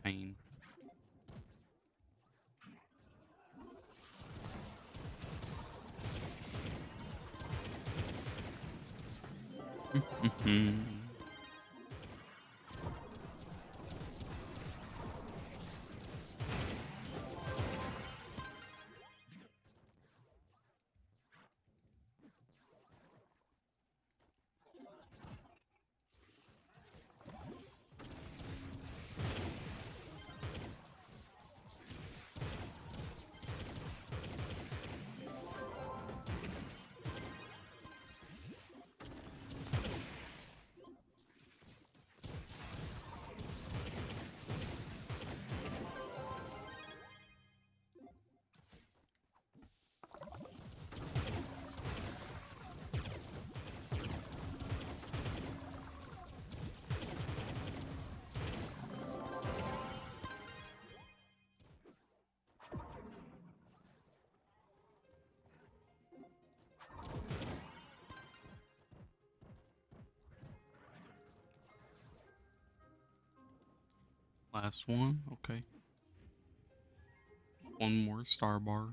Pain. Last one. Okay. One more star bar.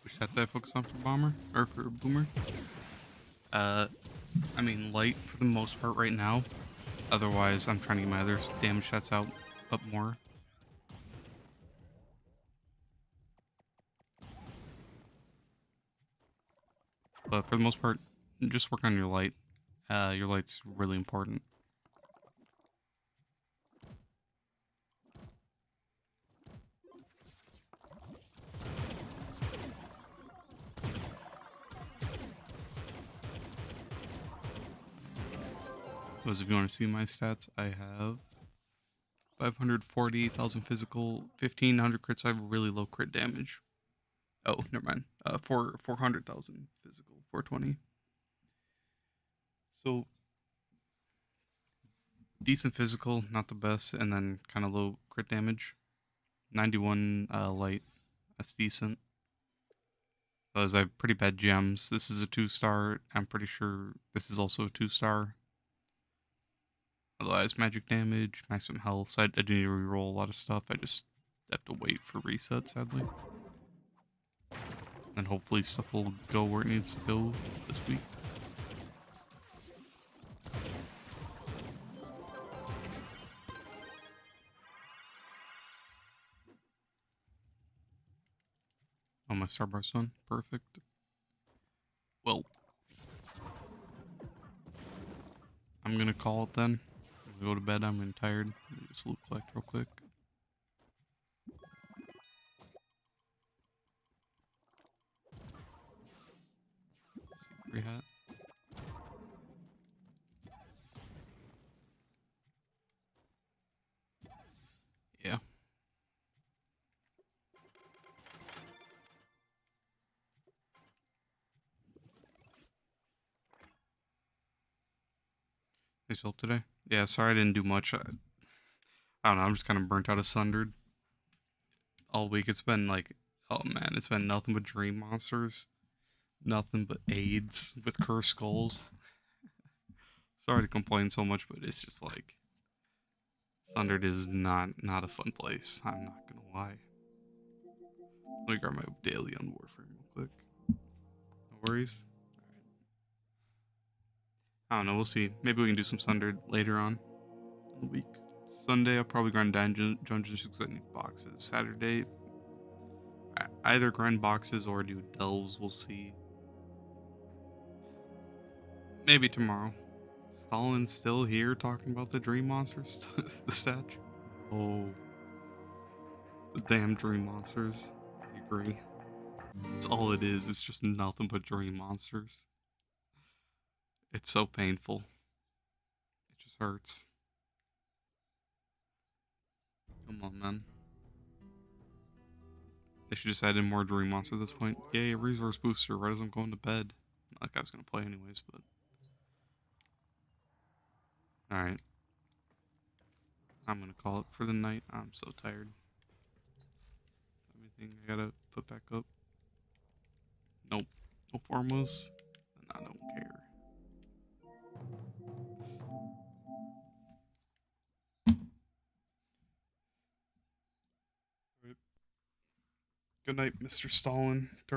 Which stat did I focus on for bomber or for boomer? Uh, I mean light for the most part right now. Otherwise, I'm trying to get my other damage stats out up more. But for the most part, just work on your light. Your light's really important. Those of you want to see my stats, I have 548,000 physical, 1,500 crits. So I have really low crit damage. Oh, never mind. 400,000 physical, 420. So decent physical, not the best, and then kind of low crit damage. 91 light, that's decent. Those I have pretty bad gems. This is a 2-star. I'm pretty sure this is also a 2-star. Otherwise, magic damage, maximum health. So I do need to reroll a lot of stuff. I just have to wait for reset, sadly. And hopefully stuff will go where it needs to go this week. Oh, my starbar's done. Perfect. Well, I'm gonna call it then. I'm gonna go to bed. I'm getting tired. Just loot collect real quick. Secret hat. Yeah. Nice help today. Yeah, sorry I didn't do much. I don't know. I'm just kind of burnt out of Sundered all week. It's been like, oh man, it's been nothing but dream monsters, nothing but aids with cursed skulls. Sorry to complain so much, but it's just like Sundered is not a fun place. I'm not gonna lie. Let me grab my daily on Warframe real quick. No worries. I don't know. We'll see. Maybe we can do some Sundered later on in the week. Sunday, I'll probably grind dungeons because I need boxes. Saturday, either grind boxes or do delves. We'll see. Maybe tomorrow. Stalin's still here talking about the dream monsters, the statue. Oh, the damn dream monsters. I agree. That's all it is. It's just nothing but dream monsters. It's so painful. It just hurts. Come on, man. They should just add in more dream monster at this point. Yay, a resource booster right as I'm going to bed. Not like I was gonna play anyways, but alright. I'm gonna call it for the night. I'm so tired. Everything I gotta put back up. Nope. No formulas. And I don't care. Good night, Mr. Stalin.